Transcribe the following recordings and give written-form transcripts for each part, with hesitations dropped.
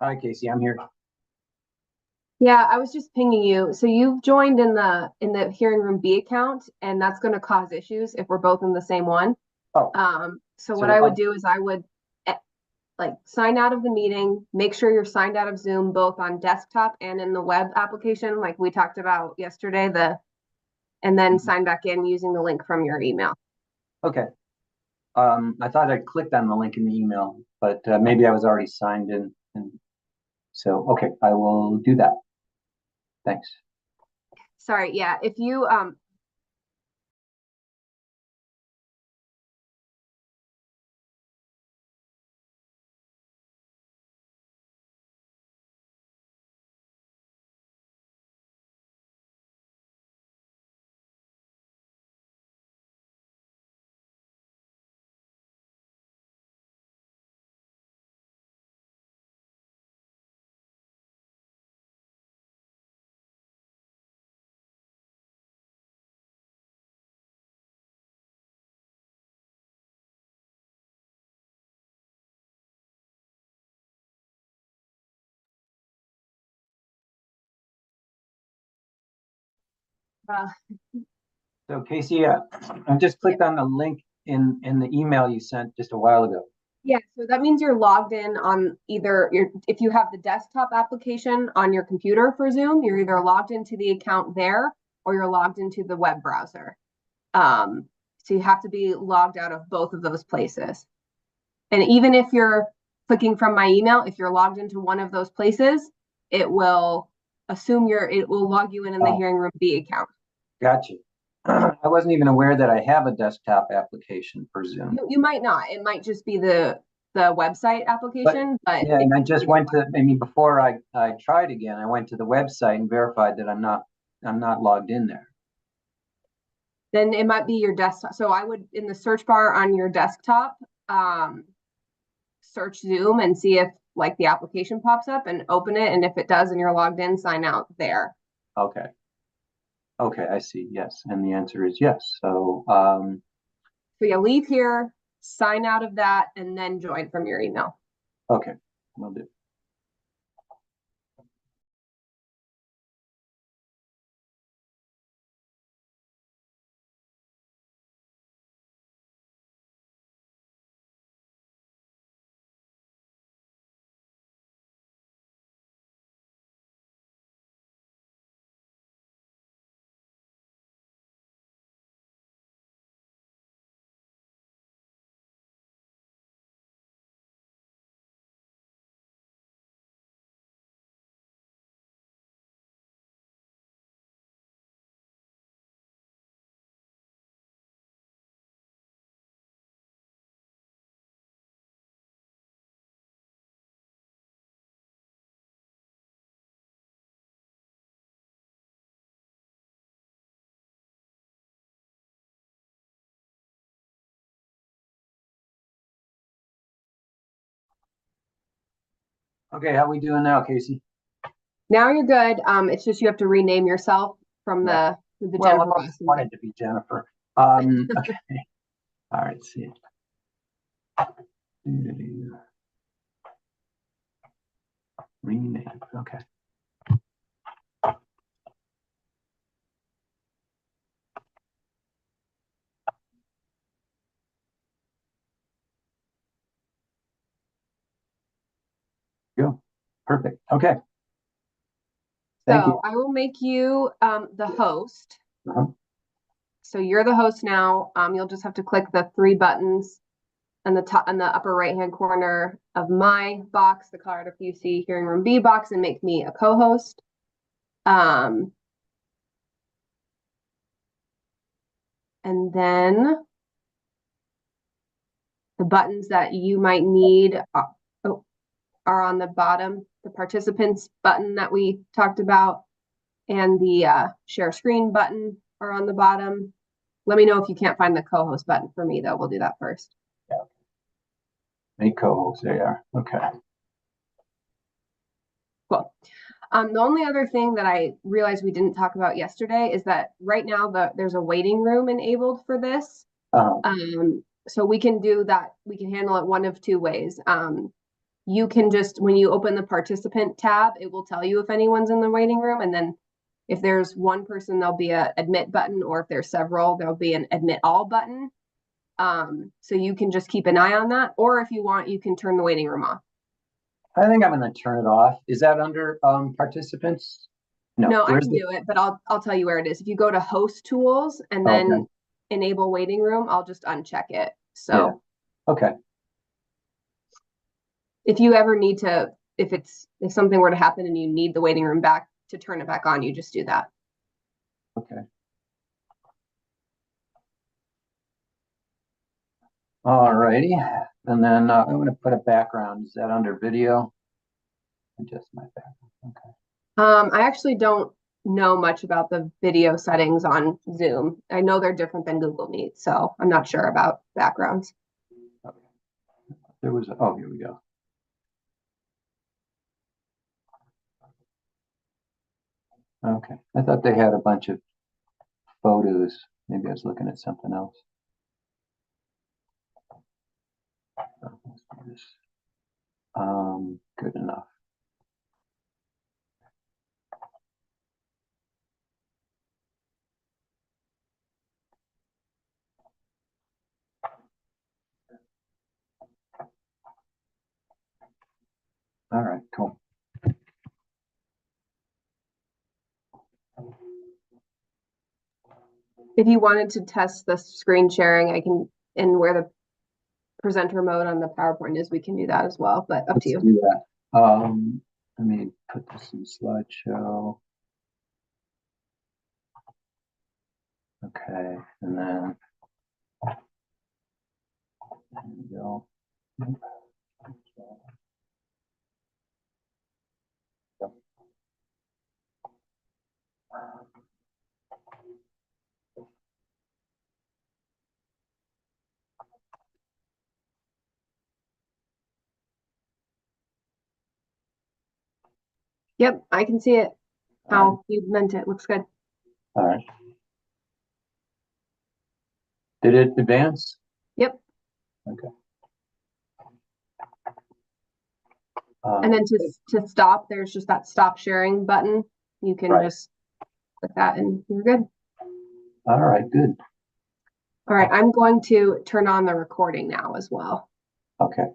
Hi, Casey. I'm here. Yeah, I was just pinging you. So you've joined in the hearing room B account, and that's going to cause issues if we're both in the same one. Oh, So what so I would do is I would eh, like sign out of the meeting, make sure you're signed out of Zoom both on desktop and in the web application, like we talked about yesterday, and then sign back in using the link from your email. okay. I thought I clicked on the link in the email, but maybe I was already signed in, and so okay, I will do that. Thanks. Sorry, yeah, if you uh, So, Casey, I just yeah. clicked on the link in the email you sent just a while ago. Yeah, so that means you're logged in on either your if you have the desktop application on your computer for Zoom, you're either logged into the account there or you're logged into the web browser. So you have to be logged out of both of those places. And even if you're clicking from my email, if you're logged into one of those places, it will it will log you in the Oh, Hearing Room B account. gotcha. I wasn't even aware that I have a desktop application for Zoom. You might not. It might just be the website But application, but yeah, if and I you just went to, I mean, before I tried again, I went to the website and verified that I'm not logged in there. then it might be your desktop. So I would, in the search bar on your desktop, um, search Zoom and see if like the application pops up and open it. And if it does and you're logged in, sign out there. Okay. Okay, I see. Yes. And the answer is yes. So, So you leave here, sign out of that, and then join from your email. okay, will do. Okay, how we doing now, Casey? Now you're good. It's just you have to rename yourself from Yeah. the Well, I've Jennifer always Boston thing. wanted to be Jennifer. Okay. All right, see. Rename. Okay. Go. Perfect. Okay. Thank you. So I will make you the host. Uh-huh. So you're the host now. You'll just have to click the three buttons in the top in the upper right hand corner of my box, the Colorado PUC Hearing Room B box, and make me a co-host. Um, and then the buttons that you might need are on the bottom. The participants button that we talked about and the share screen button are on the bottom. Let me know if you can't find the co-host button for me, though. We'll do that first. Yeah. Make co-hosts. They are. Okay. Cool. The only other thing that I realized we didn't talk about yesterday is that right now there's a waiting room enabled for this. Uh, So we can do that. We can handle it one of two ways. you can just, when you open the participant tab, it will tell you if anyone's in the waiting room. And then if there's one person, there'll be a admit button, or if there's several, there'll be an admit all button. So you can just keep an eye on that, or if you want, you can turn the waiting room off. I think I'm gonna turn it off. Is that under participants? No, I where's can the? do it, but I'll tell you where it is. If you go to host tools and Okay, then enable waiting room, I'll just uncheck it. yeah, So okay, if you ever need to, if something were to happen and you need the waiting room back to turn it back on, you just do that. okay. All righty, and then I'm gonna put a background. Is that under video? Adjust my background, okay. I actually don't know much about the video settings on Zoom. I know they're different than Google Meet, so I'm not sure about backgrounds. Okay. There was, oh, here we go. Okay, I thought they had a bunch of photos. Maybe I was looking at something else. Oh, let's do this. Good enough. All right, cool. If you wanted to test the screen sharing, I can, and where the presenter mode on the PowerPoint is, we can do that as well, but up to Let's you. do that. Let me put this in slideshow. Okay, and then there we go. Yep. Yep, I can see it. All right. How you meant it. Looks good. All right. Did it advance? Yep. Okay. And then to stop, there's just that stop sharing button. You can right. just click that and you're good. All right, good. All right, I'm going to turn on the recording now as well. Okay.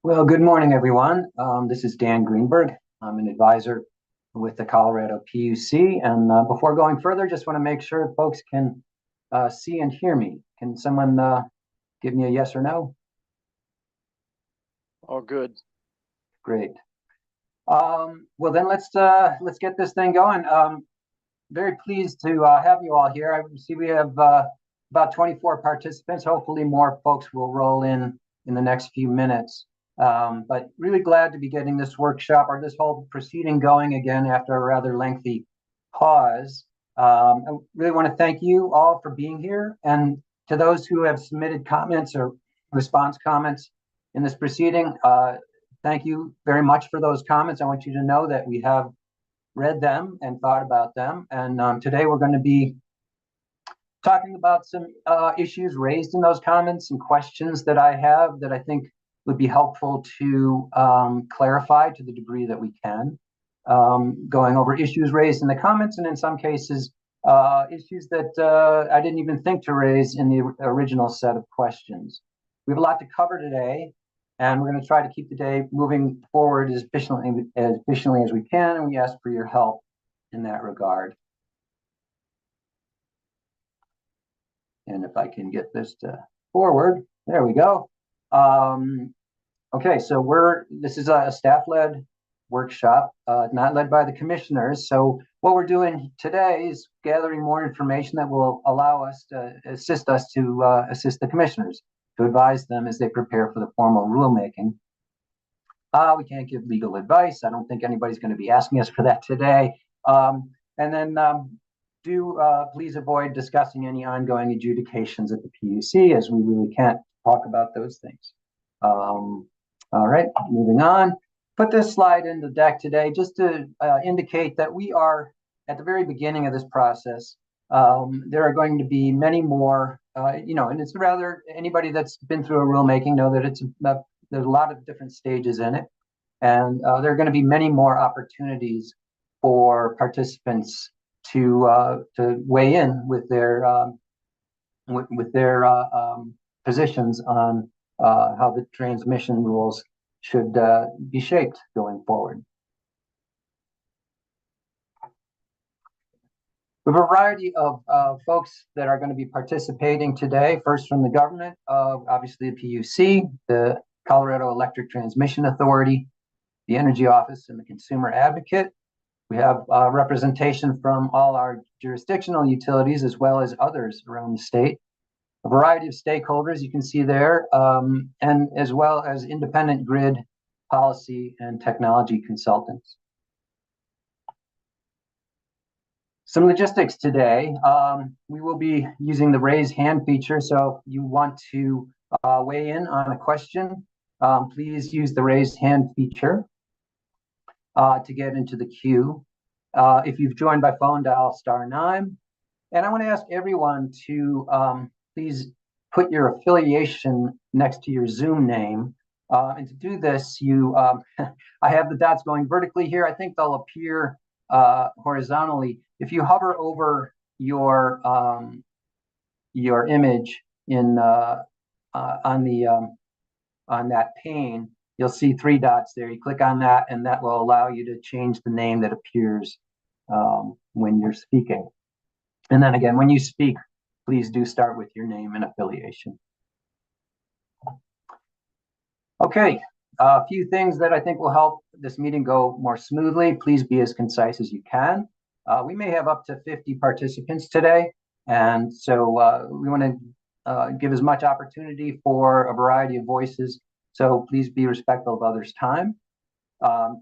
Well, good morning, everyone. This is Dan Greenberg. I'm an advisor with the Colorado PUC. And before going further, just want to make sure folks can see and hear me. Can someone give me a yes or no? All good. Great. Well, then let's get this thing going. Very pleased to have you all here. I see we have about 24 participants. Hopefully, more folks will roll in the next few minutes. But really glad to be getting this workshop or this whole proceeding going again after a rather lengthy pause. I really want to thank you all for being here, and to those who have submitted comments or response comments in this proceeding, thank you very much for those comments. I want you to know that we have read them and thought about them. And today we're going to be talking about some issues raised in those comments and questions that I have that I think would be helpful to clarify to the degree that we can. Going over issues raised in the comments, and in some cases, issues that I didn't even think to raise in the original set of questions. We have a lot to cover today, and we're going to try to keep the day moving forward as efficiently as we can, and we ask for your help in that regard. And if I can get this to forward, there we go. Okay, so this is a staff-led workshop, not led by the commissioners. So what we're doing today is gathering more information that will allow us to assist the commissioners, to advise them as they prepare for the formal rulemaking. We can't give legal advice. I don't think anybody's going to be asking us for that today. Please avoid discussing any ongoing adjudications at the PUC, as we really can't talk about those things. All right, moving on. Put this slide in the deck today just to indicate that we are at the very beginning of this process. There are going to be many more, and it's rather, anybody that's been through a rulemaking know that there's a lot of different stages in it. And there are going to be many more opportunities for participants to weigh in with their positions on how the transmission rules should be shaped going forward. We have a variety of folks that are going to be participating today. First, from the government, obviously the PUC, the Colorado Electric Transmission Authority, the Energy Office, and the Consumer Advocate. We have representation from all our jurisdictional utilities as well as others around the state. A variety of stakeholders you can see there, and as well as independent grid policy and technology consultants. Some logistics today. We will be using the raise hand feature, so if you want to weigh in on a question, please use the raise hand feature to get into the queue. If you've joined by phone, dial *9. And I want to ask everyone to please put your affiliation next to your Zoom name. And to do this, I have the dots going vertically here. I think they'll appear horizontally. If you hover over your image on that pane, you'll see 3 dots there. You click on that, and that will allow you to change the name that appears when you're speaking. And then again, when you speak, please do start with your name and affiliation. Okay, a few things that I think will help this meeting go more smoothly. Please be as concise as you can. We may have up to 50 participants today, and so we want to give as much opportunity for a variety of voices. So please be respectful of others' time.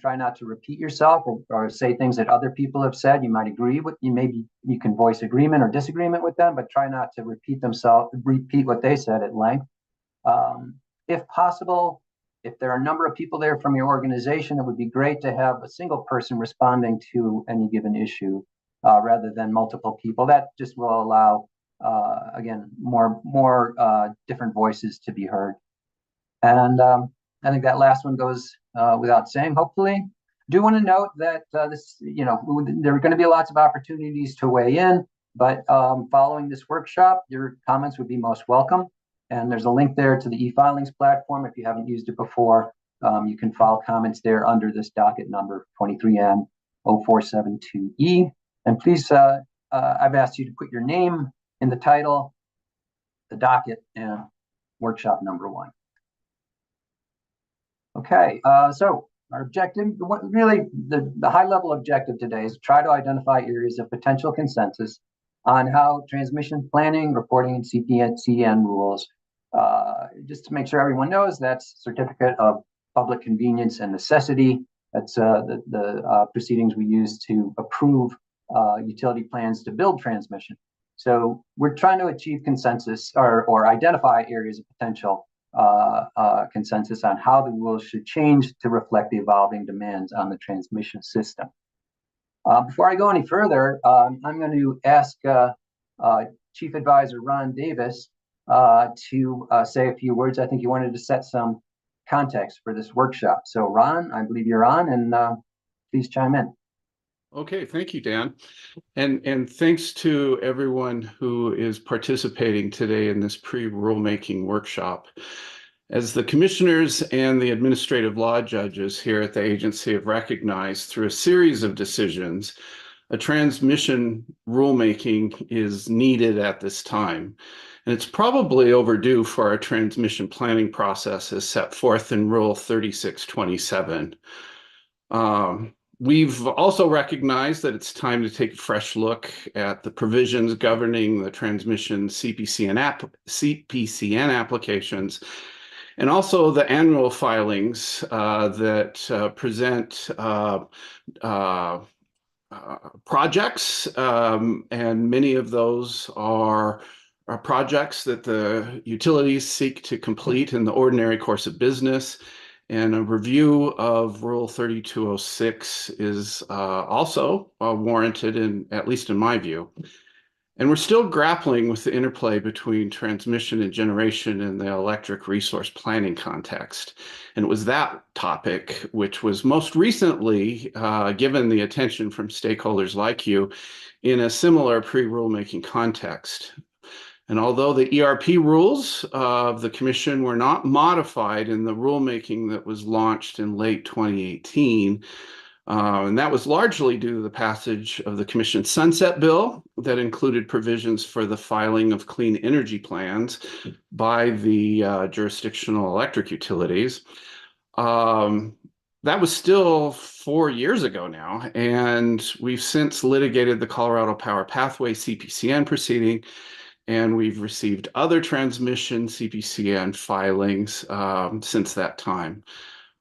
Try not to repeat yourself or say things that other people have said. You might agree with you. Maybe you can voice agreement or disagreement with them, but try not to repeat what they said at length. If possible, if there are a number of people there from your organization, it would be great to have a single person responding to any given issue rather than multiple people. That just will allow, again, more different voices to be heard. And I think that last one goes without saying, hopefully. Do want to note that there are going to be lots of opportunities to weigh in, but following this workshop, your comments would be most welcome. And there's a link there to the e-filings platform if you haven't used it before. You can file comments there under this docket number 23M-0472E. And please, I've asked you to put your name in the title, the docket, and workshop number 1. Okay, so our objective, the high level objective today is to try to identify areas of potential consensus on how transmission planning, reporting, and CPCN rules, just to make sure everyone knows, that's Certificate of Public Convenience and Necessity. That's the proceedings we use to approve utility plans to build transmission. So we're trying to achieve consensus or identify areas of potential consensus on how the rules should change to reflect the evolving demands on the transmission system. Before I go any further, I'm going to ask Chief Advisor Ron Davis to say a few words. I think you wanted to set some context for this workshop. So Ron, I believe you're on, and please chime in. Okay, thank you, Dan. And thanks to everyone who is participating today in this pre-rulemaking workshop. As the commissioners and the administrative law judges here at the agency have recognized through a series of decisions, a transmission rulemaking is needed at this time. And it's probably overdue for our transmission planning process as set forth in Rule 3627. We've also recognized that it's time to take a fresh look at the provisions governing the transmission CPCN applications, and also the annual filings that present projects, and many of those are projects that the utilities seek to complete in the ordinary course of business. And a review of Rule 3206 is also warranted, at least in my view. And we're still grappling with the interplay between transmission and generation in the electric resource planning context. And it was that topic which was most recently given the attention from stakeholders like you in a similar pre-rulemaking context. And although the ERP rules of the Commission were not modified in the rulemaking that was launched in late 2018, and that was largely due to the passage of the Commission's Sunset Bill that included provisions for the filing of clean energy plans by the jurisdictional electric utilities. That was still 4 years ago now, and we've since litigated the Colorado Power Pathway CPCN proceeding, and we've received other transmission CPCN filings since that time.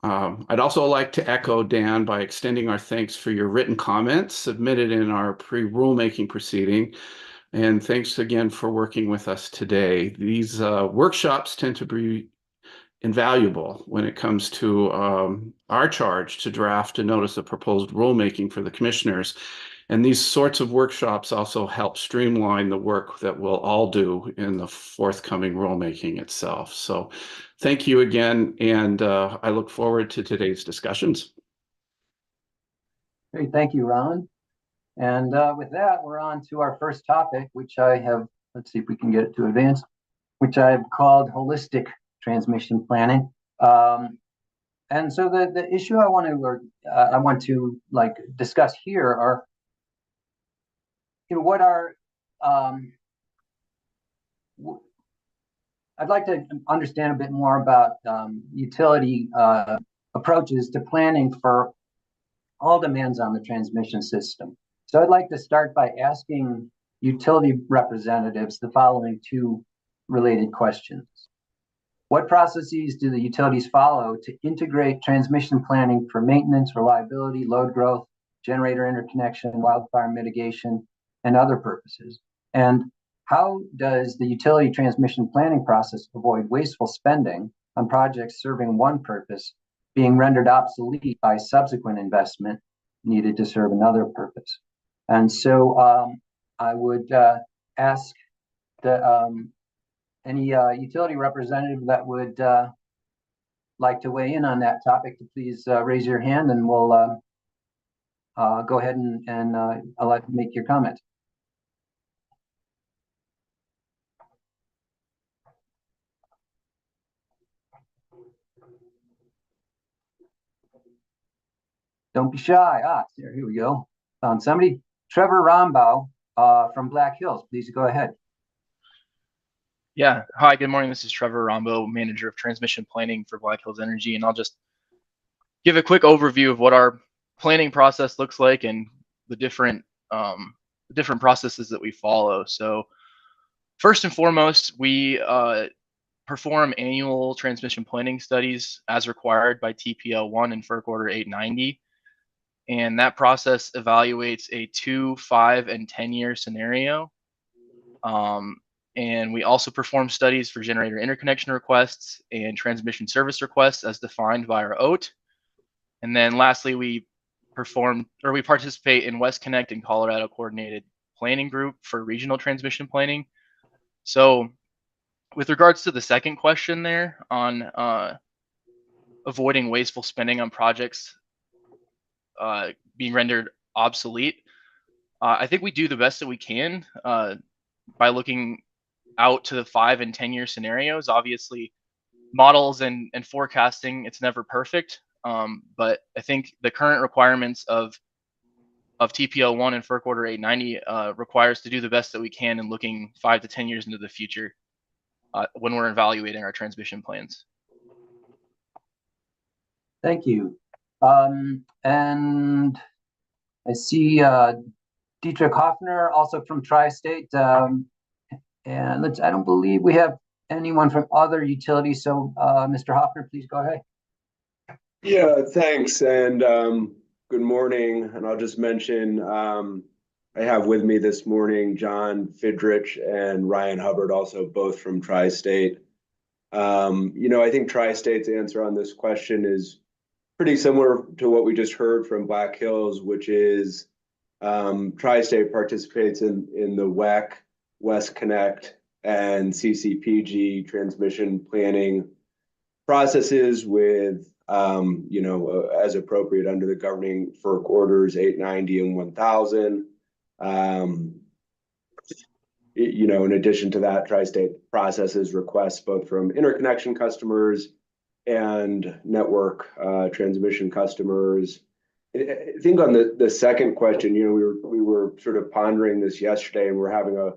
I'd also like to echo Dan by extending our thanks for your written comments submitted in our pre-rulemaking proceeding. And thanks again for working with us today. These workshops tend to be invaluable when it comes to our charge to draft a notice of proposed rulemaking for the commissioners. And these sorts of workshops also help streamline the work that we'll all do in the forthcoming rulemaking itself. So thank you again, and I look forward to today's discussions. Great, thank you, Ron. And with that, we're on to our first topic, which I have, let's see if we can get it to advance, which I've called holistic transmission planning. And so the issue I want to discuss here are, what are, I'd like to understand a bit more about utility approaches to planning for all demands on the transmission system. So I'd like to start by asking utility representatives the following two related questions. What processes do the utilities follow to integrate transmission planning for maintenance, reliability, load growth, generator interconnection, wildfire mitigation, and other purposes? And how does the utility transmission planning process avoid wasteful spending on projects serving one purpose being rendered obsolete by subsequent investment needed to serve another purpose? And so I would ask any utility representative that would like to weigh in on that topic to please raise your hand, and we'll go ahead and I'll let you make your comment. Don't be shy. Here we go. Found somebody. Trevor Rombaugh from Black Hills. Please go ahead. Yeah. Hi, good morning. This is Trevor Rombaugh, Manager of Transmission Planning for Black Hills Energy, and I'll just give a quick overview of what our planning process looks like and the different processes that we follow. So first and foremost, we perform annual transmission planning studies as required by TPL1 and FERC Order 890. And that process evaluates a 2, 5, and 10-year scenario. And we also perform studies for generator interconnection requests and transmission service requests as defined by our OAT. And then lastly, we participate in West Connect and Colorado Coordinated Planning Group for regional transmission planning. So with regards to the second question there on avoiding wasteful spending on projects being rendered obsolete, I think we do the best that we can by looking out to the 5 and 10-year scenarios. Obviously, models and forecasting, it's never perfect, but I think the current requirements of TPL1 and FERC Order 890 requires to do the best that we can in looking 5 to 10 years into the future when we're evaluating our transmission plans. Thank you. And I see Dietrich Hoffner, also from Tri-State. And I don't believe we have anyone from other utilities. So Mr. Hoffner, please go ahead. Yeah, thanks. And good morning. And I'll just mention I have with me this morning John Fidrich and Ryan Hubbard, also both from Tri-State. I think Tri-State's answer on this question is pretty similar to what we just heard from Black Hills, which is Tri-State participates in the WEC, West Connect, and CCPG transmission planning processes with, as appropriate under the governing FERC orders 890 and 1000. In addition to that, Tri-State processes requests both from interconnection customers and network transmission customers. I think on the second question, we were sort of pondering this yesterday, and we're having a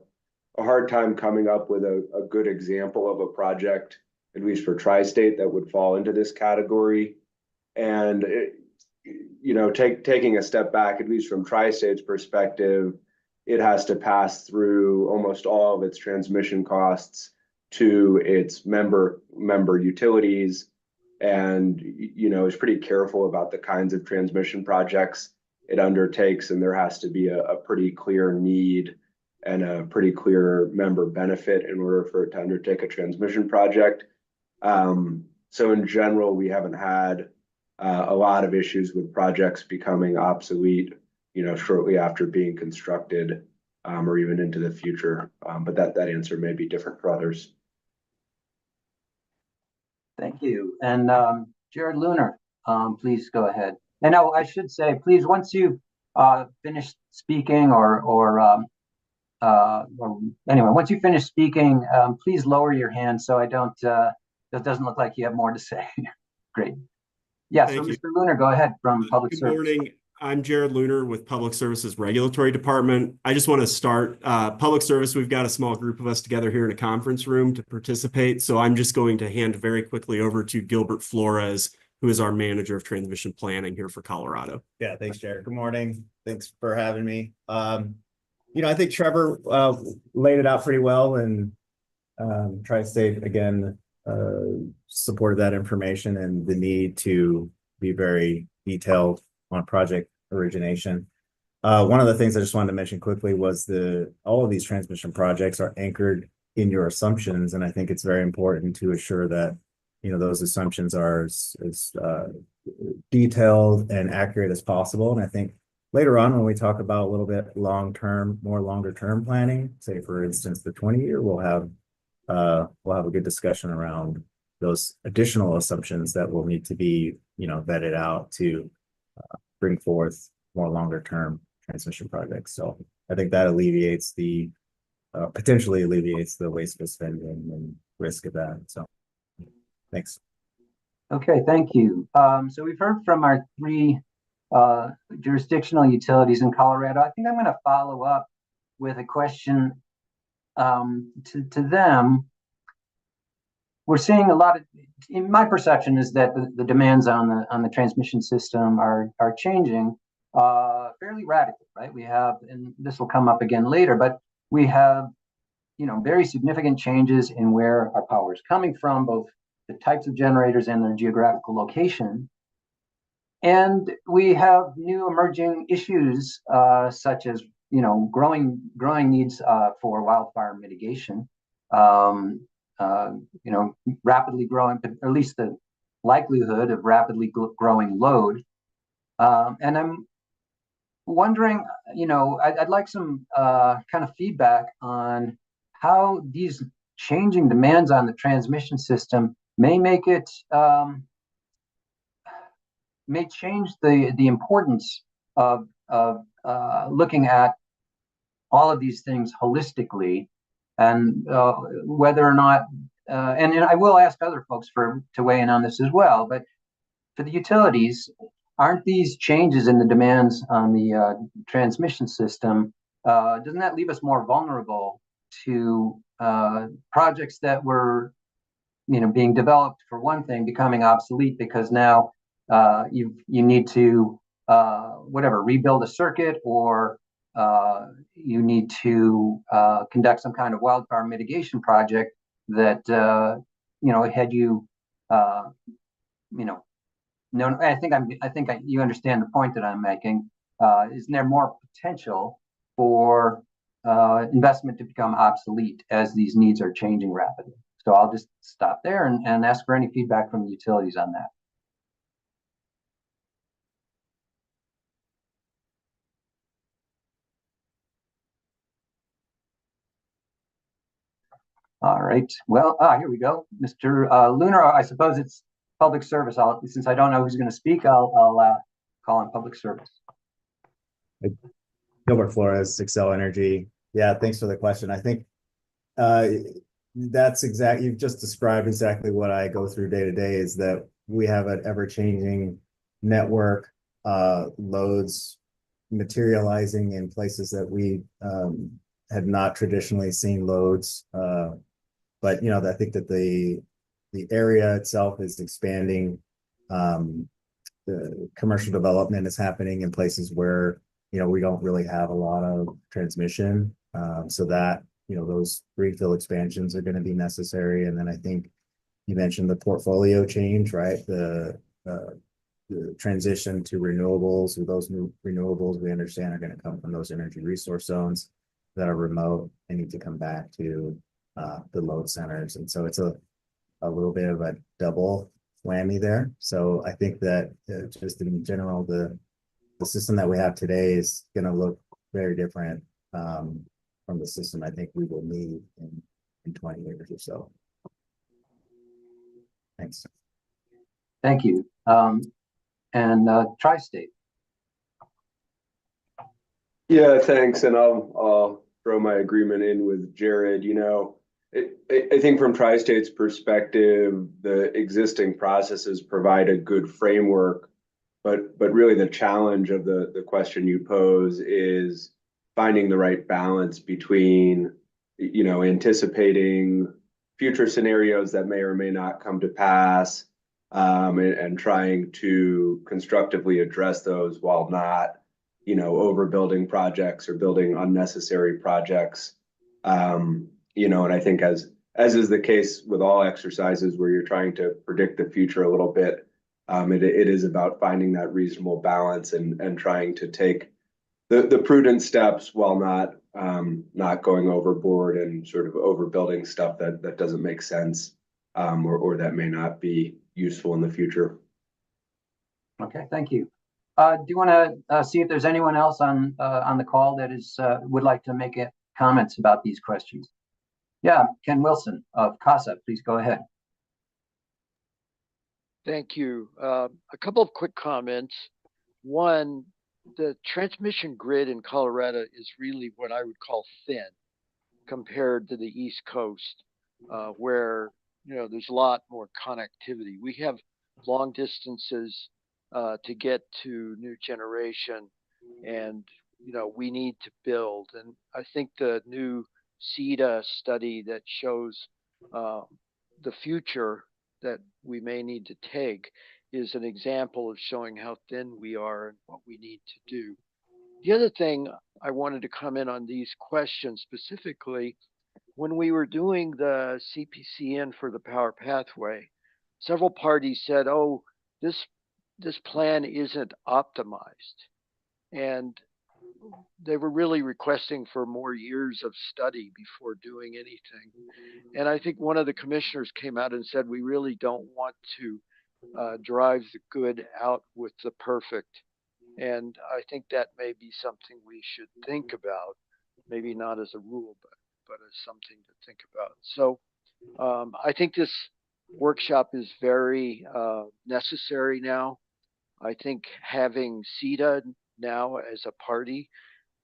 hard time coming up with a good example of a project, at least for Tri-State, that would fall into this category. And taking a step back, at least from Tri-State's perspective, it has to pass through almost all of its transmission costs to its member utilities, and is pretty careful about the kinds of transmission projects it undertakes, and there has to be a pretty clear need and a pretty clear member benefit in order for it to undertake a transmission project. So in general, we haven't had a lot of issues with projects becoming obsolete, shortly after being constructed, or even into the future. But that answer may be different for others. Thank you. And Jared Luner, please go ahead. And now I should say, please, once you finish speaking once you finish speaking, please lower your hand so I don't, it doesn't look like you have more to say. Great. Yeah, so Mr. Luner, go ahead from Public Service. Good morning. I'm Jared Luner with Public Services Regulatory Department. I just want to start Public Service. We've got a small group of us together here in a conference room to participate. So I'm just going to hand very quickly over to Gilbert Flores, who is our Manager of Transmission Planning here for Colorado. Yeah, thanks, Jared. Good morning. Thanks for having me. I think Trevor laid it out pretty well, and Tri-State, again, supported that information and the need to be very detailed on project origination. One of the things I just wanted to mention quickly was all of these transmission projects are anchored in your assumptions, and I think it's very important to assure that those assumptions are as detailed and accurate as possible. And I think later on, when we talk about a little bit longer term planning, say for instance the 20-year, we'll have a good discussion around those additional assumptions that will need to be vetted out to bring forth more longer term transmission projects. So I think that potentially alleviates the wasteful spending and risk of that. So thanks. Okay, thank you. So we've heard from our three jurisdictional utilities in Colorado. I think I'm going to follow up with a question to them. We're seeing a lot of, in my perception is that the demands on the transmission system are changing fairly radically, right? We have, and this will come up again later, but we have, very significant changes in where our power is coming from, both the types of generators and their geographical location. And we have new emerging issues such as, growing needs for wildfire mitigation. Rapidly growing, but at least the likelihood of rapidly growing load. And I'm wondering, I'd like some kind of feedback on how these changing demands on the transmission system may make it, may change the importance of looking at all of these things holistically, and whether or not, and I will ask other folks to weigh in on this as well, but for the utilities, aren't these changes in the demands on the transmission system, doesn't that leave us more vulnerable to projects that were, being developed for one thing becoming obsolete because now you need to rebuild a circuit, or you need to conduct some kind of wildfire mitigation project that had you no, I think you understand the point that I'm making. Isn't there more potential for investment to become obsolete as these needs are changing rapidly? So I'll just stop there and ask for any feedback from the utilities on that. All right. Well, here we go. Mr. Lunar, I suppose it's public service. Since I don't know who's going to speak, I'll call on public service. Gilbert Flores, Excel Energy. Yeah, thanks for the question. I think that's exactly, you've just described exactly what I go through day to day, is that we have an ever-changing network, loads materializing in places that we had not traditionally seen loads. But I think that the area itself is expanding. The commercial development is happening in places where we don't really have a lot of transmission. So that those greenfield expansions are going to be necessary. And then I think you mentioned the portfolio change, right? The transition to renewables, or those new renewables we understand are going to come from those energy resource zones that are remote and need to come back to the load centers. And so it's a little bit of a double whammy there. So I think that just in general, the system that we have today is going to look very different from the system I think we will need in 20 years or so. Thanks. Thank you. And Tri-State. Yeah, thanks. And I'll throw my agreement in with Jared. I think from Tri-State's perspective, the existing processes provide a good framework, but really the challenge of the question you pose is finding the right balance between, anticipating future scenarios that may or may not come to pass, and trying to constructively address those while not, overbuilding projects or building unnecessary projects. And I think as is the case with all exercises where you're trying to predict the future a little bit, it is about finding that reasonable balance and trying to take the prudent steps while not going overboard and sort of overbuilding stuff that doesn't make sense, or that may not be useful in the future. Okay, thank you. Do you want to see if there's anyone else on the call that would like to make comments about these questions? Yeah, Ken Wilson of CASA, please go ahead. Thank you. A couple of quick comments. One, the transmission grid in Colorado is really what I would call thin compared to the East Coast, where there's a lot more connectivity. We have long distances to get to new generation, and we need to build. And I think the new CETA study that shows the future that we may need to take is an example of showing how thin we are and what we need to do. The other thing I wanted to comment on these questions specifically, when we were doing the CPCN for the power pathway, several parties said, oh, this plan isn't optimized. And they were really requesting for more years of study before doing anything. And I think one of the commissioners came out and said, we really don't want to drive the good out with the perfect. And I think that may be something we should think about, maybe not as a rule, but as something to think about. So I think this workshop is very necessary now. I think having CETA now as a party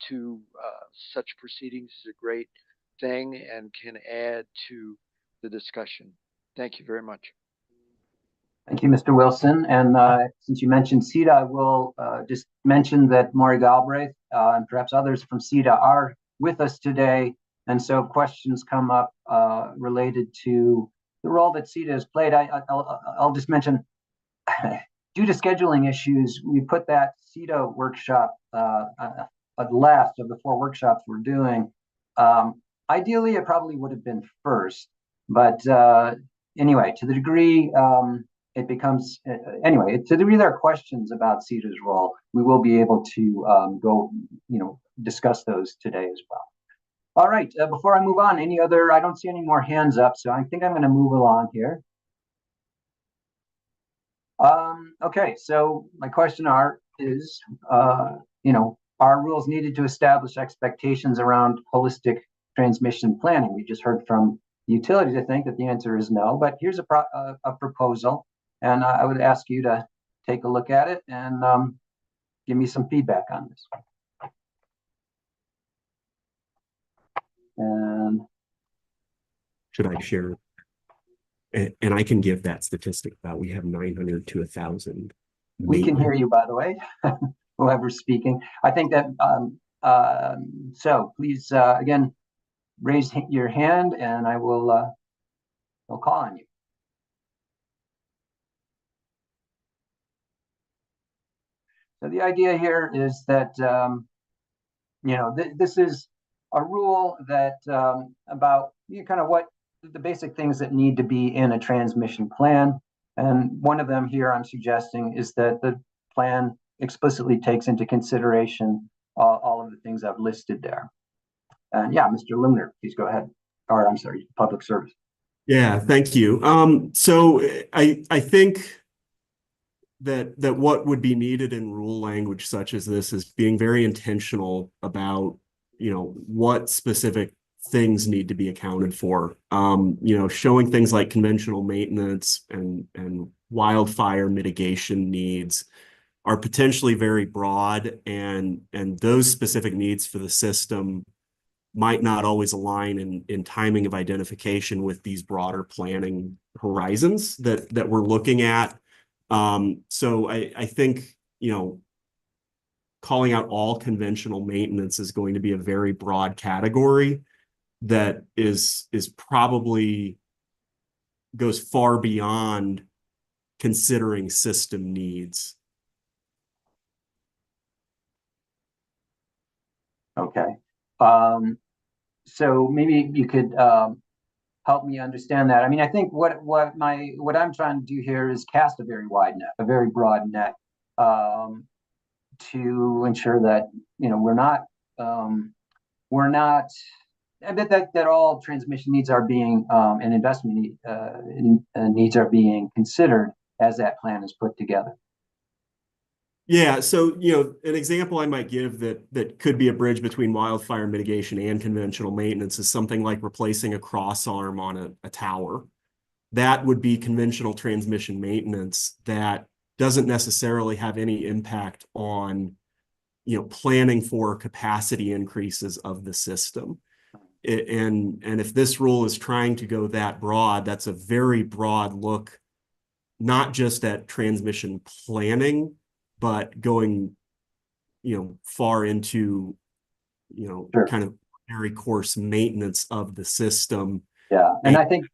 to such proceedings is a great thing and can add to the discussion. Thank you very much. Thank you, Mr. Wilson. And since you mentioned CETA, I will just mention that Maury Galbraith and perhaps others from CETA are with us today. And so questions come up related to the role that CETA has played. I'll just mention, due to scheduling issues, we put that CETA workshop at last of the 4 workshops we're doing. Ideally, it probably would have been first, but anyway, to the degree it becomes, anyway, to the degree there are questions about CETA's role, we will be able to go, discuss those today as well. All right, before I move on, any other, I don't see any more hands up, so I think I'm going to move along here. Okay, so my question is, are rules needed to establish expectations around holistic transmission planning? We just heard from utilities, I think, that the answer is no, but here's a proposal, and I would ask you to take a look at it and give me some feedback on this. And should I share? And I can give that statistic about we have 900 to 1,000. We can hear you, by the way, whoever's speaking. I think that, so please, again, raise your hand and I will I'll call on you. So the idea here is that, this is a rule that about kind of what the basic things that need to be in a transmission plan. And one of them here I'm suggesting is that the plan explicitly takes into consideration all of the things I've listed there. And yeah, Mr. Lumner, please go ahead. Or I'm sorry, public service. Yeah, thank you. So I think that what would be needed in rule language such as this is being very intentional about, what specific things need to be accounted for. Showing things like conventional maintenance and wildfire mitigation needs are potentially very broad, and those specific needs for the system might not always align in timing of identification with these broader planning horizons that we're looking at. So I think, calling out all conventional maintenance is going to be a very broad category that is probably goes far beyond considering system needs. Okay. So maybe you could help me understand that. I mean, I think what I'm trying to do here is cast a very wide net, a very broad net, to ensure that we're not that all transmission needs are being and investment needs are being considered as that plan is put together. Yeah, so an example I might give that could be a bridge between wildfire mitigation and conventional maintenance is something like replacing a crossarm on a tower. That would be conventional transmission maintenance that doesn't necessarily have any impact on planning for capacity increases of the system. And if this rule is trying to go that broad, that's a very broad look not just at transmission planning, but going, far into, Sure. kind of ordinary course maintenance of the system. Yeah, and I think,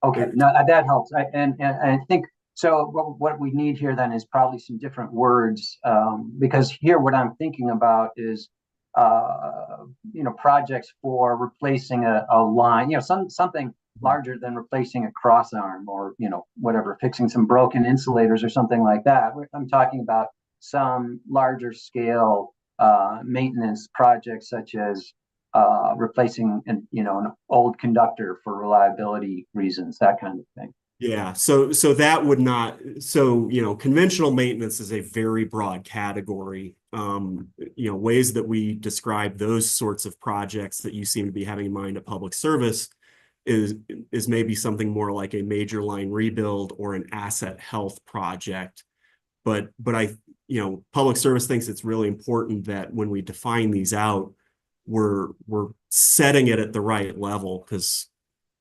okay, no, that helps. And I think, so what we need here then is probably some different words, because here what I'm thinking about is, projects for replacing a line, something larger than replacing a cross arm or, whatever, fixing some broken insulators or something like that. I'm talking about some larger scale maintenance projects, such as replacing an old conductor for reliability reasons, that kind of thing. Yeah, so that would not, conventional maintenance is a very broad category. Ways that we describe those sorts of projects that you seem to be having in mind at public service is maybe something more like a major line rebuild or an asset health project. But public service thinks it's really important that when we define these out, we're setting it at the right level, because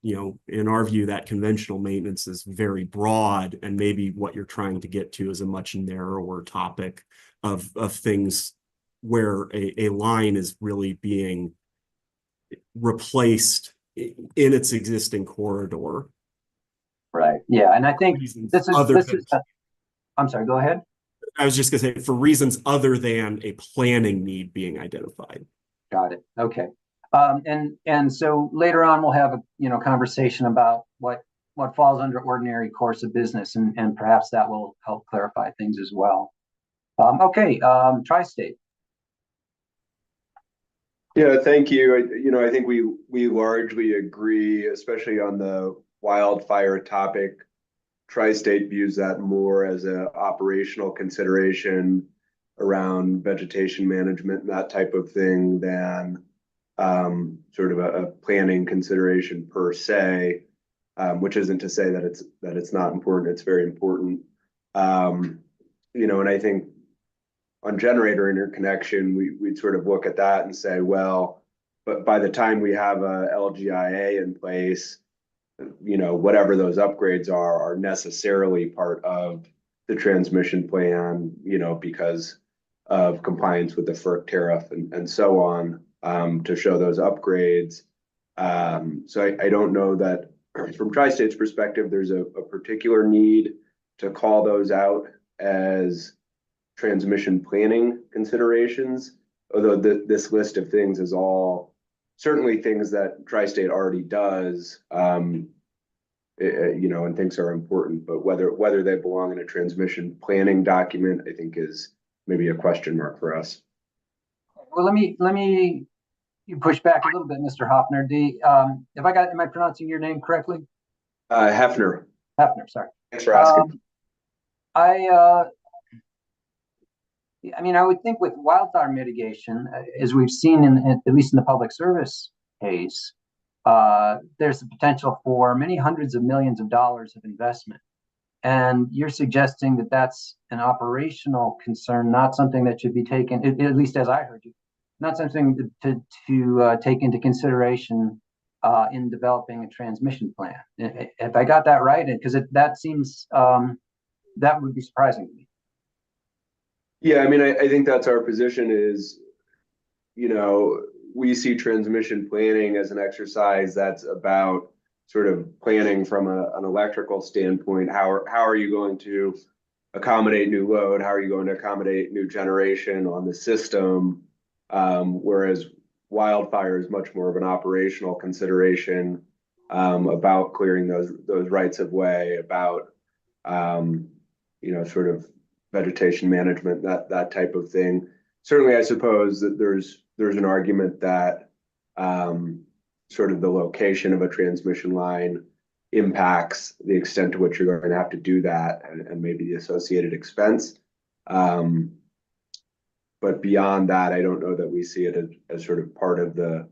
in our view, that conventional maintenance is very broad, and maybe what you're trying to get to is a much narrower topic of things where a line is really being replaced in its existing corridor. Right. Yeah, and I think this is. I'm sorry. Go ahead. I was just going to say, for reasons other than a planning need being identified. Got it. Okay. And so later on we'll have a conversation about what falls under ordinary course of business, and perhaps that will help clarify things as well. Okay, Tri-State. Yeah, thank you. I think we largely agree, especially on the wildfire topic. Tri-State views that more as an operational consideration around vegetation management and that type of thing than sort of a planning consideration per se, which isn't to say that it's not important. It's very important. And I think on generator interconnection, we'd sort of look at that and say, well, but by the time we have a LGIA in place, whatever those upgrades are necessarily part of the transmission plan, because of compliance with the FERC tariff and so on, to show those upgrades. So I don't know that from Tri-State's perspective, there's a particular need to call those out as transmission planning considerations, although this list of things is all certainly things that Tri-State already does, and things are important, but whether they belong in a transmission planning document, I think is maybe a question mark for us. Well, let me push back a little bit, Mr. Hoffner. Am I pronouncing your name correctly? Hefner. Hefner, sorry. Thanks for asking. I would think with wildfire mitigation, as we've seen at least in the public service case, there's the potential for many hundreds of millions of dollars of investment. And you're suggesting that that's an operational concern, not something that should be taken, at least as I heard you, not something to take into consideration in developing a transmission plan. Have I got that right? Because that seems, that would be surprising to me. Yeah, I think that's our position is, we see transmission planning as an exercise that's about sort of planning from an electrical standpoint. How are you going to accommodate new load? How are you going to accommodate new generation on the system? Whereas wildfire is much more of an operational consideration, about clearing those rights of way, about sort of vegetation management, that type of thing. Certainly, I suppose that there's an argument that sort of the location of a transmission line impacts the extent to which you're going to have to do that, and maybe the associated expense. But beyond that, I don't know that we see it as sort of part of the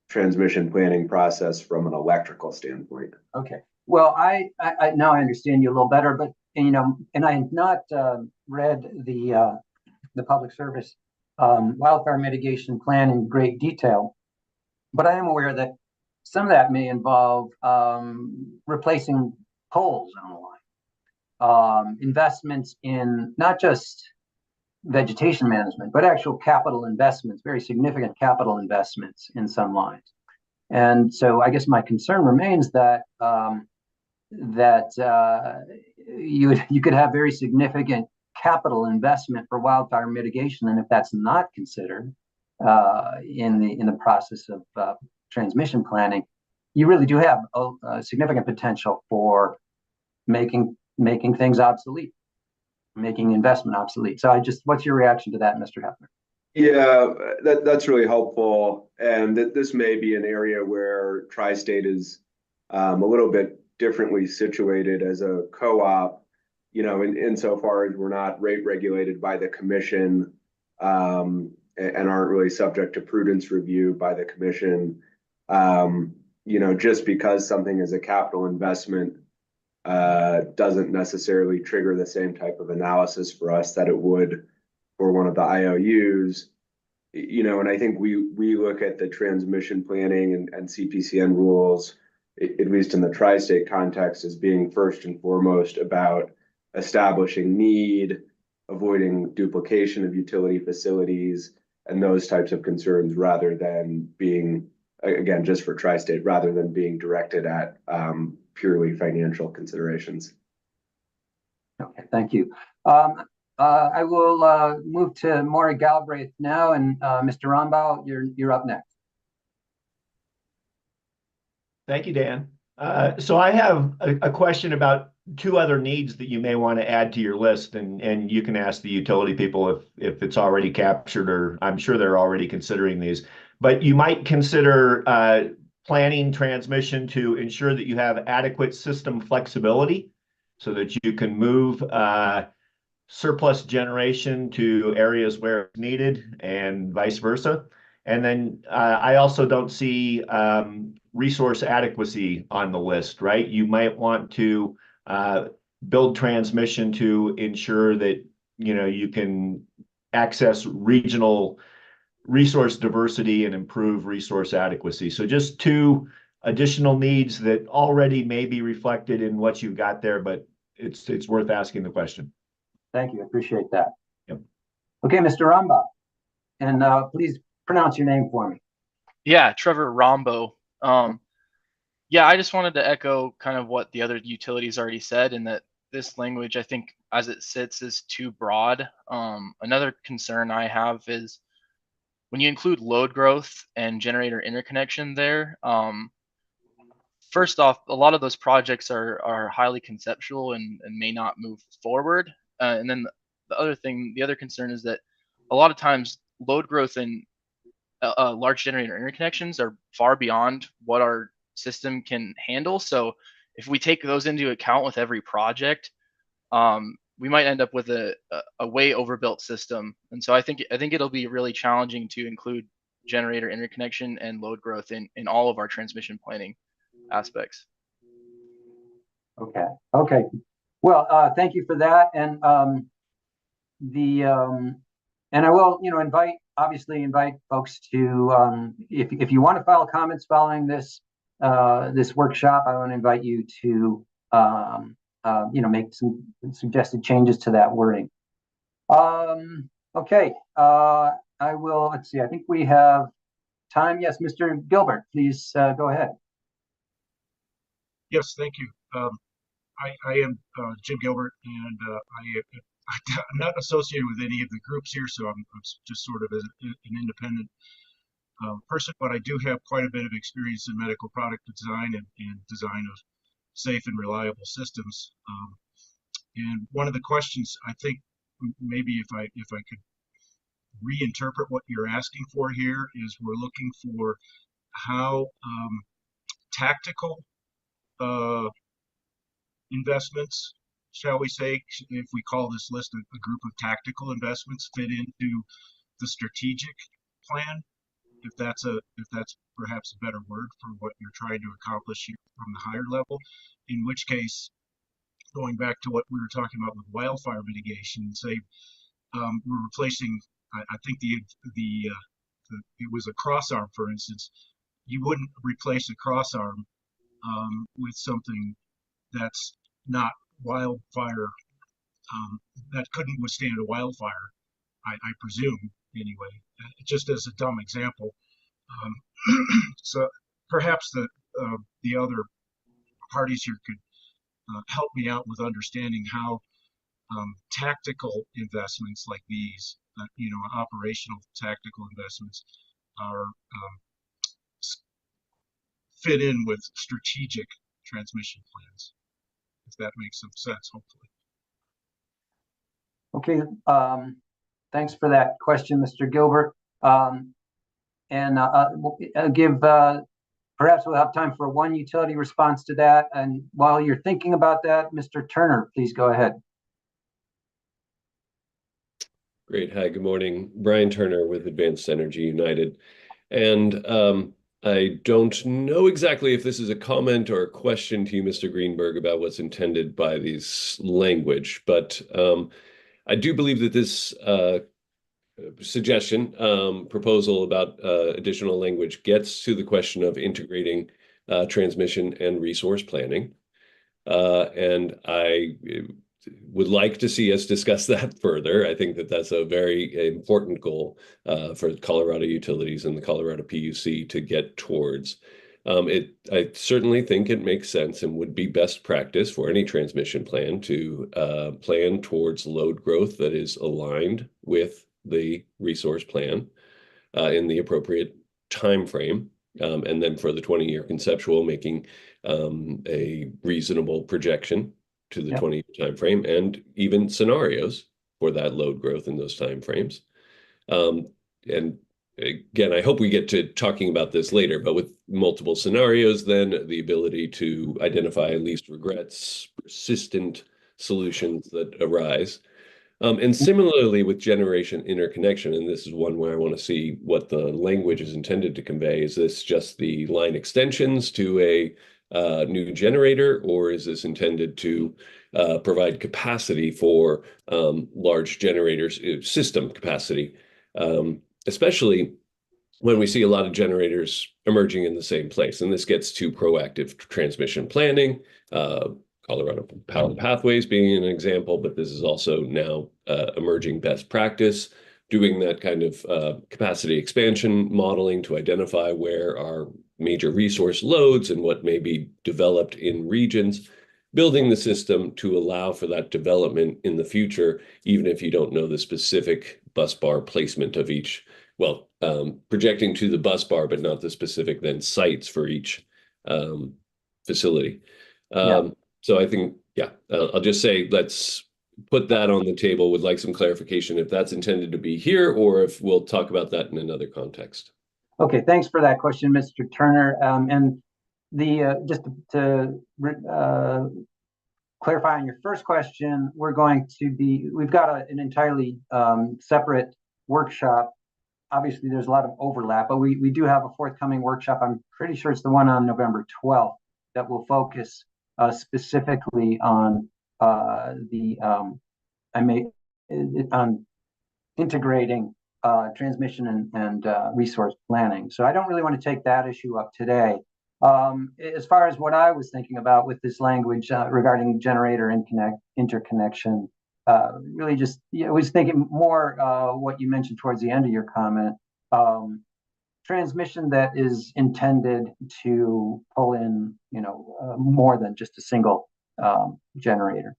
transmission planning process from an electrical standpoint. Okay. Well, I now I understand you a little better, but and I have not read the public service wildfire mitigation plan in great detail, but I am aware that some of that may involve replacing poles on the line. investments in not just vegetation management, but actual capital investments, very significant capital investments in some lines. And so I guess my concern remains that you could have very significant capital investment for wildfire mitigation, and if that's not considered in the process of transmission planning, you really do have a significant potential for making things obsolete, making investment obsolete. So what's your reaction to that, Mr. Hefner? Yeah, that's really helpful. And this may be an area where Tri-State is a little bit differently situated as a co-op, insofar as we're not rate regulated by the commission, and aren't really subject to prudence review by the commission. Just because something is a capital investment doesn't necessarily trigger the same type of analysis for us that it would for one of the IOUs. And I think we look at the transmission planning and CPCN rules, at least in the Tri-State context, as being first and foremost about establishing need, avoiding duplication of utility facilities, and those types of concerns, rather than being, again, just for Tri-State, rather than being directed at purely financial considerations. Okay, thank you. I will move to Maury Galbraith now, and Mr. Rombaugh, you're up next. Thank you, Dan. So I have a question about two other needs that you may want to add to your list, and you can ask the utility people if it's already captured, or I'm sure they're already considering these. But you might consider planning transmission to ensure that you have adequate system flexibility so that you can move surplus generation to areas where it's needed and vice versa. And then I also don't see resource adequacy on the list, right? You might want to build transmission to ensure that you can access regional resource diversity and improve resource adequacy. So just two additional needs that already may be reflected in what you've got there, but it's worth asking the question. Thank you. I appreciate that. Yep. Okay, Mr. Rombaugh, and please pronounce your name for me. Yeah, Trevor Rombaugh. Yeah, I just wanted to echo kind of what the other utilities already said, and that this language, I think, as it sits, is too broad. Another concern I have is when you include load growth and generator interconnection there. First off, a lot of those projects are highly conceptual and may not move forward. And then the other concern is that a lot of times load growth and large generator interconnections are far beyond what our system can handle. So if we take those into account with every project, we might end up with a way overbuilt system. And so I think it'll be really challenging to include generator interconnection and load growth in all of our transmission planning aspects. Okay. Well, thank you for that. And and I will, obviously invite folks to, if you want to file comments following this workshop, I want to invite you to, make some suggested changes to that wording. Okay. I will, let's see, I think we have time. Yes, Mr. Gilbert, please go ahead. Yes, thank you. I am Jim Gilbert, and I'm not associated with any of the groups here, so I'm just sort of an independent person, but I do have quite a bit of experience in medical product design and design of safe and reliable systems. And one of the questions, I think maybe if I could reinterpret what you're asking for here, is we're looking for how tactical investments, shall we say, if we call this list a group of tactical investments, fit into the strategic plan, if that's perhaps a better word for what you're trying to accomplish here from the higher level, in which case, going back to what we were talking about with wildfire mitigation, say we're replacing, I think it was a crossarm, for instance. You wouldn't replace a crossarm with something that's not wildfire that couldn't withstand a wildfire, I presume anyway, just as a dumb example. So perhaps the other parties here could help me out with understanding how tactical investments like these, operational tactical investments are fit in with strategic transmission plans, if that makes some sense, hopefully. Okay, thanks for that question, Mr. Gilbert. And we'll give, perhaps we'll have time for one utility response to that. And while you're thinking about that, Mr. Turner, please go ahead. Great. Hi, good morning. Brian Turner with Advanced Energy United. And I don't know exactly if this is a comment or a question to you, Mr. Greenberg, about what's intended by this language, but I do believe that this suggestion, proposal about additional language gets to the question of integrating transmission and resource planning. And I would like to see us discuss that further. I think that that's a very important goal for Colorado utilities and the Colorado PUC to get towards. I certainly think it makes sense and would be best practice for any transmission plan to plan towards load growth that is aligned with the resource plan in the appropriate time frame. And then for the 20-year conceptual, making a reasonable projection to the 20-year time frame, and even scenarios for that load growth in those time frames. And again, I hope we get to talking about this later, but with multiple scenarios, then the ability to identify least regrets, persistent solutions that arise. And similarly with generation interconnection, and this is one where I want to see what the language is intended to convey. Is this just the line extensions to a new generator, or is this intended to provide capacity for large generators, system capacity, especially when we see a lot of generators emerging in the same place? And this gets to proactive transmission planning, Colorado Power Pathways being an example, but this is also now emerging best practice, doing that kind of capacity expansion modeling to identify where our major resource loads and what may be developed in regions, building the system to allow for that development in the future, even if you don't know the specific bus bar placement of each, well, projecting to the bus bar, but not the specific then sites for each facility. So I think, I'll just say, let's put that on the table. Would like some clarification if that's intended to be here, or if we'll talk about that in another context. Okay, thanks for that question, Mr. Turner. And the just to clarify on your first question, we've got an entirely separate workshop. Obviously, there's a lot of overlap, but we do have a forthcoming workshop. I'm pretty sure it's the one on November 12th that will focus specifically on on integrating transmission and resource planning. So I don't really want to take that issue up today. As far as what I was thinking about with this language regarding generator interconnection, really just, I was thinking more what you mentioned towards the end of your comment, transmission that is intended to pull in, more than just a single generator.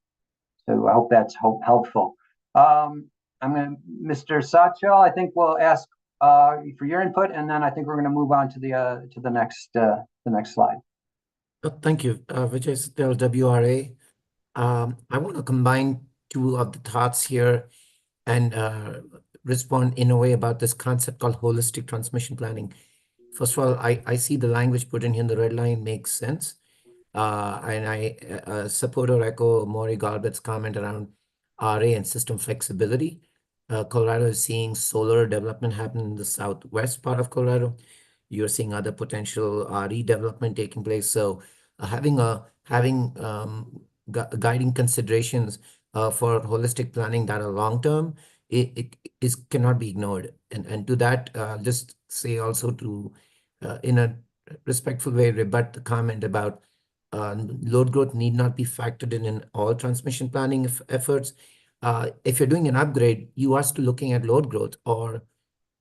So I hope that's helpful. Mr. Satchel, I think we'll ask for your input, and then I think we're going to move on to the next slide. Thank you, Vijay Sattel, WRA. I want to combine two of the thoughts here and respond in a way about this concept called holistic transmission planning. First of all, I see the language put in here in the red line makes sense. And I support or echo Maury Galbrett's comment around RA and system flexibility. Colorado is seeing solar development happen in the southwest part of Colorado. You're seeing other potential RE development taking place. So having guiding considerations for holistic planning that are long-term, it cannot be ignored. And to that, just say also to, in a respectful way, rebut the comment about load growth need not be factored in all transmission planning efforts. If you're doing an upgrade, you are still looking at load growth or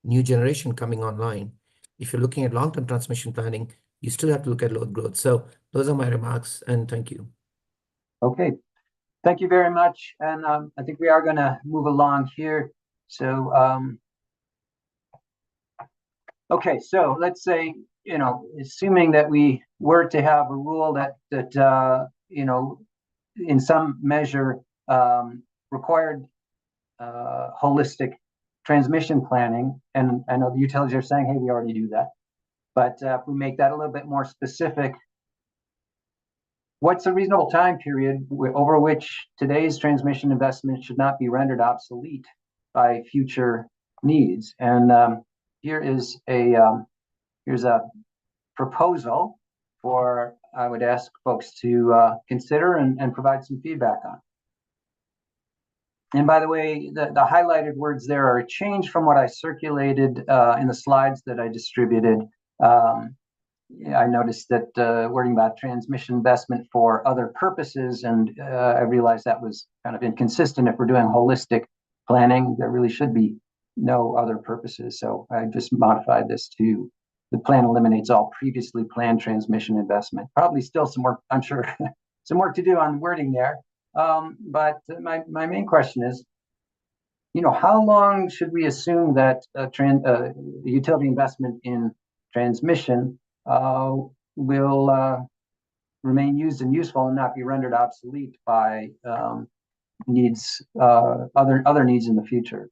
new generation coming online. If you're looking at long-term transmission planning, you still have to look at load growth. So those are my remarks, and thank you. Okay, thank you very much. And I think we are going to move along here. So, okay, so let's say, you know, assuming that we were to have a rule that you know, in some measure required holistic transmission planning, and I know the utilities are saying, hey, we already do that. But if we make that a little bit more specific, what's a reasonable time period over which today's transmission investment should not be rendered obsolete by future needs? And here's a proposal for, I would ask folks to consider and provide some feedback on. And by the way, the highlighted words there are a change from what I circulated in the slides that I distributed. I noticed that wording about transmission investment for other purposes, and I realized that was kind of inconsistent. If we're doing holistic planning, there really should be no other purposes. So I just modified this to the plan eliminates all previously planned transmission investment. Probably still some work, I'm sure, some work to do on wording there. But my main question is, you know, how long should we assume that the utility investment in transmission will remain used and useful and not be rendered obsolete by needs, other needs in the future?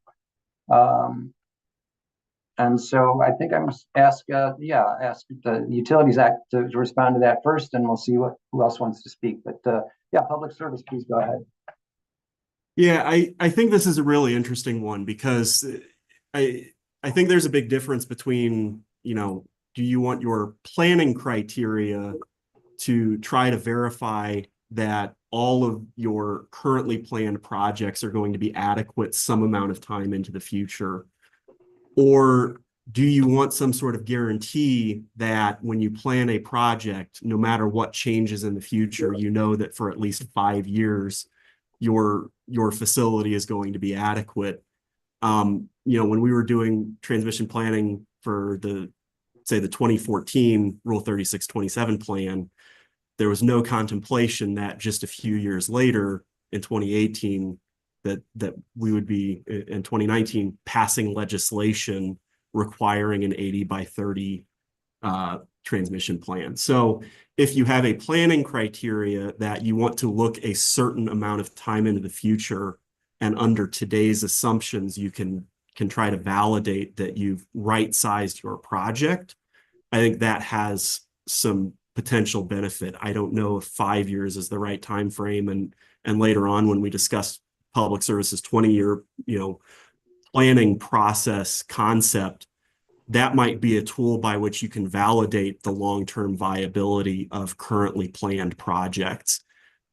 And so I think I must ask the Utilities Act to respond to that first, and we'll see who else wants to speak. But yeah, Public Service, please go ahead. Yeah, I think this is a really interesting one because I think there's a big difference between, you know, do you want your planning criteria to try to verify that all of your currently planned projects are going to be adequate some amount of time into the future? Or do you want some sort of guarantee that when you plan a project, no matter what changes in the future, you know that for at least 5 years, your facility is going to be adequate? You know, when we were doing transmission planning for the 2014 Rule 3627 plan, there was no contemplation that just a few years later in 2018 that we would be in 2019 passing legislation requiring an 80 by 30 transmission plan. So if you have a planning criteria that you want to look a certain amount of time into the future, and under today's assumptions, you can try to validate that you've right-sized your project, I think that has some potential benefit. I don't know if 5 years is the right time frame, and later on when we discuss Public Service's 20-year, you know, planning process concept, that might be a tool by which you can validate the long-term viability of currently planned projects.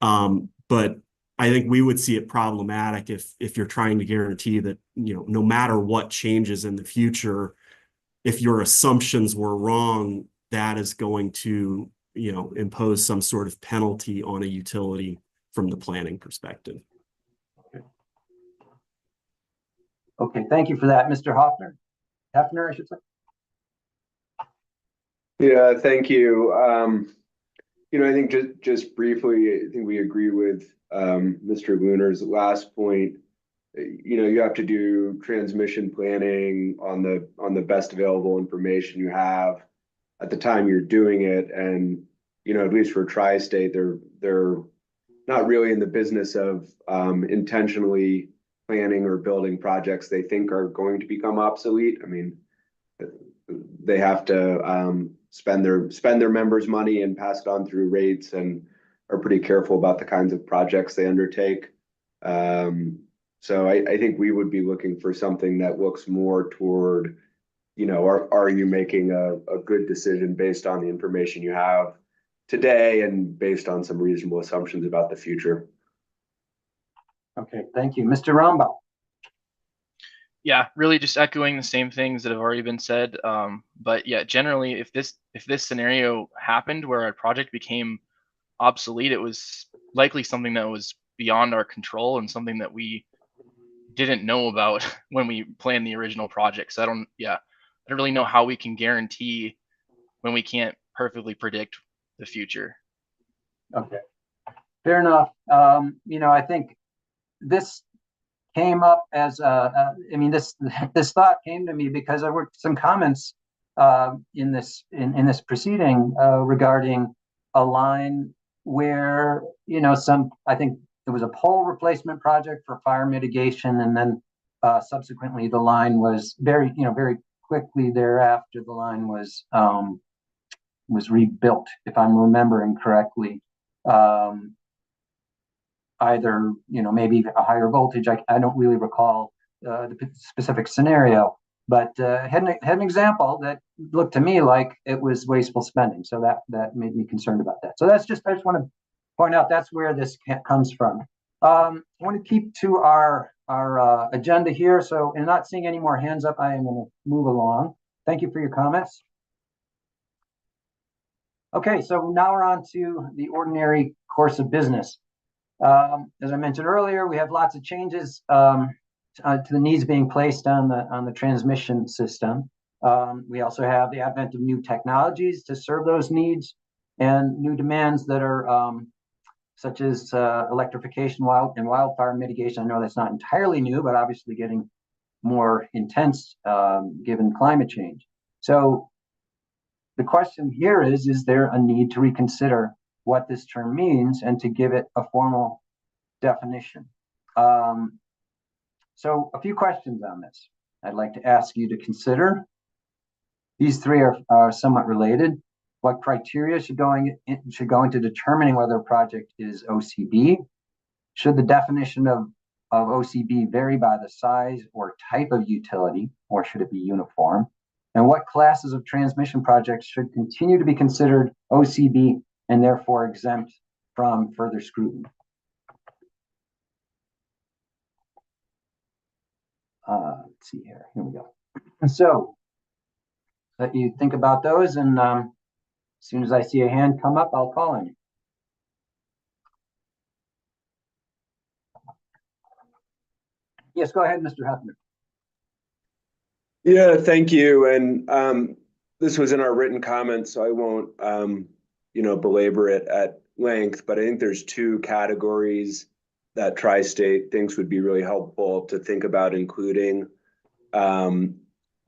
But I think we would see it problematic if you're trying to guarantee that, you know, no matter what changes in the future, if your assumptions were wrong, that is going to, you know, impose some sort of penalty on a utility from the planning perspective. Okay, thank you for that, Mr. Hefner, I should say. Yeah, thank you. You know, I think just briefly, I think we agree with Mr. Luner's last point. You know, you have to do transmission planning on the best available information you have at the time you're doing it. And, you know, at least for Tri-State, they're not really in the business of intentionally planning or building projects they think are going to become obsolete. I mean, they have to spend their members' money and pass it on through rates, and are pretty careful about the kinds of projects they undertake. So I think we would be looking for something that looks more toward, you know, are you making a good decision based on the information you have today and based on some reasonable assumptions about the future. Okay, thank you. Mr. Rombaugh. Yeah, really just echoing the same things that have already been said. But yeah, generally, if this scenario happened where a project became obsolete. It was likely something that was beyond our control and something that we didn't know about when we planned the original project. So I don't really know how we can guarantee when we can't perfectly predict the future. Okay, fair enough. I think this came up as this thought came to me because there were some comments in this proceeding regarding a line where I think it was a pole replacement project for fire mitigation, and then subsequently the line was very quickly thereafter the line was rebuilt, if I'm remembering correctly. Either maybe a higher voltage. I don't really recall the specific scenario, but had an example that looked to me like it was wasteful spending. So that made me concerned about that. So I just want to point out that's where this comes from. I want to keep to our agenda here. So, and not seeing any more hands up, I am going to move along. Thank you for your comments. Okay, so now we're on to the ordinary course of business. As I mentioned earlier, we have lots of changes to the needs being placed on the transmission system. We also have the advent of new technologies to serve those needs and new demands that are such as electrification and wildfire mitigation. I know that's not entirely new, but obviously getting more intense given climate change. So the question here is there a need to reconsider what this term means and to give it a formal definition? So a few questions on this I'd like to ask you to consider. These three are somewhat related. What criteria should go into determining whether a project is OCB? Should the definition of OCB vary by the size or type of utility, or should it be uniform? And what classes of transmission projects should continue to be considered OCB and therefore exempt from further scrutiny? Let's see here. Here we go. So let you think about those, and as soon as I see a hand come up, I'll call on you. Yes, go ahead, Mr. Hefner. Yeah, thank you. And this was in our written comments, so I won't belabor it at length, but I think there's two categories that Tri-State thinks would be really helpful to think about including.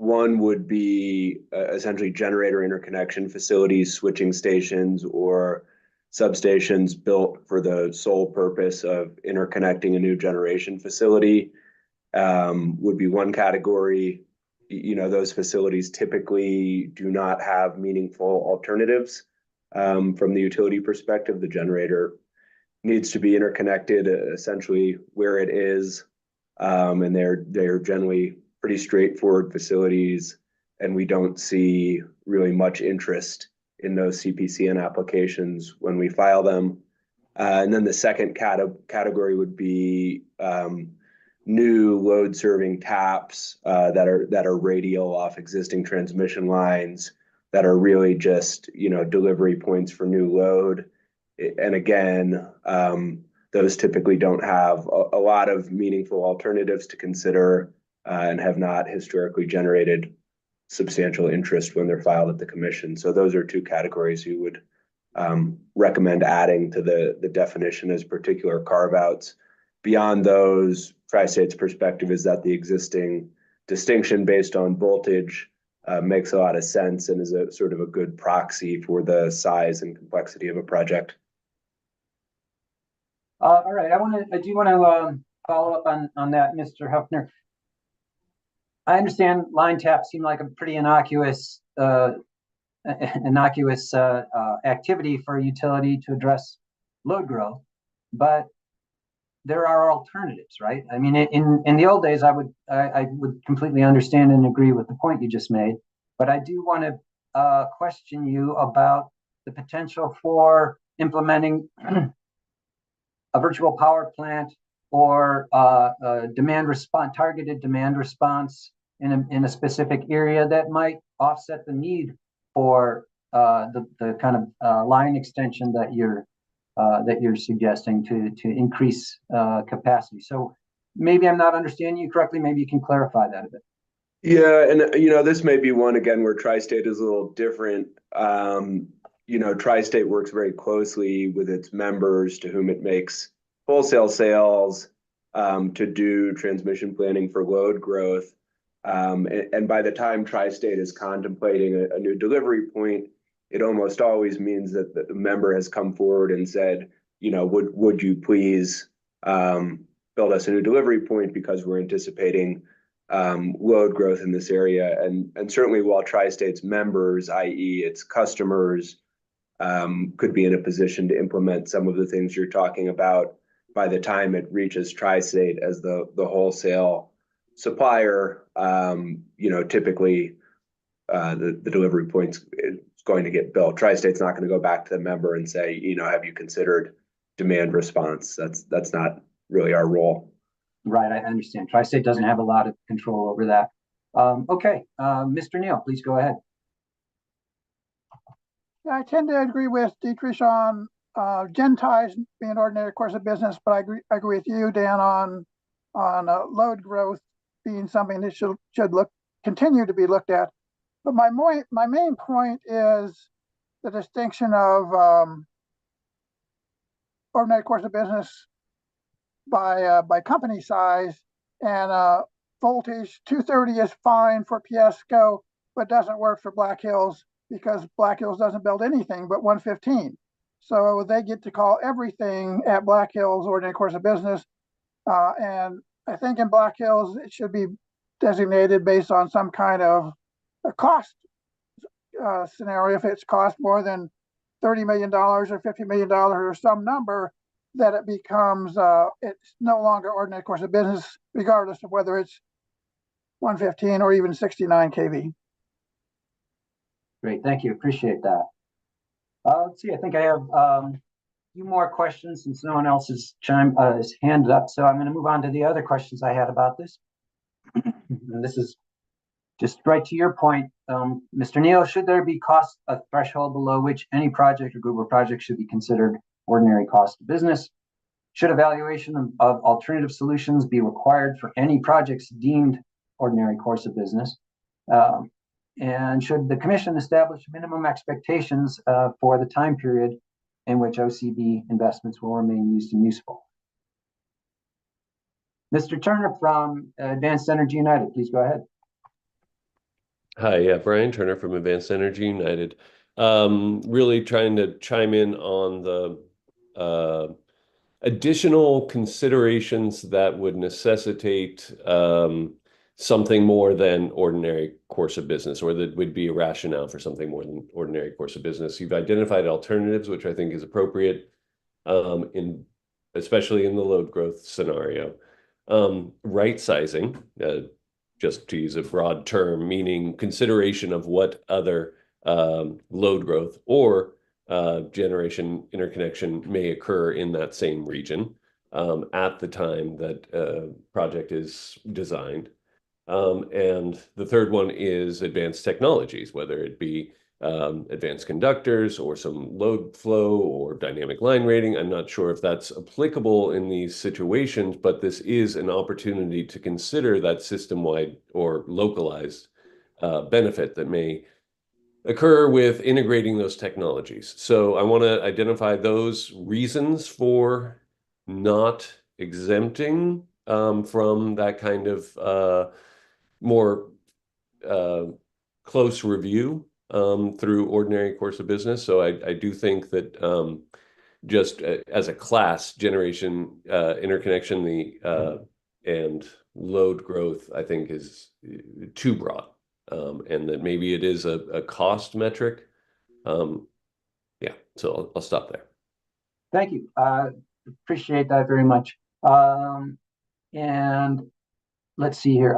One would be essentially generator interconnection facilities, switching stations, or substations built for the sole purpose of interconnecting a new generation facility would be one category. Those facilities typically do not have meaningful alternatives from the utility perspective. The generator needs to be interconnected essentially where it is, and they're generally pretty straightforward facilities, and we don't see really much interest in those CPCN applications when we file them. And then the second category would be new load serving taps that are radial off existing transmission lines that are really just delivery points for new load. And again, those typically don't have a lot of meaningful alternatives to consider and have not historically generated substantial interest when they're filed at the commission. So those are two categories you would recommend adding to the definition as particular carve-outs. Beyond those, Tri-State's perspective is that the existing distinction based on voltage makes a lot of sense and is a sort of a good proxy for the size and complexity of a project. All right, I do want to follow up on that, Mr. Hefner. I understand line taps seem like a pretty innocuous activity for a utility to address load growth, but there are alternatives, right? I mean, in the old days, I would completely understand and agree with the point you just made, but I do want to question you about the potential for implementing a virtual power plant or targeted demand response in a specific area that might offset the need for the kind of line extension that you're that you're suggesting to increase capacity. So maybe I'm not understanding you correctly. Maybe you can clarify that a bit. Yeah, and this may be one again where Tri-State is a little different. Tri-State works very closely with its members to whom it makes wholesale sales to do transmission planning for load growth. And by the time Tri-State is contemplating a new delivery point, it almost always means that the member has come forward and said, would you please build us a new delivery point because we're anticipating load growth in this area. And certainly while Tri-State's members, i.e. its customers, could be in a position to implement some of the things you're talking about, by the time it reaches Tri-State as the wholesale supplier, typically the delivery point's going to get built. Tri-State's not going to go back to the member and say, have you considered demand response? That's not really our role. Right, I understand. Tri-State doesn't have a lot of control over that. Okay, Mr. Neal, please go ahead. Yeah, I tend to agree with Dietrich on gen ties being an ordinary course of business, but I agree with you, Dan, on load growth being something that should continue to be looked at. But my main point is the distinction of ordinary course of business by company size, and voltage 230 is fine for PSCO, but doesn't work for Black Hills because Black Hills doesn't build anything but 115. So they get to call everything at Black Hills ordinary course of business. And I think in Black Hills, it should be designated based on some kind of a cost scenario. If it's cost more than $30 million or $50 million or some number, that it becomes, it's no longer ordinary course of business, regardless of whether it's 115 or even 69 kV. Great, thank you, appreciate that. Let's see, I think I have a few more questions since no one else is handed up. So I'm going to move on to the other questions I had about this. And this is just right to your point, Mr. Neal, should there be a threshold below which any project or group of projects should be considered ordinary cost of business? Should evaluation of alternative solutions be required for any projects deemed ordinary course of business? And should the commission establish minimum expectations for the time period in which OCB investments will remain used and useful? Mr. Turner from Advanced Energy United, please go ahead. Hi, yeah, Brian Turner from Advanced Energy United. Really trying to chime in on the additional considerations that would necessitate something more than ordinary course of business, or that would be a rationale for something more than ordinary course of business. You've identified alternatives, which I think is appropriate, especially in the load growth scenario. Right sizing, just to use a broad term, meaning consideration of what other load growth or generation interconnection may occur in that same region at the time that project is designed. And the third one is advanced technologies, whether it be advanced conductors or some load flow or dynamic line rating. I'm not sure if that's applicable in these situations, but this is an opportunity to consider that system-wide or localized benefit that may occur with integrating those technologies. So I want to identify those reasons for not exempting from that kind of more close review through ordinary course of business. So I do think that just as a class, generation interconnection and load growth, I think, is too broad, and that maybe it is a cost metric. Yeah, so I'll stop there. Thank you. Appreciate that very much. And let's see here.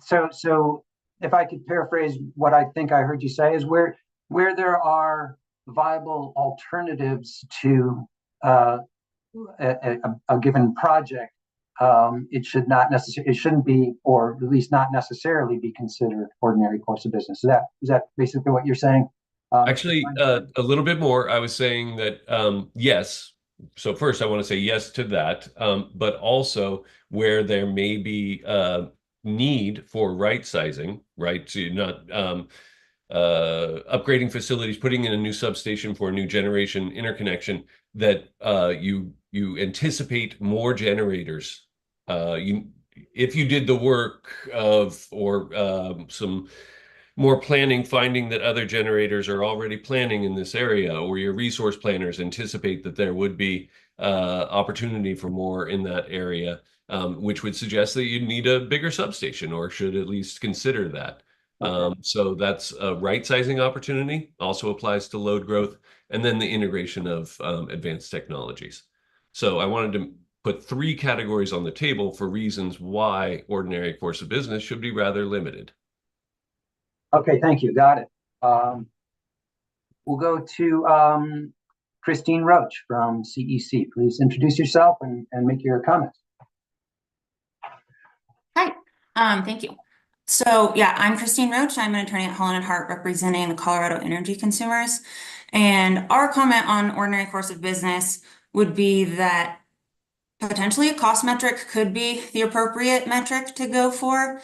So if I could paraphrase what I think I heard you say is where there are viable alternatives to a given project, it shouldn't be, or at least not necessarily be considered ordinary course of business. Is that basically what you're saying? Actually, a little bit more. I was saying that yes. So first, I want to say yes to that, but also where there may be need for right sizing, right? To not upgrading facilities, putting in a new substation for a new generation interconnection, that you anticipate more generators. If you did the work of some more planning, finding that other generators are already planning in this area, or your resource planners anticipate that there would be opportunity for more in that area, which would suggest that you need a bigger substation or should at least consider that. So that's a right sizing opportunity, also applies to load growth, and then the integration of advanced technologies. So I wanted to put three categories on the table for reasons why ordinary course of business should be rather limited. Okay, thank you. Got it. We'll go to Christine Roach from CEC. Please introduce yourself and make your comments. Hi, thank you. So yeah, I'm Christine Roach. I'm an attorney at Holland & Hart representing the Colorado energy consumers. And our comment on ordinary course of business would be that potentially a cost metric could be the appropriate metric to go for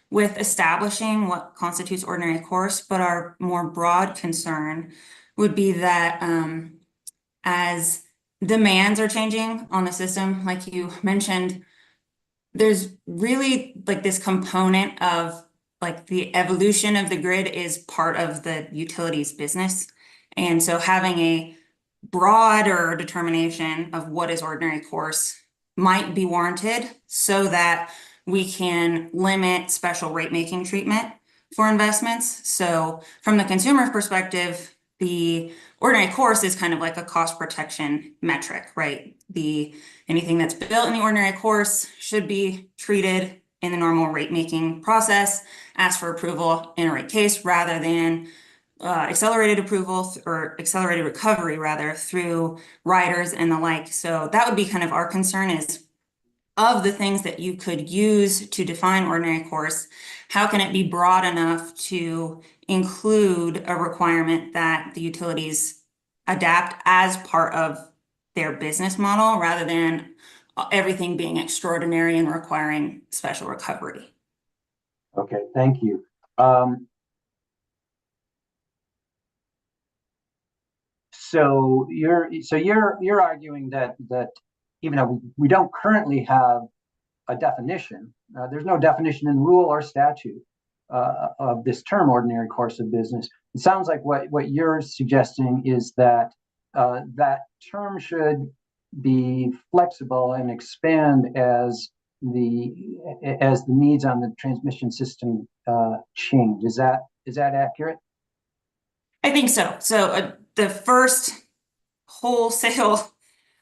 with establishing what constitutes ordinary course, but our more broad concern would be that as demands are changing on the system, like you mentioned, there's really like this component of like the evolution of the grid is part of the utilities business. And so having a broader determination of what is ordinary course might be warranted so that we can limit special rate making treatment for investments. So from the consumer perspective, the ordinary course is kind of like a cost protection metric, right? Anything that's built in the ordinary course should be treated in the normal rate making process, ask for approval in a rate case rather than accelerated approval or accelerated recovery rather through riders and the like. So that would be kind of our concern is of the things that you could use to define ordinary course, how can it be broad enough to include a requirement that the utilities adapt as part of their business model rather than everything being extraordinary and requiring special recovery? Okay, thank you. So you're arguing that even though we don't currently have a definition, there's no definition in rule or statute of this term ordinary course of business. It sounds like what you're suggesting is that that term should be flexible and expand as the needs on the transmission system change. Is that accurate? I think so. So the first wholesale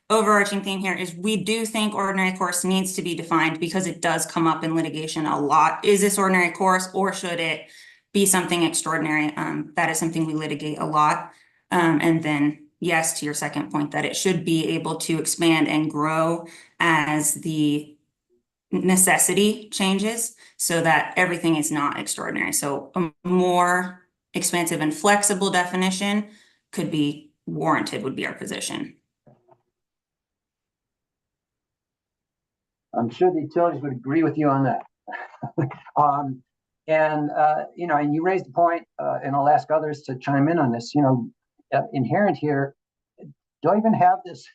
overarching theme here is we do think ordinary course needs to be defined because it does come up in litigation a lot. Is this ordinary course or should it be something extraordinary? That is something we litigate a lot. And then yes, to your second point, that it should be able to expand and grow as the necessity changes so that everything is not extraordinary. So a more expansive and flexible definition could be warranted, would be our position. I'm sure the utilities would agree with you on that. And you raised the point, and I'll ask others to chime in on this. Inherent here, don't even have this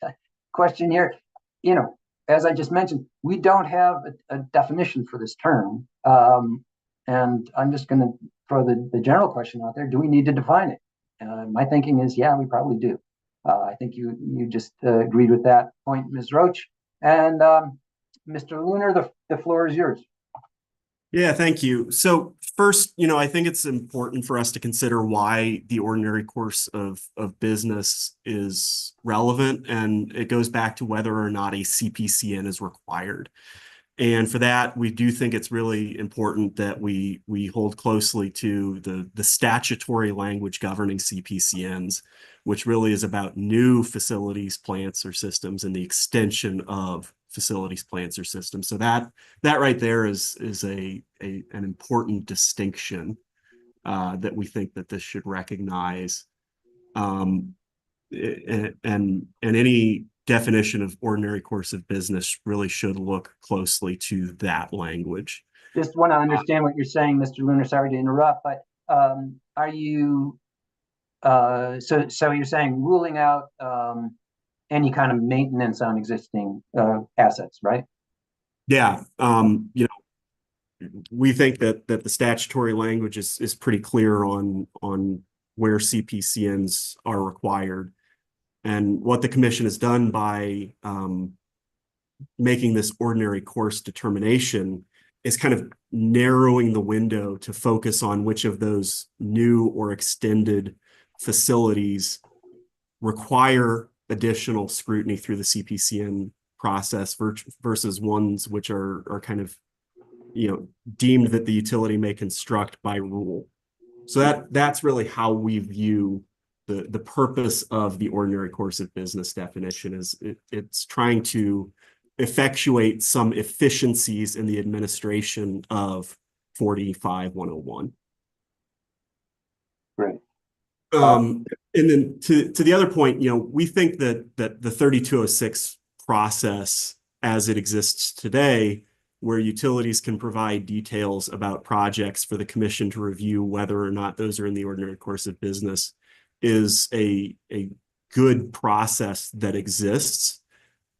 question here. As I just mentioned, we don't have a definition for this term. And I'm just going to throw the general question out there. Do we need to define it? My thinking is, yeah, we probably do. I think you just agreed with that point, Ms. Roach. And Mr. Lunar, the floor is yours. Yeah, thank you. So first, I think it's important for us to consider why the ordinary course of business is relevant. And it goes back to whether or not a CPCN is required. And for that, we do think it's really important that we hold closely to the statutory language governing CPCNs, which really is about new facilities, plants, or systems and the extension of facilities, plants, or systems. So that right there is an important distinction that we think that this should recognize. And any definition of ordinary course of business really should look closely to that language. Just want to understand what you're saying, Mr. Lunar. Sorry to interrupt, but are you so you're saying ruling out any kind of maintenance on existing assets, right? Yeah, you know, we think that the statutory language is pretty clear on where CPCNs are required. And what the commission has done by making this ordinary course determination is kind of narrowing the window to focus on which of those new or extended facilities require additional scrutiny through the CPCN process versus ones which are kind of, you know, deemed that the utility may construct by rule. So that's really how we view the purpose of the ordinary course of business definition. Is it's trying to effectuate some efficiencies in the administration of 45-101. Right. And then to the other point, you know, we think that the 3206 process as it exists today, where utilities can provide details about projects for the commission to review whether or not those are in the ordinary course of business, is a good process that exists.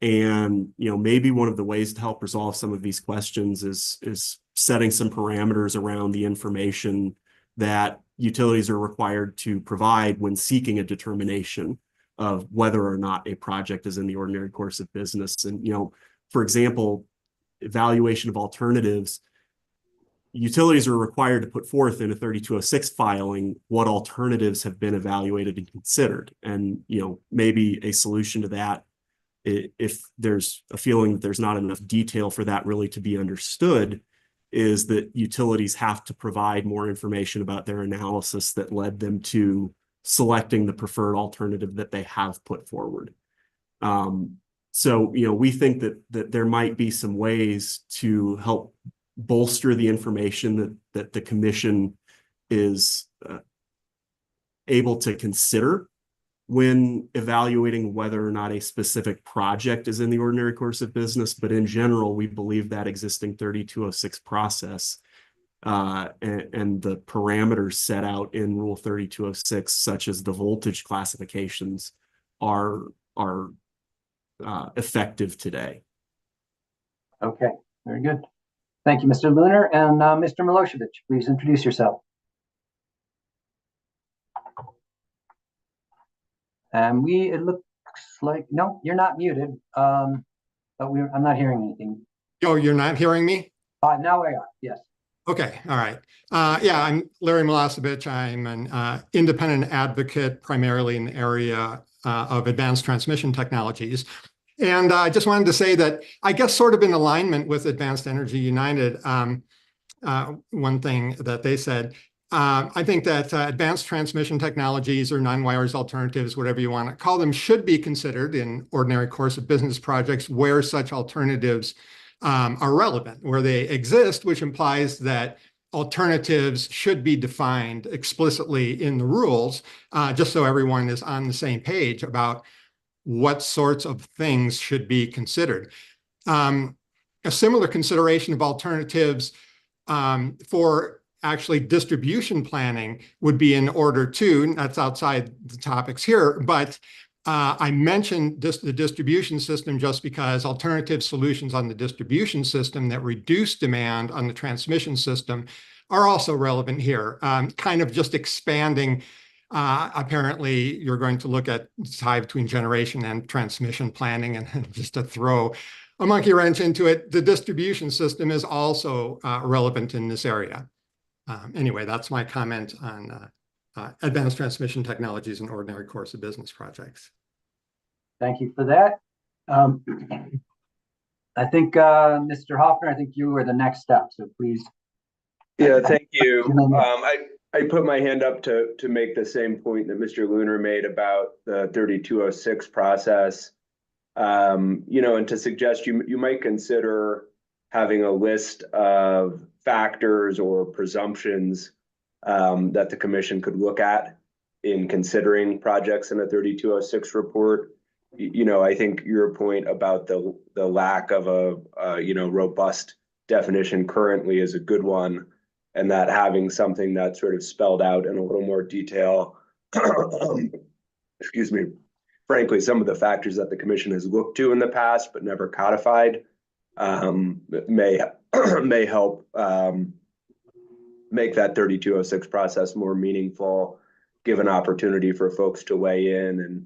And, you know, maybe one of the ways to help resolve some of these questions is setting some parameters around the information that utilities are required to provide when seeking a determination of whether or not a project is in the ordinary course of business. And, you know, for example, evaluation of alternatives, utilities are required to put forth in a 3206 filing what alternatives have been evaluated and considered. And, you know, maybe a solution to that, if there's a feeling that there's not enough detail for that really to be understood, is that utilities have to provide more information about their analysis that led them to selecting the preferred alternative that they have put forward. So, you know, we think that there might be some ways to help bolster the information that the commission is able to consider when evaluating whether or not a specific project is in the ordinary course of business. But in general, we believe that existing 3206 process and the parameters set out in Rule 3206, such as the voltage classifications, are effective today. Okay, very good. Thank you, Mr. Lunar. And Mr. Milosevic, please introduce yourself. And it looks like, no, you're not muted, but I'm not hearing anything. Oh, you're not hearing me? Now we are, yes. Okay, all right. Yeah, I'm Larry Milosevic. I'm an independent advocate, primarily in the area of advanced transmission technologies. And I just wanted to say that I guess sort of in alignment with Advanced Energy United, one thing that they said, I think that advanced transmission technologies or non-wires alternatives, whatever you want to call them, should be considered in ordinary course of business projects where such alternatives are relevant, where they exist, which implies that alternatives should be defined explicitly in the rules, just so everyone is on the same page about what sorts of things should be considered. A similar consideration of alternatives for actually distribution planning would be in order too. That's outside the topics here, but I mentioned the distribution system just because alternative solutions on the distribution system that reduce demand on the transmission system are also relevant here. Kind of just expanding, apparently you're going to look at the tie between generation and transmission planning, and just to throw a monkey wrench into it, the distribution system is also relevant in this area. Anyway, that's my comment on advanced transmission technologies in ordinary course of business projects. Thank you for that. I think, Mr. Hoffner, I think you were the next step, so please. Yeah, thank you. I put my hand up to make the same point that Mr. Lunar made about the 3206 process. You know, and to suggest you might consider having a list of factors or presumptions that the commission could look at in considering projects in a 3206 report. I think your point about the lack of a robust definition currently is a good one, and that having something that's sort of spelled out in a little more detail, excuse me, frankly, some of the factors that the commission has looked to in the past but never codified may help make that 3206 process more meaningful, give an opportunity for folks to weigh in. And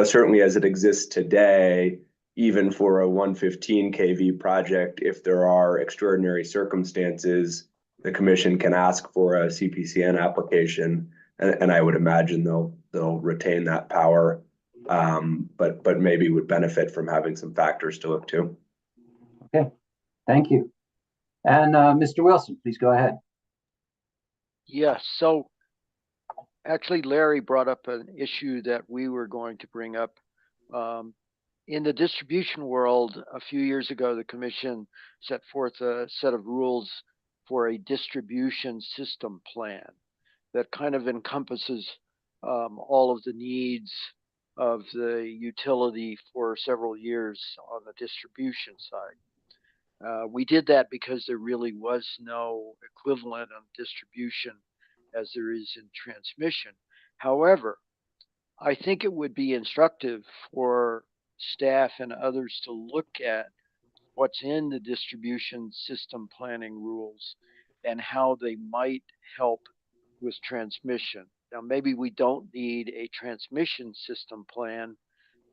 certainly as it exists today, even for a 115 kV project, if there are extraordinary circumstances, the commission can ask for a CPCN application, and I would imagine they'll retain that power, but maybe would benefit from having some factors to look to. Okay, thank you. And Mr. Wilson, please go ahead. Yes, so actually Larry brought up an issue that we were going to bring up. In the distribution world, a few years ago, the commission set forth a set of rules for a distribution system plan that kind of encompasses all of the needs of the utility for several years on the distribution side. We did that because there really was no equivalent on distribution as there is in transmission. However, I think it would be instructive for staff and others to look at what's in the distribution system planning rules and how they might help with transmission. Now, maybe we don't need a transmission system plan,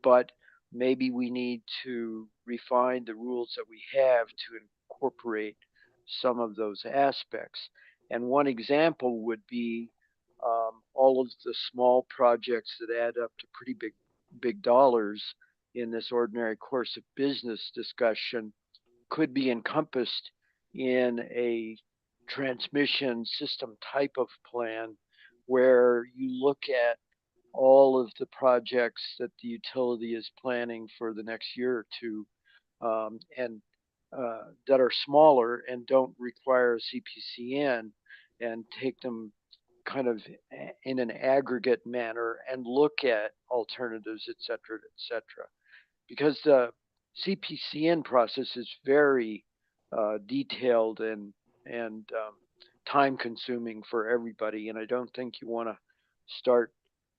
but maybe we need to refine the rules that we have to incorporate some of those aspects. And one example would be all of the small projects that add up to pretty big dollars in this ordinary course of business discussion could be encompassed in a transmission system type of plan where you look at all of the projects that the utility is planning for the next year or two, and that are smaller and don't require a CPCN, and take them kind of in an aggregate manner and look at alternatives, et cetera, because the CPCN process is very detailed and time consuming for everybody. And I don't think you want to start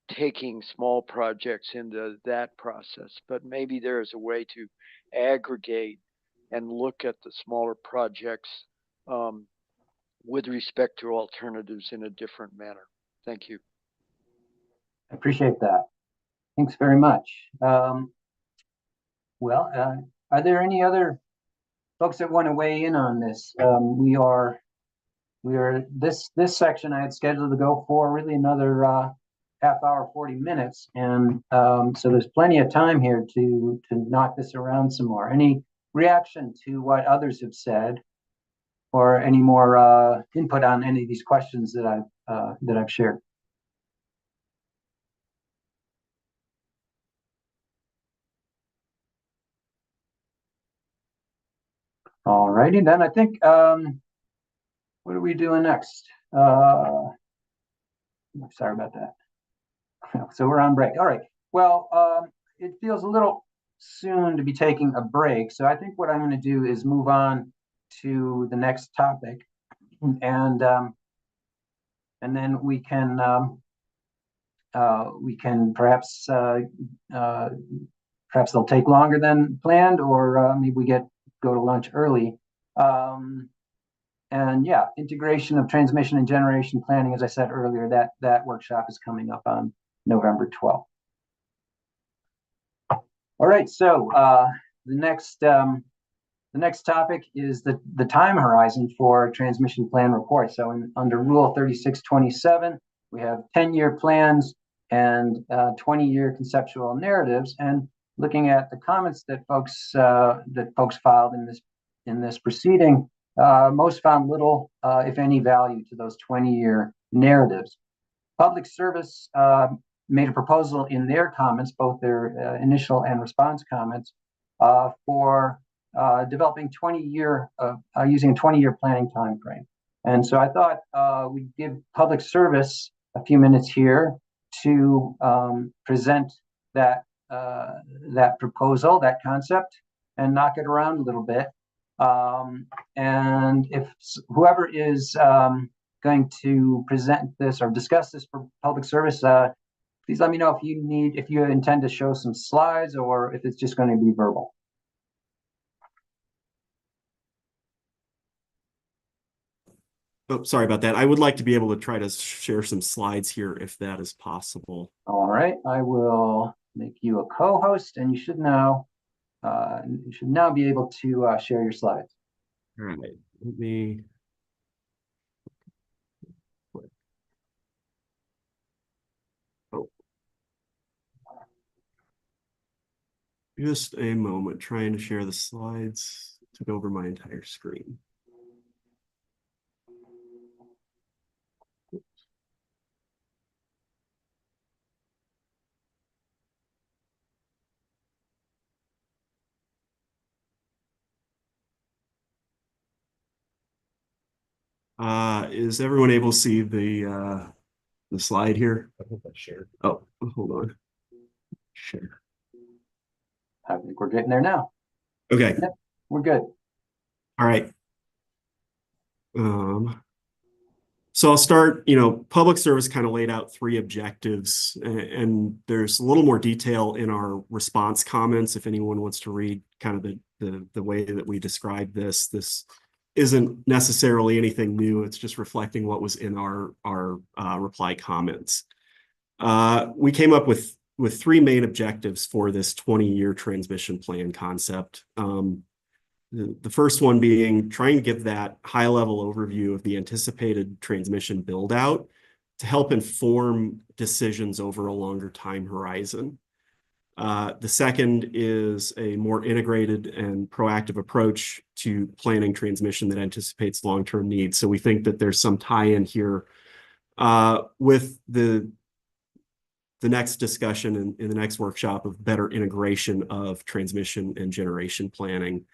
taking small projects into that process, but maybe there is a way to aggregate and look at the smaller projects with respect to alternatives in a different manner. Thank you. I appreciate that. Thanks very much. Are there any other folks that want to weigh in on this? We are this section I had scheduled to go for really another half hour, 40 minutes, and so there's plenty of time here to knock this around some more. Any reaction to what others have said, or any more input on any of these questions that I've shared? All righty, then I think, what are we doing next? Sorry about that. So we're on break. All right. Well, it feels a little soon to be taking a break. So I think what I'm going to do is move on to the next topic, and then we can perhaps they'll take longer than planned, or maybe we go to lunch early. And yeah, integration of transmission and generation planning, as I said earlier, that workshop is coming up on November 12th. All right, so the next topic is the time horizon for transmission plan report. So under Rule 3627, we have 10-year plans and 20-year conceptual narratives. And looking at the comments that folks filed in this proceeding, most found little, if any, value to those 20-year narratives. Public Service made a proposal in their comments, both their initial and response comments, for developing using a 20-year planning time frame. And so I thought we'd give Public Service a few minutes here to present that that proposal, that concept, and knock it around a little bit. And if whoever is going to present this or discuss this for public service, please let me know if you intend to show some slides or if it's just going to be verbal. Oh, sorry about that. I would like to be able to try to share some slides here if that is possible. All right, I will make you a co-host, and you should now be able to share your slides. All right, let me. Oh. Just a moment, trying to share the slides. Took over my entire screen. Is everyone able to see the slide here? I hope I shared. Oh, hold on. Share. I think we're getting there now. Okay. Yep, we're good. All right. So I'll start, public service kind of laid out 3 objectives, and there's a little more detail in our response comments if anyone wants to read kind of the way that we describe this. This isn't necessarily anything new. It's just reflecting what was in our reply comments. We came up with 3 main objectives for this 20-year transmission plan concept. The first one being trying to give that high-level overview of the anticipated transmission build-out to help inform decisions over a longer time horizon. The second is a more integrated and proactive approach to planning transmission that anticipates long-term needs. So we think that there's some tie-in here with the next discussion in the next workshop of better integration of transmission and generation planning.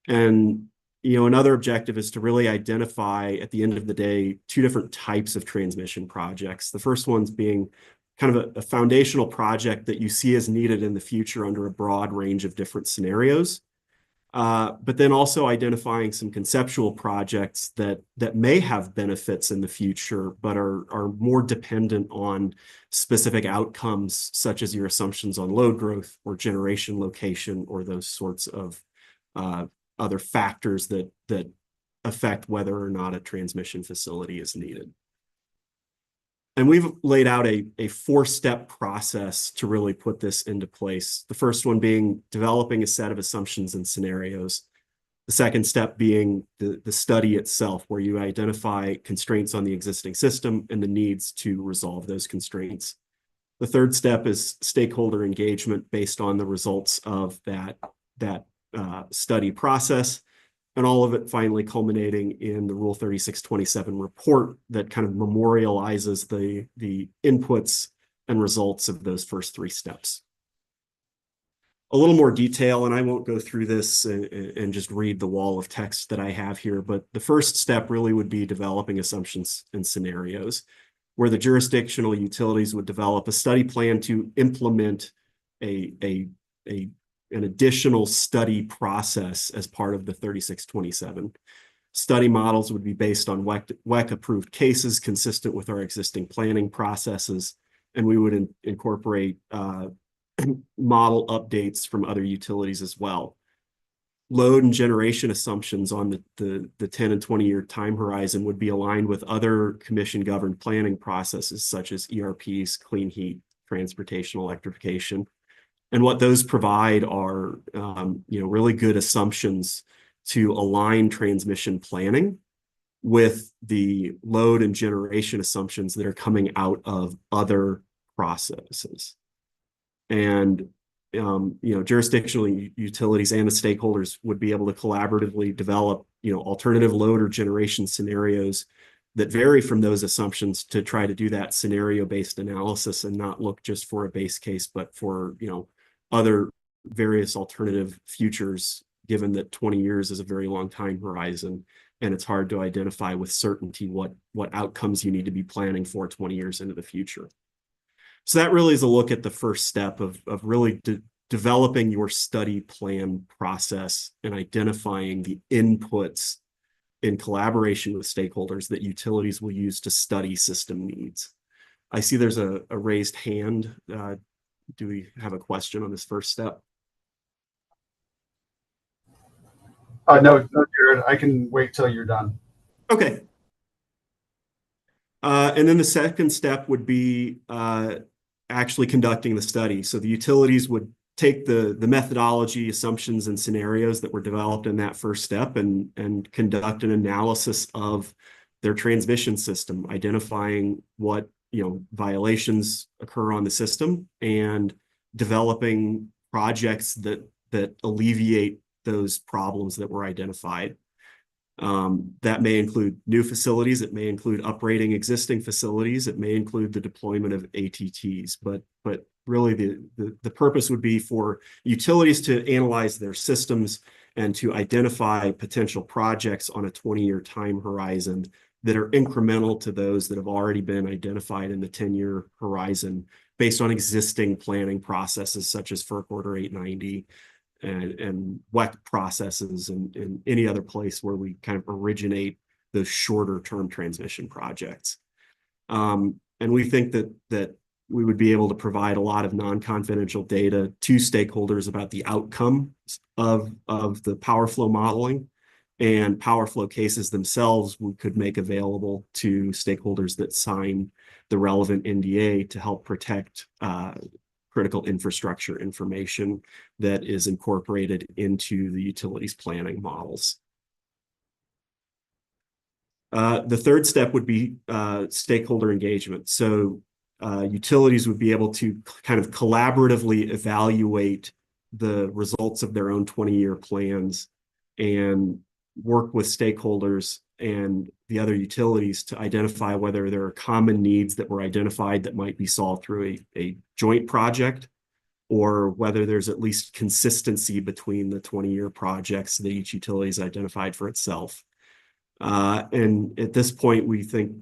And, another objective is to really identify at the end of the day 2 different types of transmission projects. The first one's being kind of a foundational project that you see as needed in the future under a broad range of different scenarios. But then also identifying some conceptual projects that may have benefits in the future, but are more dependent on specific outcomes, such as your assumptions on load growth or generation location or those sorts of other factors that affect whether or not a transmission facility is needed. And we've laid out a 4-step process to really put this into place. The first one being developing a set of assumptions and scenarios. The second step being the study itself, where you identify constraints on the existing system and the needs to resolve those constraints. The third step is stakeholder engagement based on the results of that study process, and all of it finally culminating in the Rule 3627 report that kind of memorializes the inputs and results of those first 3 steps. A little more detail, and I won't go through this and just read the wall of text that I have here, but the first step really would be developing assumptions and scenarios, where the jurisdictional utilities would develop a study plan to implement an additional study process as part of the 3627. Study models would be based on WEC-approved cases consistent with our existing planning processes, and we would incorporate model updates from other utilities as well. Load and generation assumptions on the 10 and 20-year time horizon would be aligned with other commission-governed planning processes such as ERPs, clean heat, transportation, electrification. And what those provide are, really good assumptions to align transmission planning with the load and generation assumptions that are coming out of other processes. And, jurisdictional utilities and the stakeholders would be able to collaboratively develop, alternative load or generation scenarios that vary from those assumptions to try to do that scenario-based analysis and not look just for a base case, but for, other various alternative futures, given that 20 years is a very long time horizon, and it's hard to identify with certainty what outcomes you need to be planning for 20 years into the future. So that really is a look at the first step of really developing your study plan process and identifying the inputs in collaboration with stakeholders that utilities will use to study system needs. I see there's a raised hand. Do we have a question on this first step? No, Jared, I can wait till you're done. Okay. And then the second step would be actually conducting the study. So the utilities would take the methodology, assumptions, and scenarios that were developed in that first step and conduct an analysis of their transmission system, identifying what violations occur on the system and developing projects that alleviate those problems that were identified. That may include new facilities, it may include upgrading existing facilities, it may include the deployment of ATTs, but really the purpose would be for utilities to analyze their systems and to identify potential projects on a 20-year time horizon that are incremental to those that have already been identified in the 10-year horizon based on existing planning processes such as FERC Order 890 and WEC processes and any other place where we kind of originate those shorter term transmission projects. And we think that we would be able to provide a lot of non-confidential data to stakeholders about the outcomes of the power flow modeling, and power flow cases themselves we could make available to stakeholders that sign the relevant NDA to help protect critical infrastructure information that is incorporated into the utilities planning models. The third step would be stakeholder engagement. So utilities would be able to kind of collaboratively evaluate the results of their own 20-year plans and work with stakeholders and the other utilities to identify whether there are common needs that were identified that might be solved through a joint project, or whether there's at least consistency between the 20-year projects that each utility has identified for itself. And at this point, we think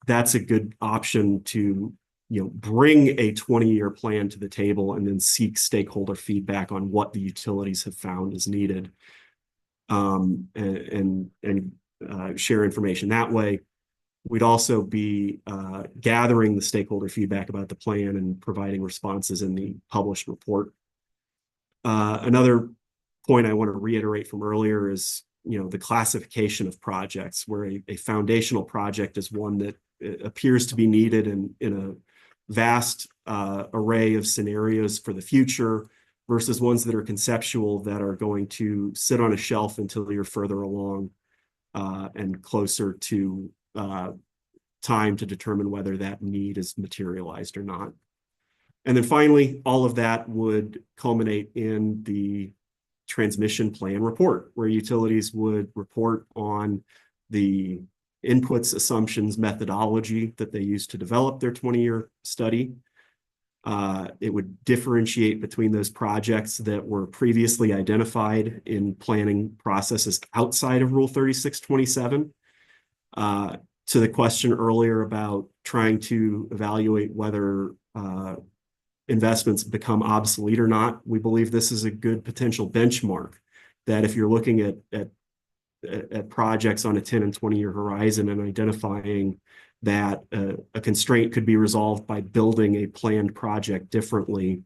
that's a good option to bring a 20-year plan to the table and then seek stakeholder feedback on what the utilities have found is needed, and share information that way. We'd also be gathering the stakeholder feedback about the plan and providing responses in the published report. Another point I want to reiterate from earlier is the classification of projects, where a foundational project is one that appears to be needed in a vast array of scenarios for the future, versus ones that are conceptual that are going to sit on a shelf until you're further along and closer to time to determine whether that need is materialized or not. And then finally, all of that would culminate in the transmission plan report, where utilities would report on the inputs, assumptions, methodology that they used to develop their 20-year study. It would differentiate between those projects that were previously identified in planning processes outside of Rule 3627. To the question earlier about trying to evaluate whether investments become obsolete or not, we believe this is a good potential benchmark, that if you're looking at projects on a 10 and 20-year horizon and identifying that a constraint could be resolved by building a planned project differently,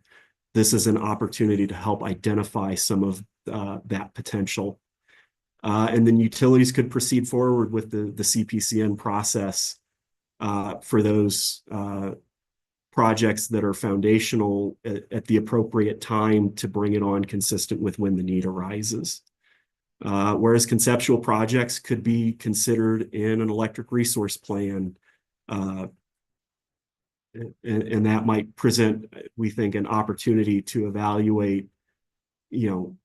this is an opportunity to help identify some of that potential. And then utilities could proceed forward with the CPCN process for those projects that are foundational at the appropriate time to bring it on consistent with when the need arises. Whereas conceptual projects could be considered in an electric resource plan, and that might present, we think, an opportunity to evaluate,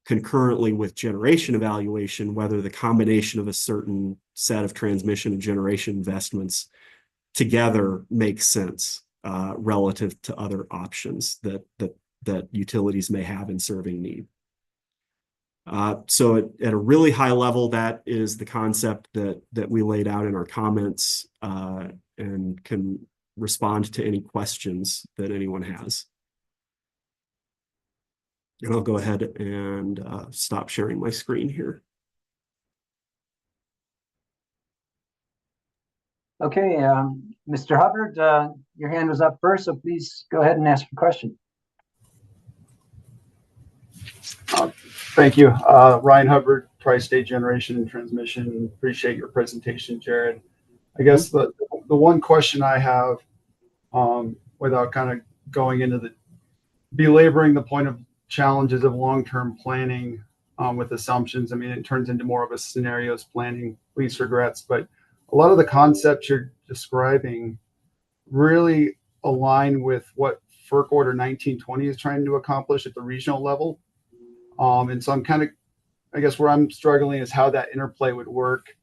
concurrently with generation evaluation, whether the combination of a certain set of transmission and generation investments together makes sense relative to other options that utilities may have in serving need. So at a really high level, that is the concept that we laid out in our comments, and can respond to any questions that anyone has. And I'll go ahead and stop sharing my screen here. Okay, Mr. Hubbard, your hand was up first, so please go ahead and ask your question. Thank you. Ryan Hubbard, Tri-State Generation and Transmission. Appreciate your presentation, Jared. I guess the one question I have, without kind of going into the belaboring the point of challenges of long-term planning with assumptions. I mean, it turns into more of a scenarios planning, least regrets, but a lot of the concepts you're describing really align with what FERC Order 1920 is trying to accomplish at the regional level. And so I'm kind of, I guess where I'm struggling is how that interplay would work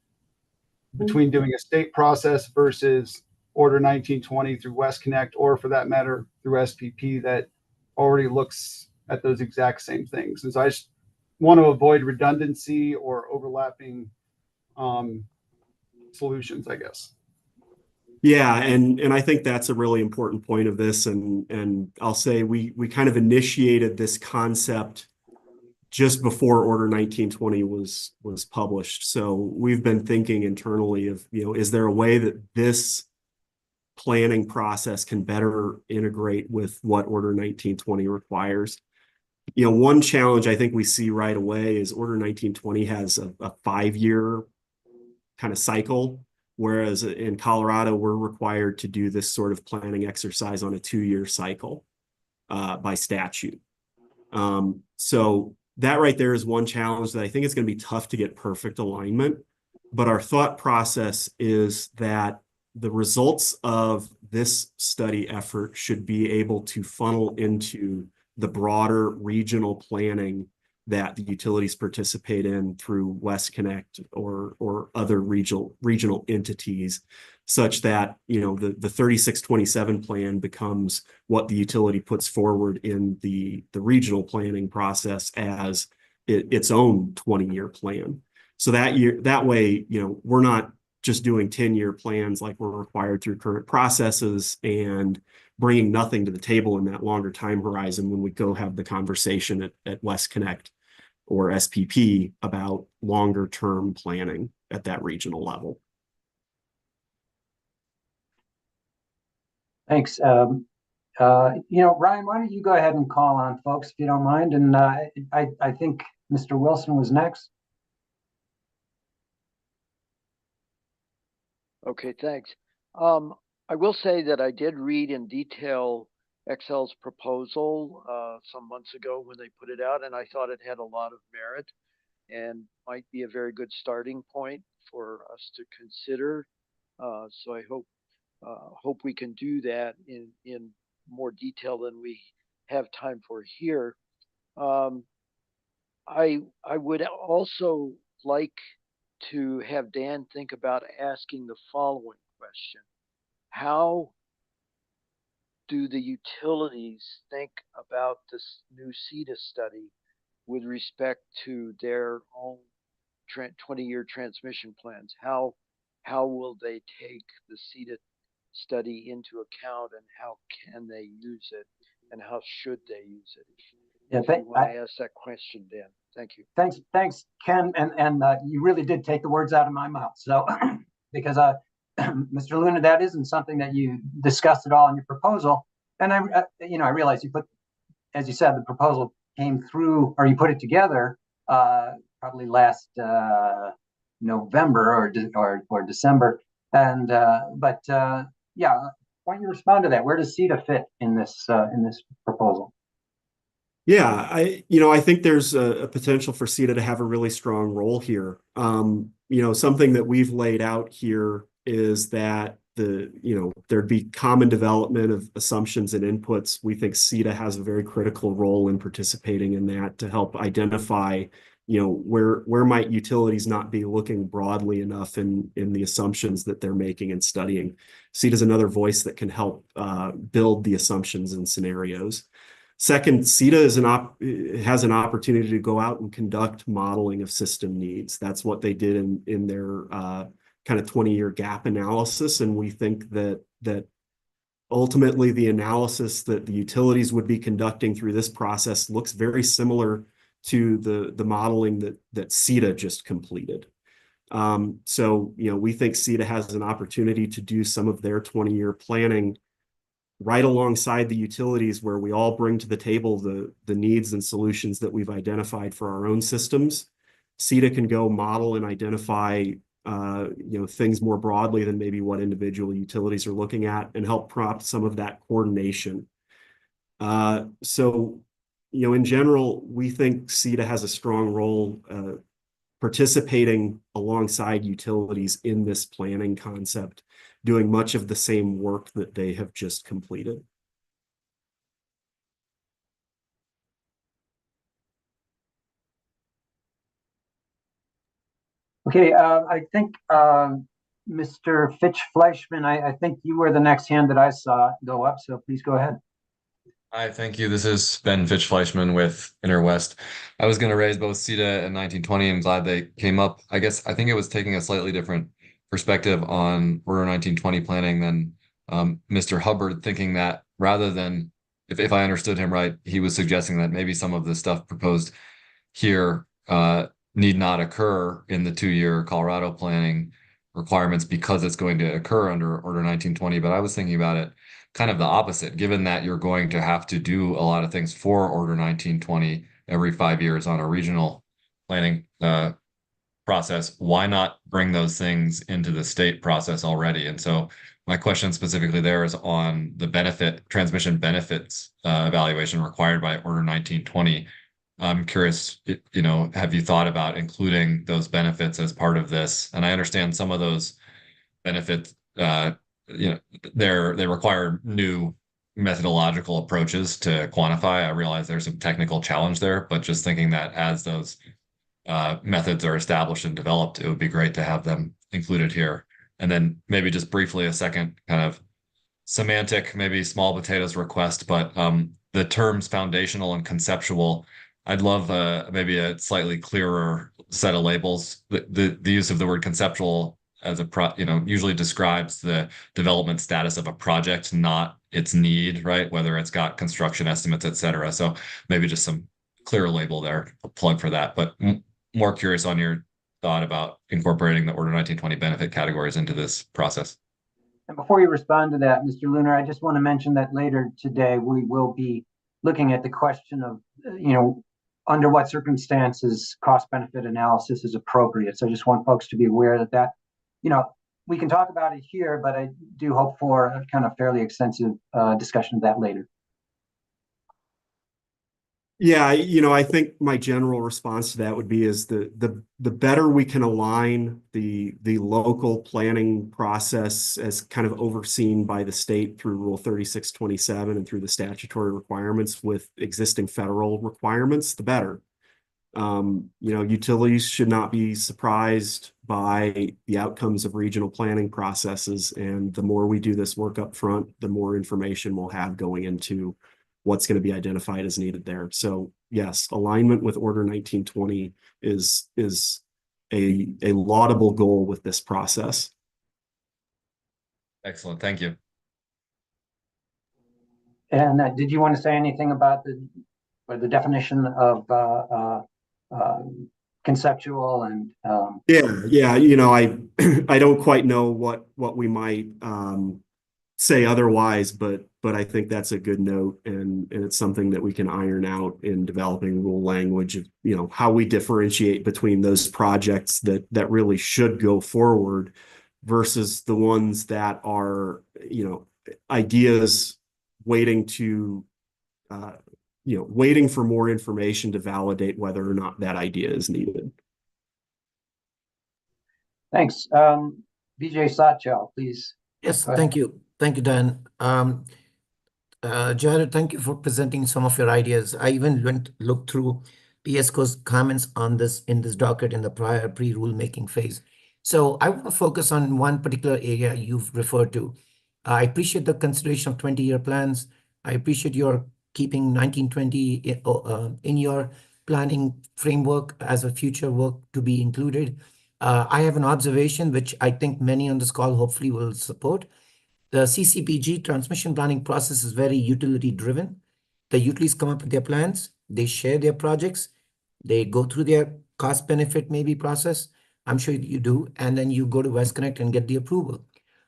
between doing a state process versus Order 1920 through West Connect, or for that matter, through SPP that already looks at those exact same things. And so I just want to avoid redundancy or overlapping solutions, I guess. Yeah, and I think that's a really important point of this. And I'll say we kind of initiated this concept just before Order 1920 was published. So we've been thinking internally of, is there a way that this planning process can better integrate with what Order 1920 requires? One challenge I think we see right away is Order 1920 has a 5-year kind of cycle, whereas in Colorado, we're required to do this sort of planning exercise on a 2-year cycle by statute. So that right there is one challenge that I think it's going to be tough to get perfect alignment. But our thought process is that the results of this study effort should be able to funnel into the broader regional planning that the utilities participate in through West Connect or other regional entities, such that the 3627 plan becomes what the utility puts forward in the regional planning process as its own 20-year plan. So that way, we're not just doing 10-year plans like we're required through current processes and bringing nothing to the table in that longer time horizon when we go have the conversation at West Connect or SPP about longer term planning at that regional level. Thanks. Ryan, why don't you go ahead and call on folks if you don't mind? And I think Mr. Wilson was next. Okay, thanks. I will say that I did read in detail Excel's proposal some months ago when they put it out, and I thought it had a lot of merit and might be a very good starting point for us to consider. So I hope we can do that in more detail than we have time for here. I would also like to have Dan think about asking the following question. How do the utilities think about this new CETA study with respect to their own 20-year transmission plans? How will they take the CETA study into account, and how can they use it, and how should they use it? Yeah, if you want to ask that question, Dan. Thank you. Thanks, Ken. And you really did take the words out of my mouth. So, because Mr. Luna, that isn't something that you discussed at all in your proposal. And I realize you put, as you said, the proposal came through, or you put it together probably last November or December. And yeah, why don't you respond to that? Where does CETA fit in this proposal? Yeah, I think there's a potential for CETA to have a really strong role here. Something that we've laid out here is that there'd be common development of assumptions and inputs. We think CETA has a very critical role in participating in that to help identify, where might utilities not be looking broadly enough in the assumptions that they're making and studying. CETA is another voice that can help build the assumptions and scenarios. Second, CETA has an opportunity to go out and conduct modeling of system needs. That's what they did in their kind of 20-year gap analysis. And we think that ultimately, the analysis that the utilities would be conducting through this process looks very similar to the modeling that CETA just completed. So, we think CETA has an opportunity to do some of their 20-year planning right alongside the utilities, where we all bring to the table the needs and solutions that we've identified for our own systems. CETA can go model and identify things more broadly than maybe what individual utilities are looking at, and help prompt some of that coordination. So, in general, we think CETA has a strong role participating alongside utilities in this planning concept, doing much of the same work that they have just completed. Okay, I think Mr. Fitch Fleischman, I think you were the next hand that I saw go up, so please go ahead. Hi, thank you. This is Ben Fitch Fleischman with Interwest. I was going to raise both CETA and 1920. I'm glad they came up. I think it was taking a slightly different perspective on Order 1920 planning than Mr. Hubbard, thinking that rather than, if I understood him right, he was suggesting that maybe some of the stuff proposed here need not occur in the 2-year Colorado planning requirements because it's going to occur under Order 1920. But I was thinking about it kind of the opposite, given that you're going to have to do a lot of things for Order 1920 every 5 years on a regional planning process. Why not bring those things into the state process already? And so my question specifically there is on the transmission benefits evaluation required by Order 1920. I'm curious, have you thought about including those benefits as part of this? And I understand some of those benefits, they require new methodological approaches to quantify. I realize there's some technical challenge there, but just thinking that as those methods are established and developed, it would be great to have them included here. And then maybe just briefly a second kind of semantic, maybe small potatoes request, but the terms foundational and conceptual, I'd love maybe a slightly clearer set of labels. The use of the word conceptual as usually describes the development status of a project, not its need, right? Whether it's got construction estimates, et cetera. So maybe just some clear label there, a plug for that. But more curious on your thought about incorporating the Order 1920 benefit categories into this process. And before you respond to that, Mr. Lunar, I just want to mention that later today, we will be looking at the question of, under what circumstances cost-benefit analysis is appropriate. So I just want folks to be aware that, we can talk about it here, but I do hope for a kind of fairly extensive discussion of that later. Yeah, I think my general response to that would be is the better we can align the local planning process as kind of overseen by the state through Rule 3627 and through the statutory requirements with existing federal requirements, the better. Utilities should not be surprised by the outcomes of regional planning processes, and the more we do this work up front, the more information we'll have going into what's going to be identified as needed there. So yes, alignment with Order 1920 is a laudable goal with this process. Excellent, thank you. And did you want to say anything about the definition of conceptual and? I don't quite know what we might say otherwise, but I think that's a good note, and it's something that we can iron out in developing rule language of, how we differentiate between those projects that really should go forward versus the ones that are, ideas waiting for more information to validate whether or not that idea is needed. Thanks. Vijay Satchel, please. Yes, thank you. Thank you, Dan. Jared, thank you for presenting some of your ideas. I even looked through PSCO's comments on this in this docket in the prior pre-rulemaking phase. So I want to focus on one particular area you've referred to. I appreciate the consideration of 20-year plans. I appreciate your keeping 1920 in your planning framework as a future work to be included. I have an observation which I think many on this call hopefully will support. The CCPG transmission planning process is very utility driven. The utilities come up with their plans, they share their projects, they go through their cost benefit maybe process. I'm sure you do, and then you go to West Connect and get the approval.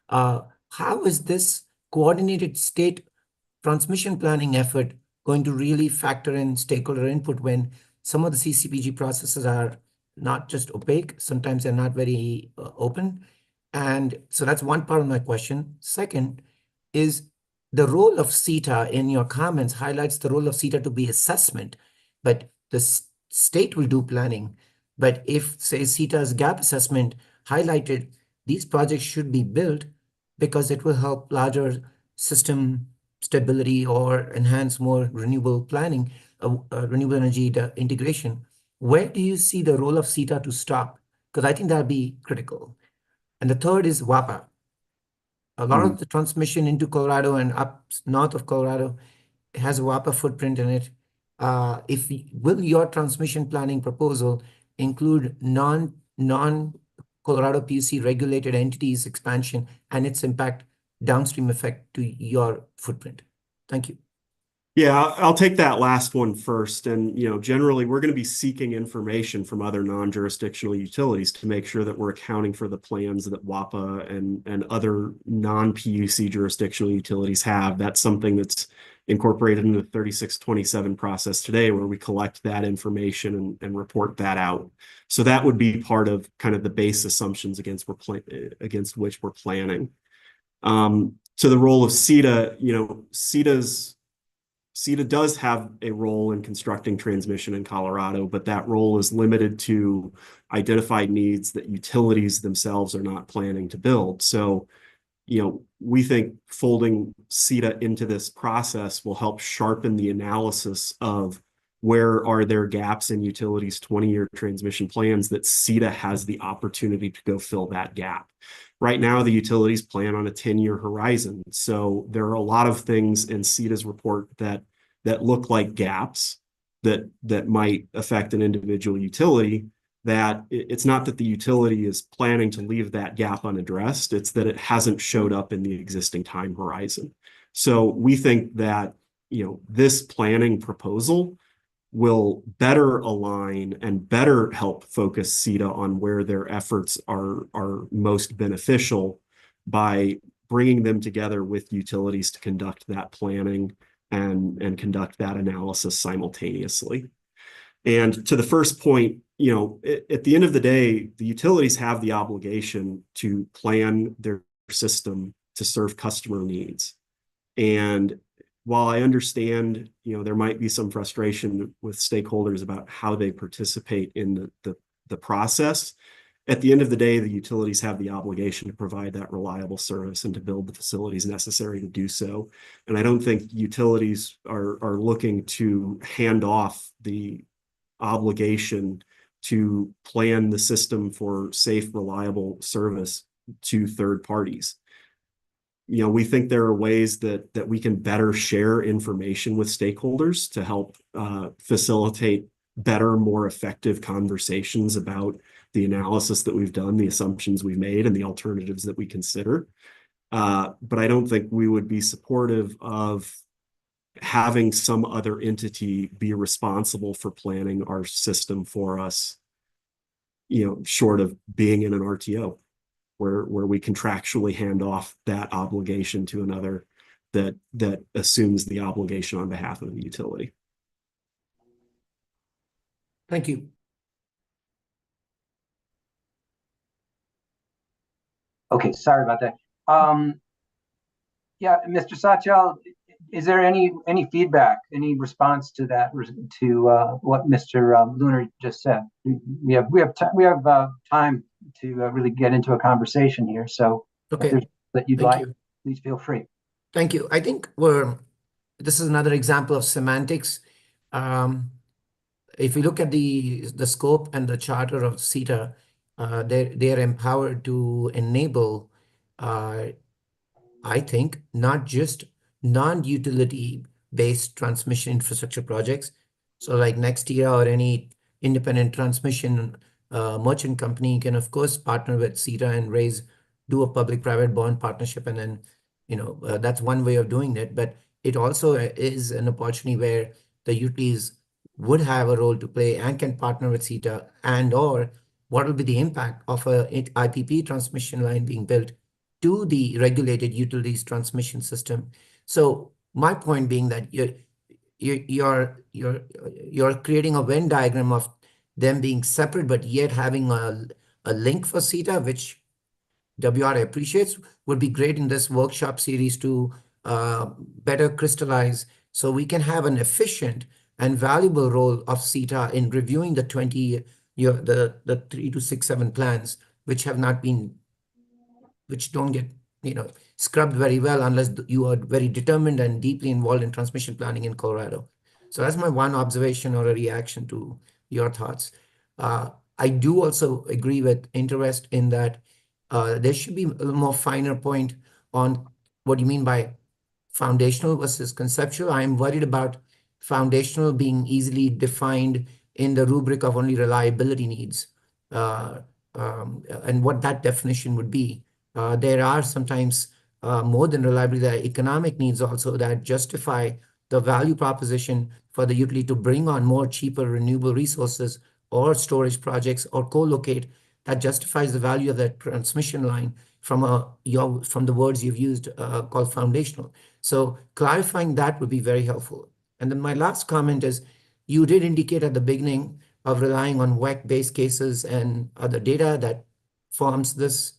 How is this coordinated state transmission planning effort going to really factor in stakeholder input when some of the CCPG processes are not just opaque, sometimes they're not very open? And so that's one part of my question. Second is the role of CETA in your comments highlights the role of CETA to be assessment, but the state will do planning. But if, say, CETA's gap assessment highlighted these projects should be built because it will help larger system stability or enhance more renewable planning, renewable energy integration, where do you see the role of CETA to stop? Because I think that'll be critical. And the third is WAPA. A lot of the transmission into Colorado and up north of Colorado has a WAPA footprint in it. Will your transmission planning proposal include non-Colorado PUC regulated entities expansion and its impact downstream effect to your footprint? Thank you. Yeah, I'll take that last one first. And, generally, we're going to be seeking information from other non-jurisdictional utilities to make sure that we're accounting for the plans that WAPA and other non-PUC jurisdictional utilities have. That's something that's incorporated into the 3627 process today, where we collect that information and report that out. So that would be part of kind of the base assumptions against which we're planning. To the role of CETA, CETA does have a role in constructing transmission in Colorado, but that role is limited to identified needs that utilities themselves are not planning to build. So, we think folding CETA into this process will help sharpen the analysis of where are there gaps in utilities' 20-year transmission plans that CETA has the opportunity to go fill that gap. Right now, the utilities plan on a 10-year horizon. So there are a lot of things in CETA's report that look like gaps that might affect an individual utility, that it's not that the utility is planning to leave that gap unaddressed, it's that it hasn't showed up in the existing time horizon. So we think that, this planning proposal will better align and better help focus CETA on where their efforts are most beneficial by bringing them together with utilities to conduct that planning and conduct that analysis simultaneously. And to the first point, at the end of the day, the utilities have the obligation to plan their system to serve customer needs. And while I understand, there might be some frustration with stakeholders about how they participate in the process, at the end of the day, the utilities have the obligation to provide that reliable service and to build the facilities necessary to do so. And I don't think utilities are looking to hand off the obligation to plan the system for safe, reliable service to third parties. We think there are ways that we can better share information with stakeholders to help facilitate better, more effective conversations about the analysis that we've done, the assumptions we've made, and the alternatives that we consider. But I don't think we would be supportive of having some other entity be responsible for planning our system for us, short of being in an RTO. Where we contractually hand off that obligation to another that assumes the obligation on behalf of the utility. Thank you. Okay, sorry about that. Yeah, Mr. Satchel, is there any feedback, any response to that, to what Mr. Lunar just said? We have time to really get into a conversation here. So okay, if there's that you'd Thank like, you. please feel free. Thank you. I think this is another example of semantics. If you look at the scope and the charter of CETA, they are empowered to enable, I think, not just non-utility based transmission infrastructure projects. So like Nextia or any independent transmission merchant company can, of course, partner with CETA and do a public-private bond partnership and then that's one way of doing it, but it also is an opportunity where the utilities would have a role to play and can partner with CETA, and or what will be the impact of a IPP transmission line being built to the regulated utilities transmission system. So my point being that you're creating a Venn diagram of them being separate, but yet having a link for CETA, which WRA appreciates, would be great in this workshop series to better crystallize, so we can have an efficient and valuable role of CETA in reviewing the 3 to 6, 7 plans, which don't get scrubbed very well unless you are very determined and deeply involved in transmission planning in Colorado. So that's my one observation or a reaction to your thoughts. I do also agree with interest in that there should be a little more finer point on what you mean by foundational versus conceptual. I'm worried about foundational being easily defined in the rubric of only reliability needs, and what that definition would be. There are sometimes more than reliability, there are economic needs also that justify the value proposition for the utility to bring on more cheaper renewable resources or storage projects or co-locate, that justifies the value of that transmission line from the words you've used called foundational. So clarifying that would be very helpful. And then my last comment is, you did indicate at the beginning of relying on WEC base cases and other data that forms this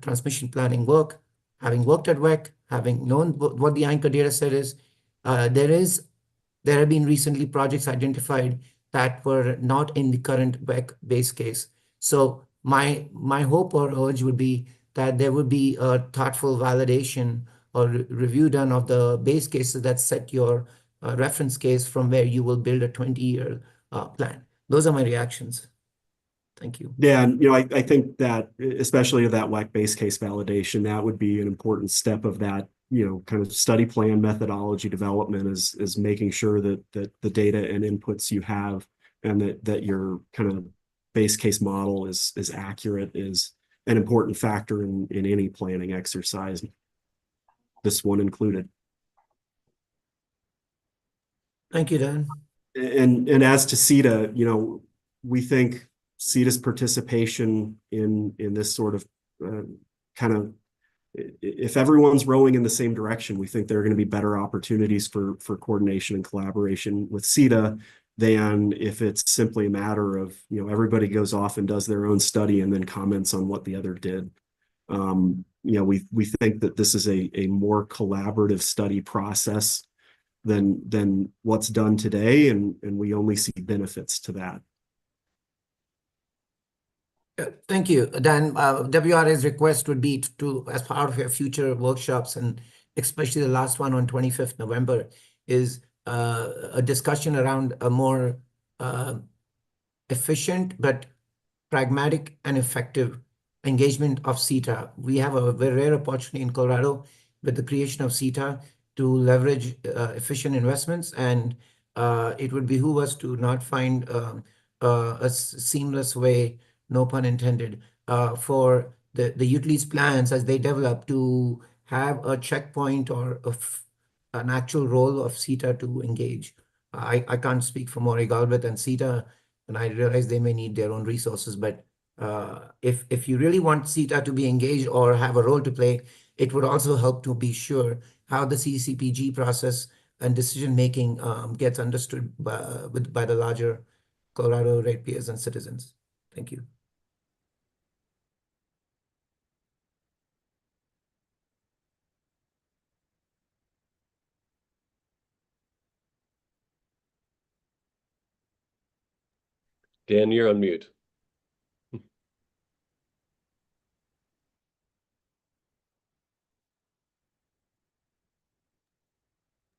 transmission planning work. Having worked at WEC, having known what the anchor data set is, there have been recently projects identified that were not in the current WEC base case. So my hope or urge would be that there would be a thoughtful validation or review done of the base cases that set your reference case from where you will build a 20-year plan. Those are my reactions. Thank you. Yeah, and I think that especially of that WEC base case validation, that would be an important step of that, kind of study plan methodology development is making sure that the data and inputs you have and that your kind of base case model is accurate is an important factor in any planning exercise, this one included. Thank you, Dan. And as to CETA, we think CETA's participation in this sort of kind of, if everyone's rowing in the same direction, we think there are going to be better opportunities for coordination and collaboration with CETA than if it's simply a matter of, everybody goes off and does their own study and then comments on what the other did. We think that this is a more collaborative study process than what's done today, and we only see benefits to that. Thank you, Dan. WRA's request would be to, as part of your future workshops, and especially the last one on 25th November, is a discussion around a more efficient but pragmatic and effective engagement of CETA. We have a very rare opportunity in Colorado with the creation of CETA to leverage efficient investments, and it would behoove us to not find a seamless way, no pun intended, for the utilities plans as they develop to have a checkpoint or an actual role of CETA to engage. I can't speak for Maury Galbraith and CETA, and I realize they may need their own resources, but if you really want CETA to be engaged or have a role to play, it would also help to be sure how the CCPG process and decision-making gets understood by the larger Colorado ratepayers and citizens. Thank you. Dan, you're on mute.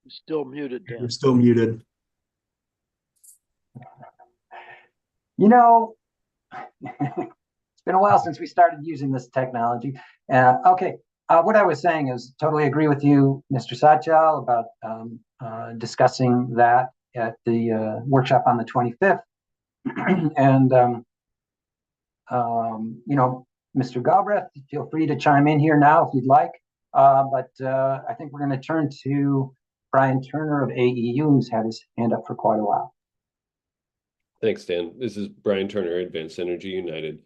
Still muted, Dan. You're still muted. It's been a while since we started using this technology. Okay, what I was saying is totally agree with you, Mr. Satchal, about discussing that at the workshop on the 25th. And, Mr. Galbraith, feel free to chime in here now if you'd like. but I think we're going to turn to Brian Turner of AEU, who's had his hand up for quite a while. Thanks, Dan. This is Brian Turner, Advanced Energy United.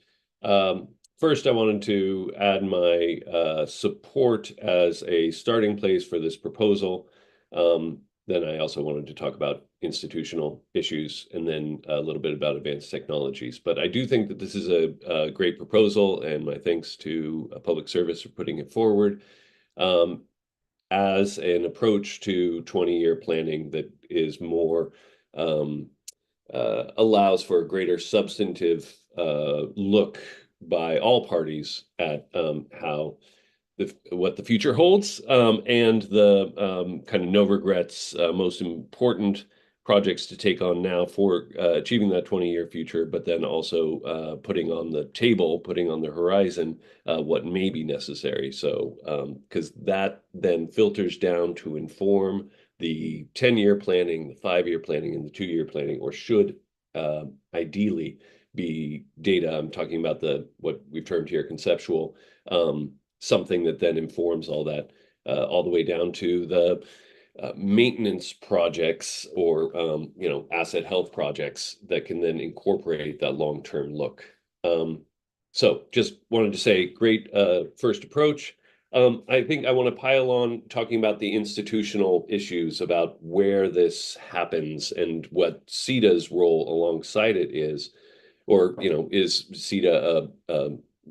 First, I wanted to add my support as a starting place for this proposal. Then I also wanted to talk about institutional issues and then a little bit about advanced technologies. But I do think that this is a great proposal, and my thanks to Public Service for putting it forward as an approach to 20-year planning that is more allows for a greater substantive look by all parties at how what the future holds, and the kind of no regrets, most important projects to take on now for achieving that 20-year future, but then also putting on the table, putting on the horizon what may be necessary. So, because that then filters down to inform the 10-year planning, the 5-year planning, and the 2-year planning, or should ideally be data. I'm talking about what we've termed here conceptual, something that then informs all that, all the way down to the maintenance projects or asset health projects that can then incorporate that long-term look. So just wanted to say, great first approach. I think I want to pile on talking about the institutional issues about where this happens and what CEDA's role alongside it is, or is CEDA a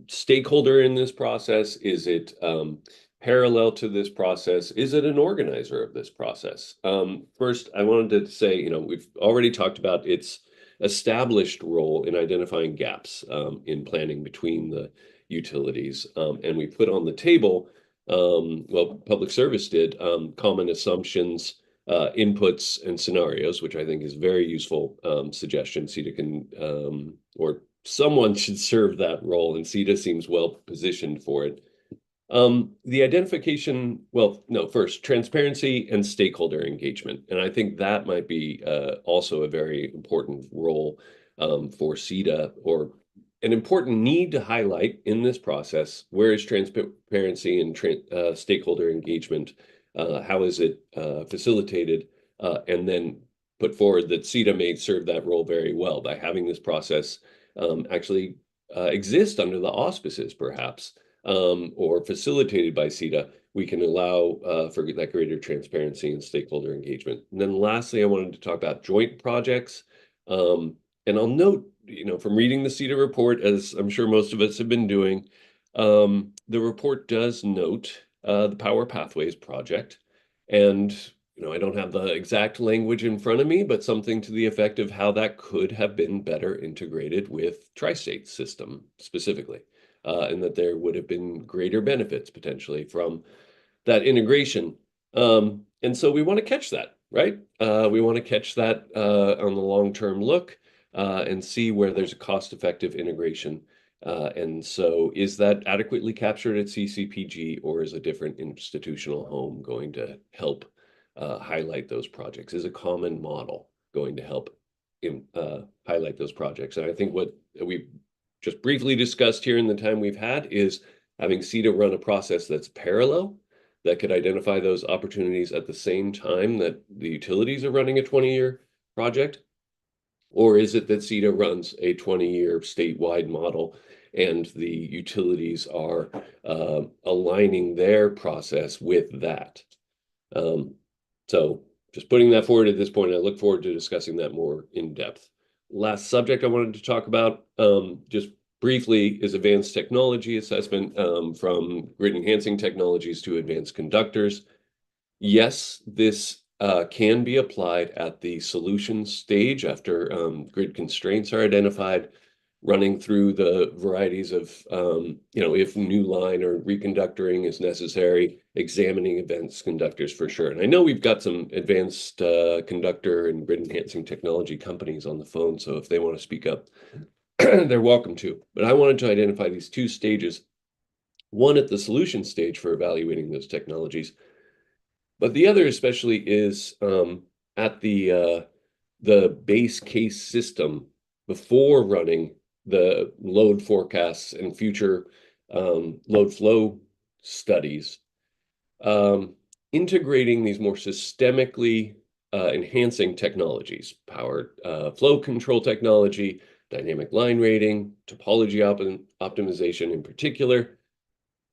stakeholder in this process? Is it parallel to this process? Is it an organizer of this process? First, I wanted to say, we've already talked about its established role in identifying gaps in planning between the utilities. And we put on the table, well, Public Service did, common assumptions, inputs, and scenarios, which I think is very useful suggestion. CEDA can, or someone should serve that role, and CEDA seems well positioned for it. The identification, well, no, first, transparency and stakeholder engagement. And I think that might be also a very important role for CEDA, or an important need to highlight in this process. Where is transparency and stakeholder engagement? How is it facilitated? And then put forward that CEDA may serve that role very well by having this process actually exist under the auspices, perhaps, or facilitated by CEDA. We can allow for that greater transparency and stakeholder engagement. And then lastly, I wanted to talk about joint projects. And I'll note, from reading the CEDA report, as I'm sure most of us have been doing, the report does note the Power Pathways project. And I don't have the exact language in front of me, but something to the effect of how that could have been better integrated with Tri-State system specifically, and that there would have been greater benefits potentially from that integration. And so we want to catch that, right? We want to catch that on the long-term look and see where there's a cost-effective integration. And so is that adequately captured at CCPG, or is a different institutional home going to help highlight those projects? Is a common model going to help highlight those projects? And I think what we've just briefly discussed here in the time we've had is having CEDA run a process that's parallel, that could identify those opportunities at the same time that the utilities are running a 20-year project? Or is it that CEDA runs a 20-year statewide model and the utilities are aligning their process with that? So just putting that forward at this point, I look forward to discussing that more in depth. Last subject I wanted to talk about, just briefly, is advanced technology assessment, from grid enhancing technologies to advanced conductors. Yes, this can be applied at the solution stage after grid constraints are identified, running through the varieties of, if new line or reconductoring is necessary, examining advanced conductors for sure. And I know we've got some advanced conductor and grid enhancing technology companies on the phone, so if they want to speak up, they're welcome to. But I wanted to identify these two stages, one at the solution stage for evaluating those technologies, but the other especially is at the base case system before running the load forecasts and future load flow studies. integrating these more systemically enhancing technologies, power flow control technology, dynamic line rating, topology optimization in particular,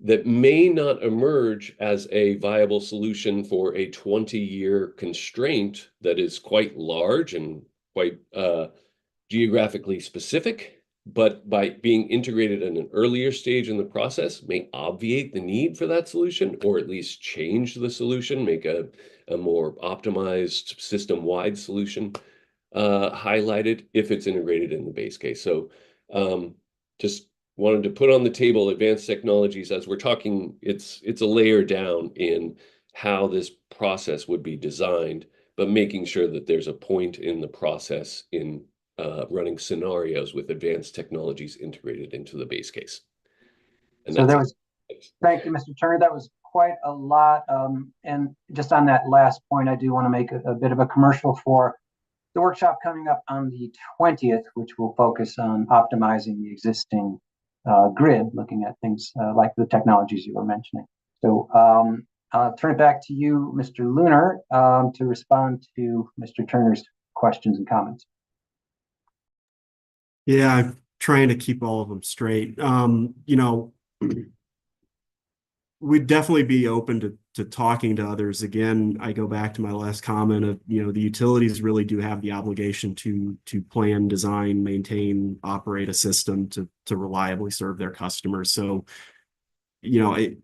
that may not emerge as a viable solution for a 20-year constraint that is quite large and quite geographically specific, but by being integrated in an earlier stage in the process may obviate the need for that solution, or at least change the solution, make a more optimized system-wide solution highlighted if it's integrated in the base case. So just wanted to put on the table advanced technologies as we're talking. It's a layer down in how this process would be designed, but making sure that there's a point in the process in running scenarios with advanced technologies integrated into the base case. And so thank you, Mr. Turner. That was quite a lot. And just on that last point, I do want to make a bit of a commercial for the workshop coming up on the 20th, which will focus on optimizing the existing grid, looking at things like the technologies you were mentioning. So I'll turn it back to you, Mr. Lunar, to respond to Mr. Turner's questions and comments. Yeah, I'm trying to keep all of them straight. We'd definitely be open to talking to others. Again, I go back to my last comment of, the utilities really do have the obligation to plan, design, maintain, operate a system to reliably serve their customers. So, I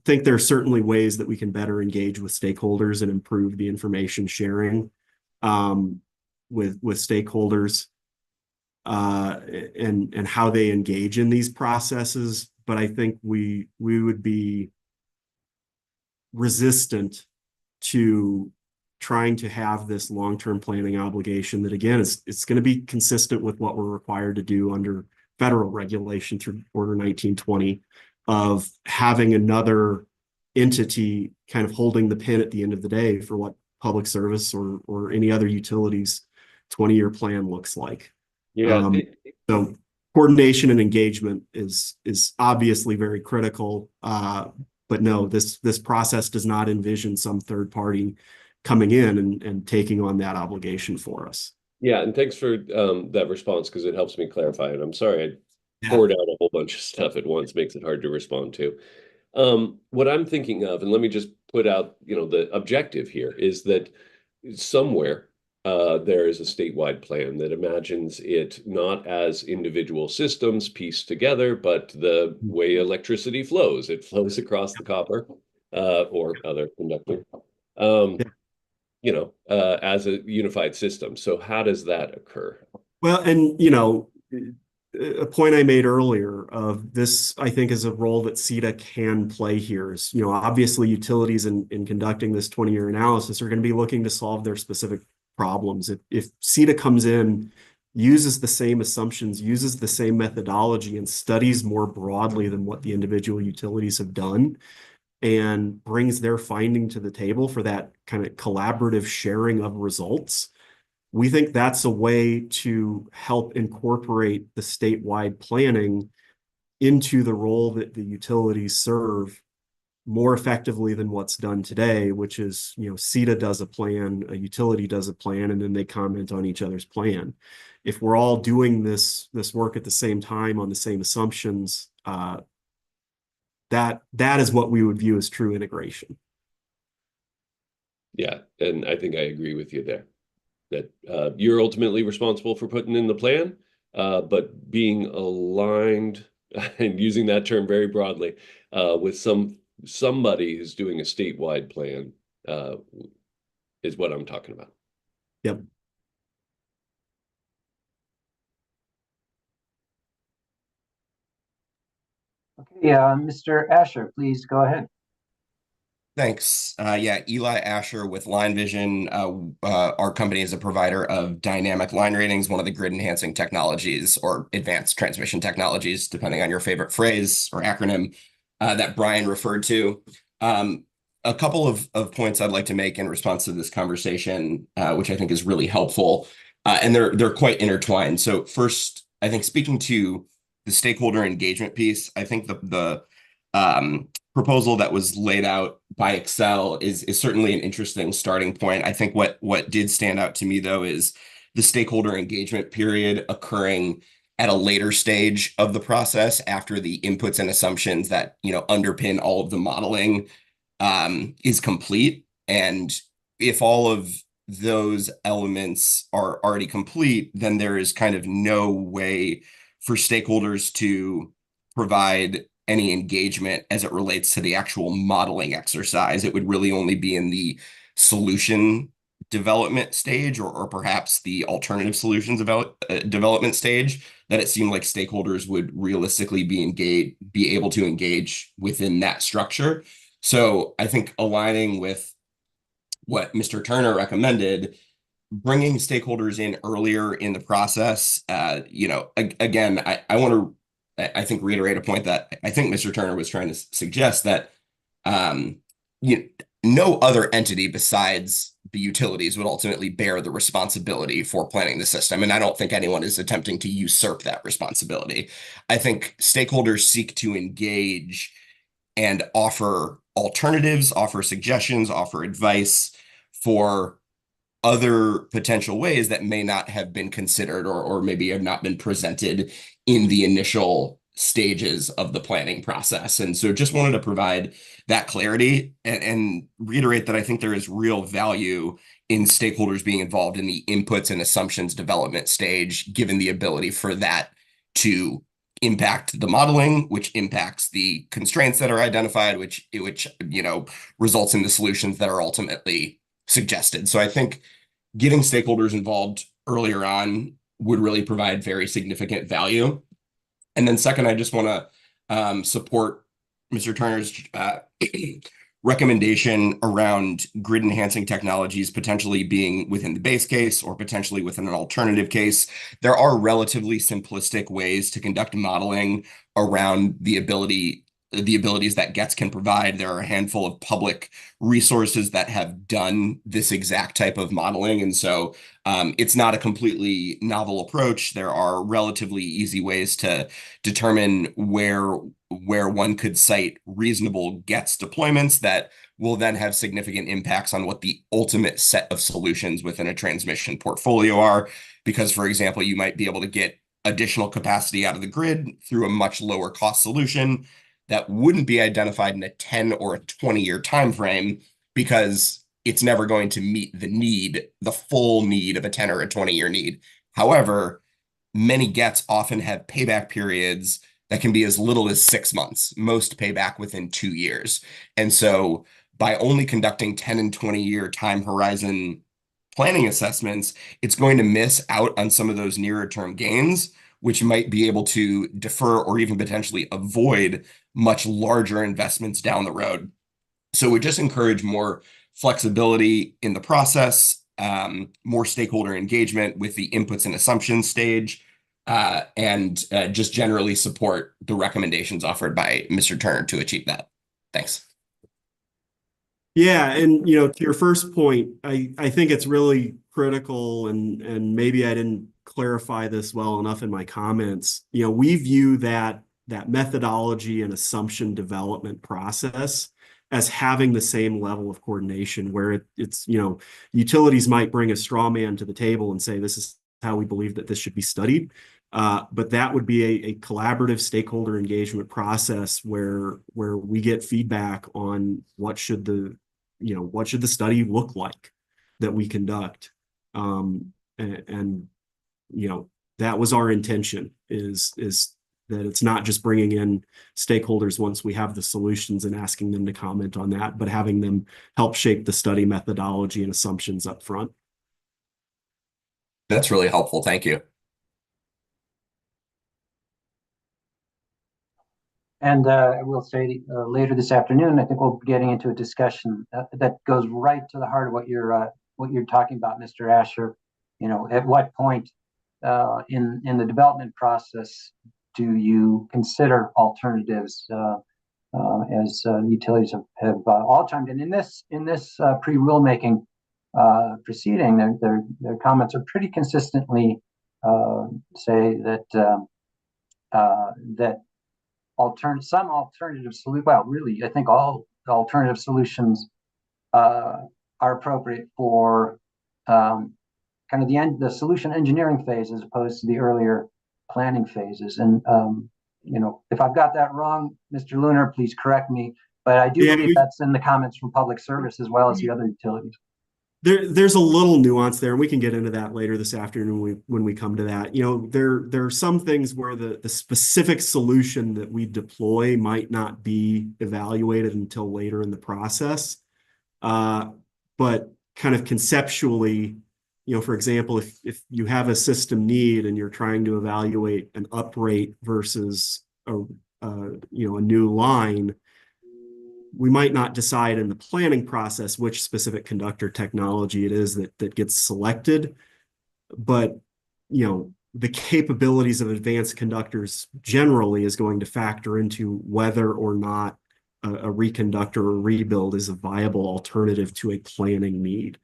think there are certainly ways that we can better engage with stakeholders and improve the information sharing with stakeholders and how they engage in these processes. But I think we would be resistant to trying to have this long-term planning obligation that, again, it's going to be consistent with what we're required to do under federal regulation through Order 1920 of having another entity kind of holding the pen at the end of the day for what public service or any other utilities 20-year plan looks like. Yeah. So coordination and engagement is obviously very critical. But no, this process does not envision some third party coming in and taking on that obligation for us. Yeah, and thanks for that response, because it helps me clarify. And I'm sorry I poured out a whole bunch of stuff at once, makes it hard to respond to. What I'm thinking of, and let me just put out, the objective here is that somewhere there is a statewide plan that imagines it not as individual systems pieced together, but the way electricity flows. It flows across the copper or other conductor, as a unified system. So how does that occur? Well, and, a point I made earlier of this, I think, is a role that CETA can play here is, obviously utilities in conducting this 20-year analysis are going to be looking to solve their specific problems. If CETA comes in, uses the same assumptions, uses the same methodology, and studies more broadly than what the individual utilities have done, and brings their finding to the table for that kind of collaborative sharing of results, we think that's a way to help incorporate the statewide planning into the role that the utilities serve more effectively than what's done today, which is, CETA does a plan, a utility does a plan, and then they comment on each other's plan. If we're all doing this work at the same time on the same assumptions, that is what we would view as true integration. Yeah, and I think I agree with you there, that you're ultimately responsible for putting in the plan, but being aligned, and using that term very broadly, with somebody who's doing a statewide plan is what I'm talking about. Yep. Okay, Mr. Asher, please go ahead. Thanks. Eli Asher with Line Vision. Our company is a provider of dynamic line ratings, one of the grid enhancing technologies or advanced transmission technologies, depending on your favorite phrase or acronym that Brian referred to. A couple of points I'd like to make in response to this conversation, which I think is really helpful, and they're quite intertwined. So first, I think speaking to the stakeholder engagement piece, I think the proposal that was laid out by Excel is certainly an interesting starting point. I think what did stand out to me, though, is the stakeholder engagement period occurring at a later stage of the process after the inputs and assumptions that underpin all of the modeling is complete. And if all of those elements are already complete, then there is kind of no way for stakeholders to provide any engagement as it relates to the actual modeling exercise. It would really only be in the solution development stage, or perhaps the alternative solutions development stage, that it seemed like stakeholders would realistically be able to engage within that structure. So I think aligning with what Mr. Turner recommended, bringing stakeholders in earlier in the process, again, I want to, I think, reiterate a point that I think Mr. Turner was trying to suggest, that no other entity besides the utilities would ultimately bear the responsibility for planning the system. And I don't think anyone is attempting to usurp that responsibility. I think stakeholders seek to engage and offer alternatives, offer suggestions, offer advice for other potential ways that may not have been considered, or maybe have not been presented in the initial stages of the planning process. And so just wanted to provide that clarity and reiterate that I think there is real value in stakeholders being involved in the inputs and assumptions development stage, given the ability for that to impact the modeling, which impacts the constraints that are identified, which results in the solutions that are ultimately suggested. So I think getting stakeholders involved earlier on would really provide very significant value. And then second, I just want to support Mr. Turner's recommendation around grid enhancing technologies potentially being within the base case or potentially within an alternative case. There are relatively simplistic ways to conduct modeling around the abilities that GETS can provide. There are a handful of public resources that have done this exact type of modeling. And so it's not a completely novel approach. There are relatively easy ways to determine where one could cite reasonable GETS deployments that will then have significant impacts on what the ultimate set of solutions within a transmission portfolio are. Because, for example, you might be able to get additional capacity out of the grid through a much lower cost solution that wouldn't be identified in a 10 or a 20-year time frame, because it's never going to meet the full need of a 10 or a 20-year need. However, many GETs often have payback periods that can be as little as 6 months, most payback within 2 years. And so by only conducting 10 and 20-year time horizon planning assessments, it's going to miss out on some of those nearer term gains, which might be able to defer or even potentially avoid much larger investments down the road. So we just encourage more flexibility in the process, more stakeholder engagement with the inputs and assumptions stage, and just generally support the recommendations offered by Mr. Turner to achieve that. Thanks. Yeah, and to your first point, I think it's really critical, and maybe I didn't clarify this well enough in my comments. We view that methodology and assumption development process as having the same level of coordination, where it's utilities might bring a straw man to the table and say, this is how we believe that this should be studied. But that would be a collaborative stakeholder engagement process where we get feedback on what should the study look like that we conduct. That was our intention, is that it's not just bringing in stakeholders once we have the solutions and asking them to comment on that, but having them help shape the study methodology and assumptions up front. That's really helpful. Thank you. And I will say later this afternoon, I think we'll be getting into a discussion that goes right to the heart of what you're talking about, Mr. Asher. At what point in the development process do you consider alternatives, as utilities have all chimed in this pre-rulemaking proceeding? Their comments are pretty consistently say that some alternative solution. Well, really, I think all the alternative solutions are appropriate for kind of the solution engineering phase as opposed to the earlier planning phases. And if I've got that wrong, Mr. Lunar, please correct me. But I do believe that's in the comments from public service as well as the other utilities. There's a little nuance there, and we can get into that later this afternoon when we come to that. There are some things where the specific solution that we deploy might not be evaluated until later in the process. But kind of conceptually, for example, if you have a system need and you're trying to evaluate an uprate versus a new line, we might not decide in the planning process which specific conductor technology it is that gets selected, but the capabilities of advanced conductors generally is going to factor into whether or not a reconductor or rebuild is a viable alternative to a planning need.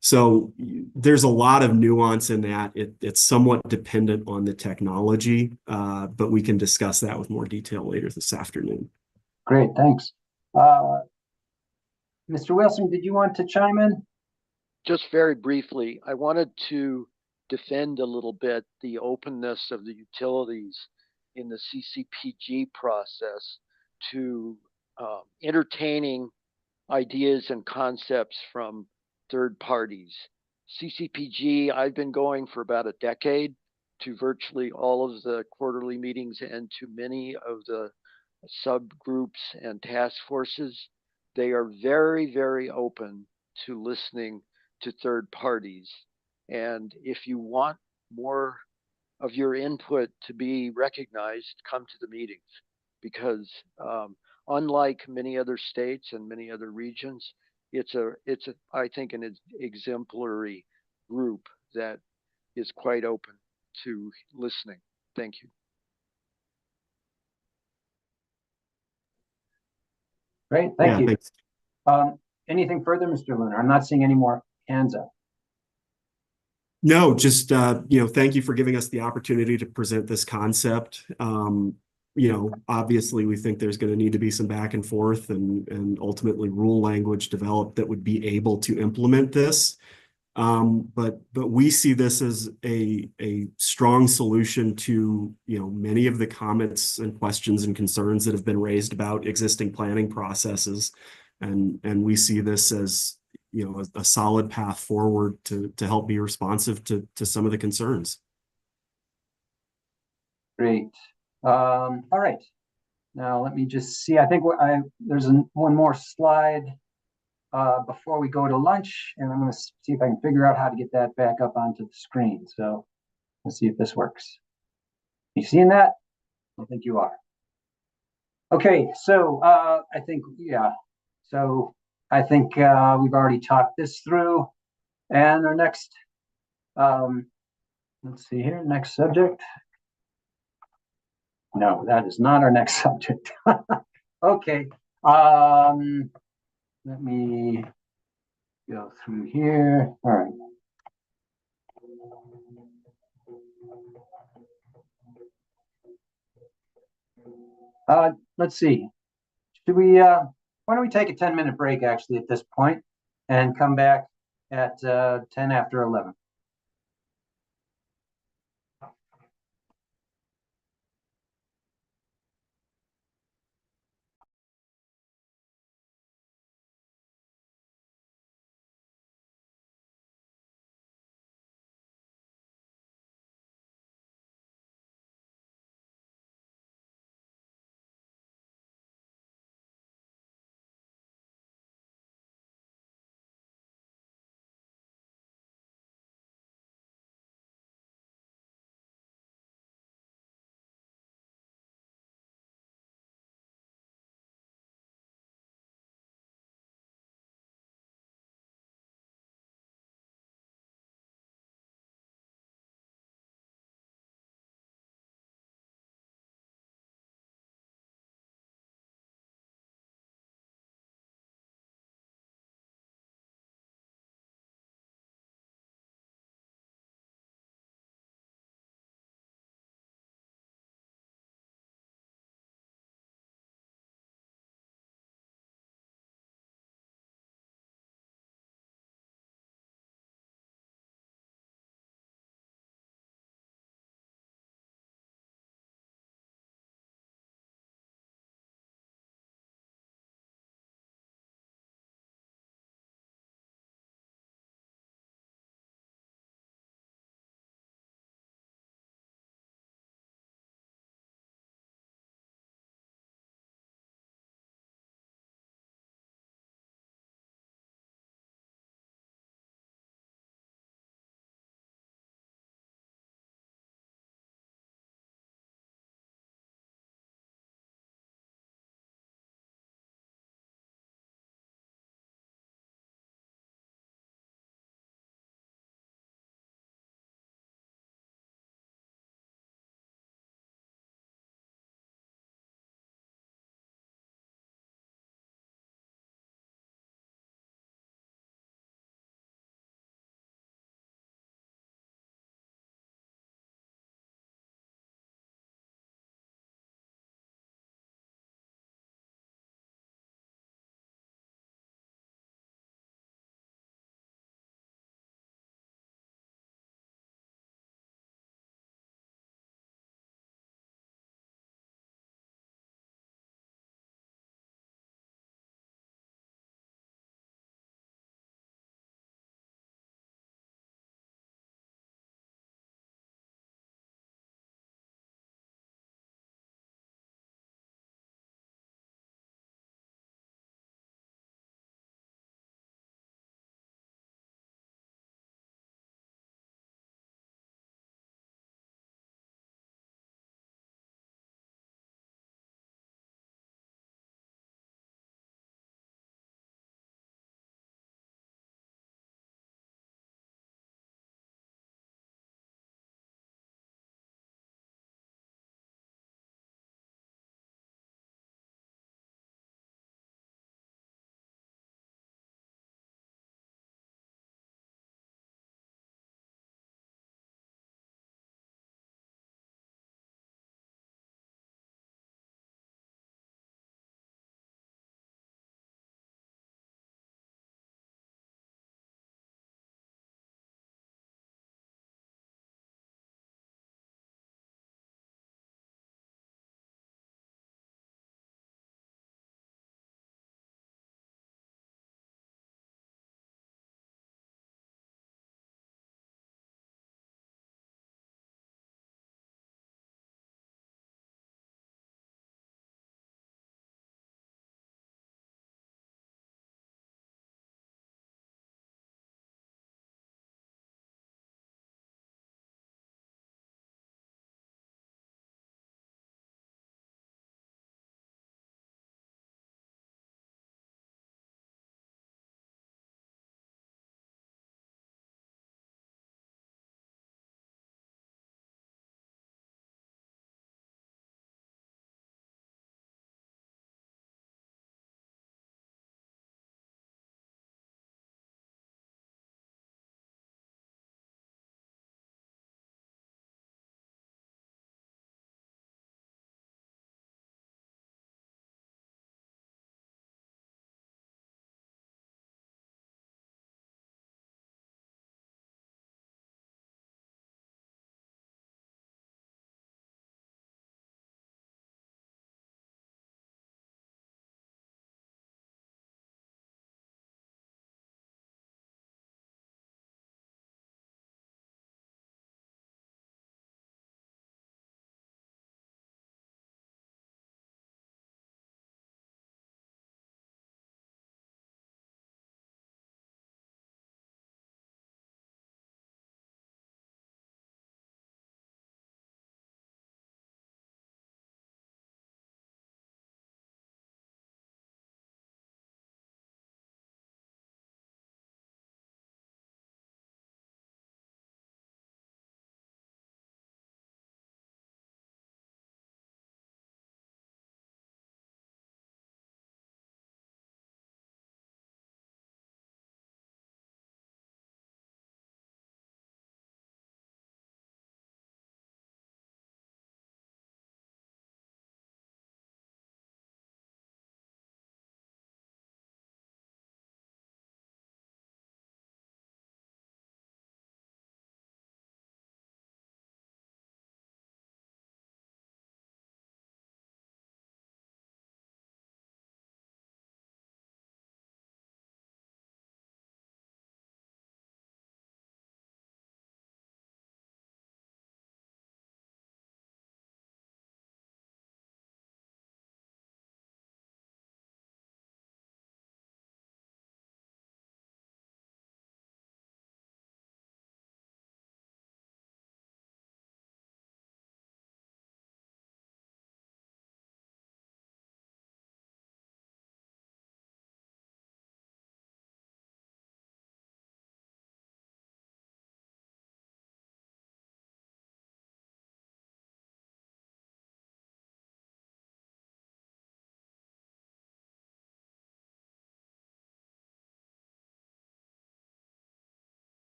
So there's a lot of nuance in that. It's somewhat dependent on the technology, but we can discuss that with more detail later this afternoon. Great, thanks. Mr. Wilson, did you want to chime in? Just very briefly, I wanted to defend a little bit the openness of the utilities in the CCPG process to entertaining ideas and concepts from third parties. CCPG, I've been going for about a decade to virtually all of the quarterly meetings and to many of the subgroups and task forces. They are very, very open to listening to third parties. And if you want more of your input to be recognized, come to the meetings, because unlike many other states and many other regions, it's I think an exemplary group that is quite open to listening. Thank you. Great, thank you. Thanks. Anything further, Mr. Lunar? I'm not seeing any more hands up. No, just thank you for giving us the opportunity to present this concept. Obviously we think there's going to need to be some back and forth and ultimately rule language developed that would be able to implement this. But we see this as a strong solution to many of the comments and questions and concerns that have been raised about existing planning processes, and we see this as a solid path forward to help be responsive to some of the concerns. Great. All right. Now let me just see. I think there's one more slide before we go to lunch, and I'm going to see if I can figure out how to get that back up onto the screen. So let's see if this works. You seeing that? I think you are. Okay, so I think, yeah. So I think we've already talked this through. And our next, let's see here, next subject. No, that is not our next subject. Okay. Let me go through here. All right. Let's see. Should we, why don't we take a 10-minute break actually at this point and come back at 10 after 11.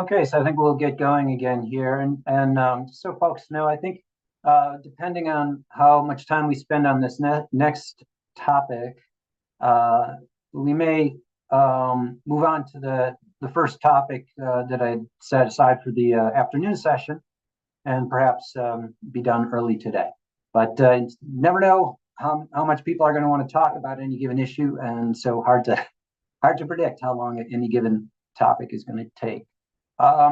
Okay, so I think we'll get going again here, and so folks know, I think depending on how much time we spend on this next topic, we may move on to the first topic that I set aside for the afternoon session, and perhaps be done early today. But never know how much people are going to want to talk about any given issue, and so hard to predict how long any given topic is going to take.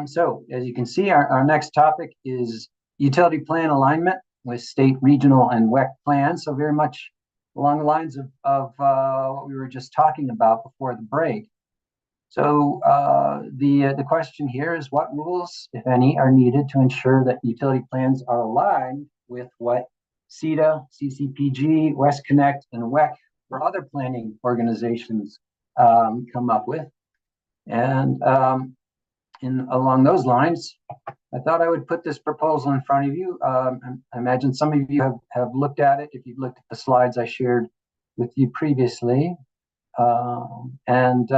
So as you can see, our next topic is utility plan alignment with state, regional, and WEC plans. So very much along the lines of what we were just talking about before the break. So the question here is, what rules, if any, are needed to ensure that utility plans are aligned with what CETA, CCPG, West Connect, and WEC or other planning organizations come up with? And along those lines, I thought I would put this proposal in front of you. I imagine some of you have looked at it if you've looked at the slides I shared with you previously, and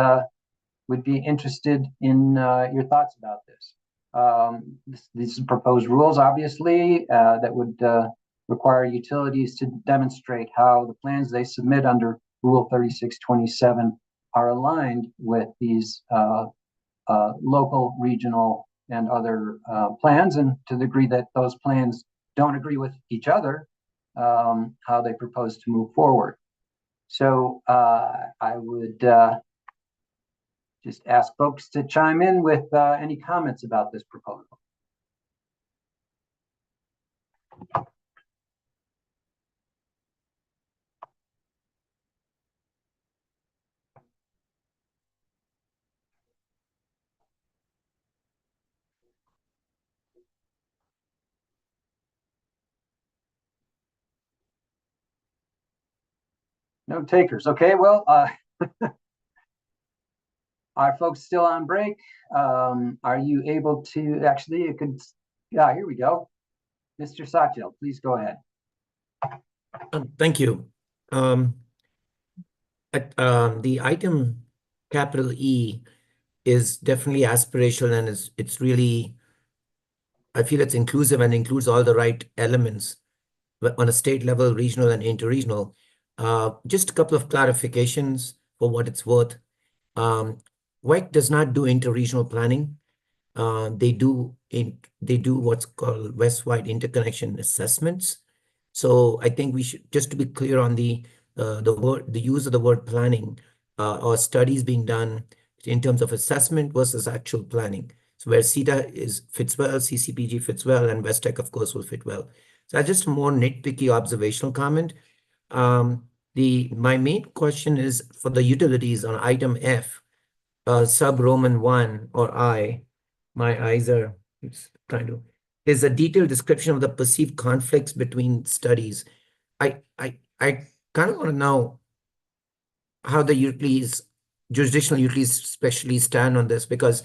would be interested in your thoughts about this. These are proposed rules, obviously, that would require utilities to demonstrate how the plans they submit under Rule 3627 are aligned with these local, regional, and other plans, and to the degree that those plans don't agree with each other, how they propose to move forward. So I would just ask folks to chime in with any comments about this proposal. No takers. Okay, well, are folks still on break? Are you able to, actually, you could, yeah, here we go. Mr. Satchel, please go ahead. Thank you. The item capital E is definitely aspirational, and it's really, I feel it's inclusive and includes all the right elements on a state level, regional and interregional. Just a couple of clarifications for what it's worth. WEC does not do interregional planning. They do what's called West-wide interconnection assessments. So I think we should, just to be clear on the use of the word planning, or studies being done in terms of assessment versus actual planning. So where CETA fits well, CCPG fits well, and West Tech, of course, will fit well. So that's just a more nitpicky observational comment. My main question is for the utilities on item F, sub-Roman 1 or I. My eyes are trying to. There's a detailed description of the perceived conflicts between studies. I kind of want to know how the utilities, jurisdictional utilities especially, stand on this, because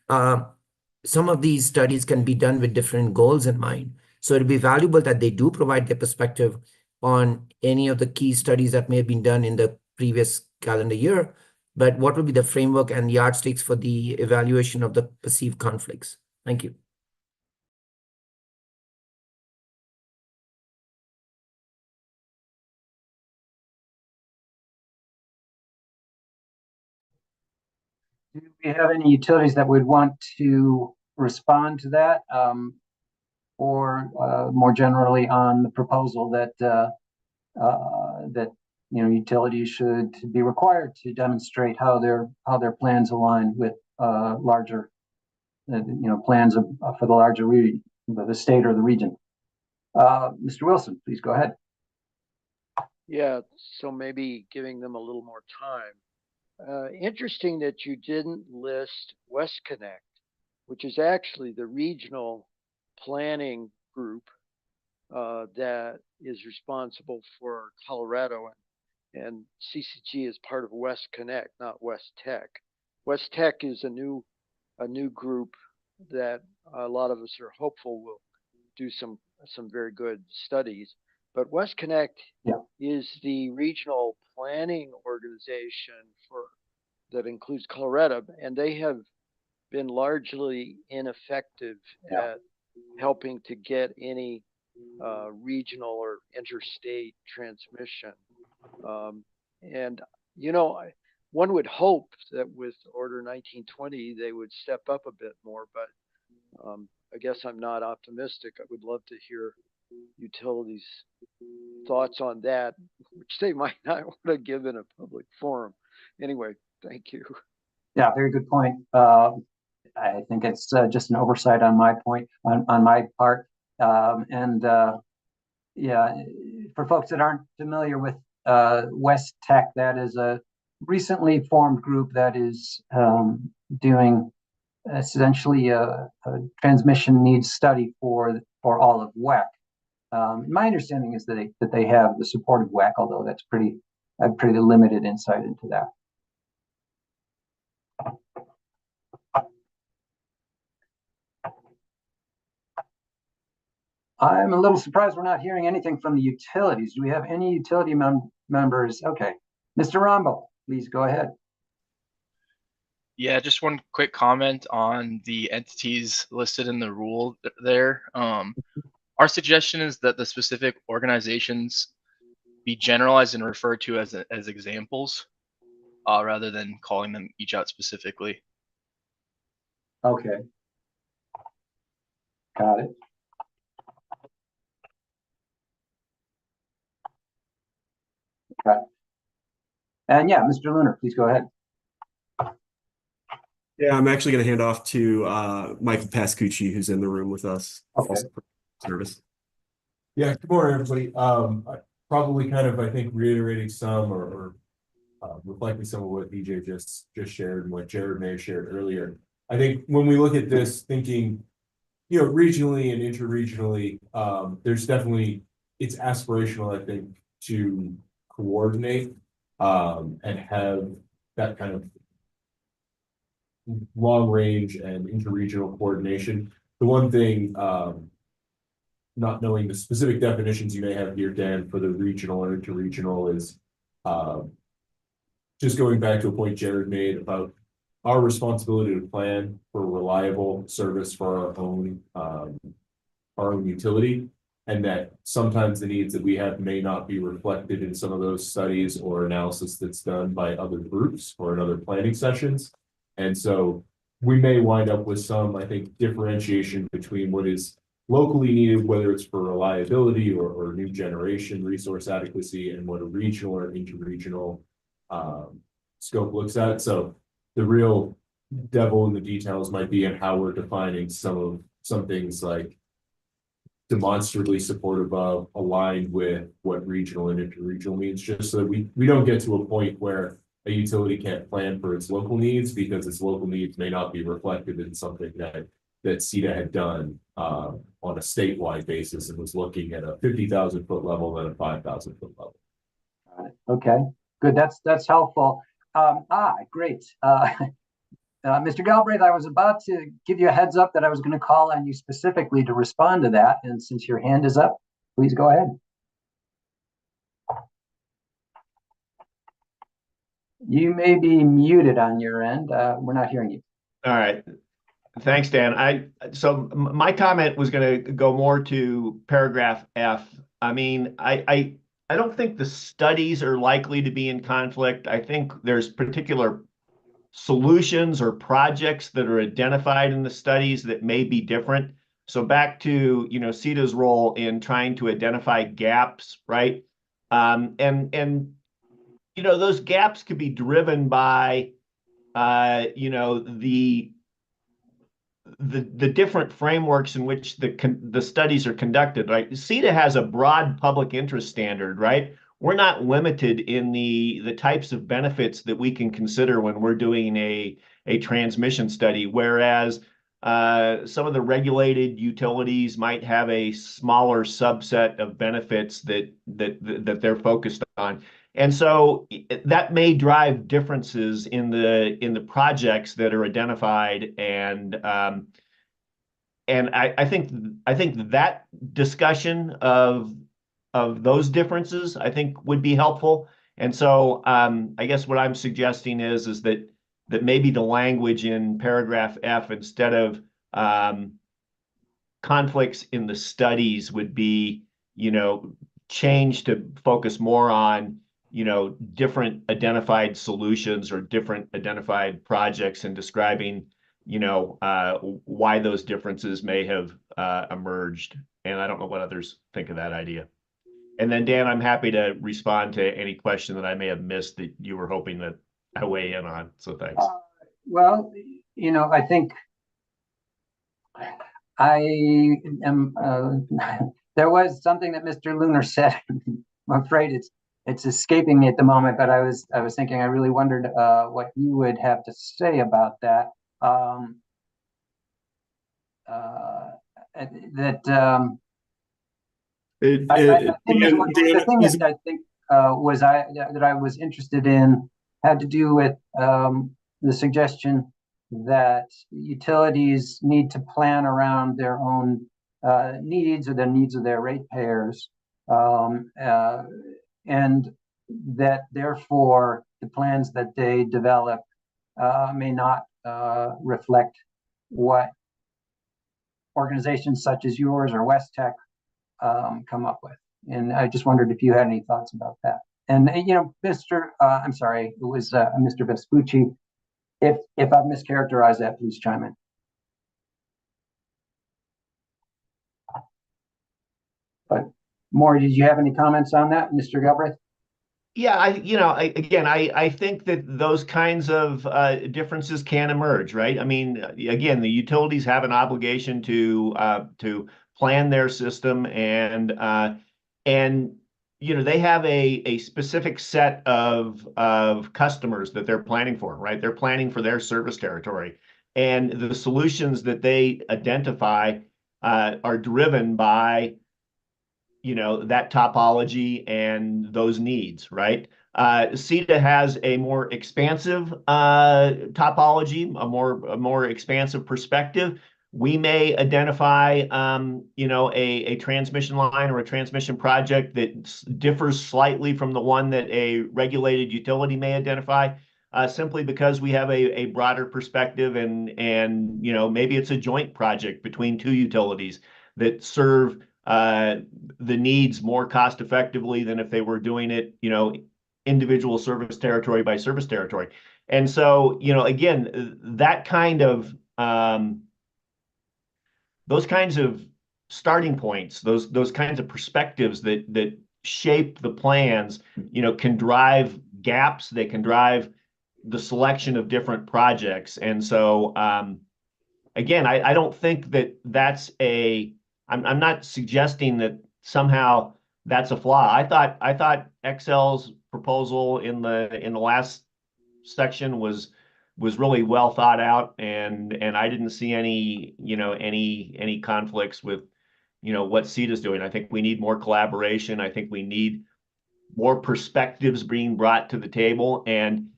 some of these studies can be done with different goals in mind. So it'd be valuable that they do provide their perspective on any of the key studies that may have been done in the previous calendar year. But what will be the framework and yardsticks for the evaluation of the perceived conflicts? Thank you. Do we have any utilities that would want to respond to that, or more generally on the proposal that utilities should be required to demonstrate how their plans align with larger plans for the larger region, the state or the region? Mr. Wilson, please go ahead. Yeah, so maybe giving them a little more time. Interesting that you didn't list West Connect, which is actually the regional planning group that is responsible for Colorado, and CCG is part of West Connect, not West Tech. West Tech is a new group that a lot of us are hopeful will do some very good studies. But West Connect is the regional planning organization that includes Colorado, and they have been largely ineffective at helping to get any regional or interstate transmission. And, you know, one would hope that with Order 1920, they would step up a bit more, but I guess I'm not optimistic. I would love to hear utilities' thoughts on that, which they might not want to give in a public forum. Anyway, thank you. Yeah, very good point. I think it's just an oversight on my part. Yeah, for folks that aren't familiar with West Tech, that is a recently formed group that is doing essentially a transmission needs study for all of WEC. My understanding is that they have the support of WEC, although that's pretty limited insight into that. I'm a little surprised we're not hearing anything from the utilities. Do we have any utility members? Okay, Mr. Rombo, please go ahead. Yeah, just one quick comment on the entities listed in the rule there. Our suggestion is that the specific organizations be generalized and referred to as examples, rather than calling them each out specifically. Okay. Got it. Okay. And yeah, Mr. Lunar, please go ahead. Yeah, I'm actually going to hand off to Michael Pascucci, who's in the room with us. Okay. Service. Yeah, good morning, everybody. Probably kind of, I think, reiterating some or reflecting some of what BJ just shared and what Jared may have shared earlier. I think when we look at this, thinking, you know, regionally and interregionally, there's definitely, it's aspirational, I think, to coordinate and have that kind of long range and interregional coordination. The one thing, not knowing the specific definitions you may have here, Dan, for the regional or interregional is just going back to a point Jared made about our responsibility to plan for reliable service for our own utility, and that sometimes the needs that we have may not be reflected in some of those studies or analysis that's done by other groups or in other planning sessions. And so we may wind up with some, I think, differentiation between what is locally needed, whether it's for reliability or new generation resource adequacy, and what a regional or interregional scope looks at. So the real devil in the details might be in how we're defining some things like demonstrably supportive of, aligned with what regional and interregional means, just so that we don't get to a point where a utility can't plan for its local needs because its local needs may not be reflected in something that CETA had done on a statewide basis and was looking at a 50,000 foot level and a 5,000 foot level. Okay, good. That's helpful. Great. Mr. Galbraith, I was about to give you a heads up that I was going to call on you specifically to respond to that. And since your hand is up, please go ahead. You may be muted on your end. We're not hearing you. All right. Thanks, Dan. So my comment was going to go more to paragraph F. I mean, I don't think the studies are likely to be in conflict. I think there's particular solutions or projects that are identified in the studies that may be different. So back to, you know, CETA's role in trying to identify gaps, right? And you know, those gaps could be driven by, you know, the different frameworks in which the studies are conducted, right? CETA has a broad public interest standard, right? We're not limited in the types of benefits that we can consider when we're doing a transmission study, whereas some of the regulated utilities might have a smaller subset of benefits that they're focused on. And so that may drive differences in the projects that are identified, and I think that discussion of those differences, I think, would be helpful. And so I guess what I'm suggesting is that that maybe the language in paragraph F, instead of conflicts in the studies, would be, changed to focus more on, different identified solutions or different identified projects, and describing, why those differences may have emerged. And I don't know what others think of that idea. And then, Dan, I'm happy to respond to any question that I may have missed that you were hoping that I weigh in on. So thanks. Well, I think I am, there was something that Mr. Lunar said. I'm afraid it's escaping me at the moment, but I was thinking, I really wondered what you would have to say about that. The thing that I think that I was interested in had to do with the suggestion that utilities need to plan around their own needs, or the needs of their ratepayers, and that therefore the plans that they develop may not reflect what organizations such as yours or West Tech come up with. And I just wondered if you had any thoughts about that. And Mr. I'm sorry, it was Mr. Vespucci. If I've mischaracterized that, please chime in. But Maury, did you have any comments on that, Mr. Galbraith? Yeah, I think that those kinds of differences can emerge, right? I mean, again, the utilities have an obligation to plan their system, and they have a specific set of customers that they're planning for, right? They're planning for their service territory, and the solutions that they identify are driven by that topology and those needs, right? CETA has a more expansive topology, a more expansive perspective. We may identify, a transmission line or a transmission project that differs slightly from the one that a regulated utility may identify, simply because we have a broader perspective, and maybe it's a joint project between two utilities that serve the needs more cost effectively than if they were doing it, individual service territory by service territory. And so, again, that kind of those kinds of starting points, those kinds of perspectives that shape the plans, can drive gaps. They can drive the selection of different projects. And so, again, I don't think that that's I'm not suggesting that somehow that's a flaw. I thought Excel's proposal in the last section was really well thought out, and I didn't see any conflicts with what CETA is doing. I think we need more collaboration. I think we need more perspectives being brought to the table, and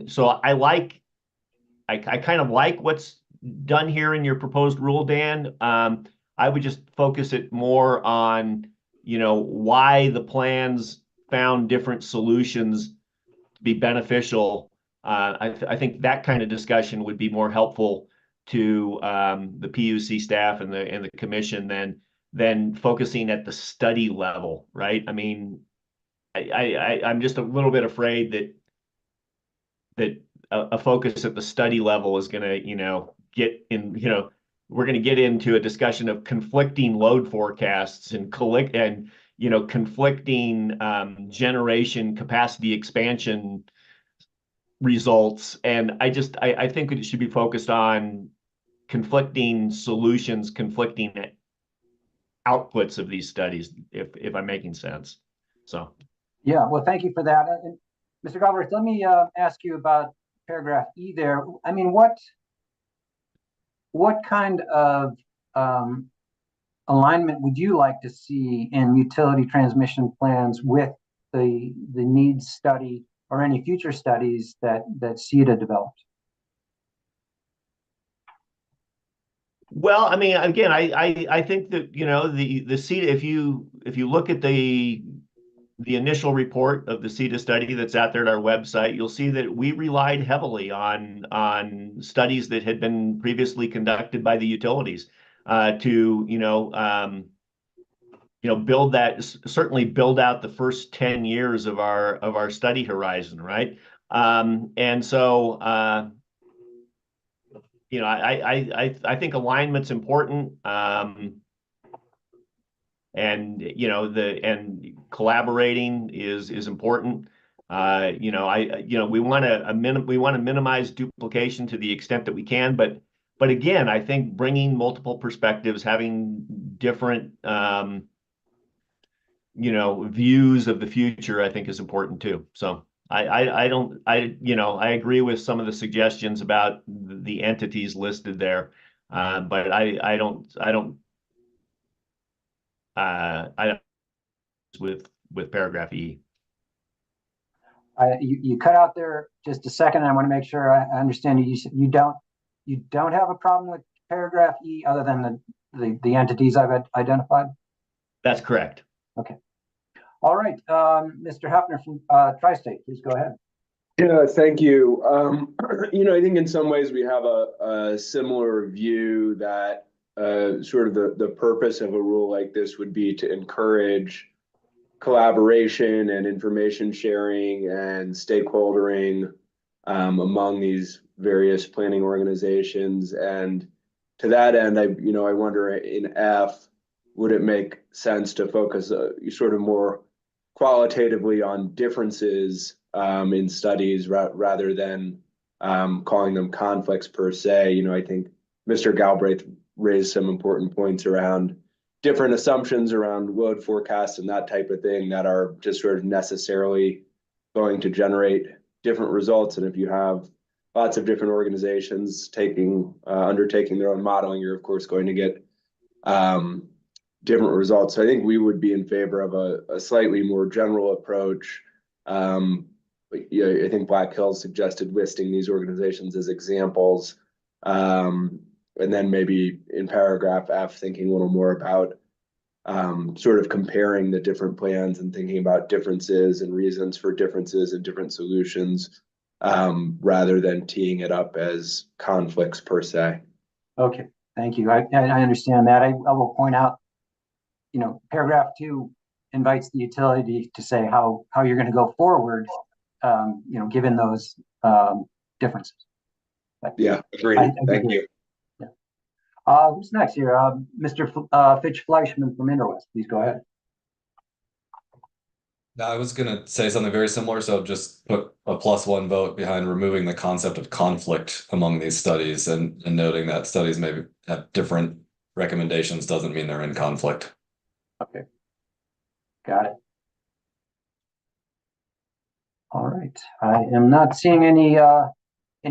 so I kind of like what's done here in your proposed rule, Dan. I would just focus it more on, why the plans found different solutions to be beneficial. I think that kind of discussion would be more helpful to the PUC staff and the commission than focusing at the study level, right? I mean, I'm just a little bit afraid that a focus at the study level is going to, we're going to get into a discussion of conflicting load forecasts and conflicting generation capacity expansion results. And I think it should be focused on conflicting solutions, conflicting outputs of these studies, if I'm making sense. So. Yeah, well, thank you for that. And Mr. Galbraith, let me ask you about paragraph E there. I mean, what kind of alignment would you like to see in utility transmission plans with the needs study or any future studies that CETA developed? Well, I mean, again, I think that the CETA, if you look at the the initial report of the CETA study that's out there at our website, you'll see that we relied heavily on studies that had been previously conducted by the utilities to build that, certainly build out the first 10 years of our study horizon, right? And so I think alignment's important. And collaborating is important. We want to minimize duplication to the extent that we can, but again, I think bringing multiple perspectives, having different views of the future, I think is important too. So I agree with some of the suggestions about the entities listed there, but I don't with paragraph E. You cut out there just a second. I want to make sure I understand you. You don't have a problem with paragraph E other than the entities I've identified? That's correct. Okay. All right. Mr. Hefner from Tri-State, please go ahead. Yeah, thank you. I think in some ways we have a similar view that sort of the purpose of a rule like this would be to encourage collaboration and information sharing and stakeholdering among these various planning organizations. And to that end, I wonder in F, would it make sense to focus sort of more qualitatively on differences in studies rather than calling them conflicts per se? I think Mr. Galbraith raised some important points around different assumptions around load forecasts and that type of thing that are just sort of necessarily going to generate different results. And if you have lots of different organizations undertaking their own modeling, you're of course going to get different results. So I think we would be in favor of a slightly more general approach. I think Black Hills suggested listing these organizations as examples. And then maybe in paragraph F, thinking a little more about sort of comparing the different plans and thinking about differences and reasons for differences and different solutions, rather than teeing it up as conflicts per se. Okay, thank you. I understand that. I will point out, paragraph 2 invites the utility to say how you're going to go forward, given those differences. But yeah, agreed. Thank you. Who's next here? Mr. Fitch Fleischman from Interwest, please go ahead. I was going to say something very similar, so just put a +1 vote behind removing the concept of conflict among these studies and noting that studies may have different recommendations doesn't mean they're in conflict. Okay, got it. All right, I am not seeing any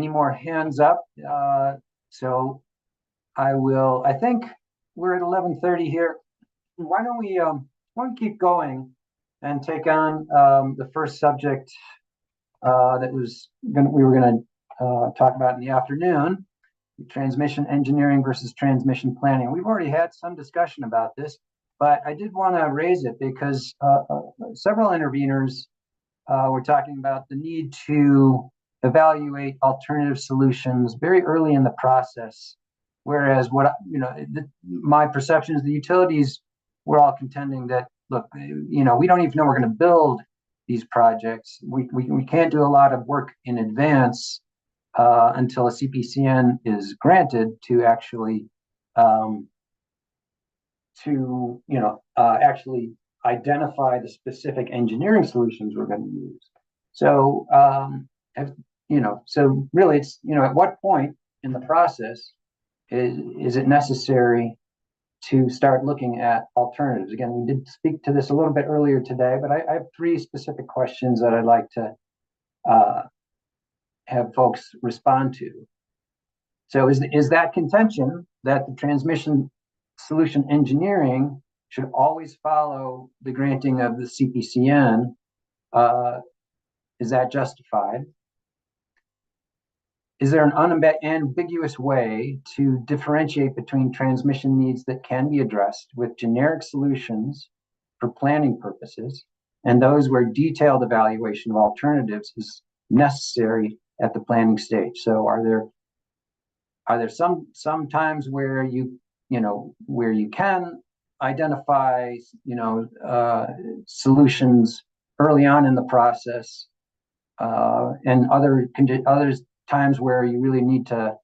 more hands up, so I think we're at 11:30 here. Why don't we keep going and take on the first subject that we were going to talk about in the afternoon, transmission engineering versus transmission planning. We've already had some discussion about this, but I did want to raise it because several interveners were talking about the need to evaluate alternative solutions very early in the process. Whereas my perception is the utilities were all contending that, look, we don't even know we're going to build these projects. We can't do a lot of work in advance until a CPCN is granted to actually actually identify the specific engineering solutions we're going to use. So so really it's at what point in the process is it necessary to start looking at alternatives? Again, we did speak to this a little bit earlier today, but I have 3 specific questions that I'd like to have folks respond to. So is that contention that the transmission solution engineering should always follow the granting of the CPCN? Is that justified? Is there an unambiguous way to differentiate between transmission needs that can be addressed with generic solutions for planning purposes and those where detailed evaluation of alternatives is necessary at the planning stage. So are there some times where where you can identify solutions early on in the process, and other times where you really need to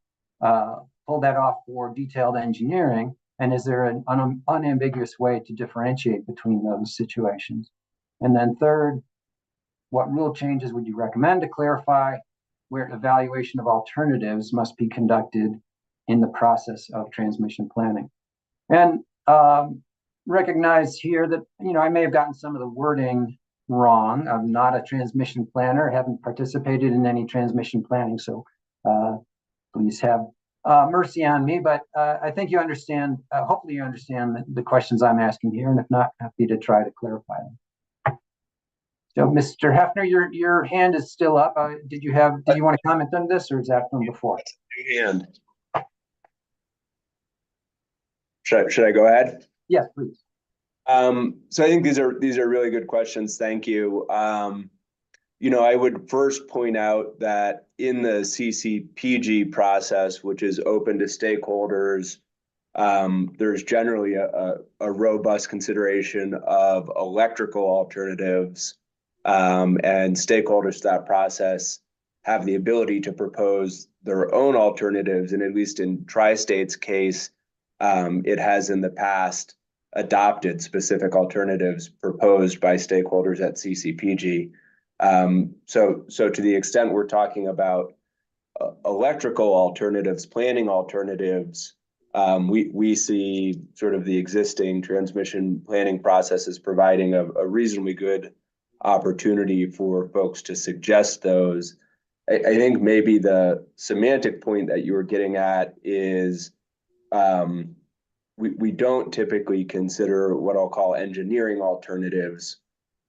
pull that off for detailed engineering? And is there an unambiguous way to differentiate between those situations? And then third, what rule changes would you recommend to clarify where evaluation of alternatives must be conducted in the process of transmission planning? And recognize here that I may have gotten some of the wording wrong. I'm not a transmission planner, haven't participated in any transmission planning, so please have mercy on me. But I think you understand, hopefully you understand the questions I'm asking here, and if not, happy to try to clarify them. So, Mr. Hefner, your hand is still up. Did you want to comment on this, or is that from before? Hand. Should I go ahead? Yes, please. So I think these are really good questions. Thank you. I would first point out that in the CCPG process, which is open to stakeholders, there's generally a robust consideration of electrical alternatives, and stakeholders to that process have the ability to propose their own alternatives. And at least in Tri-State's case, it has in the past adopted specific alternatives proposed by stakeholders at CCPG. So to the extent we're talking about electrical alternatives, planning alternatives, we see sort of the existing transmission planning process as providing a reasonably good opportunity for folks to suggest those. I think maybe the semantic point that you were getting at is we don't typically consider what I'll call engineering alternatives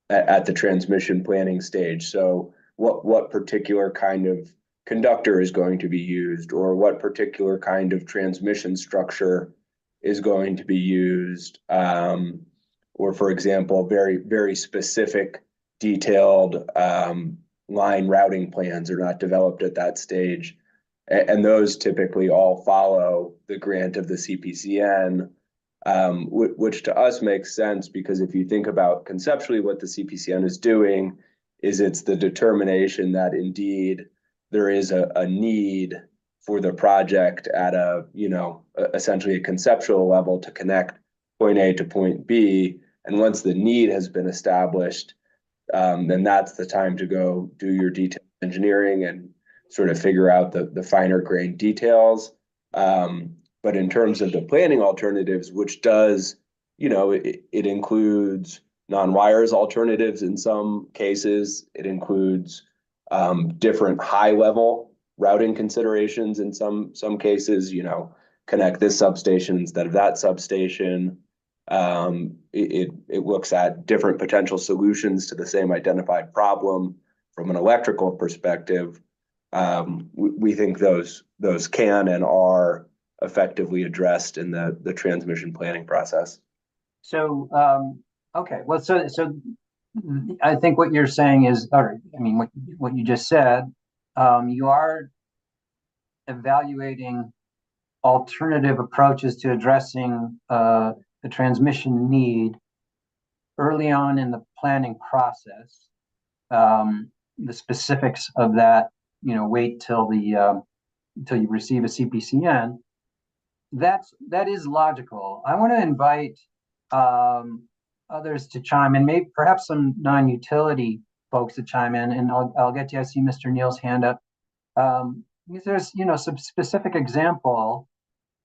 at the transmission planning stage. So what particular kind of conductor is going to be used, or what particular kind of transmission structure is going to be used, or for example, very, very specific detailed line routing plans are not developed at that stage. And those typically all follow the grant of the CPCN, which to us makes sense, because if you think about conceptually what the CPCN is doing, is it's the determination that indeed there is a need for the project at essentially a conceptual level to connect point A to point B. And once the need has been established, then that's the time to go do your detailed engineering and sort of figure out the finer grained details. But in terms of the planning alternatives, which does, it includes non-wires alternatives in some cases. It includes different high-level routing considerations in some cases, connect this substation instead of that substation. It looks at different potential solutions to the same identified problem from an electrical perspective. We think those can and are effectively addressed in the transmission planning process. So, okay, well, so I think what you're saying is, or I mean, what you just said, you are evaluating alternative approaches to addressing the transmission need early on in the planning process. The specifics of that, wait till you receive a CPCN. That is logical. I want to invite others to chime in, maybe perhaps some non-utility folks to chime in, and I'll get to. I see Mr. Neal's hand up. Because there's some specific example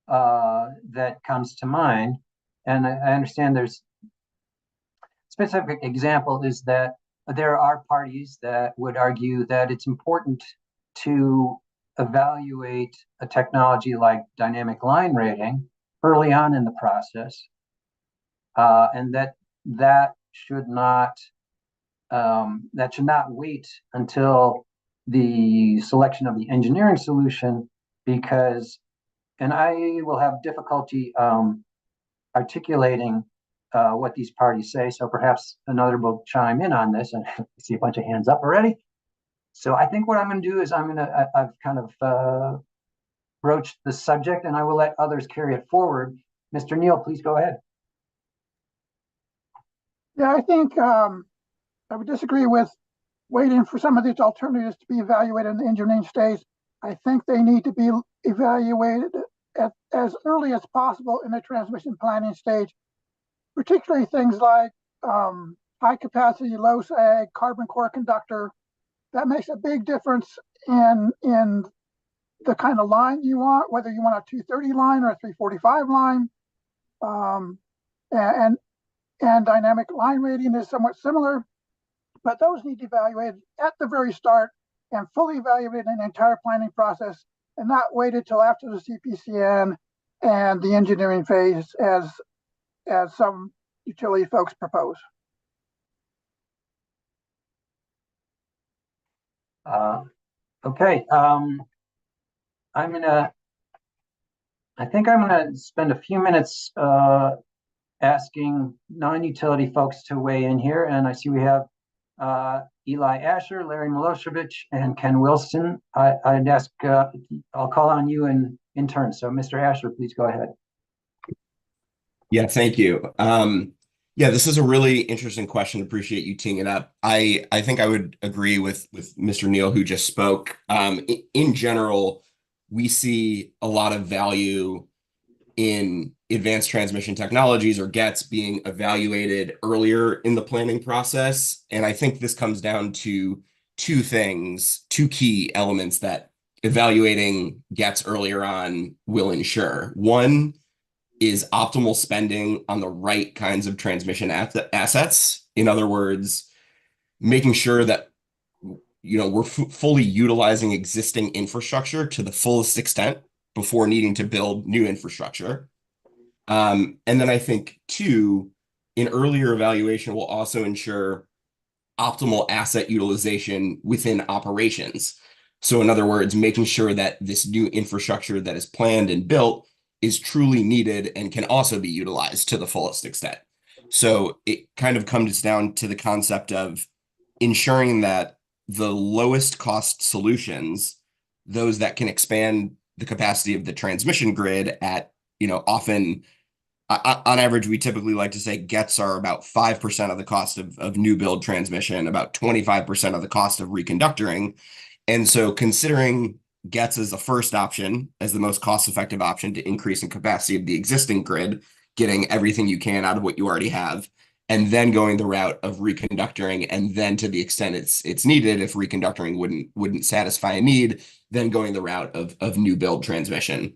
that comes to mind, and I understand there's specific example is that there are parties that would argue that it's important to evaluate a technology like dynamic line rating early on in the process, and that should not wait until the selection of the engineering solution, because, and I will have difficulty articulating what these parties say. So perhaps another will chime in on this, and I see a bunch of hands up already. So I think what I'm going to do is I've kind of broached the subject, and I will let others carry it forward. Mr. Neal, please go ahead. Yeah, I think I would disagree with waiting for some of these alternatives to be evaluated in the engineering stage. I think they need to be evaluated as early as possible in the transmission planning stage, particularly things like high capacity, low sag, carbon core conductor. That makes a big difference in the kind of line you want, whether you want a 230 line or a 345 line. And dynamic line rating is somewhat similar, but those need to be evaluated at the very start and fully evaluated in the entire planning process, and not waited till after the CPCN and the engineering phase as some utility folks propose. Okay. I think I'm gonna spend a few minutes asking non-utility folks to weigh in here, and I see we have Eli Asher, Larry Milosevic, and Ken Wilson. I'd ask, I'll call on you in turn. So Mr. Asher, please go ahead. Yeah, thank you. Yeah, this is a really interesting question. Appreciate you teeing it up. I think I would agree with Mr. Neal, who just spoke. In general, we see a lot of value in advanced transmission technologies, or GETs, being evaluated earlier in the planning process. And I think this comes down to two things, two key elements that evaluating GETs earlier on will ensure. One is optimal spending on the right kinds of transmission assets. In other words, making sure that we're fully utilizing existing infrastructure to the fullest extent before needing to build new infrastructure. And then I think, two, an earlier evaluation will also ensure optimal asset utilization within operations. So in other words, making sure that this new infrastructure that is planned and built is truly needed and can also be utilized to the fullest extent. So it kind of comes down to the concept of ensuring that the lowest cost solutions, those that can expand the capacity of the transmission grid at, often on average, we typically like to say GETs are about 5% of the cost of new build transmission, about 25% of the cost of reconductoring. And so considering GETs as the first option, as the most cost-effective option to increase in capacity of the existing grid, getting everything you can out of what you already have, and then going the route of reconductoring, and then to the extent it's needed, if reconductoring wouldn't satisfy a need, then going the route of new build transmission.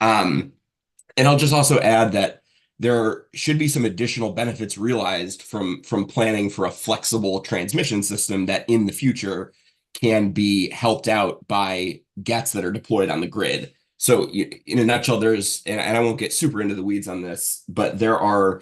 And I'll just also add that there should be some additional benefits realized from planning for a flexible transmission system that in the future can be helped out by GETs that are deployed on the grid. So in a nutshell, and I won't get super into the weeds on this, but at a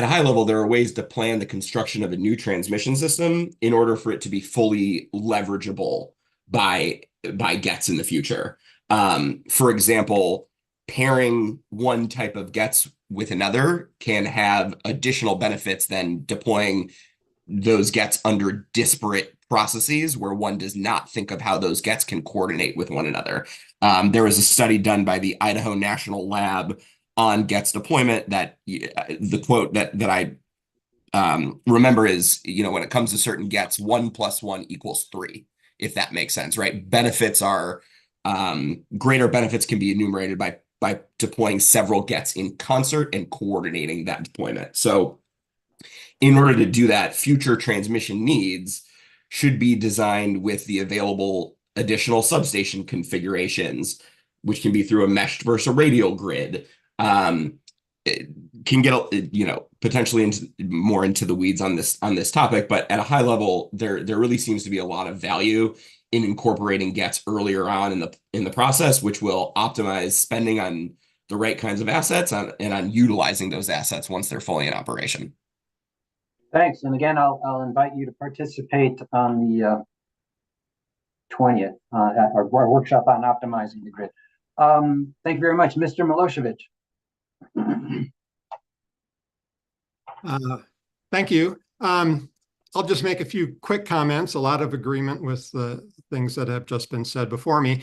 high level, there are ways to plan the construction of a new transmission system in order for it to be fully leverageable by GETs in the future. For example, pairing one type of GETs with another can have additional benefits than deploying those GETs under disparate processes where one does not think of how those GETs can coordinate with one another. There was a study done by the Idaho National Lab on GETs deployment that the quote that I remember is, when it comes to certain GETs, 1 + 1 = 3, if that makes sense, right? Benefits are greater benefits can be enumerated by deploying several GETs in concert and coordinating that deployment. So in order to do that, future transmission needs should be designed with the available additional substation configurations, which can be through a meshed versus a radial grid. It can get potentially more into the weeds on this topic, but at a high level, there really seems to be a lot of value in incorporating GETs earlier on in the process, which will optimize spending on the right kinds of assets and on utilizing those assets once they're fully in operation. Thanks. And again, I'll invite you to participate on the 20th at our workshop on optimizing the grid. Thank you very much, Mr. Milosevic. Thank you. I'll just make a few quick comments, a lot of agreement with the things that have just been said before me.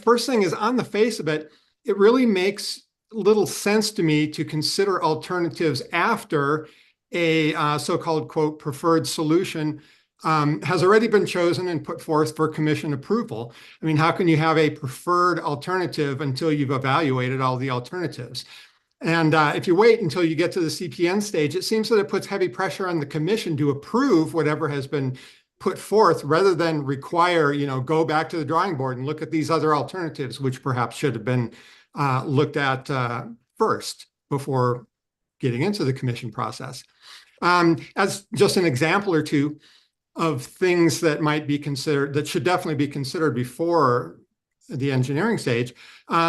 First thing is, on the face of it, it really makes little sense to me to consider alternatives after a so-called, quote, preferred solution has already been chosen and put forth for commission approval. I mean, how can you have a preferred alternative until you've evaluated all the alternatives? And if you wait until you get to the CPN stage, it seems that it puts heavy pressure on the commission to approve whatever has been put forth, rather than require, go back to the drawing board and look at these other alternatives, which perhaps should have been looked at first before getting into the commission process. As just an example or two of things that might be considered, that should definitely be considered before the engineering stage,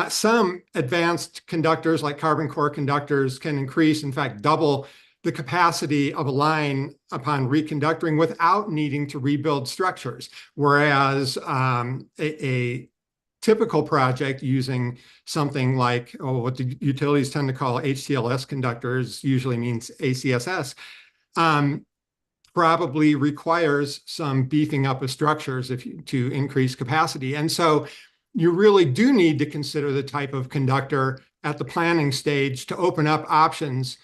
some advanced conductors like carbon core conductors can increase, in fact, double the capacity of a line upon reconductoring without needing to rebuild structures. Whereas a typical project using something like what the utilities tend to call HTLS conductors, usually means ACSS, probably requires some beefing up of structures to increase capacity. And so you really do need to consider the type of conductor at the planning stage to open up options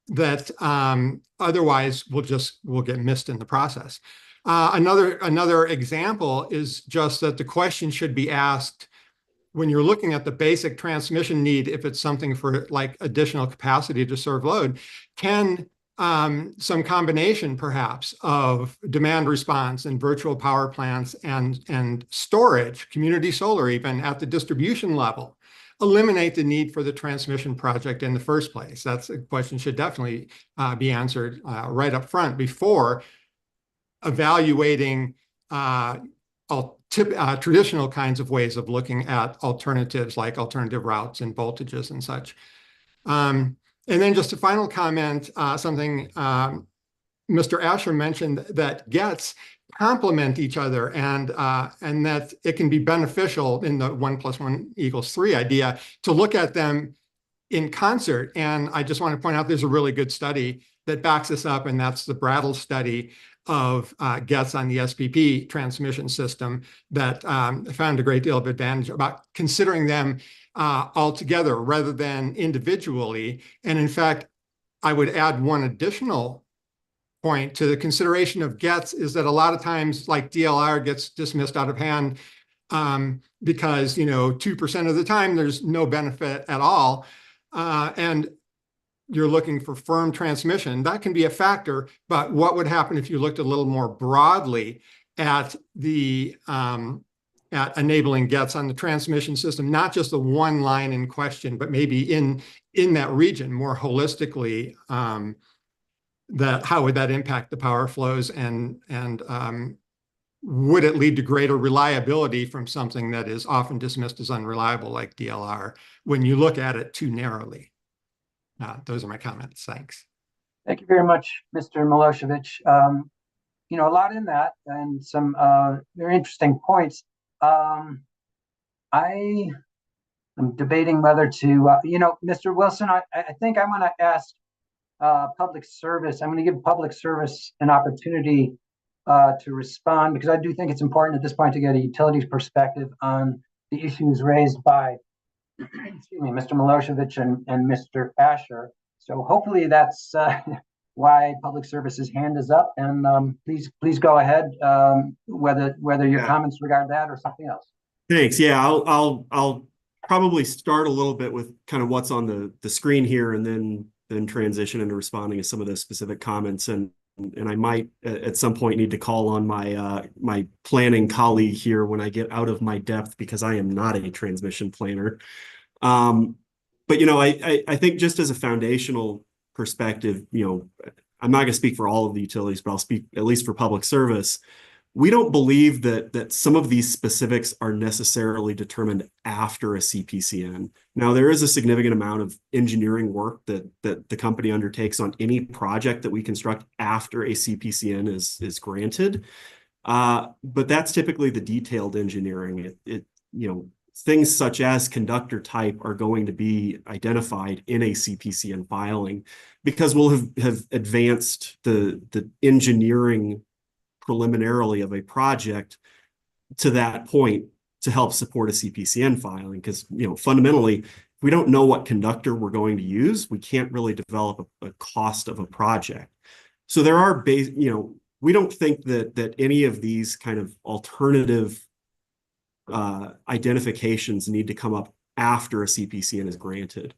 that otherwise will get missed in the process. Another example is just that the question should be asked when you're looking at the basic transmission need, if it's something for like additional capacity to serve load, can some combination perhaps of demand response and virtual power plants and storage, community solar even at the distribution level, eliminate the need for the transmission project in the first place? That's a question should definitely be answered right up front before evaluating traditional kinds of ways of looking at alternatives like alternative routes and voltages and such. And then just a final comment, something Mr. Asher mentioned, that GETs complement each other, and that it can be beneficial in the 1 + 1 = 3 idea to look at them in concert. And I just want to point out there's a really good study that backs this up, and that's the Brattle study of GETs on the SPP transmission system that found a great deal of advantage about considering them all together rather than individually. And in fact, I would add one additional point to the consideration of GETs is that a lot of times, like DLR gets dismissed out of hand because 2% of the time there's no benefit at all, and you're looking for firm transmission. That can be a factor, but what would happen if you looked a little more broadly at the at enabling GETs on the transmission system, not just the one line in question, but maybe in that region more holistically? That how would that impact the power flows, and would it lead to greater reliability from something that is often dismissed as unreliable like DLR when you look at it too narrowly? Those are my comments. Thanks. Thank you very much, Mr. Milosevic. A lot in that and some very interesting points. I am debating whether to, Mr. Wilson, I think I'm going to ask public service. I'm going to give public service an opportunity to respond, because I do think it's important at this point to get a utilities perspective on the issues raised by excuse me, Mr. Milosevic and Mr. Asher. So hopefully that's why public service's hand is up. And please go ahead, whether your comments regard that or something else. Thanks. Yeah, I'll probably start a little bit with kind of what's on the screen here, and then transition into responding to some of the specific comments. And I might at some point need to call on my planning colleague here when I get out of my depth, because I am not a transmission planner. But I think just as a foundational perspective, I'm not going to speak for all of the utilities, but I'll speak at least for public service. We don't believe that some of these specifics are necessarily determined after a CPCN. Now, there is a significant amount of engineering work that the company undertakes on any project that we construct after a CPCN is granted. But that's typically the detailed engineering. things such as conductor type are going to be identified in a CPCN filing, because we'll have advanced the engineering preliminarily of a project to that point to help support a CPCN filing. Because, fundamentally, if we don't know what conductor we're going to use, we can't really develop a cost of a project. So there are we don't think that any of these kind of alternative identifications need to come up after a CPCN is granted.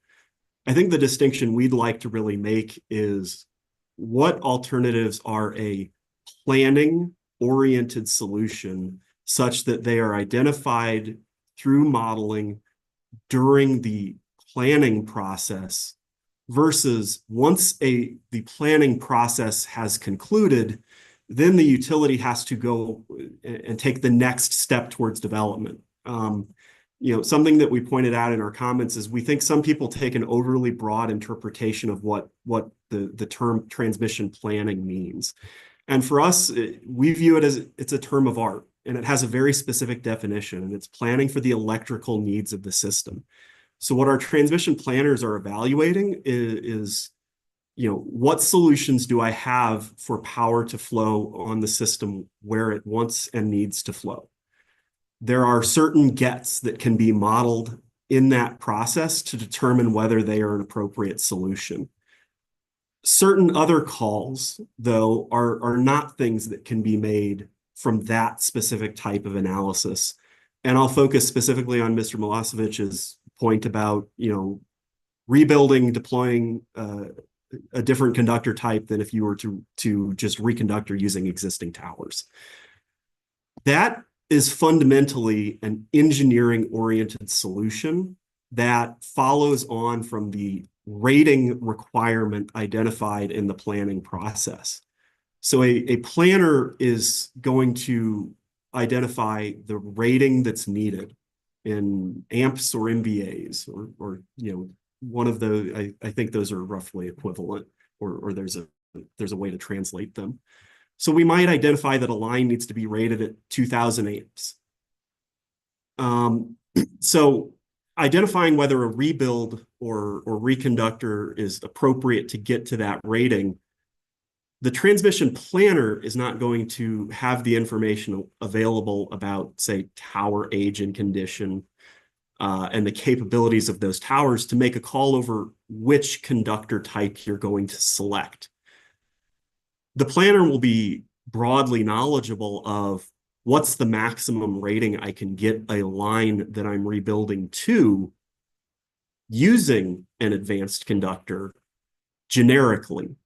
I think the distinction we'd like to really make is what alternatives are a planning-oriented solution such that they are identified through modeling during the planning process, versus once the planning process has concluded, then the utility has to go and take the next step towards development. Something that we pointed out in our comments is we think some people take an overly broad interpretation of what the term transmission planning means. And for us, we view it as it's a term of art, and it has a very specific definition, and it's planning for the electrical needs of the system. So what our transmission planners are evaluating is what solutions do I have for power to flow on the system where it wants and needs to flow? There are certain gets that can be modeled in that process to determine whether they are an appropriate solution. Certain other calls, though, are not things that can be made from that specific type of analysis. And I'll focus specifically on Mr. Milosevic's point about, rebuilding, deploying a different conductor type than if you were to just reconductor using existing towers. That is fundamentally an engineering-oriented solution that follows on from the rating requirement identified in the planning process. So a planner is going to identify the rating that's needed in amps or MVAs, or one of those. I think those are roughly equivalent, or there's a way to translate them. So we might identify that a line needs to be rated at 2000 amps. So identifying whether a rebuild or reconductor is appropriate to get to that rating, the transmission planner is not going to have the information available about, say, tower age and condition, and the capabilities of those towers to make a call over which conductor type you're going to select. The planner will be broadly knowledgeable of what's the maximum rating I can get a line that I'm rebuilding to using an advanced conductor generically,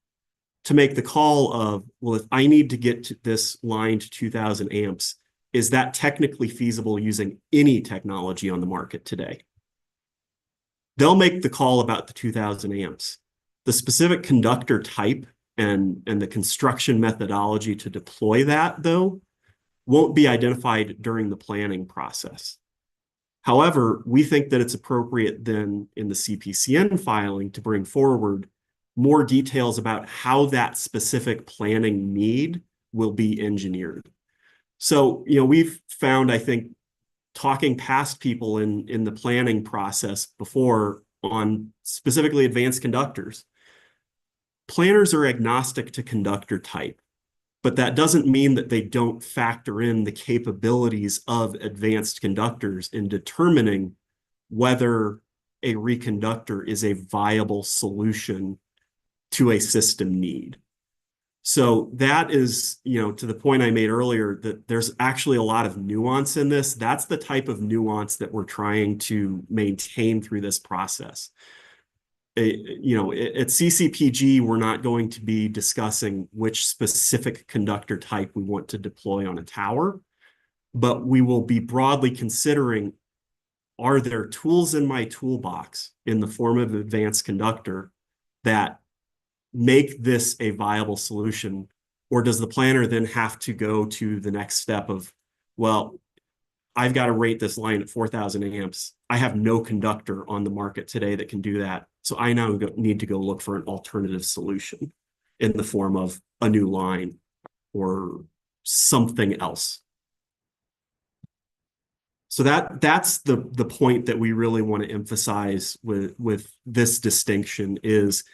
to make the call of, well, if I need to get to this line to 2000 amps, is that technically feasible using any technology on the market today? They'll make the call about the 2000 amps. The specific conductor type and the construction methodology to deploy that, though, won't be identified during the planning process. However, we think that it's appropriate then in the CPCN filing to bring forward more details about how that specific planning need will be engineered. So, we've found, I think, talking past people in the planning process before on specifically advanced conductors, planners are agnostic to conductor type, but that doesn't mean that they don't factor in the capabilities of advanced conductors in determining whether a reconductor is a viable solution to a system need. So that is, to the point I made earlier, that there's actually a lot of nuance in this. That's the type of nuance that we're trying to maintain through this process. At CCPG, we're not going to be discussing which specific conductor type we want to deploy on a tower, but we will be broadly considering, are there tools in my toolbox in the form of advanced conductor that make this a viable solution? Or does the planner then have to go to the next step of, well, I've got to rate this line at 4000 amps. I have no conductor on the market today that can do that. So I now need to go look for an alternative solution in the form of a new line or something else. So that's the point that we really want to emphasize with this distinction is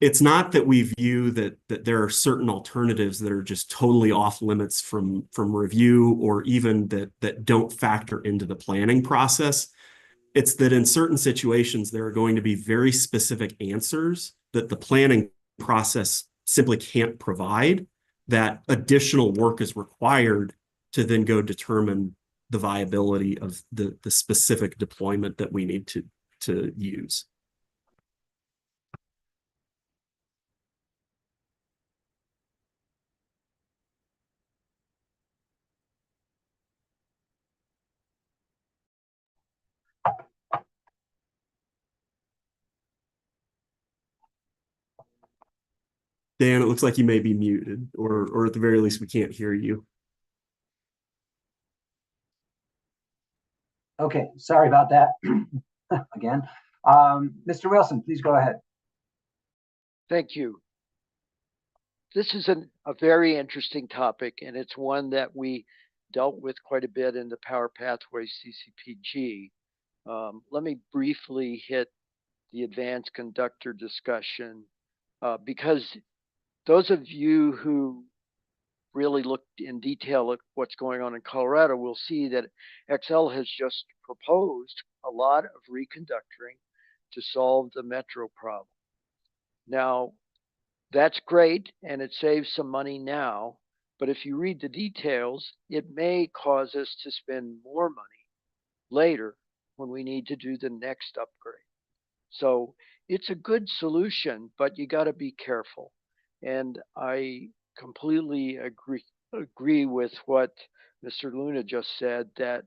it's not that we view that there are certain alternatives that are just totally off limits from review or even that don't factor into the planning process. It's that in certain situations, there are going to be very specific answers that the planning process simply can't provide, that additional work is required to then go determine the viability of the specific deployment that we need to use. Dan, it looks like you may be muted, or at the very least, we can't hear you. Okay, sorry about that again. Mr. Wilson, please go ahead. Thank you. This is a very interesting topic, and it's one that we dealt with quite a bit in the Power Pathway CCPG. Let me briefly hit the advanced conductor discussion, because those of you who really looked in detail at what's going on in Colorado will see that XL has just proposed a lot of reconductoring to solve the metro problem. Now, that's great, and it saves some money now, but if you read the details, it may cause us to spend more money later when we need to do the next upgrade. So it's a good solution, but you got to be careful. And I completely agree with what Mr. Luna just said, that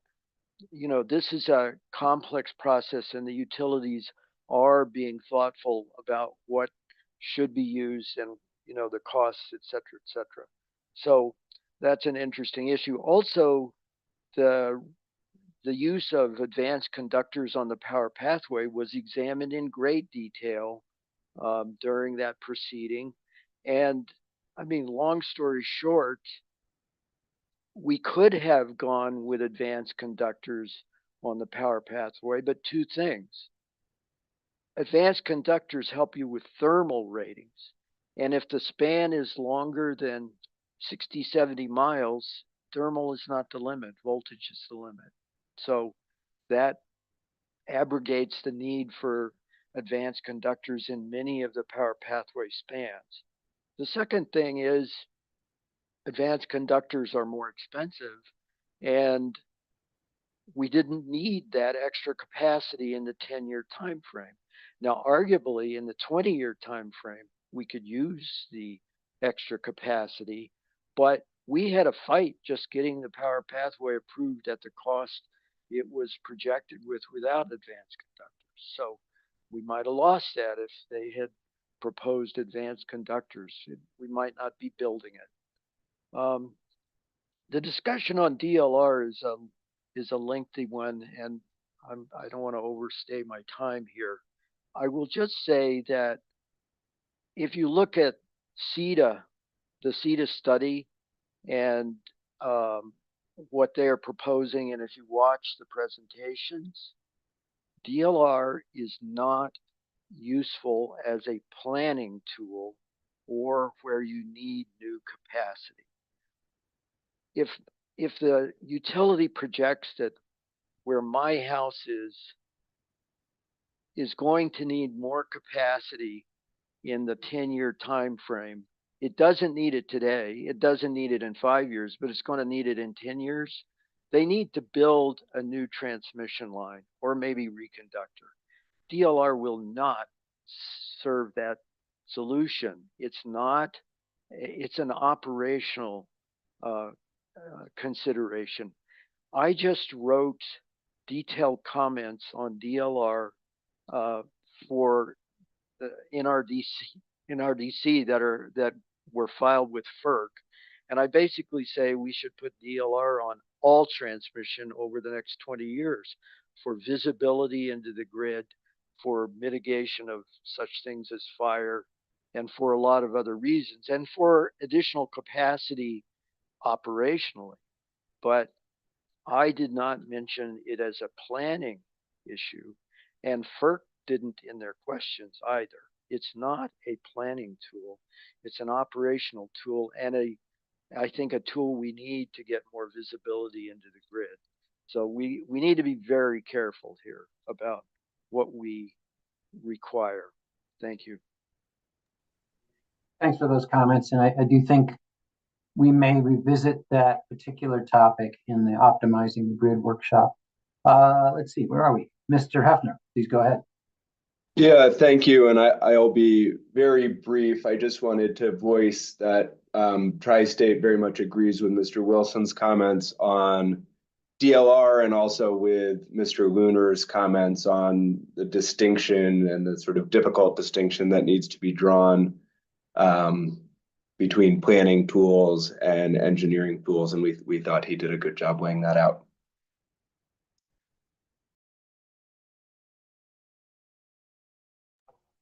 this is a complex process and the utilities are being thoughtful about what should be used and the costs, et cetera, et cetera. So that's an interesting issue. Also, the use of advanced conductors on the power pathway was examined in great detail during that proceeding. And I mean, long story short, we could have gone with advanced conductors on the power pathway, but two things. Advanced conductors help you with thermal ratings. And if the span is longer than 60, 70 miles, thermal is not the limit, voltage is the limit. So that abrogates the need for advanced conductors in many of the power pathway spans. The second thing is advanced conductors are more expensive, and we didn't need that extra capacity in the 10-year time frame. Now, arguably, in the 20-year time frame, we could use the extra capacity, but we had a fight just getting the power pathway approved at the cost it was projected with without advanced conductors. So we might have lost that if they had proposed advanced conductors. We might not be building it. The discussion on DLR is a lengthy one, and I don't want to overstay my time here. I will just say that if you look at CETA, the CETA study, and what they are proposing, and if you watch the presentations, DLR is not useful as a planning tool or where you need new capacity. If the utility projects that where my house is going to need more capacity in the 10-year time frame, it doesn't need it today, it doesn't need it in 5 years, but it's going to need it in 10 years, they need to build a new transmission line or maybe reconductor. DLR will not serve that solution. It's an operational consideration. I just wrote detailed comments on DLR for the NRDC that were filed with FERC, and I basically say we should put DLR on all transmission over the next 20 years for visibility into the grid, for mitigation of such things as fire, and for a lot of other reasons, and for additional capacity operationally. But I did not mention it as a planning issue, and FERC didn't in their questions either. It's not a planning tool. It's an operational tool and I think a tool we need to get more visibility into the grid. So we need to be very careful here about what we require. Thank you. Thanks for those comments. And I do think we may revisit that particular topic in the optimizing the grid workshop. Let's see, where are we? Mr. Hefner, please go ahead. Yeah, thank you. And I'll be very brief. I just wanted to voice that Tri-State very much agrees with Mr. Wilson's comments on DLR and also with Mr. Luner's comments on the distinction and the sort of difficult distinction that needs to be drawn between planning tools and engineering tools. And we thought he did a good job laying that out.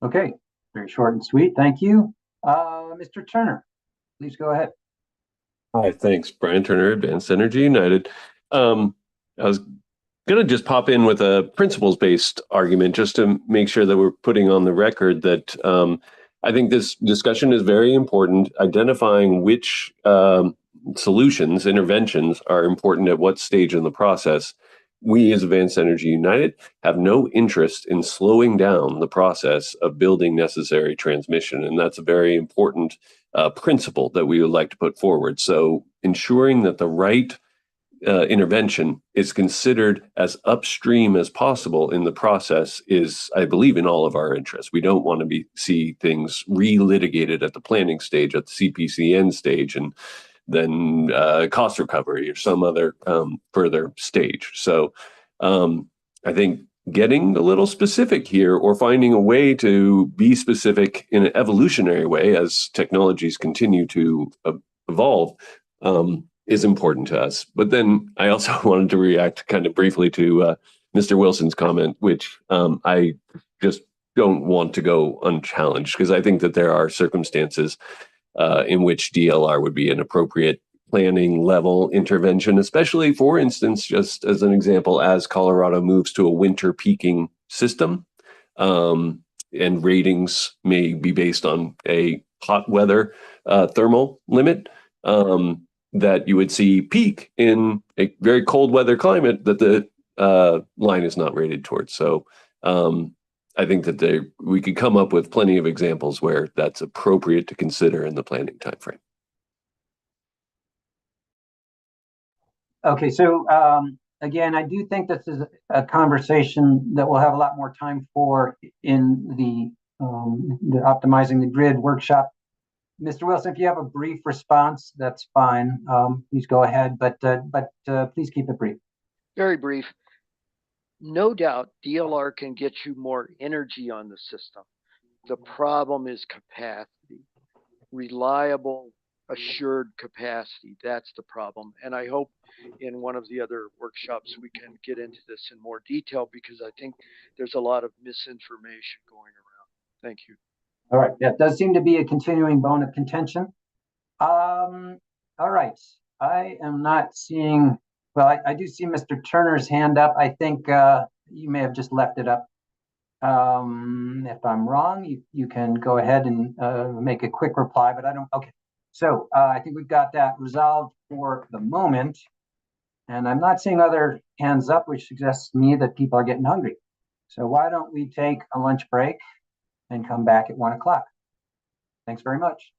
Okay, very short and sweet. Thank you. Mr. Turner, please go ahead. Hi, thanks. Brian Turner, Advanced Energy United. I was going to just pop in with a principles-based argument just to make sure that we're putting on the record that I think this discussion is very important, identifying which solutions, interventions are important at what stage in the process. We as Advanced Energy United have no interest in slowing down the process of building necessary transmission. And that's a very important principle that we would like to put forward. So ensuring that the right intervention is considered as upstream as possible in the process is, I believe, in all of our interests. We don't want to see things re-litigated at the planning stage, at the CPCN stage, and then cost recovery or some other further stage. So I think getting a little specific here or finding a way to be specific in an evolutionary way as technologies continue to evolve is important to us. But then I also wanted to react kind of briefly to Mr. Wilson's comment, which I just don't want to go unchallenged because I think that there are circumstances in which DLR would be an appropriate planning level intervention, especially, for instance, just as an example, as Colorado moves to a winter peaking system, and ratings may be based on a hot weather thermal limit, that you would see peak in a very cold weather climate that the line is not rated towards. So I think that we could come up with plenty of examples where that's appropriate to consider in the planning timeframe. Okay, so again, I do think this is a conversation that we'll have a lot more time for in the optimizing the grid workshop. Mr. Wilson, if you have a brief response, that's fine. Please go ahead, but please keep it brief. Very brief. No doubt DLR can get you more energy on the system. The problem is capacity, reliable, assured capacity. That's the problem. And I hope in one of the other workshops we can get into this in more detail because I think there's a lot of misinformation going around. Thank you. All right, that does seem to be a continuing bone of contention. All right, I am not seeing, well, I do see Mr. Turner's hand up. I think you may have just left it up. If I'm wrong, you can go ahead and make a quick reply, but I don't, okay. So I think we've got that resolved for the moment. And I'm not seeing other hands up, which suggests to me that people are getting hungry. So why don't we take a lunch break and come back at 1 o'clock? Thanks very much.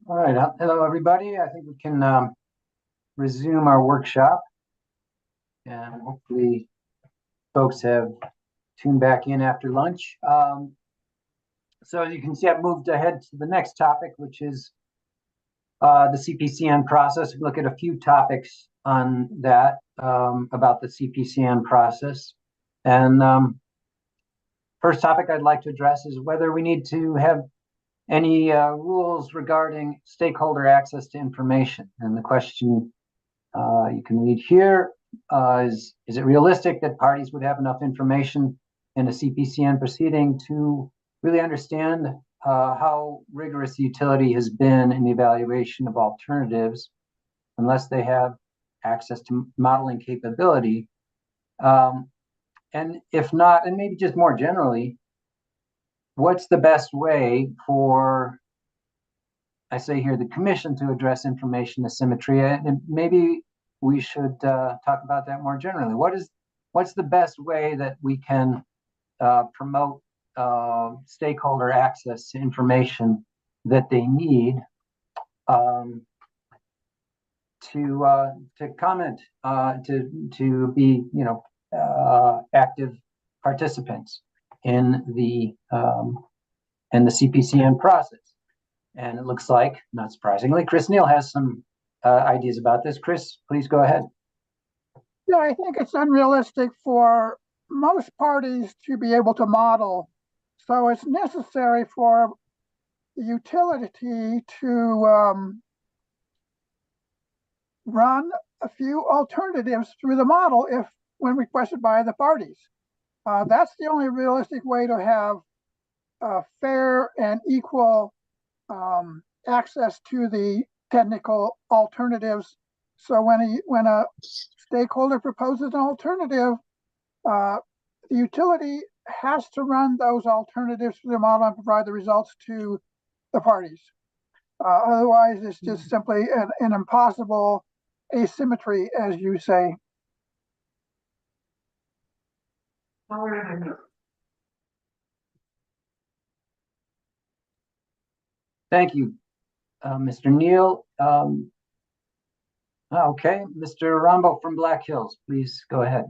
All right, hello, everybody. I think we can resume our workshop. And hopefully folks have tuned back in after lunch. So as you can see, I've moved ahead to the next topic, which is the CPCN process. We look at a few topics on that, about the CPCN process. And first topic I'd like to address is whether we need to have any rules regarding stakeholder access to information. And the question you can read here is it realistic that parties would have enough information in a CPCN proceeding to really understand how rigorous the utility has been in the evaluation of alternatives unless they have access to modeling capability? And if not, and maybe just more generally, what's the best way for, I say here, the commission to address information asymmetry? And maybe we should talk about that more generally. What's the best way that we can promote stakeholder access to information that they need to comment, to be, active participants in the CPCN process? And it looks like, not surprisingly, Chris Neal has some ideas about this. Chris, please go ahead. Yeah, I think it's unrealistic for most parties to be able to model. So it's necessary for the utility to run a few alternatives through the model when requested by the parties. That's the only realistic way to have fair and equal access to the technical alternatives. So when a stakeholder proposes an alternative, the utility has to run those alternatives through the model and provide the results to the parties. Otherwise, it's just simply an impossible asymmetry, as you say. Thank you, Mr. Neal. Okay, Mr. Rambo from Black Hills, please go ahead.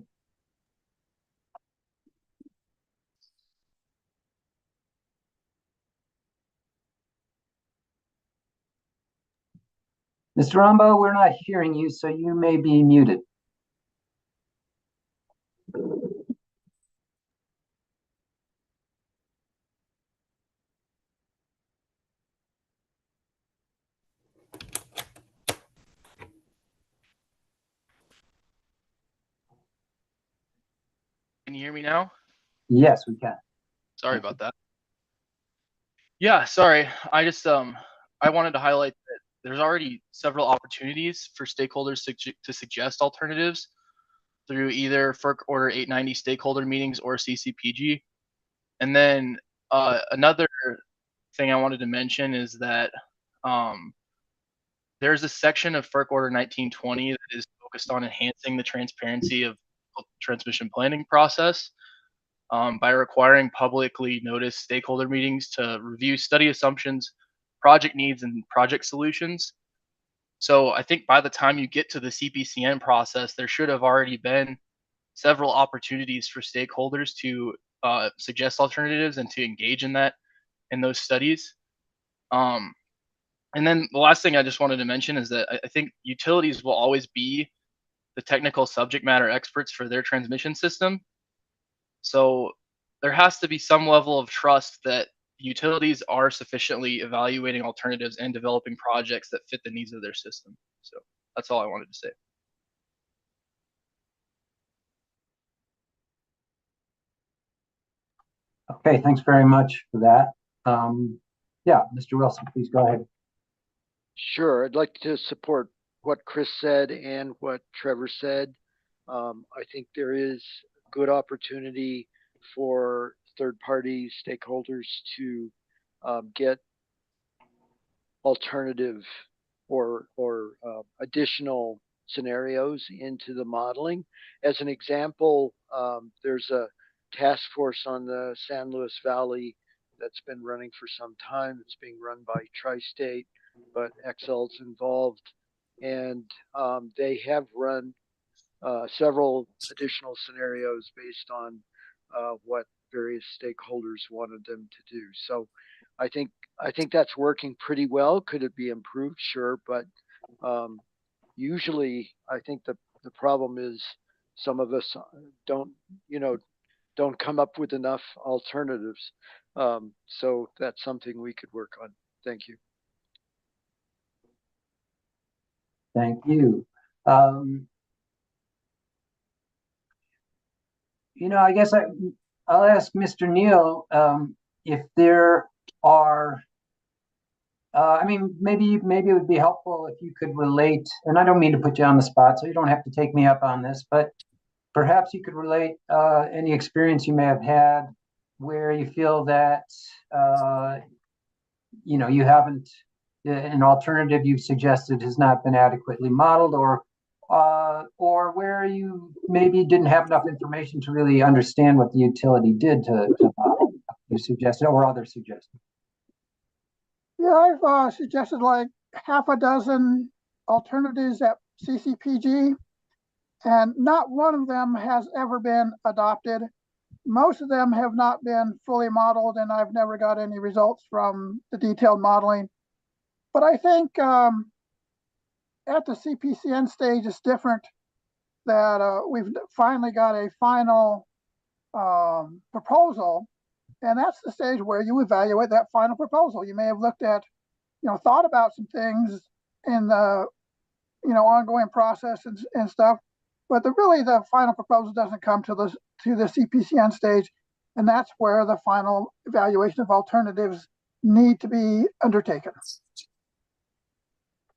Mr. Rambo, we're not hearing you, so you may be muted. Can you hear me now? Yes, we can. Sorry about that. Yeah, sorry. I just I wanted to highlight that there's already several opportunities for stakeholders to suggest alternatives through either FERC Order 890 stakeholder meetings or CCPG. And then another thing I wanted to mention is that there's a section of FERC Order 1920 that is focused on enhancing the transparency of the transmission planning process by requiring publicly noticed stakeholder meetings to review study assumptions, project needs, and project solutions. So I think by the time you get to the CPCN process, there should have already been several opportunities for stakeholders to suggest alternatives and to engage in those studies. And then the last thing I just wanted to mention is that I think utilities will always be the technical subject matter experts for their transmission system. So there has to be some level of trust that utilities are sufficiently evaluating alternatives and developing projects that fit the needs of their system. So that's all I wanted to say. Okay, thanks very much for that. Yeah, Mr. Wilson, please go ahead. Sure, I'd like to support what Chris said and what Trevor said. I think there is good opportunity for third-party stakeholders to get alternative or additional scenarios into the modeling. As an example, there's a task force on the San Luis Valley that's been running for some time. It's being run by Tri-State but Excel's involved, and they have run several additional scenarios based on what various stakeholders wanted them to do. So I think that's working pretty well. Could it be improved? Sure, but usually I think the problem is some of us don't don't come up with enough alternatives. So that's something we could work on. Thank you. Thank you. I guess I'll ask Mr. Neal if there are. Maybe it would be helpful if you could relate, and I don't mean to put you on the spot, so you don't have to take me up on this, but perhaps you could relate any experience you may have had where you feel that you haven't, an alternative you've suggested has not been adequately modeled, or where you maybe didn't have enough information to really understand what the utility did to model you suggested or others suggested. Yeah, I've suggested like half a dozen alternatives at CCPG, and not one of them has ever been adopted. Most of them have not been fully modeled, and I've never got any results from the detailed modeling. But I think at the CPCN stage, it's different that we've finally got a final proposal, and that's the stage where you evaluate that final proposal. You may have looked at, thought about some things in the, ongoing process and stuff, but really the final proposal doesn't come to the CPCN stage, and that's where the final evaluation of alternatives need to be undertaken.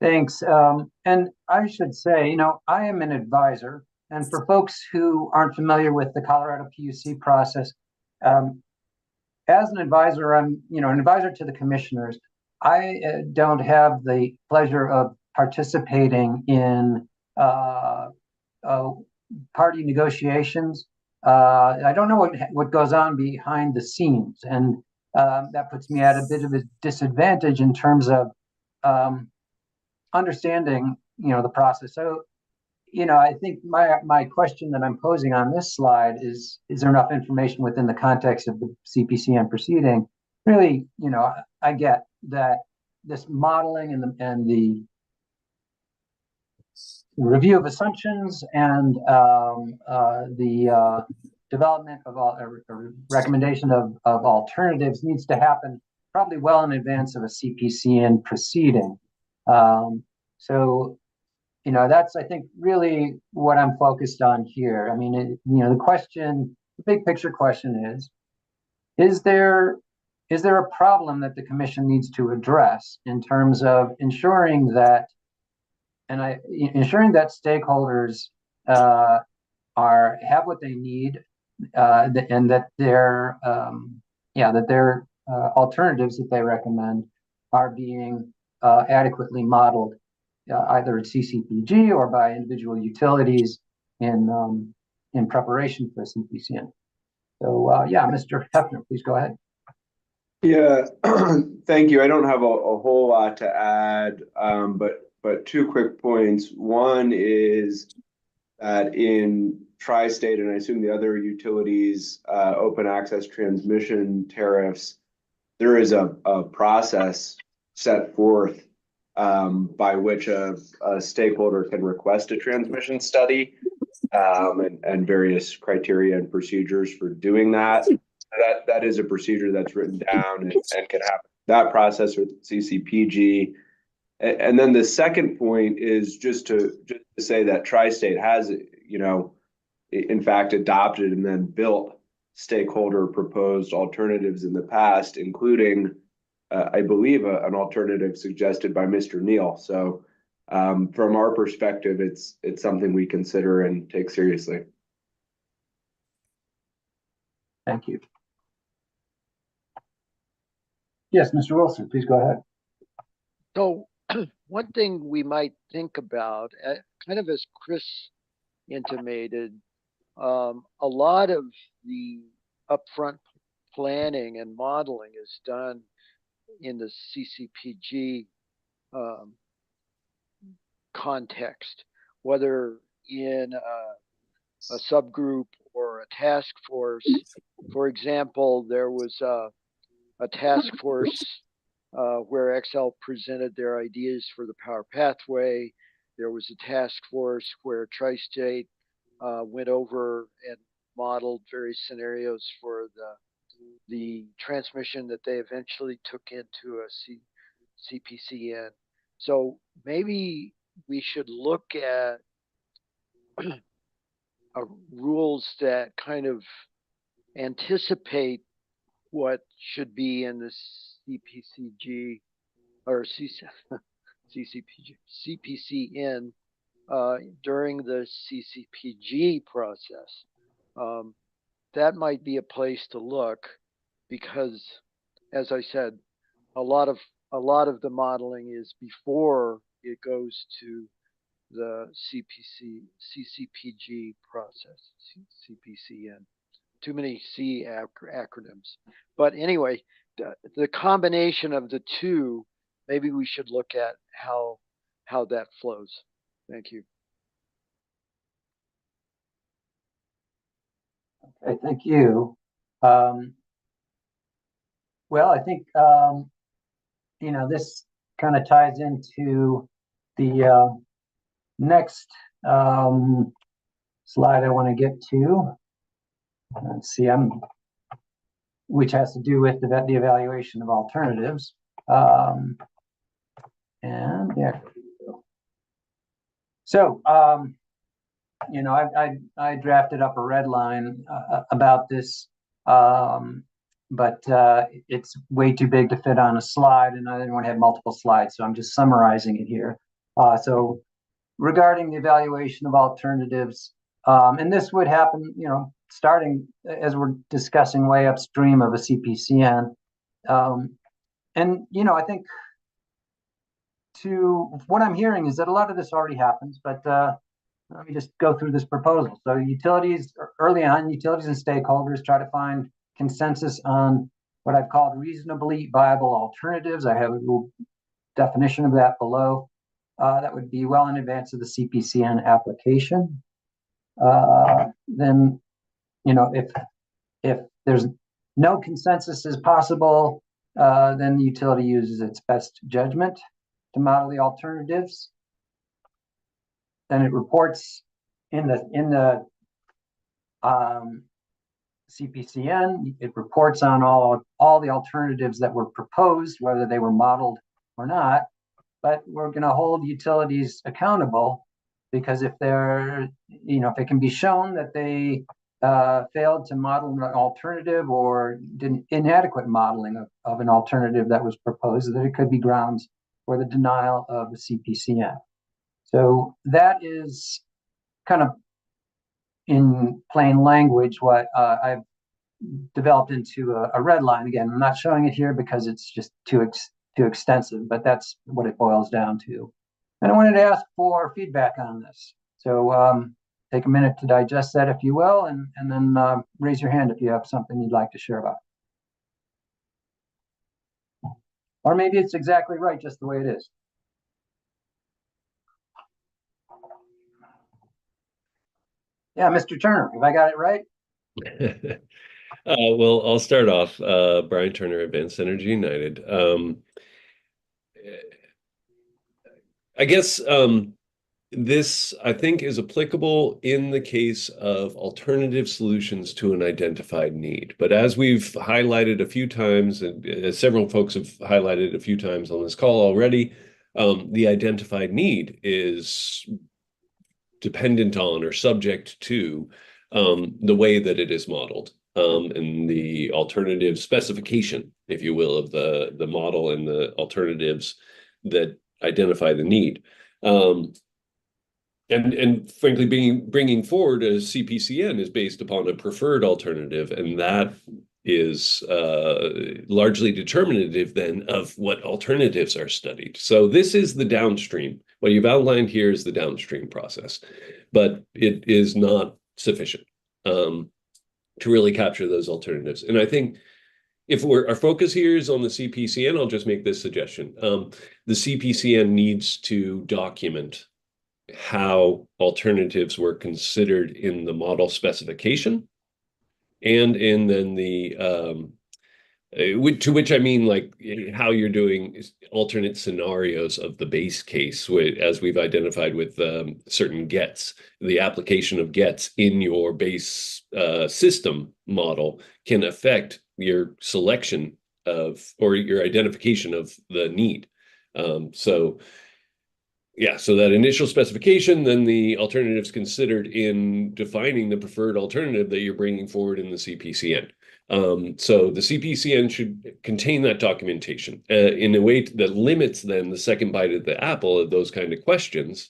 Thanks. And I should say, I am an advisor, and for folks who aren't familiar with the Colorado PUC process, as an advisor, I'm, an advisor to the commissioners. I don't have the pleasure of participating in party negotiations. I don't know what goes on behind the scenes, and that puts me at a bit of a disadvantage in terms of understanding, the process. So, I think my question that I'm posing on this slide is there enough information within the context of the CPCN proceeding? Really, I get that this modeling and the review of assumptions and the development of recommendation of alternatives needs to happen probably well in advance of a CPCN proceeding. So, that's, I think, really what I'm focused on here. I mean, the big picture question is there a problem that the commission needs to address in terms of ensuring that stakeholders have what they need, and that their alternatives that they recommend are being adequately modeled, either at CCPG or by individual utilities in preparation for CPCN. So Mr. Hefner, please go ahead. Yeah, thank you. I don't have a whole lot to add, but two quick points. One is that in Tri-State, and I assume the other utilities, open access transmission tariffs, there is a process set forth by which a stakeholder can request a transmission study, and various criteria and procedures for doing that. That is a procedure that's written down and can happen. That process with CCPG. And then the second point is just to say that Tri-State has, in fact, adopted and then built stakeholder proposed alternatives in the past, including, I believe, an alternative suggested by Mr. Neal. So from our perspective, it's something we consider and take seriously. Thank you. Yes, Mr. Wilson, please go ahead. So one thing we might think about, kind of as Chris intimated, a lot of the upfront planning and modeling is done in the CCPG context, whether in a subgroup or a task force. For example, there was a task force where Excel presented their ideas for the power pathway. There was a task force where Tri-State went over and modeled various scenarios for the transmission that they eventually took into a CPCN. So maybe we should look at rules that kind of anticipate what should be in the CPCG or CPCN during the CCPG process. That might be a place to look because, as I said, a lot of the modeling is before it goes to the CCPG process, CPCN. Too many C acronyms. But anyway, the combination of the two, maybe we should look at how that flows. Thank you. Okay, thank you. Well, I think this kind of ties into the next slide I want to get to. Let's see, which has to do with the evaluation of alternatives. And yeah. So, I drafted up a red line about this, but it's way too big to fit on a slide, and I didn't want to have multiple slides, so I'm just summarizing it here. So, regarding the evaluation of alternatives, and this would happen, starting as we're discussing way upstream of a CPCN. And, I think what I'm hearing is that a lot of this already happens, but let me just go through this proposal. So early on, utilities and stakeholders try to find consensus on what I've called reasonably viable alternatives. I have a little definition of that below. That would be well in advance of the CPCN application. Then, if there's no consensus is possible, then the utility uses its best judgment to model the alternatives. Then it reports in the CPCN. It reports on all the alternatives that were proposed, whether they were modeled or not. But we're going to hold utilities accountable because if it can be shown that they failed to model an alternative or did inadequate modeling of an alternative that was proposed, that it could be grounds for the denial of the CPCN. So that is kind of in plain language what I've developed into a red line. Again, I'm not showing it here because it's just too extensive, but that's what it boils down to. And I wanted to ask for feedback on this. So take a minute to digest that, if you will, and then raise your hand if you have something you'd like to share about. Or maybe it's exactly right, just the way it is. Yeah, Mr. Turner, have I got it right? Well, I'll start off. Brian Turner, Advanced Energy United. I guess this, I think, is applicable in the case of alternative solutions to an identified need. But as we've highlighted a few times, and as several folks have highlighted a few times on this call already, the identified need is dependent on or subject to the way that it is modeled and the alternative specification, if you will, of the model and the alternatives that identify the need. And frankly, bringing forward a CPCN is based upon a preferred alternative, and that is largely determinative then of what alternatives are studied. So this is the downstream. What you've outlined here is the downstream process, but it is not sufficient to really capture those alternatives. And I think, if our focus here is on the CPCN, I'll just make this suggestion. The CPCN needs to document how alternatives were considered in the model specification and in then the to which I mean like how you're doing alternate scenarios of the base case, as we've identified with certain gets. The application of gets in your base system model can affect your selection of or your identification of the need. So that initial specification, then the alternatives considered in defining the preferred alternative that you're bringing forward in the CPCN. So the CPCN should contain that documentation in a way that limits then the second bite of the apple of those kind of questions.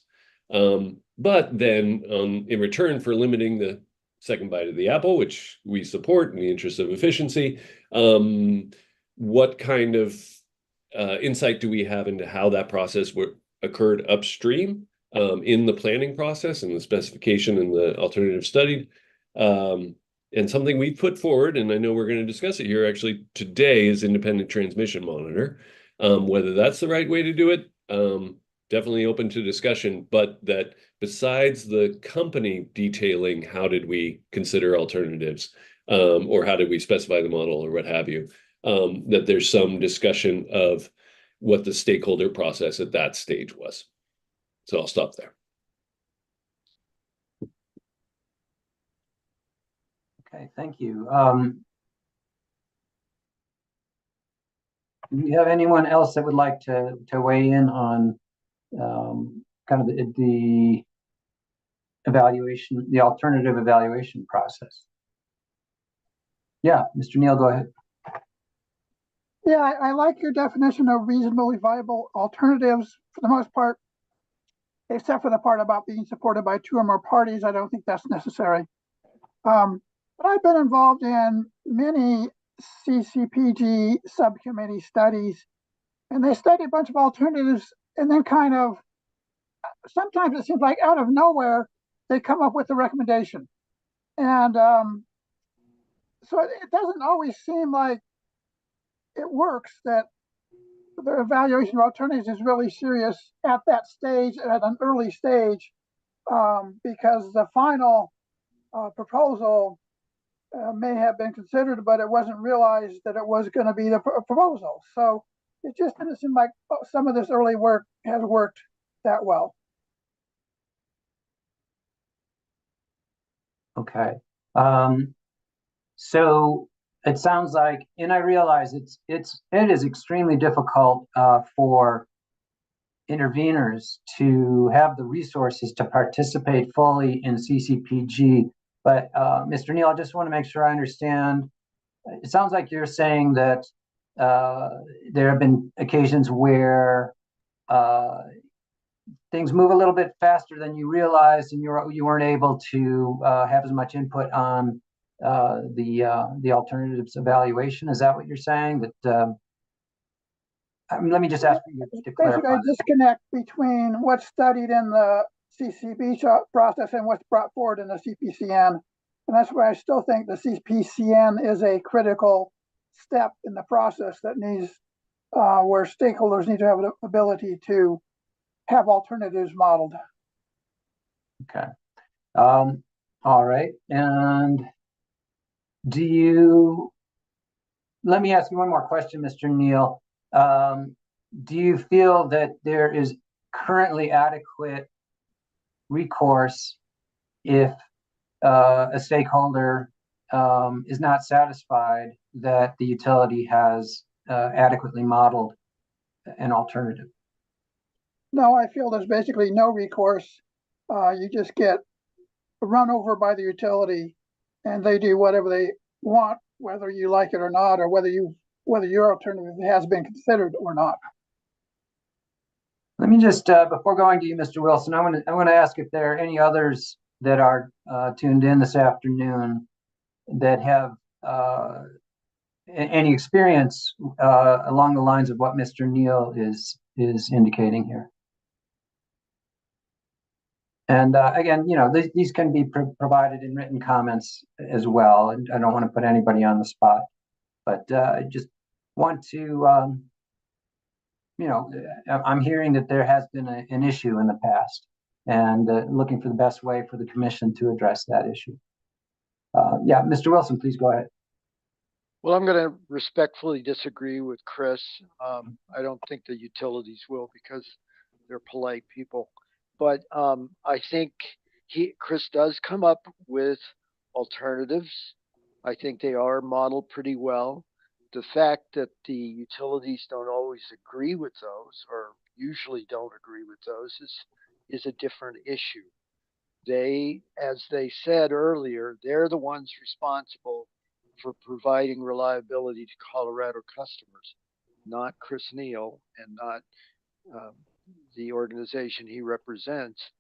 But then in return for limiting the second bite of the apple, which we support in the interest of efficiency, what kind of insight do we have into how that process occurred upstream in the planning process and the specification and the alternative studied? And something we put forward, and I know we're going to discuss it here actually today, is independent transmission monitor. Whether that's the right way to do it, definitely open to discussion, but that besides the company detailing how did we consider alternatives, or how did we specify the model or what have you, that there's some discussion of what the stakeholder process at that stage was. So I'll stop there. Okay, thank you. Do you have anyone else that would like to weigh in on kind of the evaluation, the alternative evaluation process? Yeah, Mr. Neal, go ahead. Yeah, I like your definition of reasonably viable alternatives for the most part, except for the part about being supported by two or more parties. I don't think that's necessary. But I've been involved in many CCPG subcommittee studies, and they study a bunch of alternatives, and then kind of, sometimes it seems like out of nowhere, they come up with a recommendation. And so it doesn't always seem like it works, that the evaluation of alternatives is really serious at that stage, at an early stage, because the final proposal may have been considered, but it wasn't realized that it was going to be the proposal. So it just didn't seem like some of this early work has worked that well. Okay. So it sounds like, and I realize it is extremely difficult for interveners to have the resources to participate fully in CCPG. But Mr. Neal, I just want to make sure I understand. It sounds like you're saying that there have been occasions where things move a little bit faster than you realized, and you weren't able to have as much input on the alternatives evaluation. Is that what you're saying? That let me just ask you to clarify. Basically, a disconnect between what's studied in the CCP process and what's brought forward in the CPCN. And that's why I still think the CPCN is a critical step in the process that needs, where stakeholders need to have the ability to have alternatives modeled. Okay. All right. And let me ask you one more question, Mr. Neal. Do you feel that there is currently adequate recourse if a stakeholder is not satisfied that the utility has adequately modeled an alternative? No, I feel there's basically no recourse. You just get run over by the utility, and they do whatever they want, whether you like it or not, or whether your alternative has been considered or not. Let me just, before going to you, Mr. Wilson, I want to ask if there are any others that are tuned in this afternoon that have any experience along the lines of what Mr. Neal is indicating here. And again, these can be provided in written comments as well. And I don't want to put anybody on the spot. But I just want to, I'm hearing that there has been an issue in the past, and looking for the best way for the commission to address that issue. Yeah, Mr. Wilson, please go ahead. Well, I'm going to respectfully disagree with Chris. I don't think the utilities will, because they're polite people. But I think Chris does come up with alternatives. I think they are modeled pretty well. The fact that the utilities don't always agree with those, or usually don't agree with those, is a different issue. They, as they said earlier, they're the ones responsible for providing reliability to Colorado customers, not Chris Neal and not the organization he represents.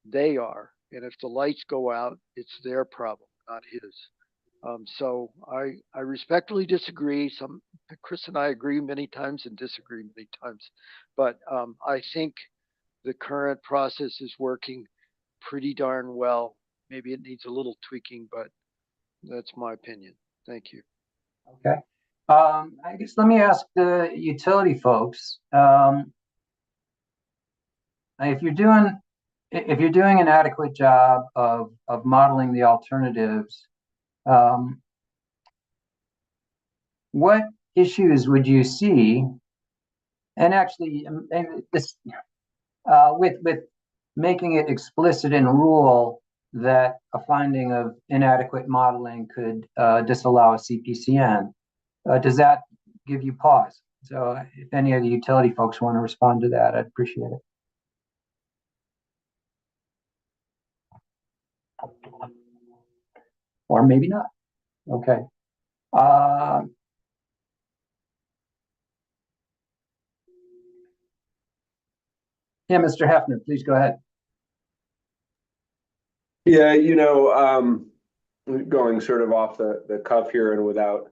They are. And if the lights go out, it's their problem, not his. So I respectfully disagree. Chris and I agree many times and disagree many times. But I think the current process is working pretty darn well. Maybe it needs a little tweaking, but that's my opinion. Thank you. Okay. I guess let me ask the utility folks. If you're doing an adequate job of modeling the alternatives, what issues would you see? And actually, this with making it explicit in rule that a finding of inadequate modeling could disallow a CPCN. Does that give you pause? So if any of the utility folks want to respond to that, I'd appreciate it. Or maybe not. Okay. Yeah, Mr. Hefner, please go ahead. Yeah, going sort of off the cuff here and without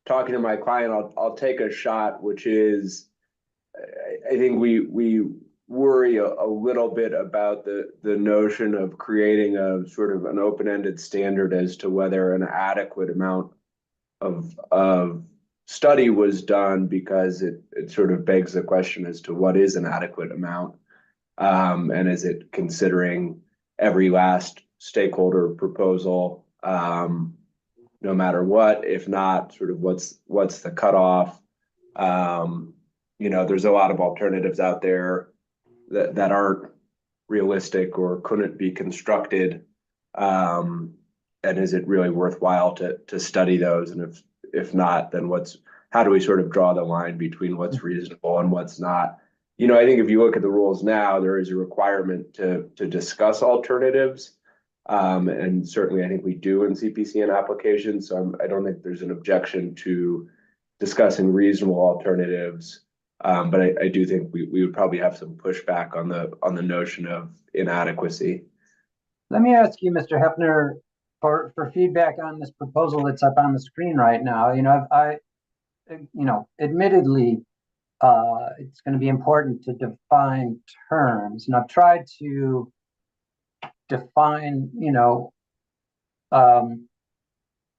talking to my client, I'll take a shot, which is, I think we worry a little bit about the notion of creating a sort of an open-ended standard as to whether an adequate amount of study was done, because it sort of begs the question as to what is an adequate amount, and is it considering every last stakeholder proposal, no matter what? If not, sort of what's the cutoff? There's a lot of alternatives out there that aren't realistic or couldn't be constructed. And is it really worthwhile to study those? And if not, then how do we sort of draw the line between what's reasonable and what's not? I think if you look at the rules now, there is a requirement to discuss alternatives. And certainly I think we do in CPCN applications. So I don't think there's an objection to discussing reasonable alternatives. But I do think we would probably have some pushback on the notion of inadequacy. Let me ask you, Mr. Hefner, for feedback on this proposal that's up on the screen right now. Admittedly, it's going to be important to define terms, and I've tried to define,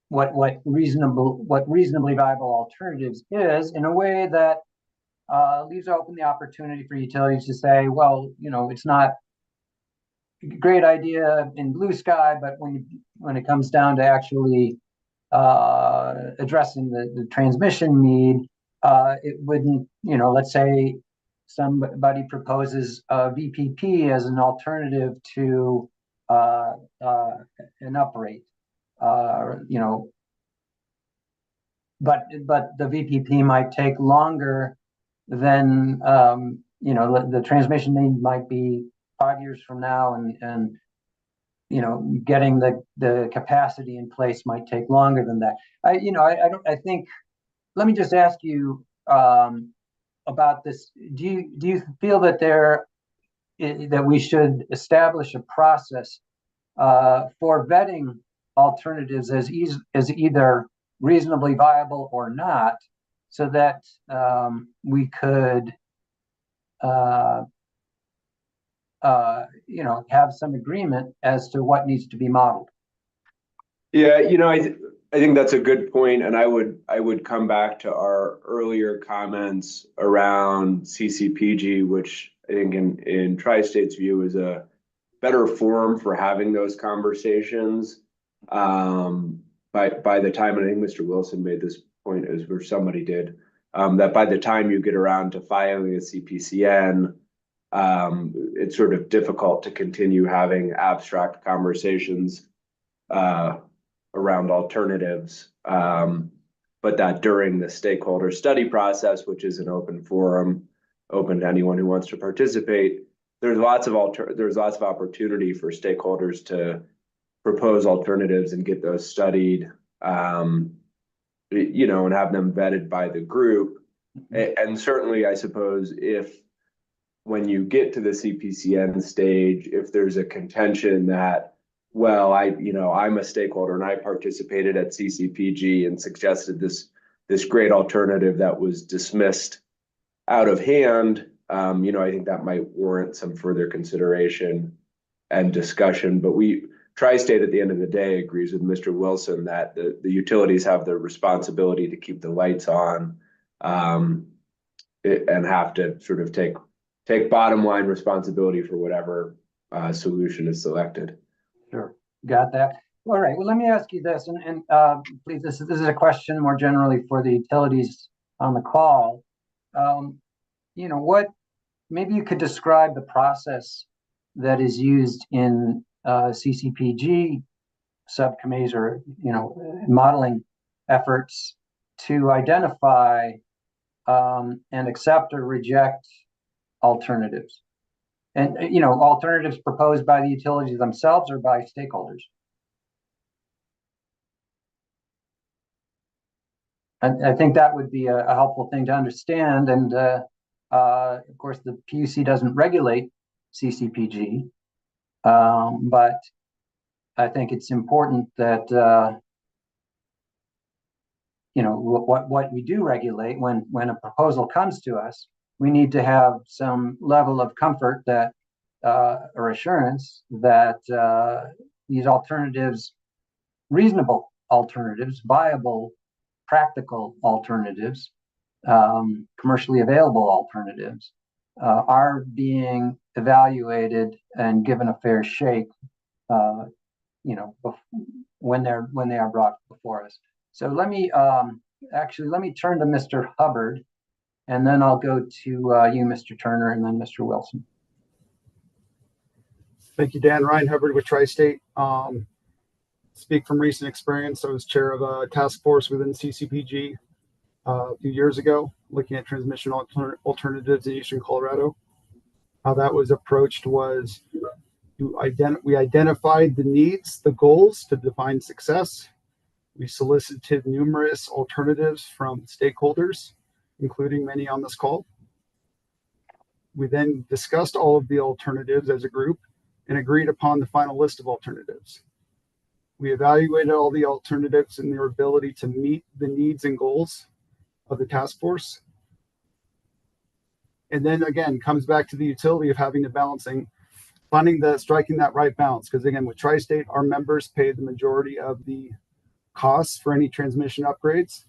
what reasonably viable alternatives is, in a way that leaves open the opportunity for utilities to say, well, it's not a great idea in blue sky, but when it comes down to actually addressing the transmission need, it wouldn't, let's say somebody proposes VPP as an alternative to an uprate, but the VPP might take longer than, the transmission need might be 5 years from now, and getting the capacity in place might take longer than that. I think, let me just ask you about this. Do you feel that that we should establish a process for vetting alternatives as either reasonably viable or not, so that we could have some agreement as to what needs to be modeled? Yeah, think that's a good point, and I would come back to our earlier comments around CCPG, which I think in Tri-State's view is a better forum for having those conversations. By the time, and I think Mr. Wilson made this point, or somebody did, that by the time you get around to filing a CPCN, it's sort of difficult to continue having abstract conversations around alternatives. But that during the stakeholder study process, which is an open forum, open to anyone who wants to participate, there's lots of opportunity for stakeholders to propose alternatives and get those studied, and have them vetted by the group. And certainly, I suppose, when you get to the CPCN stage, if there's a contention that, well, I'm a stakeholder and I participated at CCPG and suggested this great alternative that was dismissed out of hand, I think that might warrant some further consideration and discussion. But Tri-State at the end of the day agrees with Mr. Wilson that the utilities have the responsibility to keep the lights on, and have to sort of take bottom line responsibility for whatever solution is selected. Sure, got that. All right. Well, let me ask you this, and please, this is a question more generally for the utilities on the call. Maybe you could describe the process that is used in CCPG subcommittees or modeling efforts to identify and accept or reject alternatives, and alternatives proposed by the utilities themselves or by stakeholders. I think that would be a helpful thing to understand. And of course, the PUC doesn't regulate CCPG, but I think it's important that what we do regulate when a proposal comes to us, we need to have some level of comfort that or assurance that these alternatives, reasonable alternatives, viable, practical alternatives, commercially available alternatives, are being evaluated and given a fair shake, when they are brought before us. So let me turn to Mr. Hubbard, and then I'll go to you, Mr. Turner, and then Mr. Wilson. Thank you, Dan. Ryan Hubbard with Tri-State. Speak from recent experience. I was chair of a task force within CCPG a few years ago, looking at transmission alternatives in Eastern Colorado. How that was approached was we identified the needs, the goals to define success. We solicited numerous alternatives from stakeholders, including many on this call. We then discussed all of the alternatives as a group and agreed upon the final list of alternatives. We evaluated all the alternatives and their ability to meet the needs and goals of the task force. And then again, comes back to the utility of having the striking that right balance. Because again, with Tri-State, our members pay the majority of the costs for any transmission upgrades.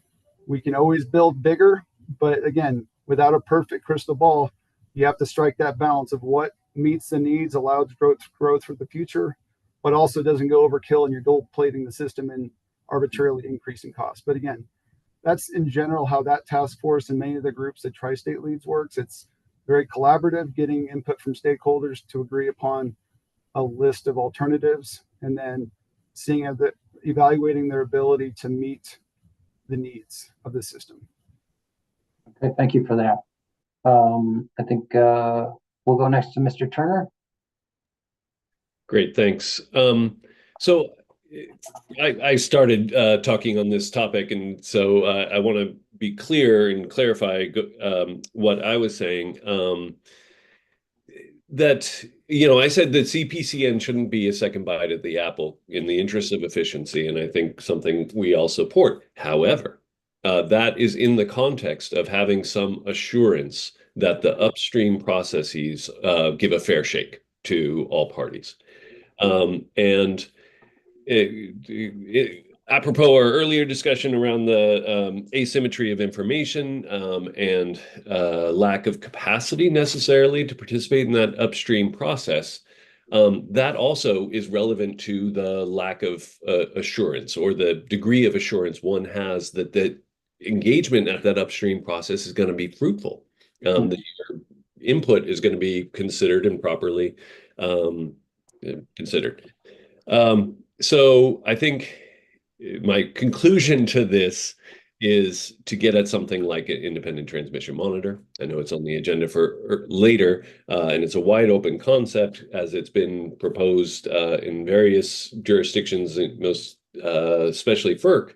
We can always build bigger, but again, without a perfect crystal ball, you have to strike that balance of what meets the needs, allows growth for the future, but also doesn't go overkill and you're gold plating the system and arbitrarily increasing costs. But again, that's in general how that task force and many of the groups that Tri-State leads works. It's very collaborative, getting input from stakeholders to agree upon a list of alternatives and then evaluating their ability to meet the needs of the system. Okay, thank you for that. I think we'll go next to Mr. Turner. Great, thanks. So I started talking on this topic, and so I want to be clear and clarify what I was saying. That, I said that CPCN shouldn't be a second bite at the apple in the interest of efficiency, and I think something we all support. However, that is in the context of having some assurance that the upstream processes give a fair shake to all parties. And apropos our earlier discussion around the asymmetry of information and lack of capacity necessarily to participate in that upstream process, that also is relevant to the lack of assurance or the degree of assurance one has that the engagement at that upstream process is going to be fruitful. That your input is going to be considered and properly considered. So I think my conclusion to this is to get at something like an independent transmission monitor. I know it's on the agenda for later, and it's a wide open concept as it's been proposed in various jurisdictions, most especially FERC.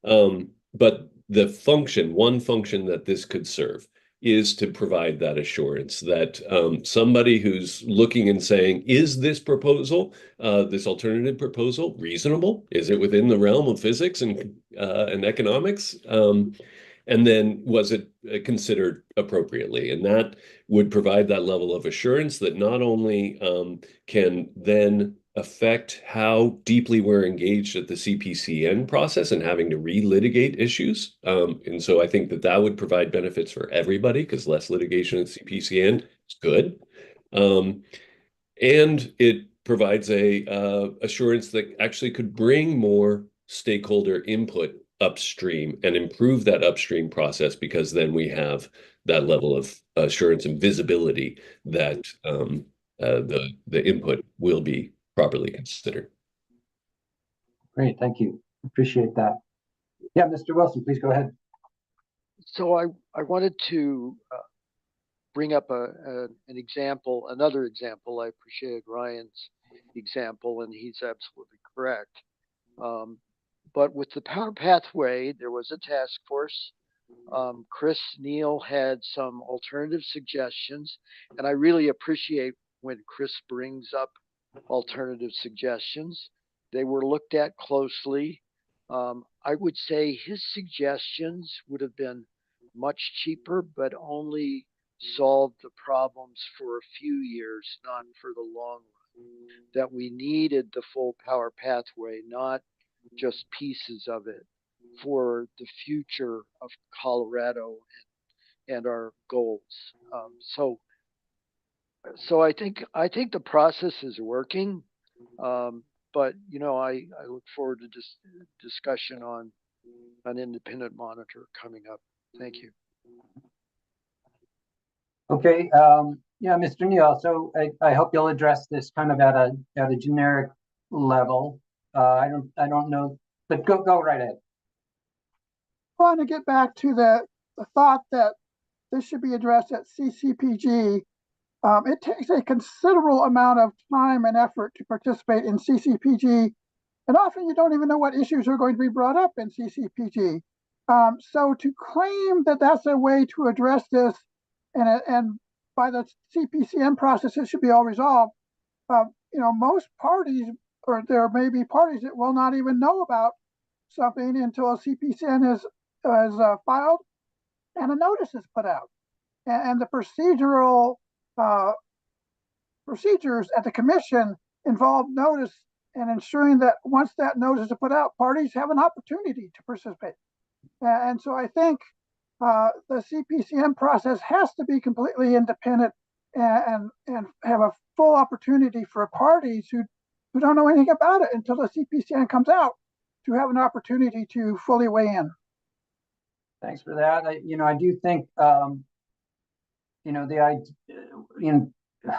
But the one function that this could serve is to provide that assurance that somebody who's looking and saying, is this proposal, this alternative proposal, reasonable? Is it within the realm of physics and economics? And then was it considered appropriately? And that would provide that level of assurance that not only can then affect how deeply we're engaged at the CPCN process and having to relitigate issues. And so I think that would provide benefits for everybody because less litigation at CPCN is good. And it provides a assurance that actually could bring more stakeholder input upstream and improve that upstream process, because then we have that level of assurance and visibility that the input will be properly considered. Great, thank you. Appreciate that. Yeah, Mr. Wilson, please go ahead. So I wanted to bring up an example, another example. I appreciated Ryan's example, and he's absolutely correct. But with the power pathway, there was a task force. Chris Neal had some alternative suggestions, and I really appreciate when Chris brings up alternative suggestions. They were looked at closely. I would say his suggestions would have been much cheaper, but only solved the problems for a few years, not for the long run. That we needed the full power pathway, not just pieces of it, for the future of Colorado and our goals. So I think the process is working, but I look forward to this discussion on an independent monitor coming up. Thank you. Okay, yeah, Mr. Neal. So I hope you'll address this kind of at a generic level. I don't know, but go right ahead. I want to get back to the thought that this should be addressed at CCPG. It takes a considerable amount of time and effort to participate in CCPG, and often you don't even know what issues are going to be brought up in CCPG. So to claim that that's a way to address this, and by the CPCN process it should be all resolved, most parties, or there may be parties that will not even know about something until a CPCN is filed and a notice is put out, and the procedural procedures at the commission involve notice and ensuring that once that notice is put out, parties have an opportunity to participate. And so I think the CPCN process has to be completely independent and have a full opportunity for parties who don't know anything about it until the CPCN comes out to have an opportunity to fully weigh in. Thanks for that. I do think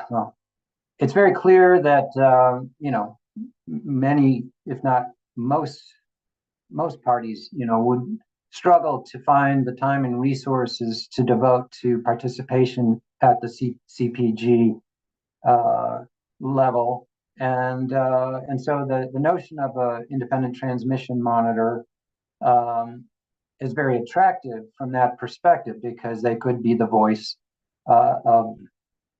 well, it's very clear that many, if not most parties, would struggle to find the time and resources to devote to participation at the CPG level, and so the notion of an independent transmission monitor is very attractive from that perspective, because they could be the voice of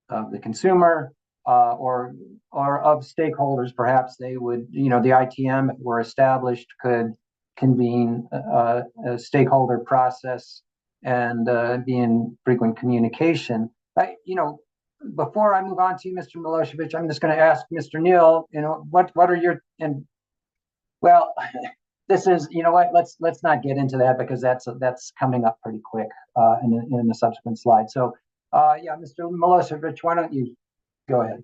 the consumer or of stakeholders. Perhaps they would, the ITM, if were established, could convene a stakeholder process and be in frequent communication. Before I move on to you, Mr. Milosevic, I'm just going to ask Mr. Neal, what are your, well, this is, you know what, let's not get into that because that's coming up pretty quick in the subsequent slide. So yeah, Mr. Milosevic, why don't you go ahead?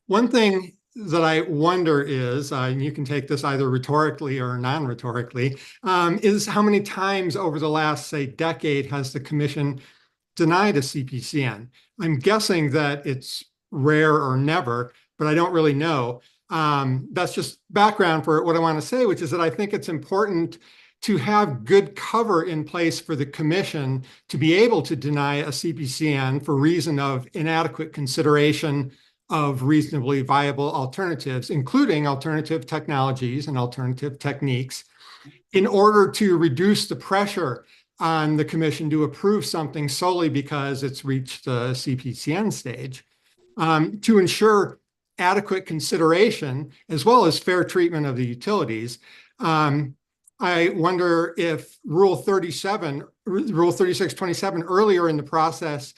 One thing that I wonder is, and you can take this either rhetorically or non-rhetorically, is how many times over the last, say, decade has the commission denied a CPCN? I'm guessing that it's rare or never, but I don't really know. That's just background for what I want to say, which is that I think it's important to have good cover in place for the commission to be able to deny a CPCN for reason of inadequate consideration of reasonably viable alternatives, including alternative technologies and alternative techniques, in order to reduce the pressure on the commission to approve something solely because it's reached the CPCN stage, to ensure adequate consideration as well as fair treatment of the utilities. I wonder if Rule 3627 earlier in the process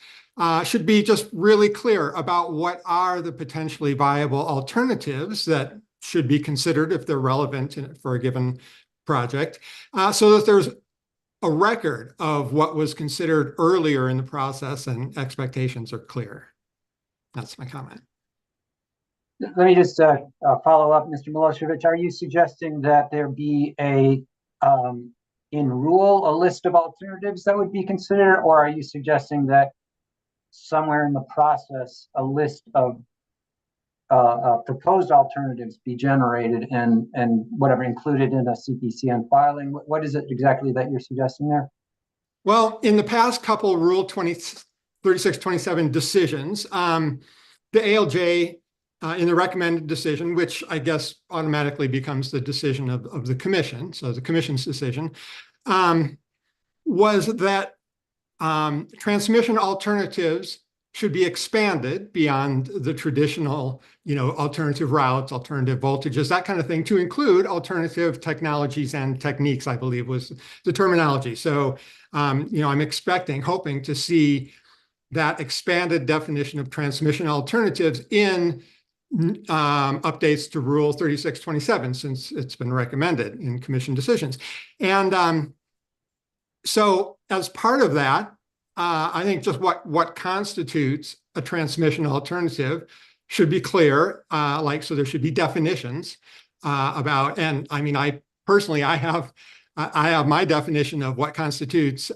should be just really clear about what are the potentially viable alternatives that should be considered if they're relevant for a given project, so that there's a record of what was considered earlier in the process and expectations are clear. That's my comment. Let me just follow up, Mr. Milosevic. Are you suggesting that there be in rule, a list of alternatives that would be considered, or are you suggesting that somewhere in the process, a list of proposed alternatives be generated and whatever included in a CPCN filing? What is it exactly that you're suggesting there? Well, in the past couple Rule 3627 decisions, the ALJ in the recommended decision, which I guess automatically becomes the decision of the commission, so the commission's decision, was that transmission alternatives should be expanded beyond the traditional, alternative routes, alternative voltages, that kind of thing, to include alternative technologies and techniques, I believe was the terminology. So, I'm hoping to see that expanded definition of transmission alternatives in updates to Rule 3627, since it's been recommended in commission decisions. And so as part of that, I think just what constitutes a transmission alternative should be clear, so there should be definitions about, and I mean, I have my definition of what constitutes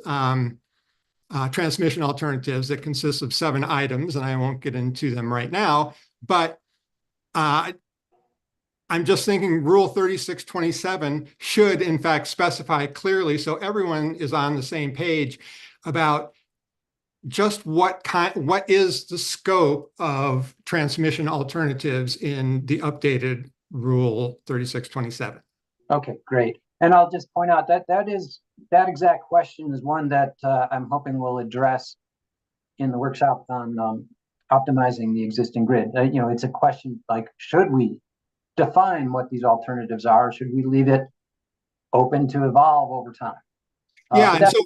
transmission alternatives that consists of 7 items, and I won't get into them right now, but I'm just thinking Rule 3627 should in fact specify clearly so everyone is on the same page about just what is the scope of transmission alternatives in the updated Rule 3627. Okay, great. And I'll just point out that that exact question is one that I'm hoping we'll address in the workshop on optimizing the existing grid. It's a question like, should we define what these alternatives are? Or should we leave it open to evolve over time? Yeah, and so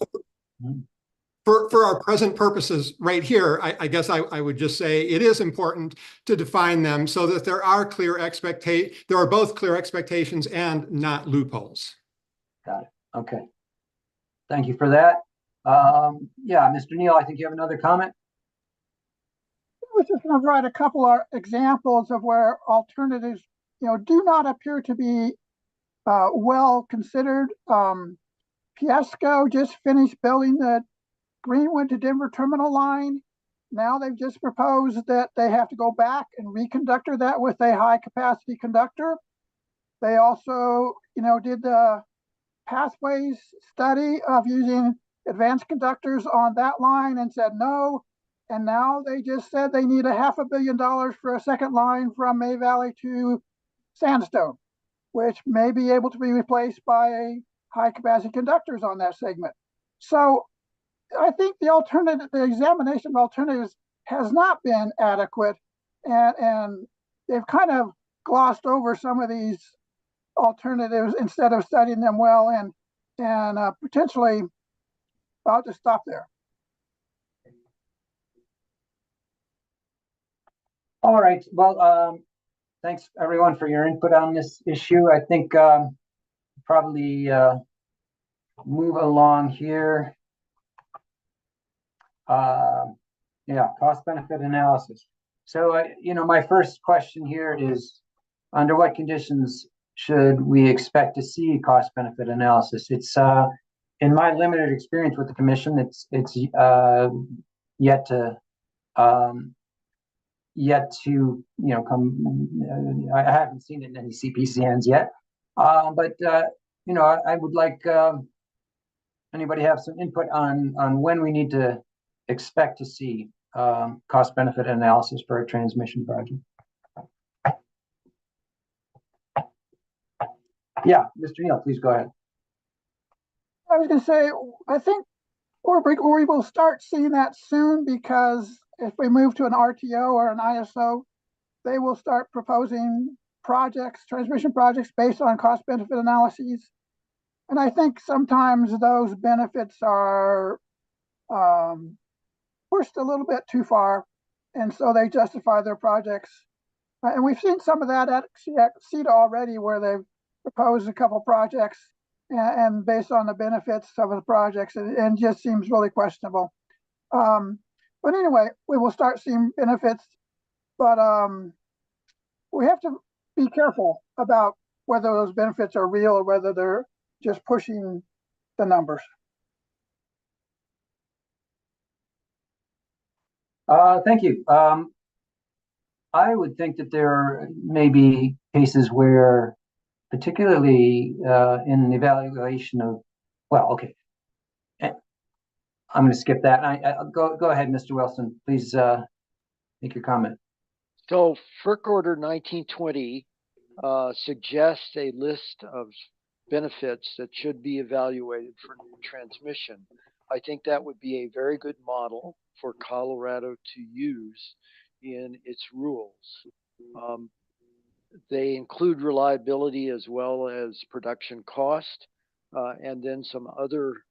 for our present purposes right here, I guess I would just say it is important to define them so that there are both clear expectations and not loopholes. Got it. Okay. Thank you for that. Yeah, Mr. Neal, I think you have another comment. I was just going to write a couple of examples of where alternatives, do not appear to be well considered. Piesco just finished building the Greenwood to Denver terminal line. Now they've just proposed that they have to go back and reconductor that with a high capacity conductor. They also, did the pathways study of using advanced conductors on that line and said no. And now they just said they need $500 million for a second line from May Valley to Sandstone, which may be able to be replaced by high capacity conductors on that segment. So I think the examination of alternatives has not been adequate, and they've kind of glossed over some of these alternatives instead of studying them well, and potentially, I'll just stop there. All right. Well, thanks everyone for your input on this issue. I think probably move along here. Yeah, cost benefit analysis. So, my first question here is, under what conditions should we expect to see cost benefit analysis? It's in my limited experience with the commission, it's yet to come. I haven't seen it in any CPCNs yet, but I would like anybody have some input on when we need to expect to see cost benefit analysis for a transmission project. Yeah, Mr. Neal, please go ahead. I was going to say, I think we will start seeing that soon, because if we move to an RTO or an ISO, they will start proposing projects, transmission projects based on cost benefit analyses. And I think sometimes those benefits are pushed a little bit too far, and so they justify their projects. And we've seen some of that at CETA already, where they've proposed a couple projects and based on the benefits of the projects, and just seems really questionable. But anyway, we will start seeing benefits, but we have to be careful about whether those benefits are real or whether they're just pushing the numbers. Thank you. I would think that there may be cases where, particularly in the evaluation of, well, okay, I'm going to skip that. Go ahead, Mr. Wilson. Please make your comment. So FERC Order 1920 suggests a list of benefits that should be evaluated for new transmission. I think that would be a very good model for Colorado to use in its rules. They include reliability as well as production cost, and then some other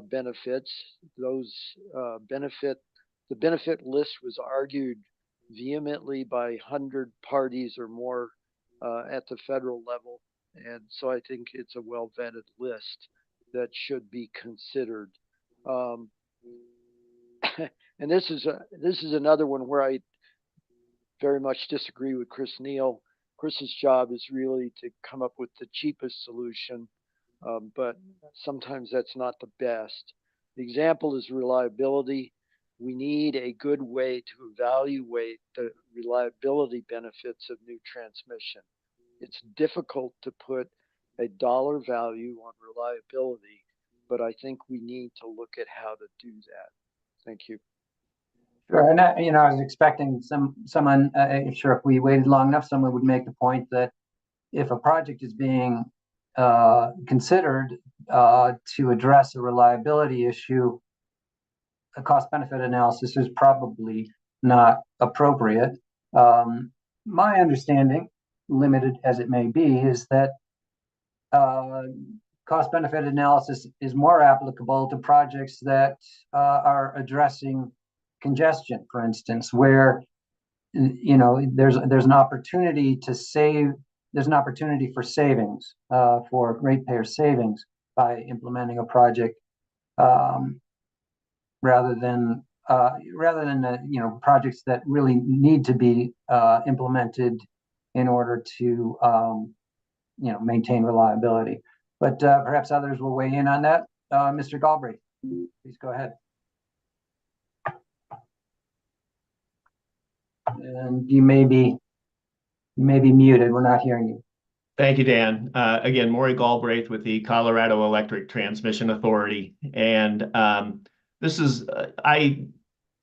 benefits. Those the benefit list was argued vehemently by 100 parties or more at the federal level, and so I think it's a well-vetted list that should be considered. And this is another one where I very much disagree with Chris Neal. Chris's job is really to come up with the cheapest solution, but sometimes that's not the best. The example is reliability. We need a good way to evaluate the reliability benefits of new transmission. It's difficult to put a dollar value on reliability, but I think we need to look at how to do that. Thank you. Sure, and I was expecting someone. Sure, if we waited long enough, someone would make the point that if a project is being considered to address a reliability issue, a cost-benefit analysis is probably not appropriate. My understanding, limited as it may be, is that cost-benefit analysis is more applicable to projects that are addressing congestion, for instance, where there's an opportunity to save. There's an opportunity for savings, for ratepayer savings by implementing a project, rather than projects that really need to be implemented in order to maintain reliability. But perhaps others will weigh in on that. Mr. Galbraith, please go ahead. And you may be muted. We're not hearing you. Thank you, Dan. Again, Maury Galbraith with the Colorado Electric Transmission Authority. And this is, I'm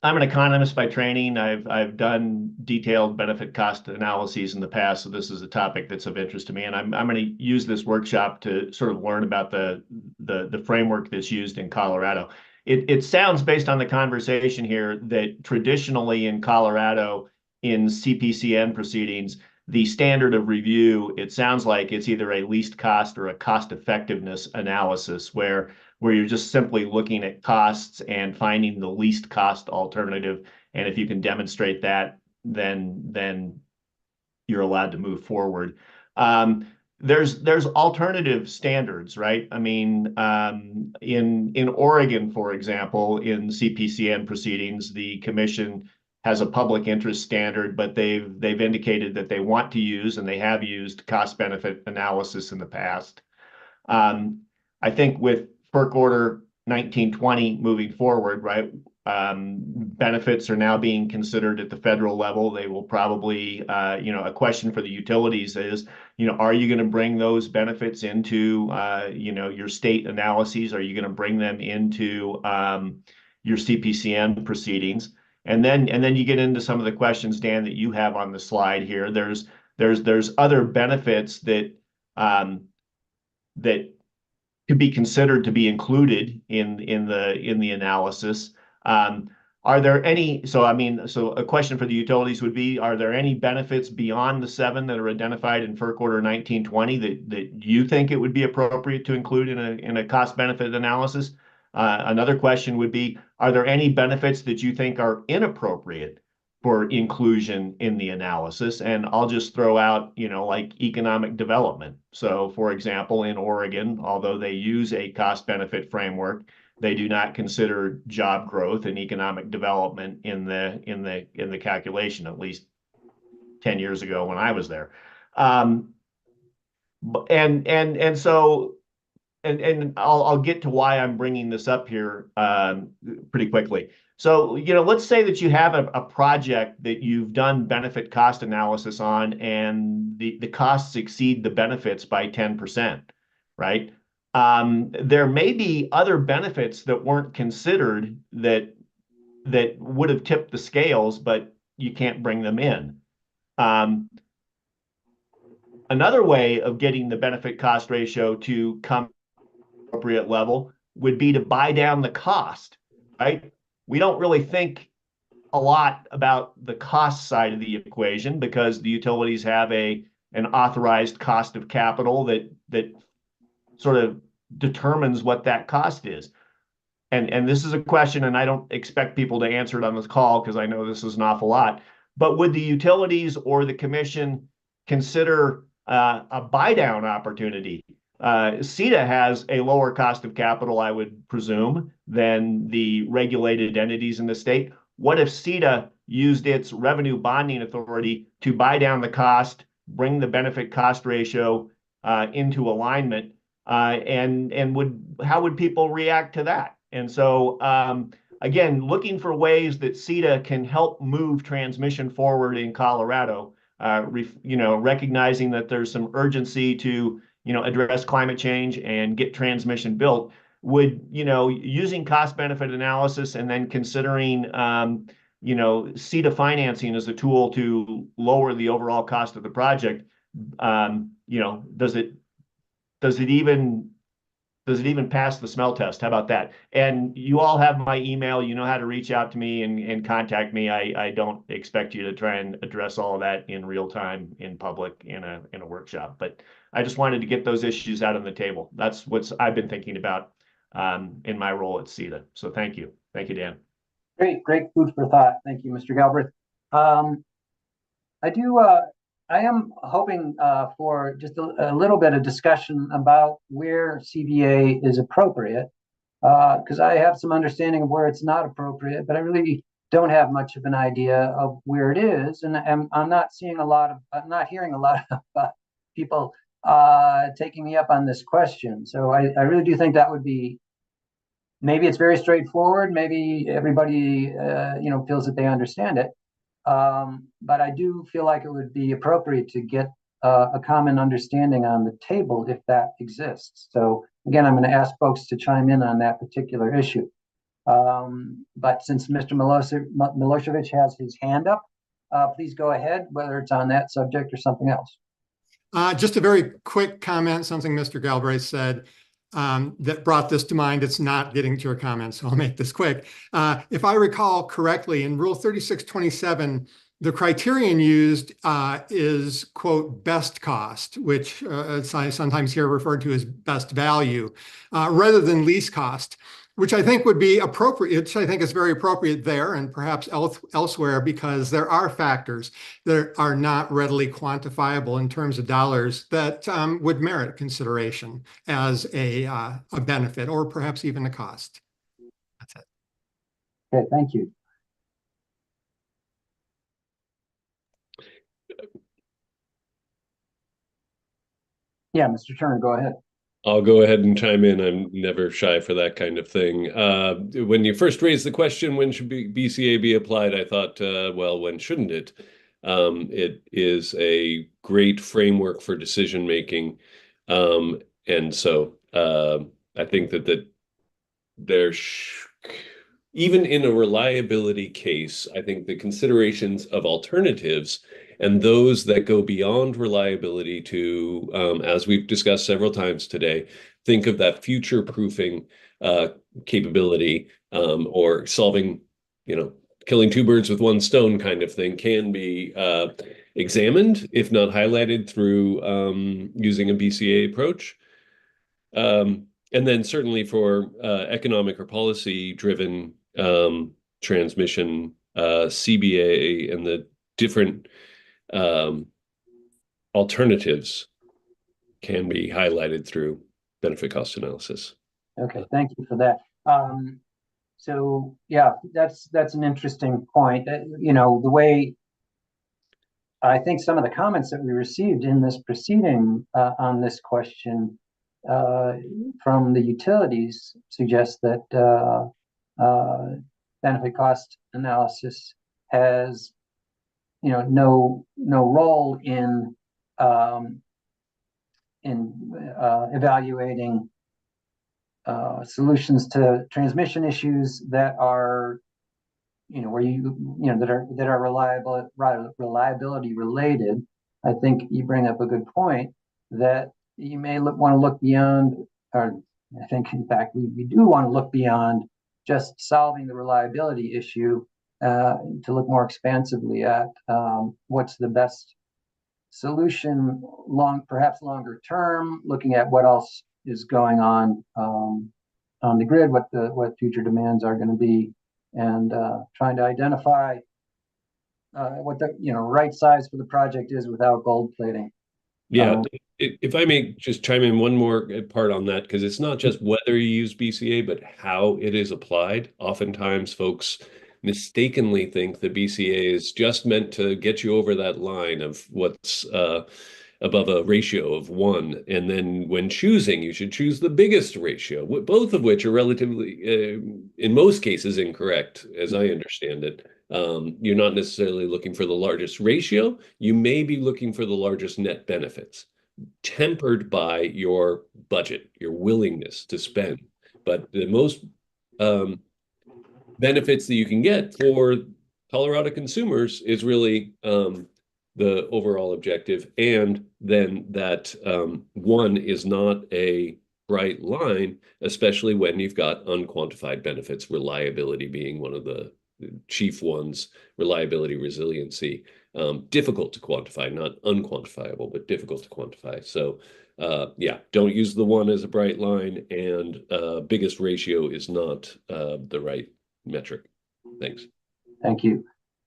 an economist by training. I've done detailed benefit cost analyses in the past, so this is a topic that's of interest to me. And I'm going to use this workshop to sort of learn about the framework that's used in Colorado. It sounds, based on the conversation here, that traditionally in Colorado, in CPCN proceedings, the standard of review, it sounds like it's either a least cost or a cost effectiveness analysis, where you're just simply looking at costs and finding the least cost alternative. And if you can demonstrate that, then you're allowed to move forward. There's alternative standards, right? I mean, in Oregon, for example, in CPCN proceedings, the commission has a public interest standard, but they've indicated that they want to use, and they have used, cost benefit analysis in the past. I think with FERC Order 1920 moving forward, right, benefits are now being considered at the federal level. They will probably, a question for the utilities is, are you going to bring those benefits into, your state analyses? Are you going to bring them into your CPCN proceedings? And then you get into some of the questions, Dan, that you have on the slide here. There's other benefits that that could be considered to be included in the analysis. Are there any, so a question for the utilities would be, are there any benefits beyond the 7 that are identified in FERC Order 1920 that you think it would be appropriate to include in a cost benefit analysis? Another question would be, are there any benefits that you think are inappropriate for inclusion in the analysis? And I'll just throw out, like economic development. So for example, in Oregon, although they use a cost benefit framework, they do not consider job growth and economic development in the calculation, at least 10 years ago when I was there. And I'll get to why I'm bringing this up here pretty quickly. So, let's say that you have a project that you've done benefit cost analysis on, and the costs exceed the benefits by 10%, right? There may be other benefits that weren't considered that would have tipped the scales, but you can't bring them in. Another way of getting the benefit cost ratio to come appropriate level would be to buy down the cost, right? We don't really think a lot about the cost side of the equation because the utilities have an authorized cost of capital that sort of determines what that cost is. And this is a question, and I don't expect people to answer it on this call because I know this is an awful lot, but would the utilities or the commission consider a buy down opportunity? CETA has a lower cost of capital, I would presume, than the regulated entities in the state. What if CETA used its revenue bonding authority to buy down the cost, bring the benefit cost ratio into alignment, and how would people react to that? And so, again, looking for ways that CETA can help move transmission forward in Colorado, recognizing that there's some urgency to address climate change and get transmission built, would, using cost benefit analysis and then considering, CETA financing as a tool to lower the overall cost of the project, does it even pass the smell test? How about that? And you all have my email. You know how to reach out to me and contact me. I don't expect you to try and address all of that in real time in public in a workshop, but I just wanted to get those issues out on the table. That's what I've been thinking about in my role at CETA. So thank you. Thank you, Dan. Great food for thought. Thank you, Mr. Galbraith. I am hoping for just a little bit of discussion about where CBA is appropriate, because I have some understanding of where it's not appropriate, but I really don't have much of an idea of where it is, and I'm not hearing a lot of people taking me up on this question. So I really do think that would be, maybe it's very straightforward. Maybe everybody feels that they understand it. But I do feel like it would be appropriate to get a common understanding on the table if that exists. So again, I'm going to ask folks to chime in on that particular issue. But since Mr. Milosevic has his hand up, please go ahead, whether it's on that subject or something else. Just a very quick comment, something Mr. Galbraith said that brought this to mind. It's not getting to your comments, so I'll make this quick. If I recall correctly, in Rule 3627, the criterion used is, quote, best cost, which I sometimes hear referred to as best value, rather than least cost. which I think would be appropriate, which I think is very appropriate there and perhaps elsewhere, because there are factors that are not readily quantifiable in terms of dollars that would merit consideration as a benefit or perhaps even a cost. That's it. Okay, thank you. Yeah, Mr. Turner, go ahead. I'll go ahead and chime in. I'm never shy for that kind of thing. When you first raised the question, when should BCA be applied? I thought, well, when shouldn't it? It is a great framework for decision making. And so I think that there's even in a reliability case, I think the considerations of alternatives and those that go beyond reliability to, as we've discussed several times today, think of that future-proofing capability or solving, killing two birds with one stone kind of thing can be examined, if not highlighted through using a BCA approach. And then certainly for economic or policy-driven transmission, CBA and the different alternatives can be highlighted through benefit cost analysis. Okay, thank you for that. So yeah, that's an interesting point. The way I think some of the comments that we received in this proceeding on this question from the utilities suggest that benefit cost analysis has no role in evaluating solutions to transmission issues that are that are reliability related. I think you bring up a good point that you may want to look beyond, or I think in fact we do want to look beyond just solving the reliability issue to look more expansively at what's the best solution, perhaps longer term, looking at what else is going on the grid, what future demands are going to be, and trying to identify what the right size for the project is without gold plating. Yeah, if I may just chime in one more part on that, because it's not just whether you use BCA, but how it is applied. Oftentimes folks mistakenly think that BCA is just meant to get you over that line of what's above a ratio of 1. And then when choosing, you should choose the biggest ratio, both of which are relatively, in most cases, incorrect, as I understand it. You're not necessarily looking for the largest ratio. You may be looking for the largest net benefits, tempered by your budget, your willingness to spend. But the most benefits that you can get for Colorado consumers is really the overall objective. And then that 1 is not a bright line, especially when you've got unquantified benefits, reliability being one of the chief ones, reliability, resiliency, difficult to quantify, not unquantifiable, but difficult to quantify. So yeah, don't use the 1 as a bright line, and biggest ratio is not the right metric. Thanks. Thank you.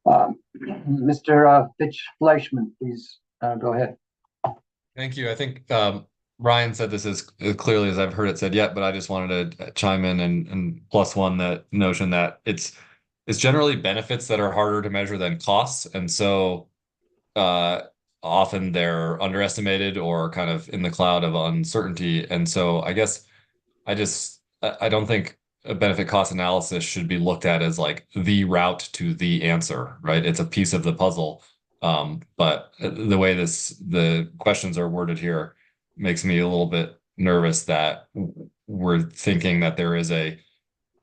Mr. Fleischman, please go ahead. Thank you. I think Ryan said this as clearly as I've heard it said yet, but I just wanted to chime in and plus one that notion that it's generally benefits that are harder to measure than costs. And so often they're underestimated or kind of in the cloud of uncertainty. And so I guess I don't think a benefit cost analysis should be looked at as like the route to the answer, right? It's a piece of the puzzle. But the way the questions are worded here makes me a little bit nervous that we're thinking that there is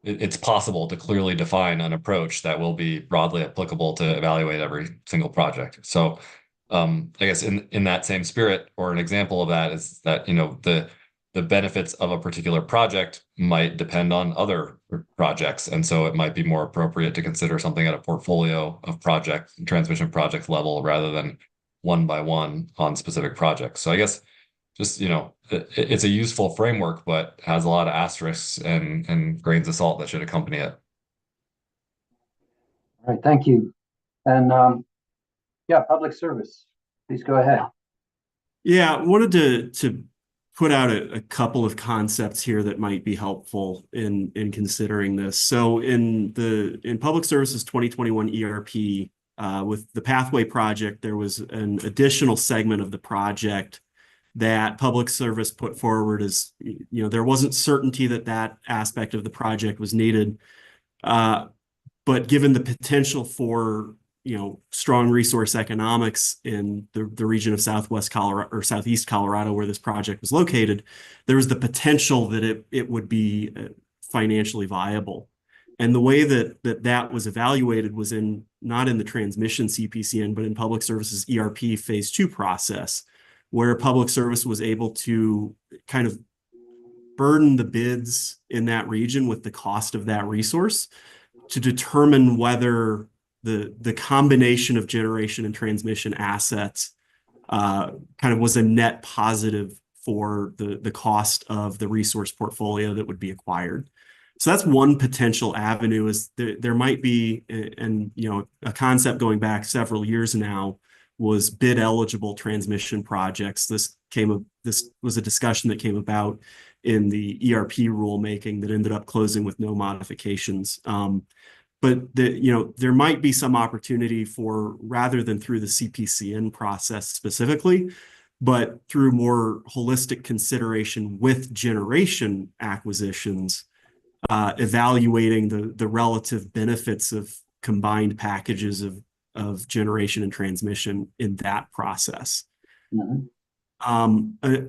it's possible to clearly define an approach that will be broadly applicable to evaluate every single project. So I guess in that same spirit, or an example of that is that, the benefits of a particular project might depend on other projects. And so it might be more appropriate to consider something at a portfolio of transmission project level rather than one by one on specific projects. So I guess just, it's a useful framework, but has a lot of asterisks and grains of salt that should accompany it. All right, thank you. And yeah, public service, please go ahead. Yeah, I wanted to put out a couple of concepts here that might be helpful in considering this. So in Public Services 2021 ERP, with the Pathway project, there was an additional segment of the project that Public Service put forward as, there wasn't certainty that aspect of the project was needed. But given the potential for strong resource economics in the region of Southwest Colorado or Southeast Colorado where this project was located, there was the potential that it would be financially viable. And the way that was evaluated was not in the transmission CPCN, but in Public Services ERP Phase 2 process, where Public Service was able to kind of burden the bids in that region with the cost of that resource to determine whether the combination of generation and transmission assets kind of was a net positive for the cost of the resource portfolio that would be acquired. So that's one potential avenue. Is there might be, and a concept going back several years now was bid eligible transmission projects. This was a discussion that came about in the ERP rulemaking that ended up closing with no modifications. But there might be some opportunity for, rather than through the CPCN process specifically, but through more holistic consideration with generation acquisitions, evaluating the relative benefits of combined packages of generation and transmission in that process. Mm-hmm.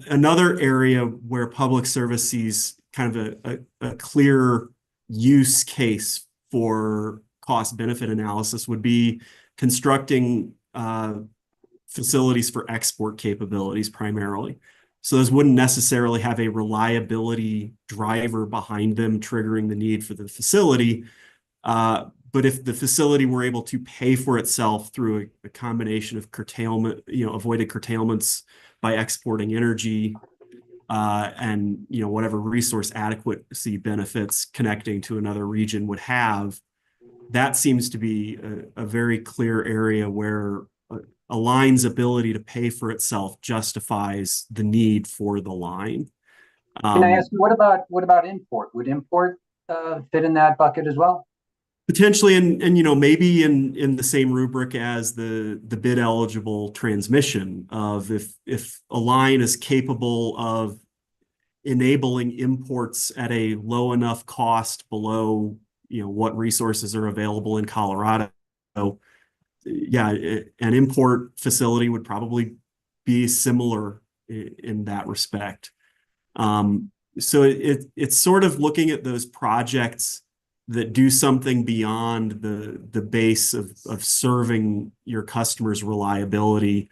Another area where Public Service sees kind of a clear use case for cost benefit analysis would be constructing facilities for export capabilities primarily. So those wouldn't necessarily have a reliability driver behind them triggering the need for the facility. But if the facility were able to pay for itself through a combination of curtailment, avoided curtailments by exporting energy, and whatever resource adequacy benefits connecting to another region would have, that seems to be a very clear area where a line's ability to pay for itself justifies the need for the line. Can I ask you, what about import? Would import fit in that bucket as well? Potentially, and maybe in the same rubric as the bid eligible transmission of if a line is capable of enabling imports at a low enough cost below what resources are available in Colorado. Yeah, an import facility would probably be similar in that respect. So it's sort of looking at those projects that do something beyond the base of serving your customers' reliability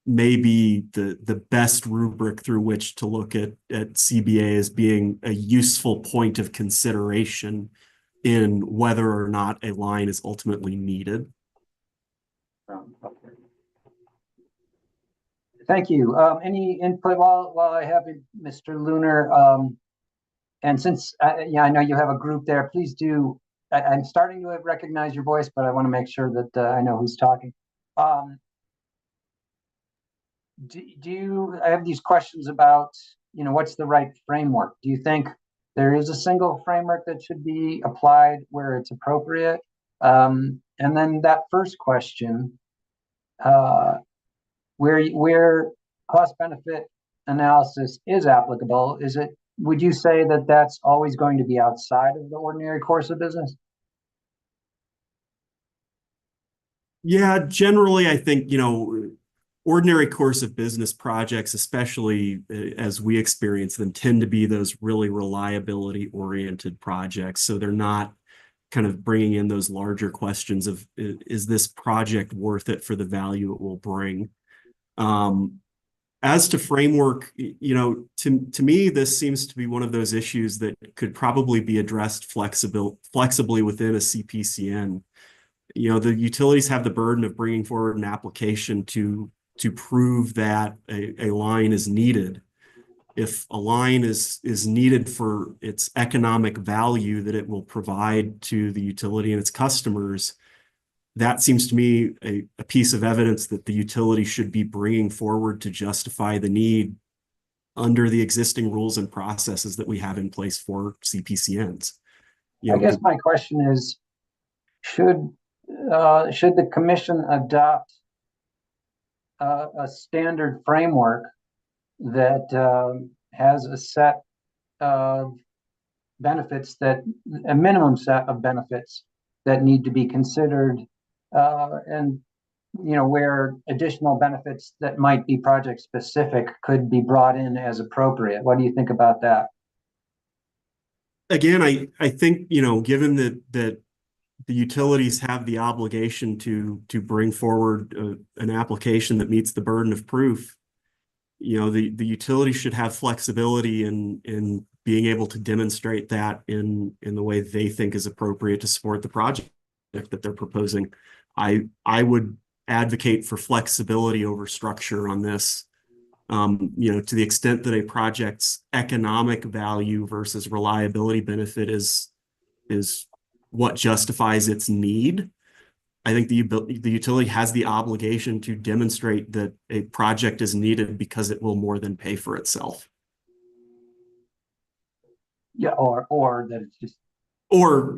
may be the best rubric through which to look at CBA as being a useful point of consideration in whether or not a line is ultimately needed. Thank you. Any input while I have you, Mr. Lunar? And since I know you have a group there, please do. I'm starting to recognize your voice, but I want to make sure that I know who's talking. I have these questions about, what's the right framework? Do you think there is a single framework that should be applied where it's appropriate? And then that first question, where cost benefit analysis is applicable, would you say that that's always going to be outside of the ordinary course of business? Yeah, generally, I think, ordinary course of business projects, especially as we experience them, tend to be those really reliability-oriented projects. So they're not kind of bringing in those larger questions of, is this project worth it for the value it will bring? As to framework, to me, this seems to be one of those issues that could probably be addressed flexibly within a CPCN. The utilities have the burden of bringing forward an application to prove that a line is needed. If a line is needed for its economic value that it will provide to the utility and its customers, that seems to me a piece of evidence that the utility should be bringing forward to justify the need under the existing rules and processes that we have in place for CPCNs. I guess my question is, should the commission adopt a standard framework that has a set of benefits, that a minimum set of benefits that need to be considered, and where additional benefits that might be project specific could be brought in as appropriate? What do you think about that? Again, I think, given that the utilities have the obligation to bring forward an application that meets the burden of proof, the utility should have flexibility in being able to demonstrate that in the way they think is appropriate to support the project that they're proposing. I would advocate for flexibility over structure on this. To the extent that a project's economic value versus reliability benefit is what justifies its need, I think the utility has the obligation to demonstrate that a project is needed because it will more than pay for itself. Yeah, or that it's just, or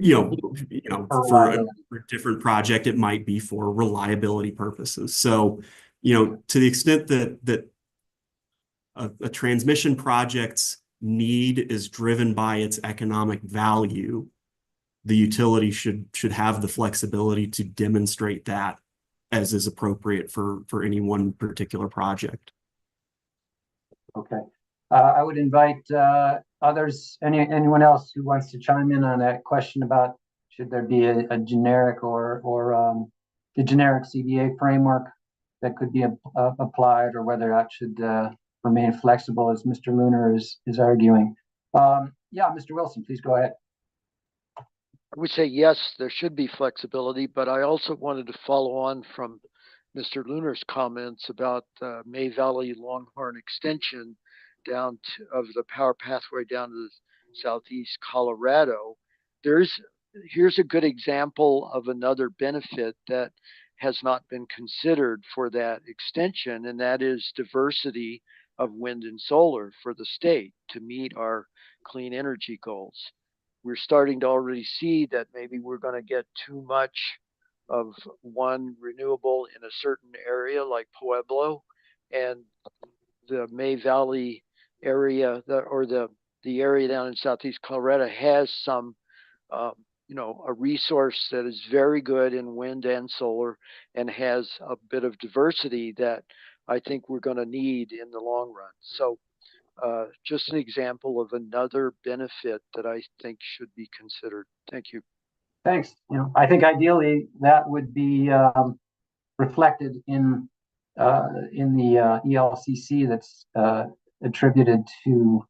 for a different project, it might be for reliability purposes. So, to the extent that a transmission project's need is driven by its economic value, the utility should have the flexibility to demonstrate that as is appropriate for any one particular project. Okay. I would invite others, anyone else who wants to chime in on that question about should there be a generic or the generic CBA framework that could be applied, or whether that should remain flexible, as Mr. Lunar is arguing. Yeah, Mr. Wilson, please go ahead. I would say yes, there should be flexibility, but I also wanted to follow on from Mr. Lunar's comments about May Valley Longhorn extension down of the power pathway down to southeast Colorado. Here's a good example of another benefit that has not been considered for that extension, and that is diversity of wind and solar for the state to meet our clean energy goals. We're starting to already see that maybe we're going to get too much of one renewable in a certain area like Pueblo, and the May Valley area, the area down in southeast Colorado has some a resource that is very good in wind and solar and has a bit of diversity that I think we're going to need in the long run. So just an example of another benefit that I think should be considered. Thank you. Thanks. I think ideally that would be reflected in the ELCC that's attributed to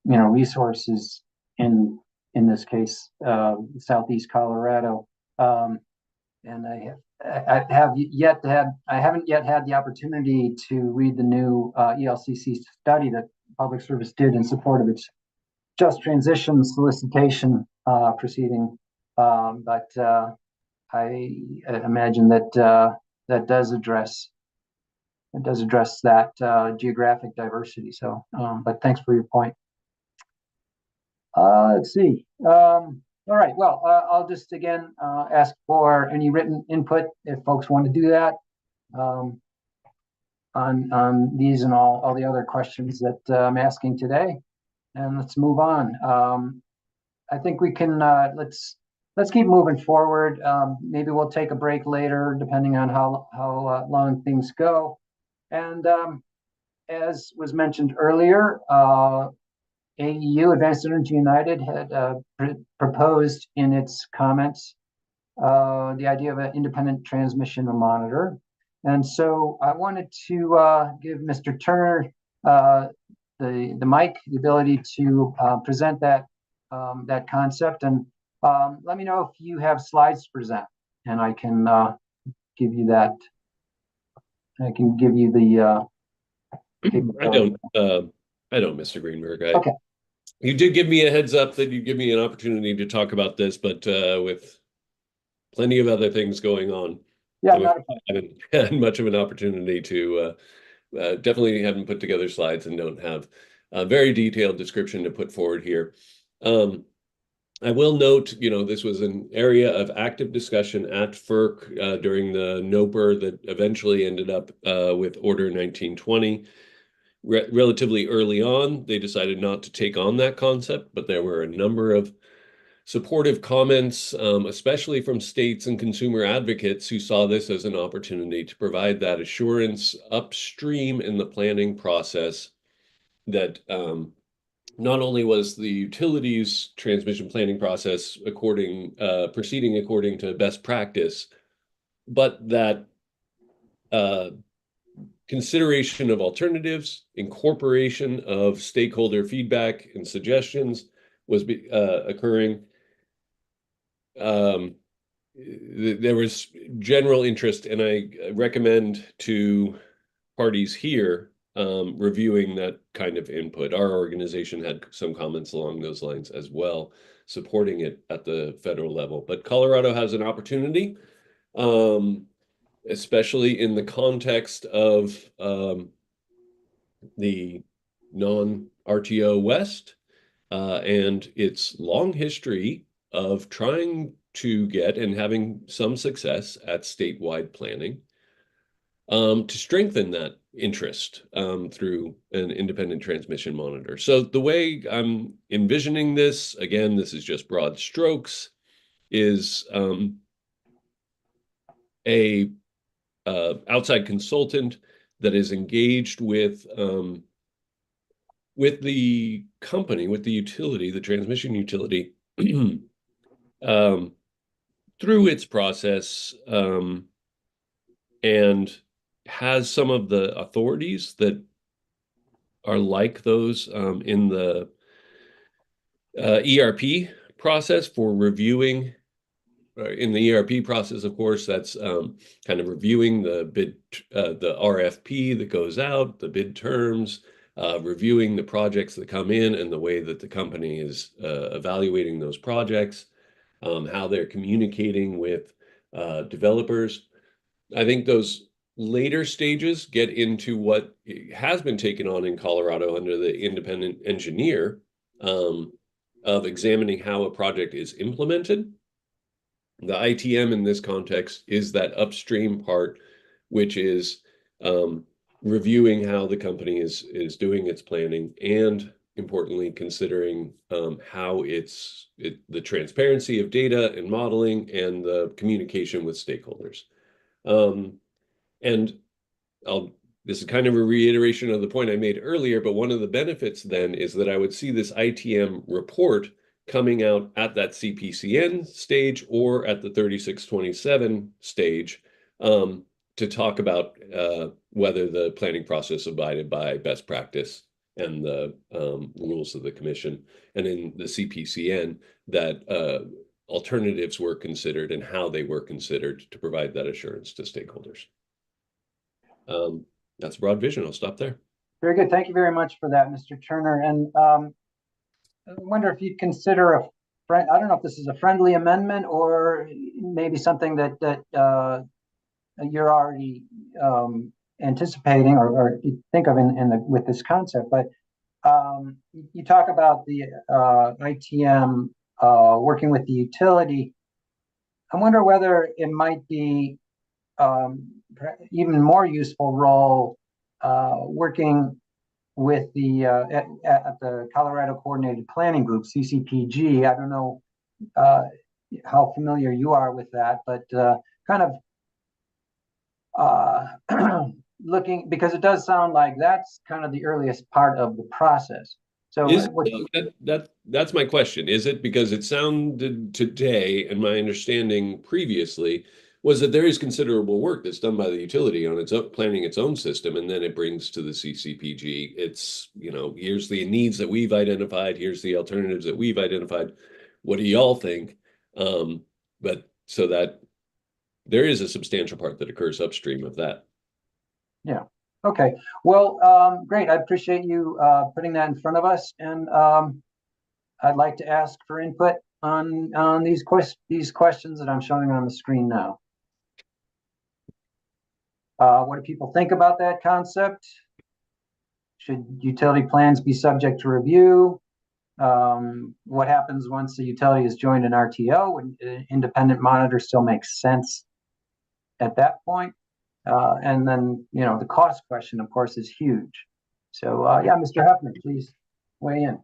resources in this case southeast Colorado. And I haven't yet had the opportunity to read the new ELCC study that Public Service did in support of its just transition solicitation proceeding, but I imagine that that does address that geographic diversity. So, but thanks for your point. Let's see. All right. Well, I'll just again ask for any written input if folks want to do that on these and all the other questions that I'm asking today. And let's move on. I think we can let's keep moving forward. Maybe we'll take a break later, depending on how long things go. And as was mentioned earlier, AEU, Advanced Energy United, had proposed in its comments the idea of an independent transmission monitor. And so I wanted to give Mr. Turner the mic, the ability to present that concept. And let me know if you have slides to present, and I can give you that I can give you the I don't, Mr. Greenberg. Okay. You did give me a heads up that you give me an opportunity to talk about this, but with plenty of other things going on, yeah, I haven't had much of an opportunity to definitely haven't put together slides and don't have a very detailed description to put forward here. I will note, this was an area of active discussion at FERC during the NOPR that eventually ended up with Order 1920. Relatively early on, they decided not to take on that concept, but there were a number of supportive comments, especially from states and consumer advocates who saw this as an opportunity to provide that assurance upstream in the planning process that not only was the utilities transmission planning process proceeding according to best practice, but that consideration of alternatives, incorporation of stakeholder feedback and suggestions was occurring. There was general interest, and I recommend to parties here reviewing that kind of input. Our organization had some comments along those lines as well, supporting it at the federal level. But Colorado has an opportunity, especially in the context of the non-RTO West and its long history of trying to get and having some success at statewide planning to strengthen that interest through an independent transmission monitor. So the way I'm envisioning this, again, this is just broad strokes, is a outside consultant that is engaged with the company, with the utility, the transmission utility, through its process, and has some of the authorities that are like those in the ERP process for reviewing. In the ERP process, of course, that's kind of reviewing the bid, the RFP that goes out, the bid terms, reviewing the projects that come in and the way that the company is evaluating those projects, how they're communicating with developers. I think those later stages get into what has been taken on in Colorado under the independent engineer of examining how a project is implemented. The ITM in this context is that upstream part, which is reviewing how the company is doing its planning and, importantly, considering how the transparency of data and modeling and the communication with stakeholders. And this is kind of a reiteration of the point I made earlier, but one of the benefits then is that I would see this ITM report coming out at that CPCN stage or at the 3627 stage to talk about whether the planning process abided by best practice and the rules of the commission. And in the CPCN, that alternatives were considered and how they were considered to provide that assurance to stakeholders. That's a broad vision. I'll stop there. Very good. Thank you very much for that, Mr. Turner. And I wonder if you'd consider I don't know if this is a friendly amendment or maybe something that you're already anticipating or you think of with this concept. But you talk about the ITM working with the utility. I wonder whether it might be even more useful role working with the at the Colorado Coordinated Planning Group, CCPG. I don't know how familiar you are with that, but kind of looking, because it does sound like that's kind of the earliest part of the process. So that's my question. Is it? Because it sounded today, and my understanding previously was that there is considerable work that's done by the utility on its own, planning its own system, and then it brings to the CCPG. It's, here's the needs that we've identified, here's the alternatives that we've identified. What do y'all think? But so that there is a substantial part that occurs upstream of that. Yeah. Okay. Well, great. I appreciate you putting that in front of us, and I'd like to ask for input on these questions that I'm showing on the screen now. What do people think about that concept? Should utility plans be subject to review? What happens once the utility is joined an RTO? Would independent monitor still makes sense at that point? And then, you know, the cost question, of course, is huge. So, yeah, Mr. Huffman, please weigh in.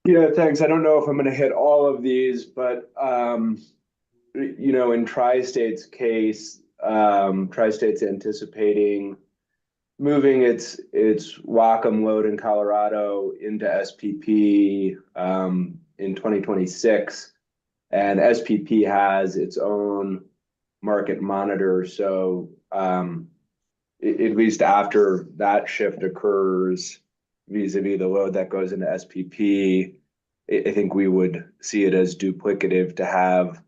Yeah, thanks. I don't know if I'm going to hit all of these, but you know, in Tri-State's case, Tri-State's anticipating moving its Wacom load in Colorado into SPP in 2026, and SPP has its own market monitor. So at least after that shift occurs, vis-a-vis the load that goes into SPP, I think we would see it as duplicative to have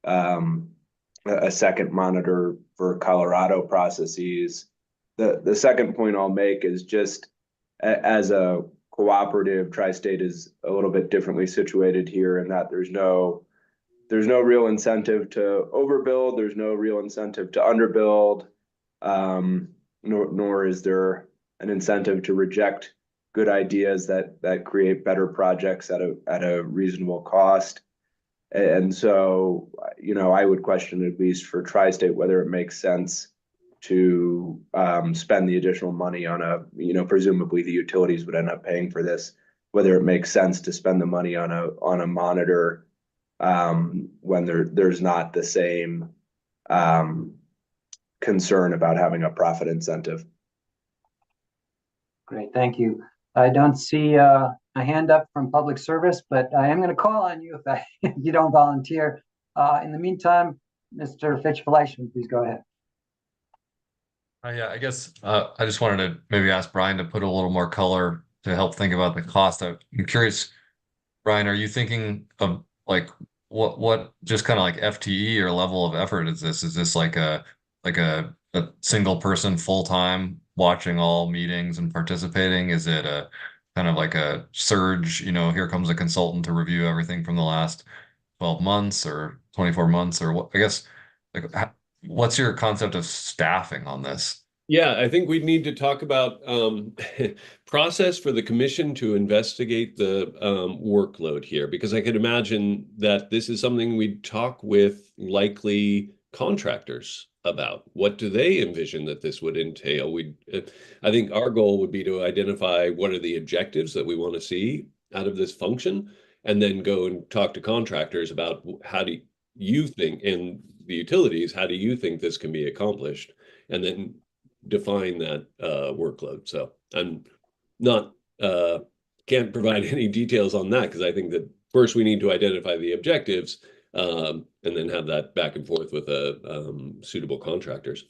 a second monitor for Colorado processes. The second point I'll make is just as a cooperative, Tri-State is a little bit differently situated here in that there's no real incentive to overbuild. There's no real incentive to underbuild, nor is there an incentive to reject good ideas that create better projects at a reasonable cost. And so, you know, I would question, at least for Tri-State, whether it makes sense to spend the additional money on presumably the utilities would end up paying for this, whether it makes sense to spend the money on a monitor when there's not the same concern about having a profit incentive. Great, thank you. I don't see a hand up from public service, but I am going to call on you if you don't volunteer. In the meantime, Mr. Fitch-Fleischman, please go ahead. Yeah, I guess I just wanted to maybe ask Brian to put a little more color to help think about the cost. I'm curious, Brian, are you thinking of like what just kind of like FTE or level of effort is this? Is this like a single person full time watching all meetings and participating? Is it a kind of like a surge, you know, here comes a consultant to review everything from the last 12 months or 24 months or what? I guess like what's your concept of staffing on this? Yeah, I think we need to talk about process for the commission to investigate the workload here, because I could imagine that this is something we'd talk with likely contractors about. What do they envision that this would entail? I think our goal would be to identify what are the objectives that we want to see out of this function, and then go and talk to contractors about how do you think, and the utilities, how do you think this can be accomplished, and then define that workload. So I'm not can't provide any details on that, because I think that first we need to identify the objectives and then have that back and forth with suitable contractors.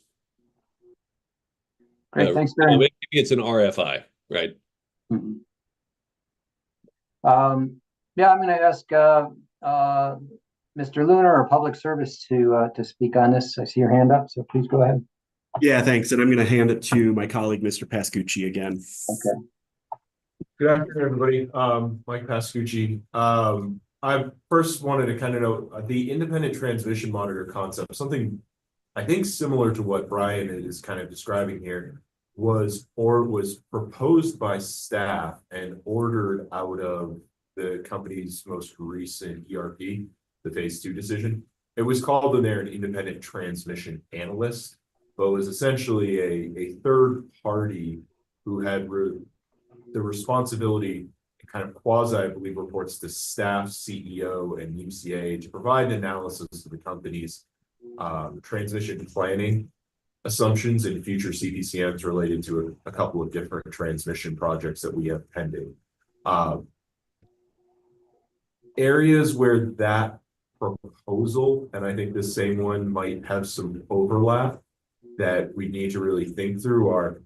Great, thanks very much. Maybe it's an RFI, right? Mm-hmm. Yeah, I'm going to ask Mr. Lunar or Public Service to speak on this. I see your hand up, so please go ahead. Yeah, thanks. And I'm going to hand it to my colleague, Mr. Pascucci, again. Okay. Good afternoon, everybody. Mike Pascucci. I first wanted to kind of know the independent transmission monitor concept, something I think similar to what Brian is kind of describing here, was proposed by staff and ordered out of the company's most recent ERP, the phase 2 decision. It was called in there an independent transmission analyst, but was essentially a third party who had the responsibility, kind of quasi, I believe, reports to staff, CEO, and UCA to provide an analysis of the company's transmission planning assumptions and future CPCNs related to a couple of different transmission projects that we have pending. Areas where that proposal, and I think the same one might have some overlap that we need to really think through, are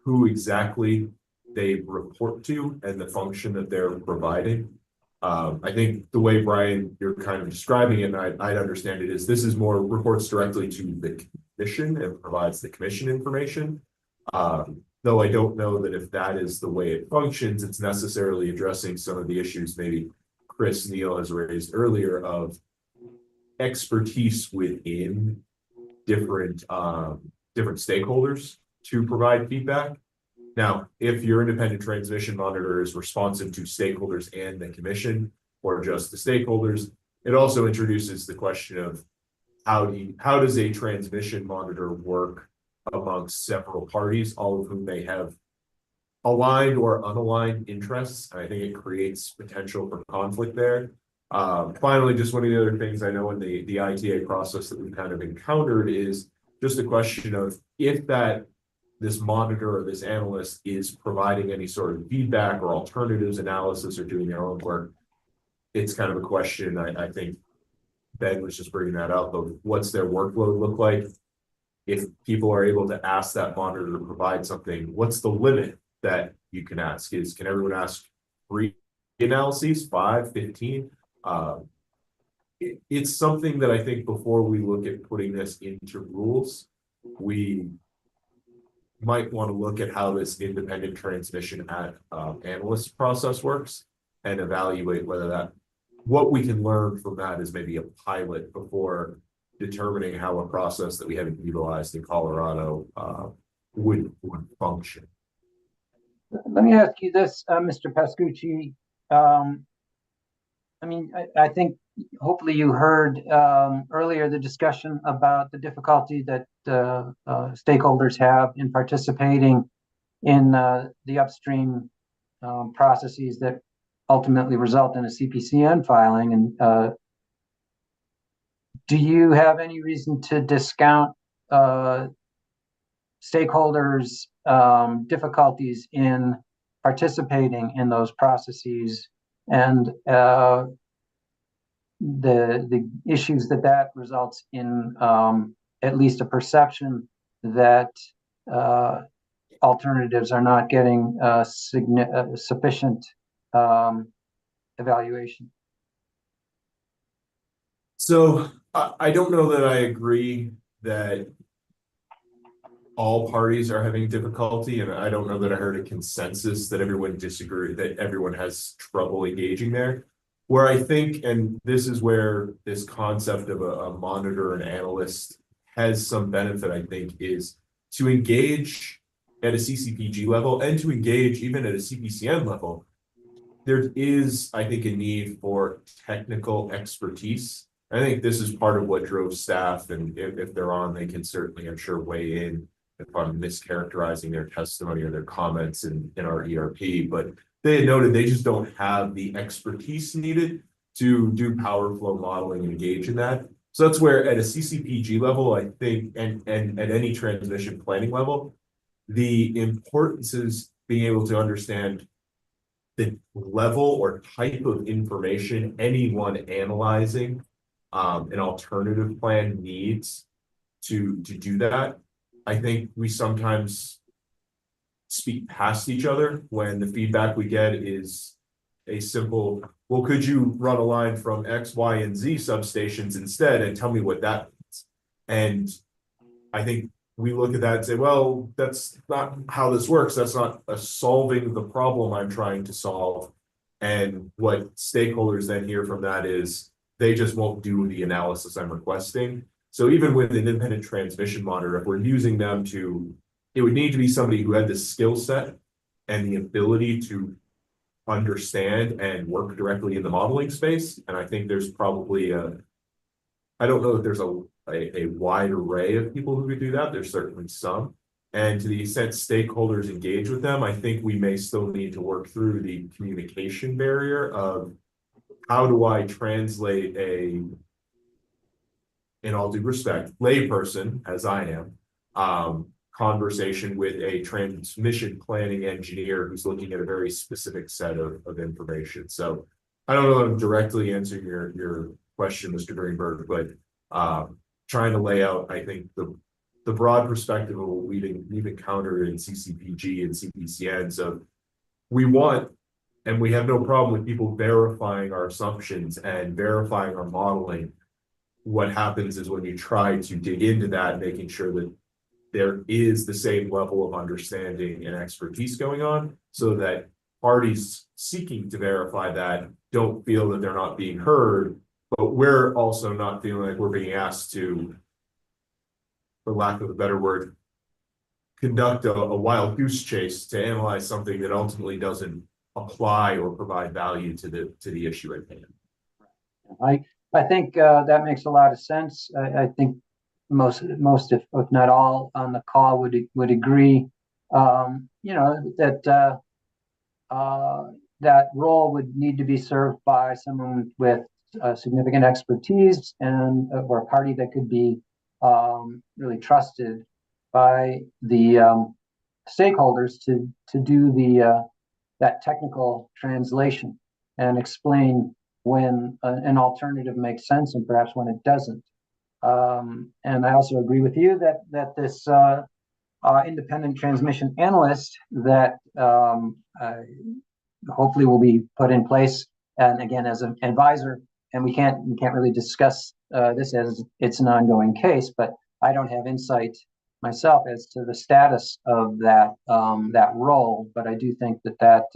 who exactly they report to and the function that they're providing. I think the way, Brian, you're kind of describing it, and I'd understand it, is this is more reports directly to the commission and provides the commission information. Though I don't know that if that is the way it functions, it's necessarily addressing some of the issues maybe Chris Neal has raised earlier of expertise within different stakeholders to provide feedback. Now, if your independent transmission monitor is responsive to stakeholders and the commission, or just the stakeholders, it also introduces the question of how does a transmission monitor work amongst several parties, all of whom may have aligned or unaligned interests. I think it creates potential for conflict there. Finally, just one of the other things I know in the ITA process that we've kind of encountered is just a question of if this monitor or this analyst is providing any sort of feedback or alternatives analysis or doing their own work. It's kind of a question, I think Ben was just bringing that up, of what's their workload look like? If people are able to ask that monitor to provide something, what's the limit that you can ask? Can everyone ask 3 analyses, 5, 15? It's something that I think before we look at putting this into rules, we might want to look at how this independent transmission analyst process works and evaluate whether what we can learn from that is maybe a pilot before determining how a process that we haven't utilized in Colorado would function. Let me ask you this, Mr. Pascucci. I mean, I think hopefully you heard earlier the discussion about the difficulty that stakeholders have in participating in the upstream processes that ultimately result in a CPCN filing. And do you have any reason to discount stakeholders' difficulties in participating in those processes and the issues that results in, at least a perception that alternatives are not getting sufficient evaluation? So I don't know that I agree that all parties are having difficulty, and I don't know that I heard a consensus that everyone has trouble engaging there. Where I think, and this is where this concept of a monitor and analyst has some benefit, I think, is to engage at a CCPG level and to engage even at a CPCN level. There is, I think, a need for technical expertise. I think this is part of what drove staff, and if they're on, they can certainly, I'm sure, weigh in if I'm mischaracterizing their testimony or their comments in our ERP, but they had noted they just don't have the expertise needed to do power flow modeling and engage in that. So that's where at a CCPG level, I think, and at any transmission planning level, the importance is being able to understand the level or type of information anyone analyzing an alternative plan needs to do that. I think we sometimes speak past each other when the feedback we get is a simple, well, could you run a line from X, Y, and Z substations instead and tell me what that means? And I think we look at that and say, well, that's not how this works. That's not solving the problem I'm trying to solve. And what stakeholders then hear from that is they just won't do the analysis I'm requesting. So even with an independent transmission monitor, if we're using them it would need to be somebody who had the skill set and the ability to understand and work directly in the modeling space. And I think there's probably I don't know if there's a wide array of people who could do that. There's certainly some. And to the extent stakeholders engage with them, I think we may still need to work through the communication barrier of how do I translate in all due respect, layperson, as I am, conversation with a transmission planning engineer who's looking at a very specific set of information. So I don't know that I'm directly answering your question, Mr. Greenberg, but trying to lay out, I think, the broad perspective of what we've encountered in CCPG and CPCN. So we want, and we have no problem with people verifying our assumptions and verifying our modeling. What happens is when you try to dig into that, making sure that there is the same level of understanding and expertise going on, so that parties seeking to verify that don't feel that they're not being heard, but we're also not feeling like we're being asked to, for lack of a better word, conduct a wild goose chase to analyze something that ultimately doesn't apply or provide value to the issue at hand. I think that makes a lot of sense. I think most if not all on the call would agree. You know, that that role would need to be served by someone with significant expertise and or a party that could be really trusted by the stakeholders to do the that technical translation and explain when an alternative makes sense and perhaps when it doesn't. And I also agree with you that this independent transmission analyst that hopefully will be put in place, and again as an advisor. And we can't really discuss this as it's an ongoing case, but I don't have insight myself as to the status of that that role. But I do think that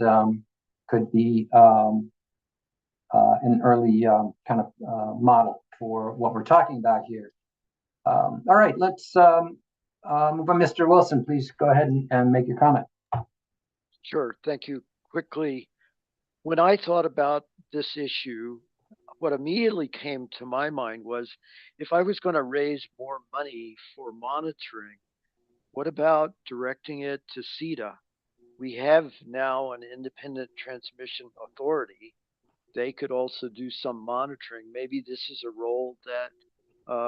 could be an early kind of model for what we're talking about here. All right, let's move on. Mr. Wilson, please go ahead and make your comment. Sure, thank you. Quickly, when I thought about this issue, what immediately came to my mind was, if I was going to raise more money for monitoring, what about directing it to CETA? We have now an independent transmission authority. They could also do some monitoring. Maybe this is a role that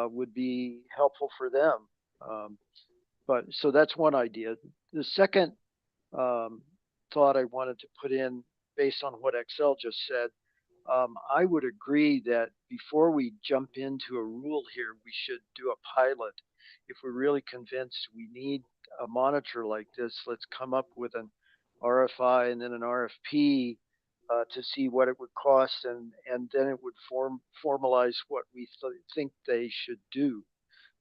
would be helpful for them. But so that's one idea. The second thought I wanted to put in, based on what Excel just said, I would agree that before we jump into a rule here, we should do a pilot. If we're really convinced we need a monitor like this, let's come up with an RFI and then an RFP to see what it would cost, and then it would formalize what we think they should do,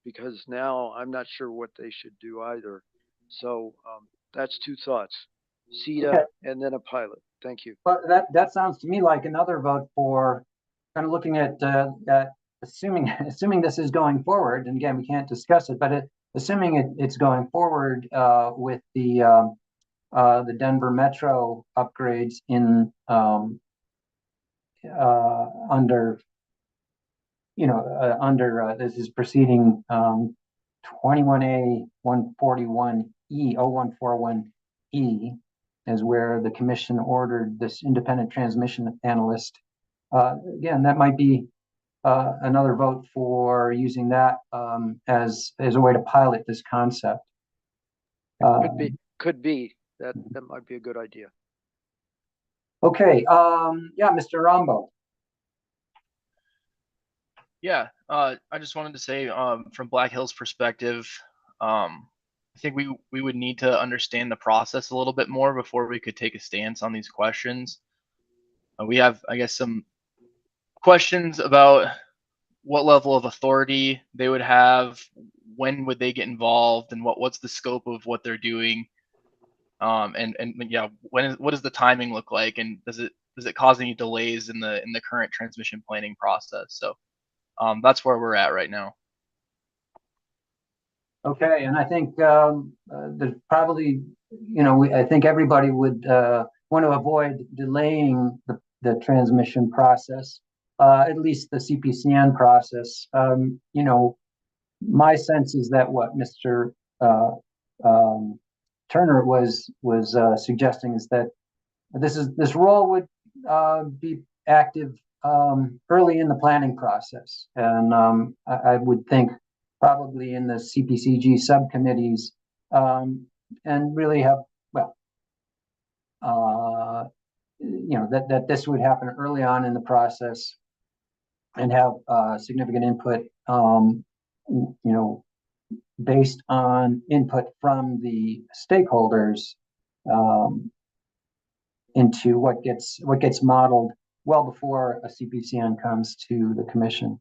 because now I'm not sure what they should do either. So that's two thoughts: CETA Okay. and then a pilot. Thank you. But that sounds to me like another vote for kind of looking at that, assuming this is going forward. And again, we can't discuss it, but assuming it's going forward with the Denver Metro upgrades in under this is proceeding 21A 141E 0141E is where the commission ordered this independent transmission analyst. Again, that might be another vote for using that as a way to pilot this concept. Could be that might be a good idea. Okay. Yeah, Mr. Rambo. Yeah, I just wanted to say, from Black Hill's perspective, I think we would need to understand the process a little bit more before we could take a stance on these questions. We have, I guess, some questions about what level of authority they would have, when would they get involved, and what's the scope of what they're doing, and yeah, what does the timing look like, and does it cause any delays in the current transmission planning process? So that's where we're at right now. Okay, and I think there's probably, I think everybody would want to avoid delaying the transmission process, at least the CPCN process. My sense is that what Mr. Turner was suggesting is that this role would be active early in the planning process, and I would think probably in the CPCG subcommittees, and really have, that this would happen early on in the process and have significant input, based on input from the stakeholders into what gets modeled well before a CPCN comes to the commission.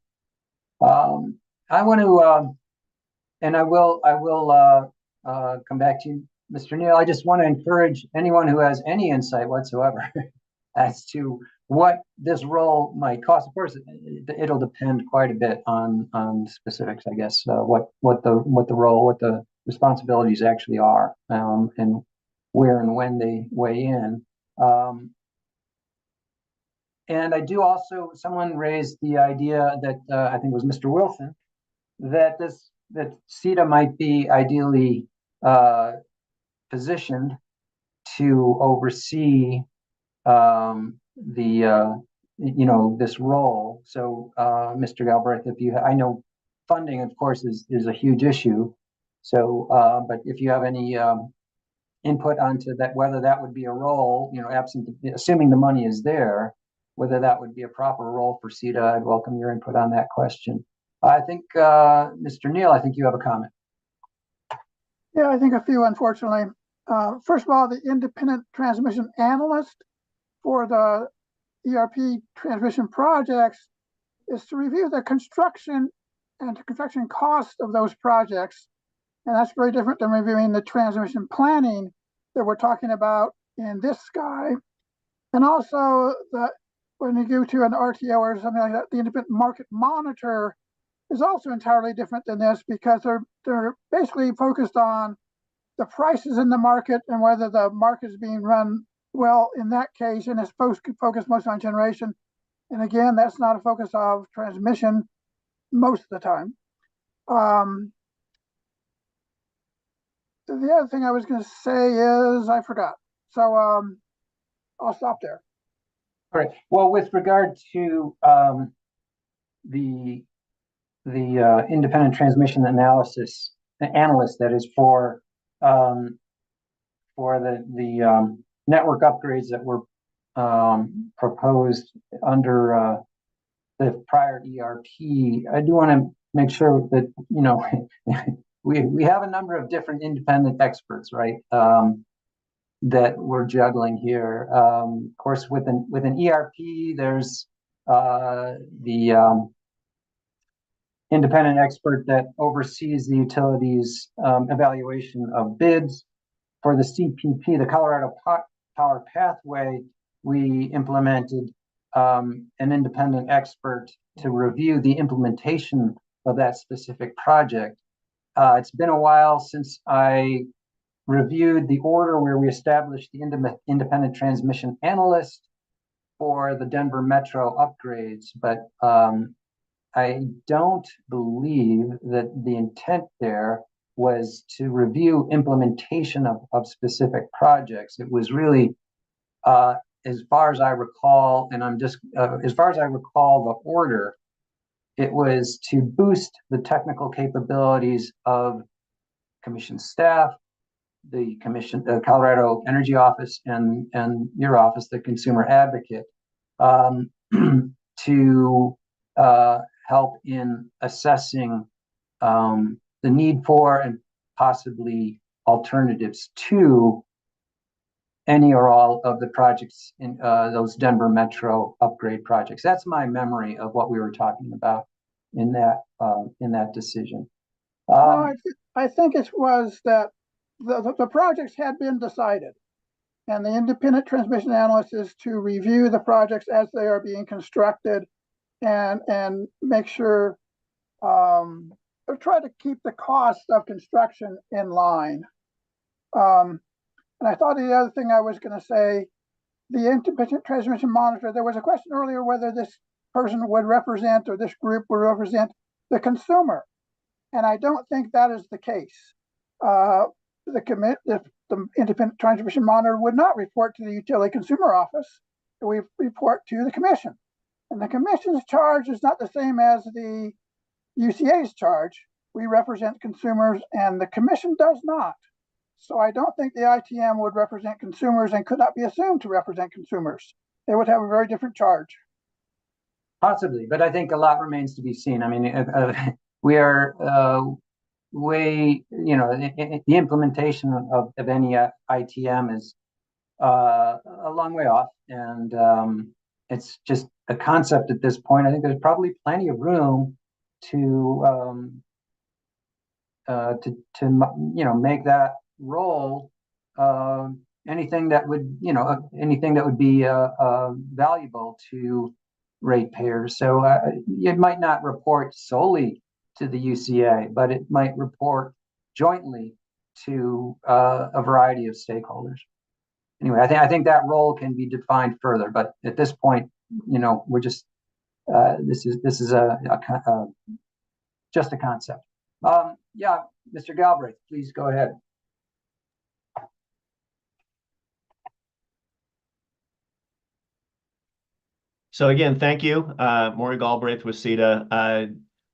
I want to, and I will come back to you, Mr. Neal. I just want to encourage anyone who has any insight whatsoever as to what this role might cost. Of course, it'll depend quite a bit on specifics, I guess. What the role, what the responsibilities actually are, and where and when they weigh in. And I do also, someone raised the idea that I think it was Mr. Wilson, that CETA might be ideally positioned to oversee this role. So, Mr. Galbraith, I know funding, of course, is a huge issue. So, but if you have any input onto that, whether that would be a role, assuming the money is there, whether that would be a proper role for CETA, I'd welcome your input on that question. I think, Mr. Neal, I think you have a comment. Yeah, I think a few, unfortunately. First of all, the independent transmission analyst for the ERP transmission projects is to review the construction and the construction cost of those projects. And that's very different than reviewing the transmission planning that we're talking about in this guy. And also, when you go to an RTO or something like that, the independent market monitor is also entirely different than this, because they're basically focused on the prices in the market and whether the market is being run well in that case, and it's focused mostly on generation. And again, that's not a focus of transmission most of the time. The other thing I was going to say is I forgot. So I'll stop there. All right. Well, with regard to the independent transmission analyst that is for the network upgrades that were proposed under the prior ERP, I do want to make sure that we have a number of different independent experts, right? That we're juggling here. Of course, with an ERP, there's the independent expert that oversees the utilities evaluation of bids. For the CPP, the Colorado Power Pathway, we implemented an independent expert to review the implementation of that specific project. It's been a while since I reviewed the order where we established the independent transmission analyst for the Denver Metro upgrades, but I don't believe that the intent there was to review implementation of specific projects. It was really, as far as I recall, and as far as I recall the order, it was to boost the technical capabilities of commission staff, the Colorado Energy Office, and your office, the Consumer Advocate, to help in assessing the need for and possibly alternatives to any or all of the projects in those Denver Metro upgrade projects. That's my memory of what we were talking about in that decision. I think it was that the projects had been decided, and the independent transmission analyst is to review the projects as they are being constructed and make sure, or try to keep the cost of construction in line. And I thought the other thing I was going to say, the independent transmission monitor, there was a question earlier whether this person would represent, or this group would represent, the consumer. And I don't think that is the case. The independent transmission monitor would not report to the utility consumer office. We report to the commission. And the commission's charge is not the same as the UCA's charge. We represent consumers, and the commission does not. So I don't think the ITM would represent consumers and could not be assumed to represent consumers. They would have a very different charge. Possibly, but I think a lot remains to be seen. I mean, we are the implementation of any ITM is a long way off, and it's just a concept at this point. I think there's probably plenty of room to make that role anything that would be valuable to ratepayers. So it might not report solely to the UCA, but it might report jointly to a variety of stakeholders. Anyway, I think that role can be defined further, but at this point, we're just this is just a concept. Yeah, Mr. Galbraith, please go ahead. So again, thank you, Maury Galbraith with CETA.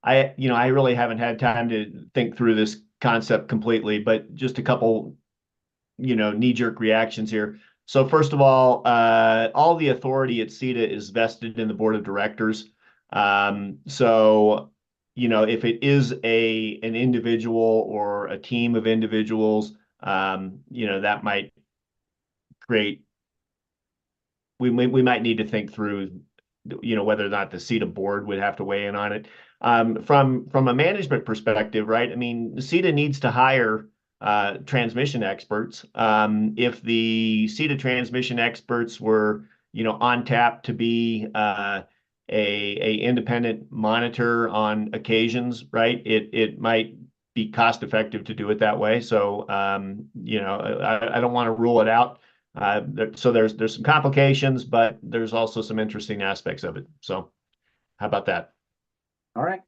I really haven't had time to think through this concept completely, but just a couple, knee-jerk reactions here. So first of all the authority at CETA is vested in the board of directors. So, if it is an individual or a team of individuals, that might create, we might need to think through, whether or not the CETA board would have to weigh in on it. From a management perspective, right? I mean, CETA needs to hire transmission experts. If the CETA transmission experts were, on tap to be a independent monitor on occasions, right? It might be cost effective to do it that way. So, I don't want to rule it out. So there's some complications, but there's also some interesting aspects of it. So how about that? All right.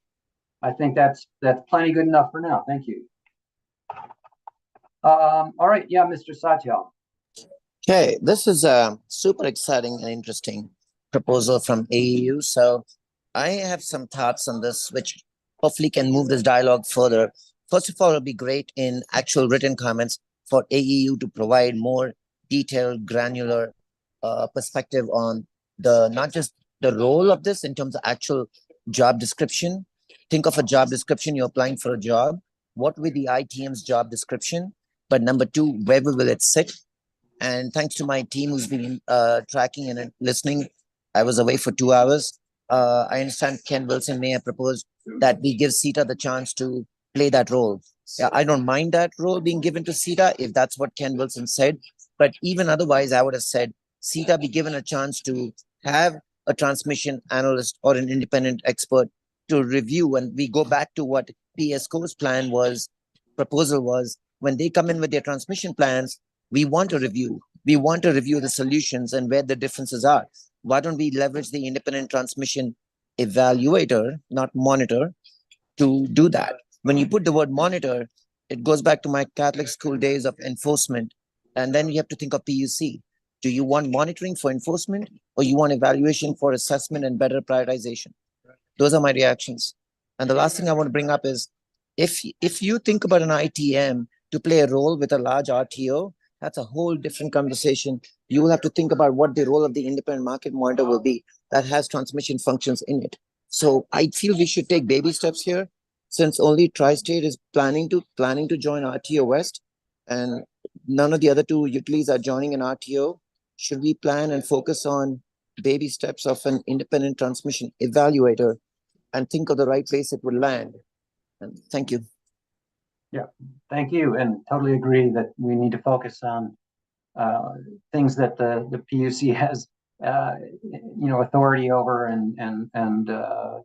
I think that's plenty good enough for now. Thank you. All right. Yeah, Mr. Satyal. Okay, this is a super exciting and interesting proposal from AEU. So I have some thoughts on this, which hopefully can move this dialogue further. First of all, it'll be great in actual written comments for AEU to provide more detailed, granular perspective on not just the role of this in terms of actual job description. Think of a job description, you're applying for a job. What will be the ITM's job description? But number two, where will it sit? And thanks to my team who's been tracking and listening, I was away for 2 hours. I understand Ken Wilson may have proposed that we give CETA the chance to play that role. Yeah, I don't mind that role being given to CETA if that's what Ken Wilson said. But even otherwise, I would have said CETA be given a chance to have a transmission analyst or an independent expert to review. And we go back to what PSCO's proposal was, when they come in with their transmission plans, we want to review. We want to review the solutions and where the differences are. Why don't we leverage the independent transmission evaluator, not monitor, to do that? When you put the word monitor, it goes back to my Catholic school days of enforcement. And then you have to think of PUC. Do you want monitoring for enforcement, or you want evaluation for assessment and better prioritization? Those are my reactions. And the last thing I want to bring up is, if you think about an ITM to play a role with a large RTO, that's a whole different conversation. You will have to think about what the role of the independent market monitor will be that has transmission functions in it. So I feel we should take baby steps here, since only Tri-State is planning to join RTO West, and none of the other two utilities are joining an RTO. Should we plan and focus on baby steps of an independent transmission evaluator and think of the right place it would land? And thank you. Yeah, thank you, and totally agree that we need to focus on things that the PUC has, authority over, and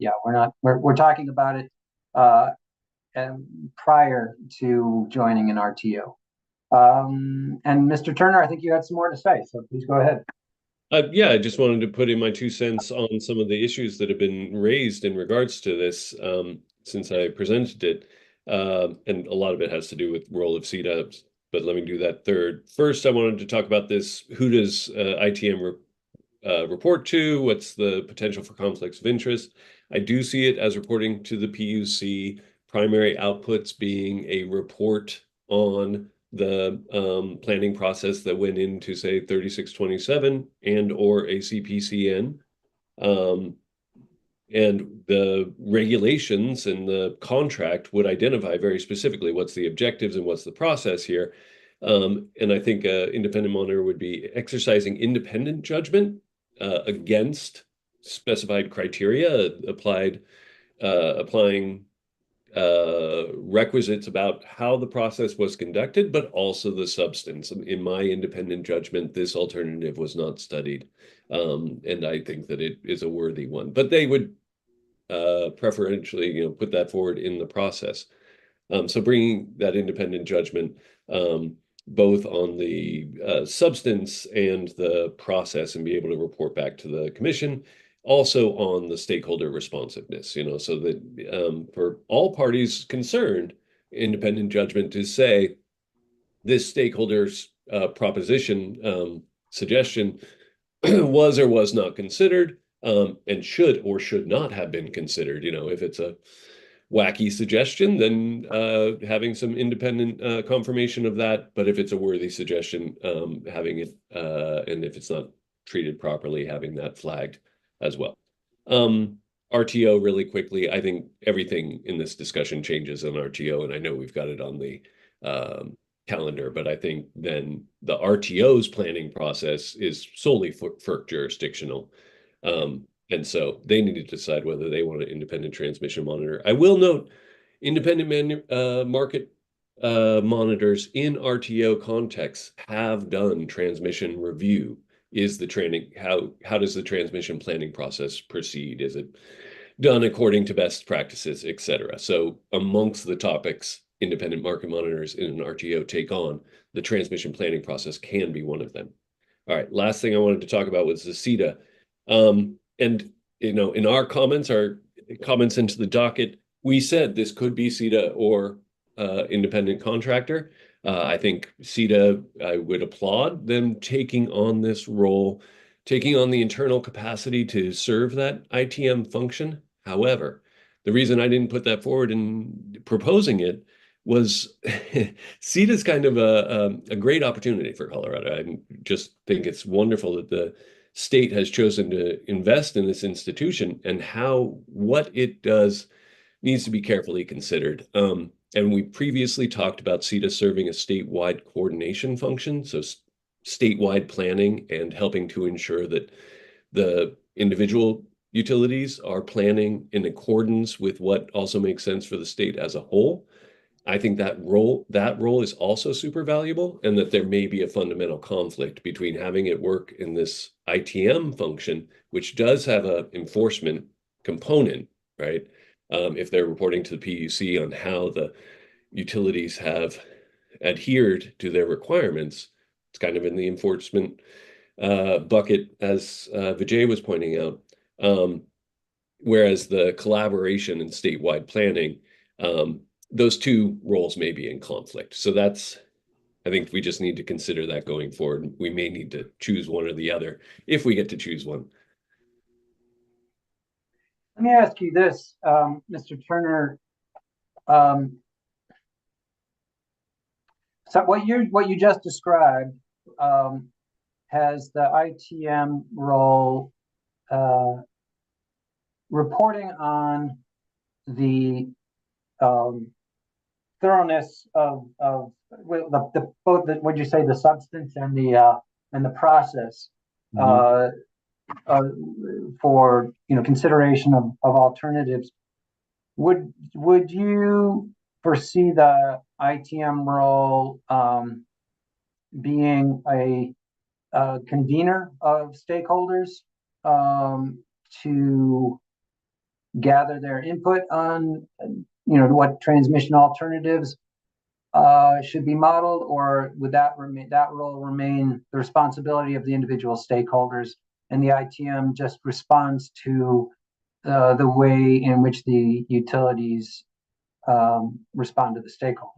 yeah, we're talking about it prior to joining an RTO. And Mr. Turner, I think you had some more to say, so please go ahead. Yeah, I just wanted to put in my 2 cents on some of the issues that have been raised in regards to this since I presented it. And a lot of it has to do with role of CETA, but let me do that third. First, I wanted to talk about this. Who does ITM report to? What's the potential for conflicts of interest? I do see it as reporting to the PUC, primary outputs being a report on the planning process that went into, say, 3627 and or a CPCN. And the regulations and the contract would identify very specifically what's the objectives and what's the process here. And I think independent monitor would be exercising independent judgment against specified criteria, applying requisites about how the process was conducted, but also the substance. In my independent judgment, this alternative was not studied. And I think that it is a worthy one. But they would preferentially, put that forward in the process. So bringing that independent judgment, both on the substance and the process, and be able to report back to the commission, also on the stakeholder responsiveness, so that for all parties concerned, independent judgment to say this stakeholder's proposition, suggestion was or was not considered, and should or should not have been considered. If it's a wacky suggestion, then having some independent confirmation of that. But if it's a worthy suggestion, having it, and if it's not treated properly, having that flagged as well. RTO, really quickly, I think everything in this discussion changes on RTO, and I know we've got it on the calendar, but I think then the RTO's planning process is solely FERC jurisdictional. And so they need to decide whether they want an independent transmission monitor. I will note, independent market monitors in RTO contexts have done transmission review. Is the training, how does the transmission planning process proceed? Is it done according to best practices, et cetera? So amongst the topics independent market monitors in an RTO take on, the transmission planning process can be one of them. All right, last thing I wanted to talk about was the CETA. And, in our comments into the docket, we said this could be CETA or independent contractor. I think CETA, I would applaud them taking on this role, taking on the internal capacity to serve that ITM function. However, the reason I didn't put that forward in proposing it was CETA is kind of a great opportunity for Colorado. I just think it's wonderful that the state has chosen to invest in this institution, and what it does needs to be carefully considered. And we previously talked about CETA serving a statewide coordination function, so statewide planning and helping to ensure that the individual utilities are planning in accordance with what also makes sense for the state as a whole. I think that role is also super valuable, and that there may be a fundamental conflict between having it work in this ITM function, which does have an enforcement component, right? If they're reporting to the PUC on how the utilities have adhered to their requirements, it's kind of in the enforcement bucket, as Vijay was pointing out. Whereas the collaboration and statewide planning, those two roles may be in conflict. So I think we just need to consider that going forward. We may need to choose one or the other if we get to choose one. Let me ask you this, Mr. Turner. So what you just described has the ITM role reporting on the thoroughness of would you say the substance and the process for consideration of alternatives. Would you foresee the ITM role being a convener of stakeholders to gather their input on what transmission alternatives should be modeled, or would that role remain the responsibility of the individual stakeholders, and the ITM just responds to the way in which the utilities respond to the stakeholders?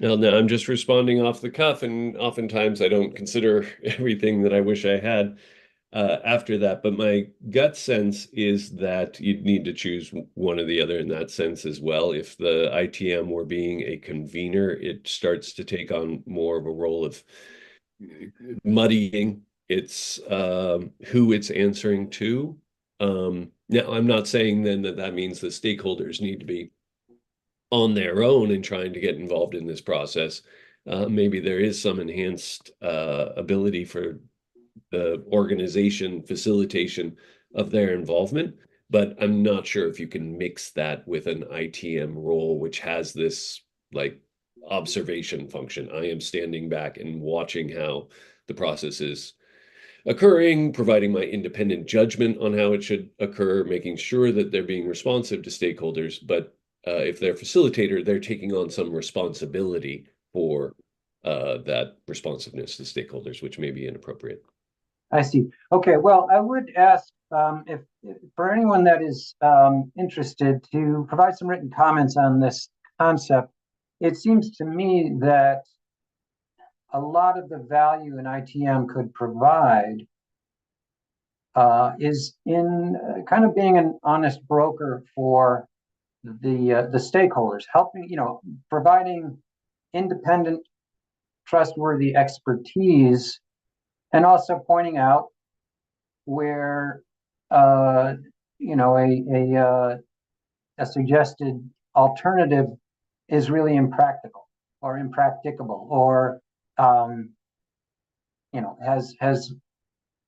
Well, no, I'm just responding off the cuff, and oftentimes I don't consider everything that I wish I had after that. But my gut sense is that you'd need to choose one or the other in that sense as well. If the ITM were being a convener, it starts to take on more of a role of muddying its who it's answering to. Now, I'm not saying then that means the stakeholders need to be on their own and trying to get involved in this process. Maybe there is some enhanced ability for the organization, facilitation of their involvement. but I'm not sure if you can mix that with an ITM role, which has this like observation function. I am standing back and watching how the process is occurring, providing my independent judgment on how it should occur, making sure that they're being responsive to stakeholders. But if they're a facilitator, they're taking on some responsibility for that responsiveness to stakeholders, which may be inappropriate. I see. Okay, well, I would ask if for anyone that is interested to provide some written comments on this concept. It seems to me that a lot of the value an ITM could provide is in kind of being an honest broker for the stakeholders, helping, providing independent, trustworthy expertise, and also pointing out where a suggested alternative is really impractical or impracticable, or has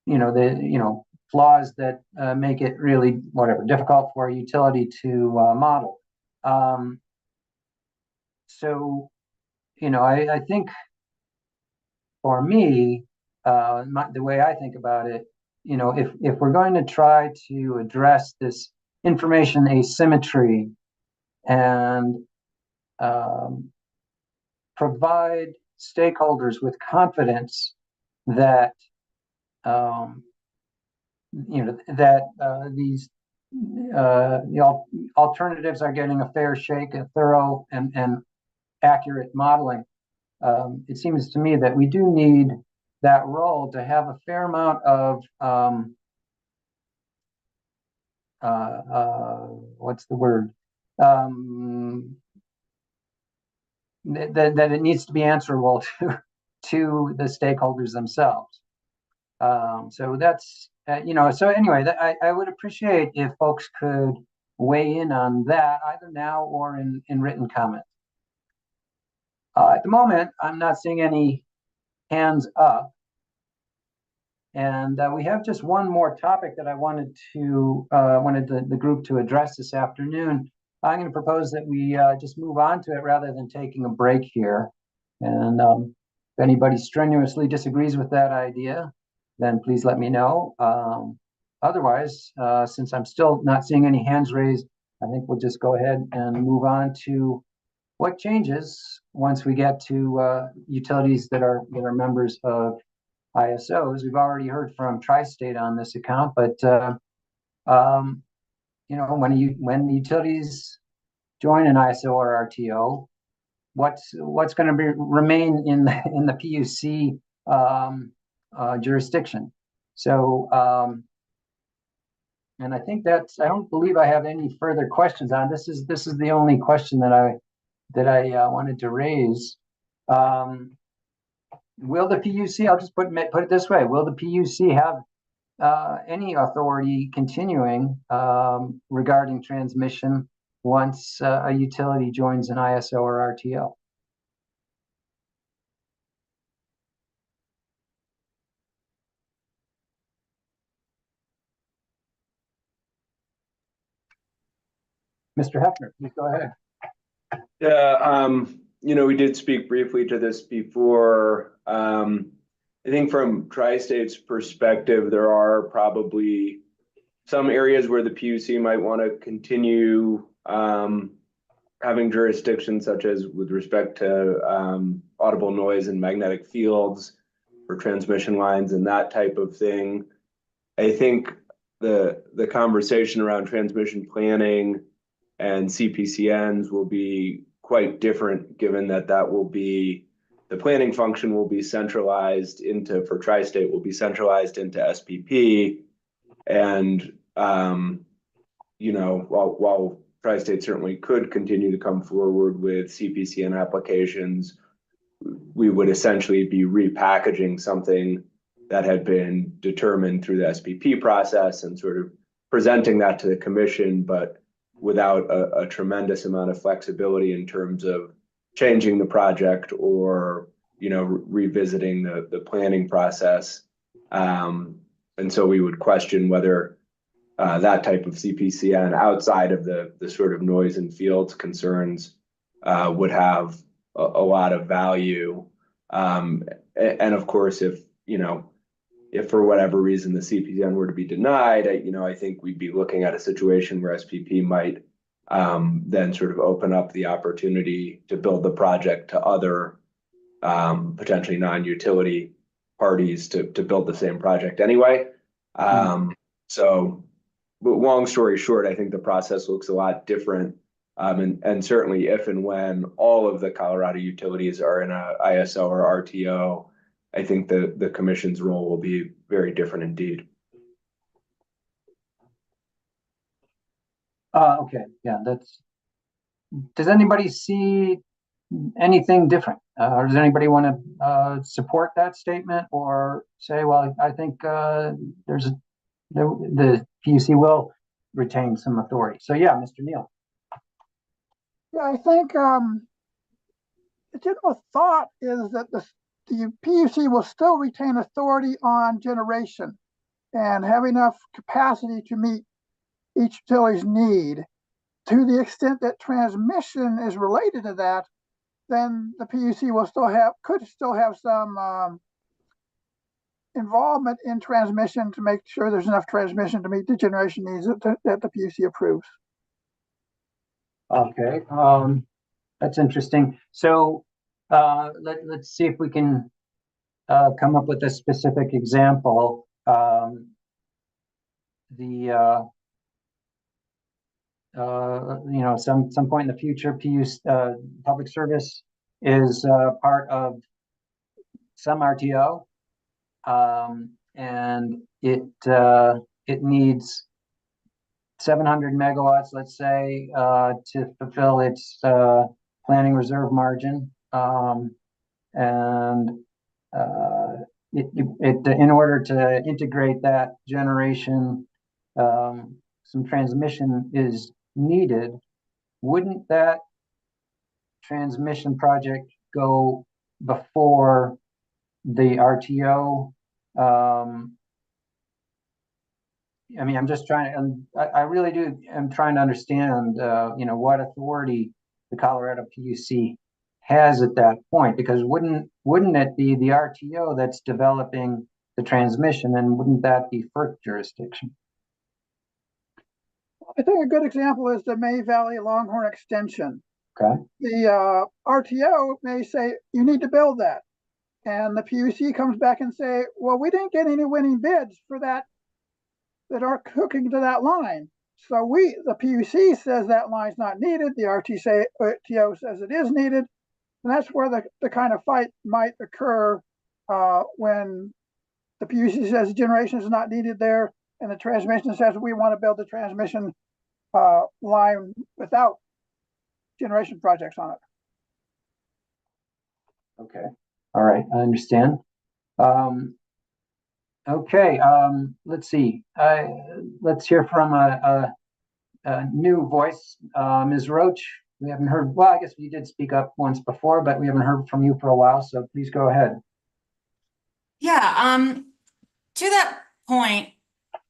the flaws that make it really difficult for a utility to model. So I think for me, the way I think about it, if we're going to try to address this information asymmetry and provide stakeholders with confidence that these alternatives are getting a fair shake, a thorough and accurate modeling. It seems to me that we do need that role to have a fair amount of what's the word? That it needs to be answerable to the stakeholders themselves. So that's so anyway, I would appreciate if folks could weigh in on that either now or in written comments. At the moment, I'm not seeing any hands up. And we have just one more topic that I wanted the group to address this afternoon. I'm going to propose that we just move on to it rather than taking a break here. And if anybody strenuously disagrees with that idea, then please let me know. Otherwise, since I'm still not seeing any hands raised, I think we'll just go ahead and move on to what changes once we get to utilities that are members of ISOs. We've already heard from Tri-State on this account, but when the utilities join an ISO or RTO, what's going to remain in the PUC jurisdiction? So, and I think I don't believe I have any further questions on this. Is the only question that I wanted to raise. Will the PUC, I'll just put it this way, will the PUC have any authority continuing regarding transmission once a utility joins an ISO or RTO? Mr. Hefner, please go ahead. Yeah, we did speak briefly to this before. I think from Tri-State's perspective, there are probably some areas where the PUC might want to continue having jurisdiction, such as with respect to audible noise and magnetic fields for transmission lines and that type of thing. I think the conversation around transmission planning and CPCNs will be quite different, given that will be the planning function will be centralized for Tri-State will be centralized into SPP, and while Tri-State certainly could continue to come forward with CPCN applications, we would essentially be repackaging something that had been determined through the SPP process and sort of presenting that to the commission, but without a tremendous amount of flexibility in terms of changing the project or revisiting the planning process. And so we would question whether that type of CPCN outside of the sort of noise and fields concerns would have a lot of value. And of course, if for whatever reason the CPCN were to be denied, I think we'd be looking at a situation where SPP might then sort of open up the opportunity to build the project to other potentially non-utility parties to build the same project anyway. So, but long story short, I think the process looks a lot different. And certainly if and when all of the Colorado utilities are in a ISO or RTO, I think the commission's role will be very different indeed. Okay, yeah, does anybody see anything different? Or does anybody want to support that statement or say, well, I think the PUC will retain some authority. So yeah, Mr. Neal. Yeah, I think the general thought is that the PUC will still retain authority on generation and have enough capacity to meet each utility's need. To the extent that transmission is related to that, then the PUC will could still have some involvement in transmission to make sure there's enough transmission to meet the generation needs that the PUC approves. Okay, that's interesting. So let's see if we can come up with a specific example. Some point in the future, public service is part of some RTO, and it needs 700 megawatts, let's say, to fulfill its planning reserve margin, and in order to integrate that generation, some transmission is needed. Wouldn't that transmission project go before the RTO? I mean, I'm just trying, I really am trying to understand, what authority the Colorado PUC has at that point, because wouldn't it be the RTO that's developing the transmission, and wouldn't that be FERC jurisdiction? I think a good example is the May Valley Longhorn extension. Okay. The RTO may say, you need to build that. And the PUC comes back and say, well, we didn't get any winning bids for that are hooking to that line. So the PUC says that line's not needed. The RTO says it is needed. And that's where the kind of fight might occur when the PUC says generation is not needed there, and the transmission says we want to build the transmission line without generation projects on it. Okay. All right. I understand. Okay. Let's see. Let's hear from a new voice, Ms. Roach. We haven't heard. Well, I guess you did speak up once before, but we haven't heard from you for a while. So please go ahead. Yeah. To that point,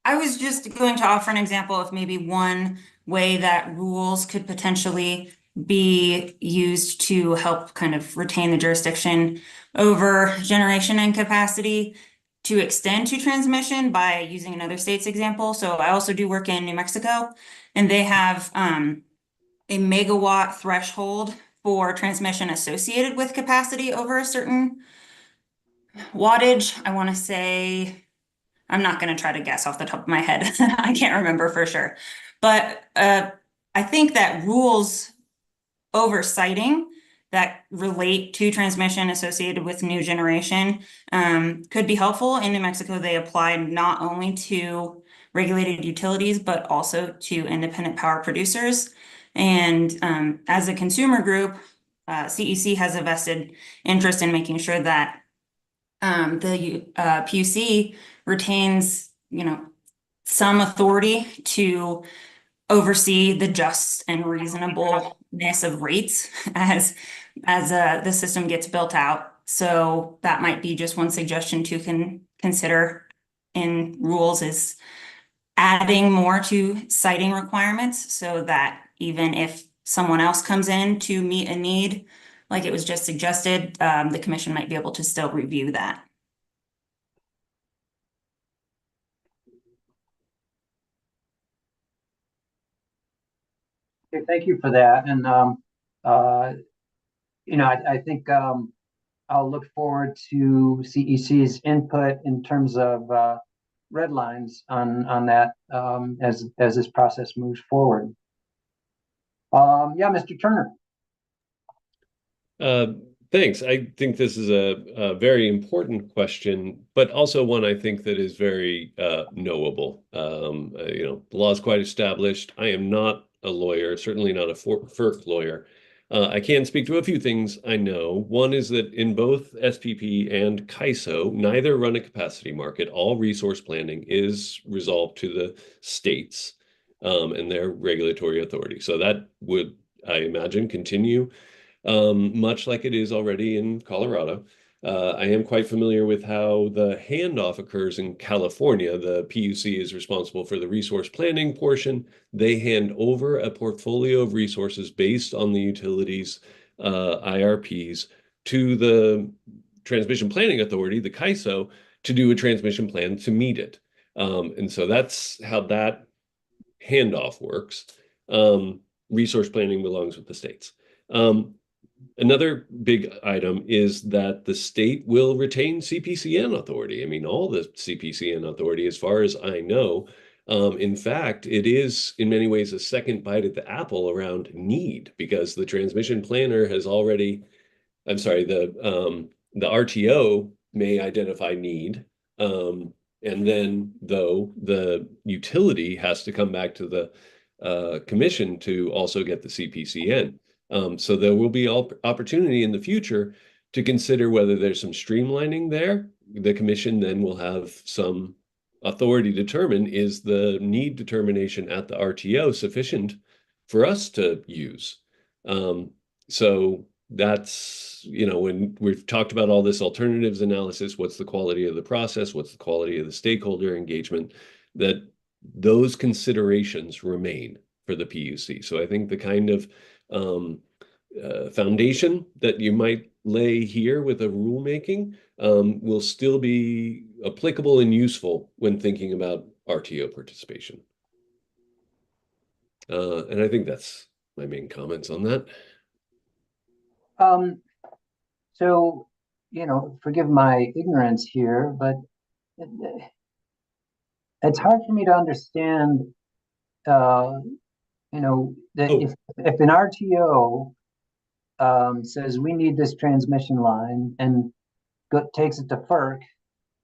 I was just going to offer an example of maybe one way that rules could potentially be used to help kind of retain the jurisdiction over generation and capacity to extend to transmission by using another state's example. So I also do work in New Mexico, and they have a megawatt threshold for transmission associated with capacity over a certain wattage. I want to say, I'm not going to try to guess off the top of my head. I can't remember for sure. But I think that rules oversighting that relate to transmission associated with new generation could be helpful. In New Mexico, they apply not only to regulated utilities, but also to independent power producers. And as a consumer group, CEC has a vested interest in making sure that the PUC retains, some authority to oversee the just and reasonableness of rates as the system gets built out. So that might be just one suggestion to consider in rules is adding more to siting requirements so that even if someone else comes in to meet a need, like it was just suggested, the commission might be able to still review that. Okay, thank you for that. And I think I'll look forward to CEC's input in terms of red lines on that as this process moves forward. Yeah, Mr. Turner. Thanks. I think this is a very important question, but also one I think that is very knowable. The law is quite established. I am not a lawyer, certainly not a FERC lawyer. I can speak to a few things I know. One is that in both SPP and CAISO, neither run a capacity market. All resource planning is resolved to the states and their regulatory authority. So that would, I imagine, continue much like it is already in Colorado. I am quite familiar with how the handoff occurs in California. The PUC is responsible for the resource planning portion. They hand over a portfolio of resources based on the utilities' IRPs to the Transmission Planning Authority, the CAISO, to do a transmission plan to meet it. And so that's how that handoff works. Resource planning belongs with the states. Another big item is that the state will retain CPCN authority. I mean, all the CPCN authority, as far as I know. In fact, it is in many ways a second bite at the apple around need, because the transmission planner has already, I'm sorry, the RTO may identify need. And then, though, the utility has to come back to the commission to also get the CPCN. So there will be opportunity in the future to consider whether there's some streamlining there. The commission then will have some authority to determine, is the need determination at the RTO sufficient for us to use? So that's, when we've talked about all this alternatives analysis, what's the quality of the process, what's the quality of the stakeholder engagement, that those considerations remain for the PUC. So I think the kind of foundation that you might lay here with a rulemaking will still be applicable and useful when thinking about RTO participation. And I think that's my main comments on that. So, forgive my ignorance here, but it's hard for me to understand, that if an RTO says we need this transmission line and takes it to FERC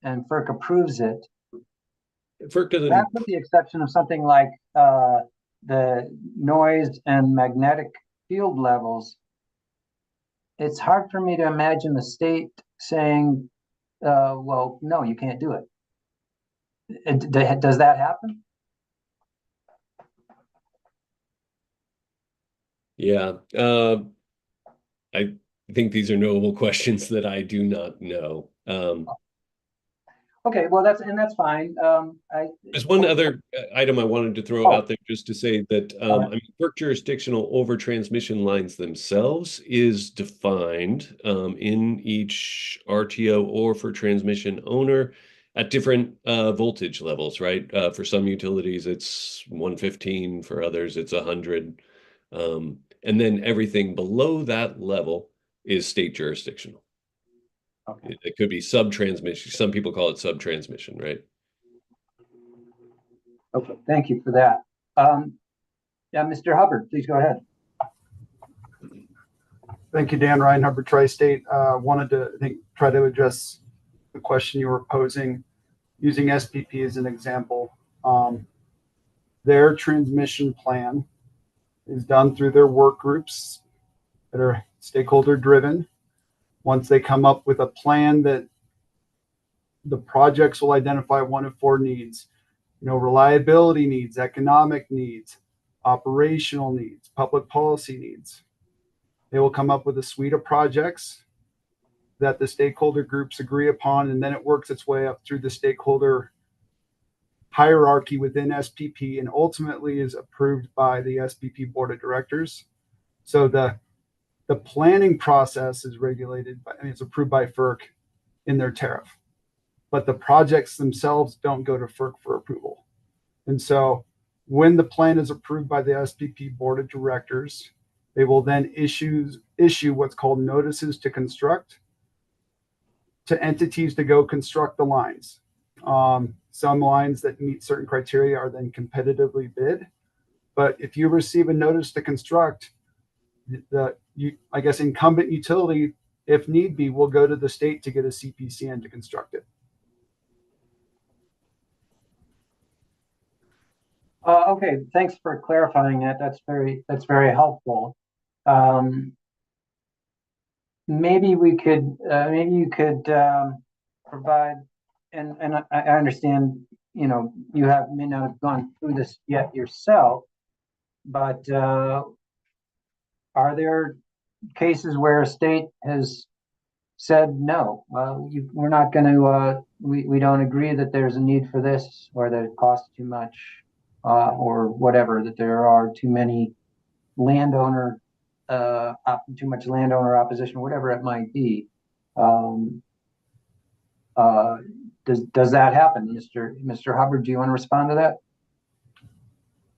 and FERC approves it, FERC doesn't. That's with the exception of something like the noise and magnetic field levels. It's hard for me to imagine the state saying, well, no, you can't do it. Does that happen? Yeah, I think these are knowable questions that I do not know. Okay, well, that's fine. There's one other item I wanted to throw out there, just to say that FERC jurisdictional over transmission lines themselves is defined in each RTO or for transmission owner at different voltage levels, right? For some utilities, it's 115. For others, it's 100. And then everything below that level is state jurisdictional. Okay. It could be sub-transmission. Some people call it sub-transmission, right? Okay, thank you for that. Yeah, Mr. Hubbard, please go ahead. Thank you, Dan. Ryan Hubbard, Tri-State. Wanted to, try to address the question you were posing using SPP as an example. Their transmission plan is done through their work groups that are stakeholder driven. Once they come up with a plan, that the projects will identify one of four needs, reliability needs, economic needs, operational needs, public policy needs. They will come up with a suite of projects that the stakeholder groups agree upon, and then it works its way up through the stakeholder hierarchy within SPP and ultimately is approved by the SPP board of directors. So the planning process is regulated by, I mean, it's approved by FERC in their tariff, but the projects themselves don't go to FERC for approval. And so when the plan is approved by the SPP board of directors, they will then issue what's called notices to construct to entities to go construct the lines. Some lines that meet certain criteria are then competitively bid. But if you receive a notice to construct, I guess incumbent utility, if need be, will go to the state to get a CPCN to construct it. Okay, thanks for clarifying that. That's very helpful. Maybe you could provide, and I understand, you know, you may not have gone through this yet yourself, but are there cases where a state has said no, we're not going to, we don't agree that there's a need for this, or that it costs too much, or whatever, that there are too many landowner, too much landowner opposition, whatever it might be. Does that happen, Mr. Hubbard? Do you want to respond to that?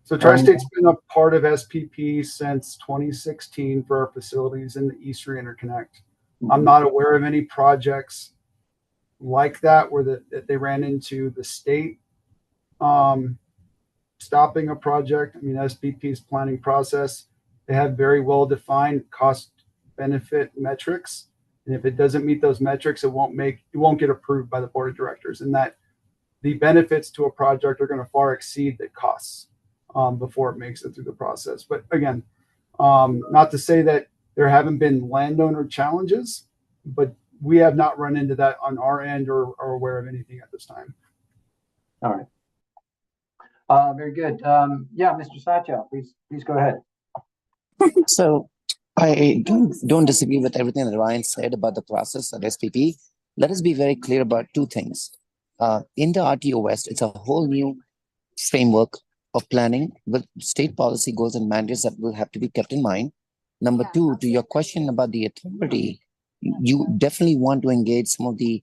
So Tri-State's been a part of SPP since 2016 for our facilities in the Eastern Interconnect. I'm not aware of any projects like that where that they ran into the state stopping a project. I mean, SPP's planning process, they have very well-defined cost-benefit metrics. And if it doesn't meet those metrics, it won't get approved by the board of directors. And that the benefits to a project are going to far exceed the costs before it makes it through the process. But again, not to say that there haven't been landowner challenges, but we have not run into that on our end or are aware of anything at this time. All right. Very good. Yeah, Mr. Satya, please go ahead. So I don't disagree with everything that Ryan said about the process at SPP. Let us be very clear about two things. In the RTO West, it's a whole new framework of planning with state policy goals and mandates that will have to be kept in mind. Number two, to your question about the authority, you definitely want to engage some of the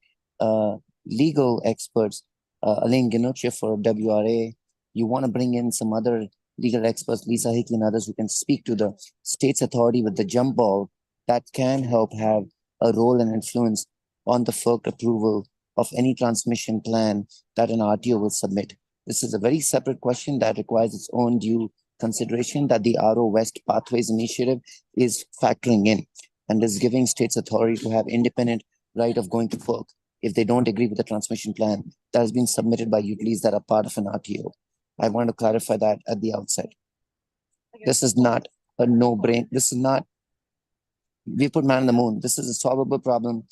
legal experts, Elaine Ginoche for WRA. You want to bring in some other legal experts, Lisa Hickey and others who can speak to the state's authority with the jump ball that can help have a role and influence on the FERC approval of any transmission plan that an RTO will submit. This is a very separate question that requires its own due consideration that the RO West Pathways Initiative is factoring in and is giving states authority to have independent right of going to FERC if they don't agree with the transmission plan that has been submitted by utilities that are part of an RTO. I want to clarify that at the outset. This is not a no-brain. This is not, we put man on the moon. This is a solvable problem.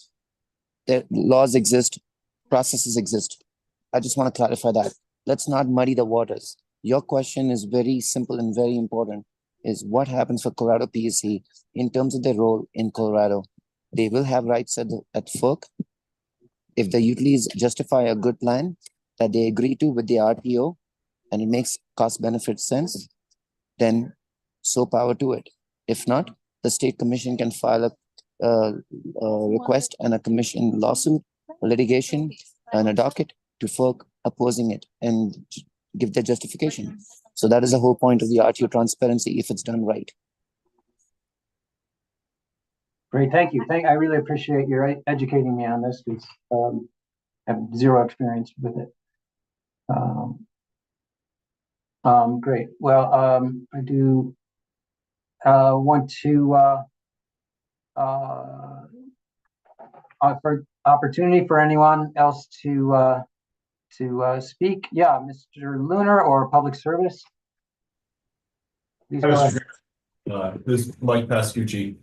The laws exist, processes exist. I just want to clarify that. Let's not muddy the waters. Your question is very simple and very important, is what happens for Colorado PSC in terms of their role in Colorado. They will have rights at FERC. If the utilities justify a good plan that they agree to with the RTO, and it makes cost-benefit sense, then so power to it. If not, the state commission can file a request and a commission lawsuit, a litigation, and a docket to FERC opposing it and give their justification. So that is the whole point of the RTO transparency if it's done right. Great, thank you. I really appreciate your educating me on this because I have zero experience with it. Great. Well, I do want to offer opportunity for anyone else to speak. Yeah, Mr. Lunar or Public Service. Hi, Mr. Chairman. This is Mike Pascucci.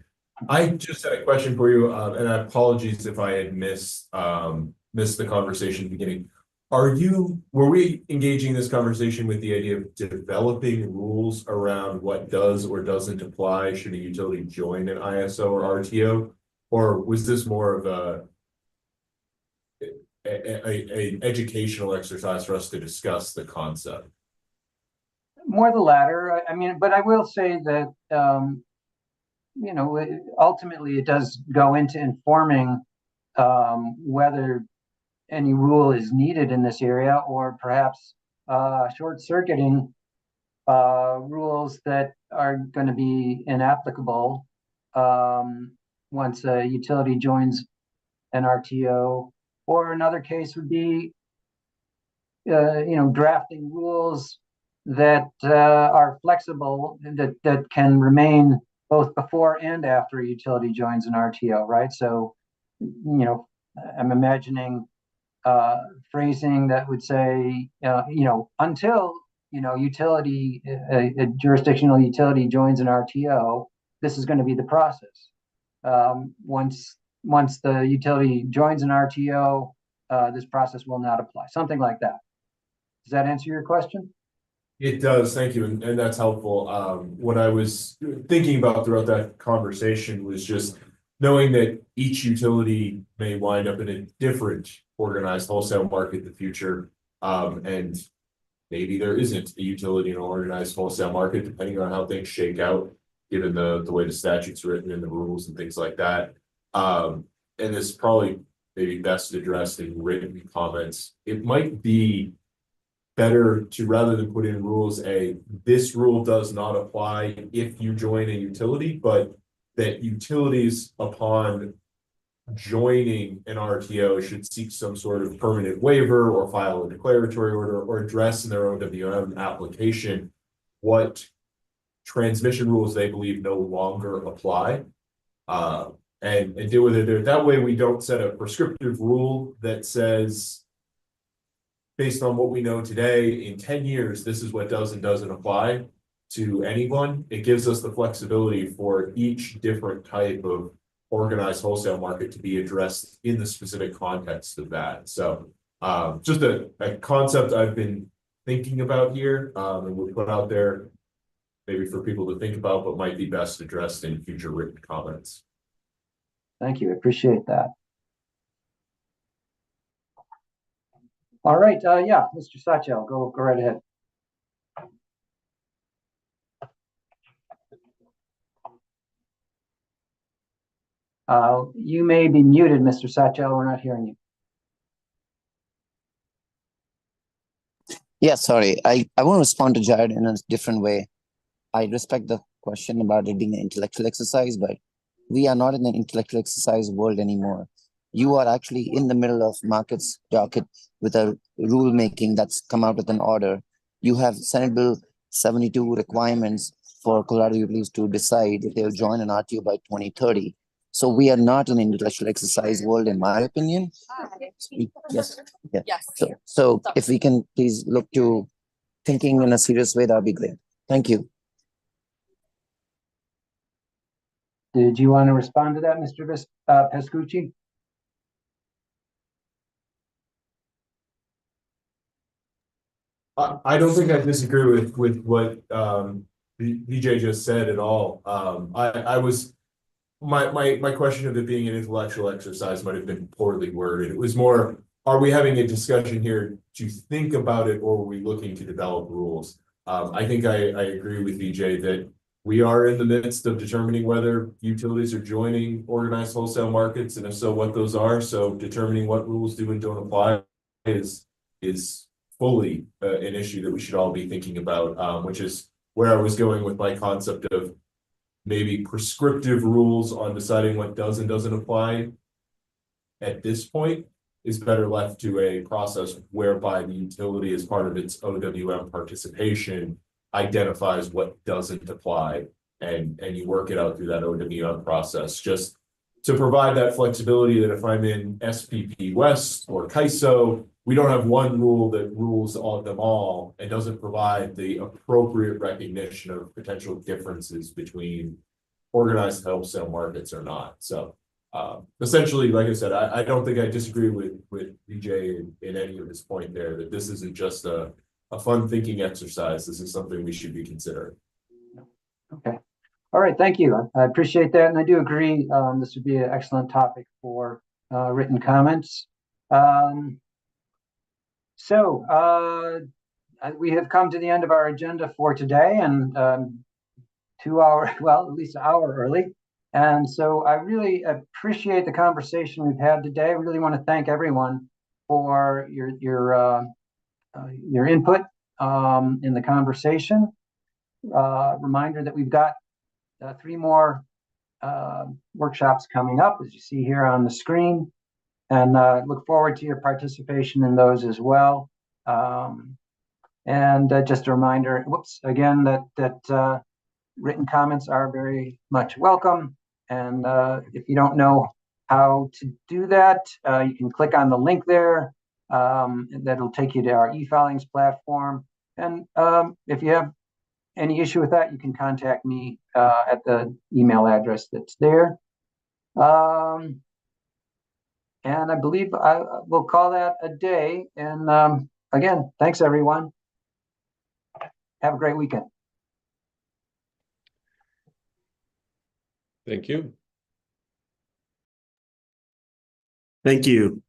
I just had a question for you, and apologies if I had missed the conversation at the beginning. Were we engaging this conversation with the idea of developing rules around what does or doesn't apply should a utility join an ISO or RTO? Or was this more of a educational exercise for us to discuss the concept? More the latter. I mean, but I will say that, ultimately it does go into informing whether any rule is needed in this area, or perhaps short-circuiting rules that are going to be inapplicable once a utility joins an RTO. Or another case would be, drafting rules that are flexible, that can remain both before and after a utility joins an RTO, right? So, I'm imagining phrasing that would say, until utility, a jurisdictional utility joins an RTO, this is going to be the process. Once the utility joins an RTO, this process will not apply. Something like that. Does that answer your question? It does, thank you, and that's helpful. What I was thinking about throughout that conversation was just knowing that each utility may wind up in a different organized wholesale market in the future, and maybe there isn't a utility in an organized wholesale market, depending on how things shake out, given the way the statute's written and the rules and things like that. And this is probably maybe best addressed in written comments. It might be better to, rather than put in rules, this rule does not apply if you join a utility, but that utilities upon joining an RTO should seek some sort of permanent waiver or file a declaratory order or address in their OWM application what transmission rules they believe no longer apply, and deal with it. That way we don't set a prescriptive rule that says, based on what we know today, in 10 years, this is what does and doesn't apply to anyone. It gives us the flexibility for each different type of organized wholesale market to be addressed in the specific context of that. So just a concept I've been thinking about here, and we'll put out there maybe for people to think about, but might be best addressed in future written comments. Thank you. I appreciate that. All right. Yeah, Mr. Satchel, go right ahead. You may be muted, Mr. Satchel. We're not hearing you. Yeah, sorry. I want to respond to Jared in a different way. I respect the question about it being an intellectual exercise, but we are not in an intellectual exercise world anymore. You are actually in the middle of markets docket with a rulemaking that's come out with an order. You have Senate Bill 72 requirements for Colorado utilities to decide if they'll join an RTO by 2030. So we are not in an intellectual exercise world, in my opinion. Yes. Yeah. Yes. So if we can please look to thinking in a serious way, that would be great. Thank you. Did you want to respond to that, Mr. Pescucci? I don't think I disagree with what VJ just said at all. My question of it being an intellectual exercise might have been poorly worded. It was more, are we having a discussion here to think about it, or are we looking to develop rules? I think I agree with VJ that we are in the midst of determining whether utilities are joining organized wholesale markets, and if so, what those are. So determining what rules do and don't apply is fully an issue that we should all be thinking about, which is where I was going with my concept of maybe prescriptive rules on deciding what does and doesn't apply at this point is better left to a process whereby the utility, as part of its OWM participation, identifies what doesn't apply, and you work it out through that OWM process, just to provide that flexibility that if I'm in SPP West or CAISO, we don't have one rule that rules them all and doesn't provide the appropriate recognition of potential differences between organized wholesale markets or not. So essentially, like I said, I don't think I disagree with VJ in any of his point there, that this isn't just a fun thinking exercise. This is something we should be considering. Okay. All right. Thank you. I appreciate that. And I do agree. This would be an excellent topic for written comments. We have come to the end of our agenda for today, and 2 hour, well, at least an hour early. And so I really appreciate the conversation we've had today. I really want to thank everyone for your input in the conversation. Reminder that we've got 3 more workshops coming up, as you see here on the screen, and look forward to your participation in those as well. Just a reminder, again, that written comments are very much welcome. And if you don't know how to do that, you can click on the link there. That'll take you to our e-filings platform. And if you have any issue with that, you can contact me at the email address that's there. And I believe we'll call that a day. And again, thanks, everyone. Have a great weekend. Thank you. Thank you.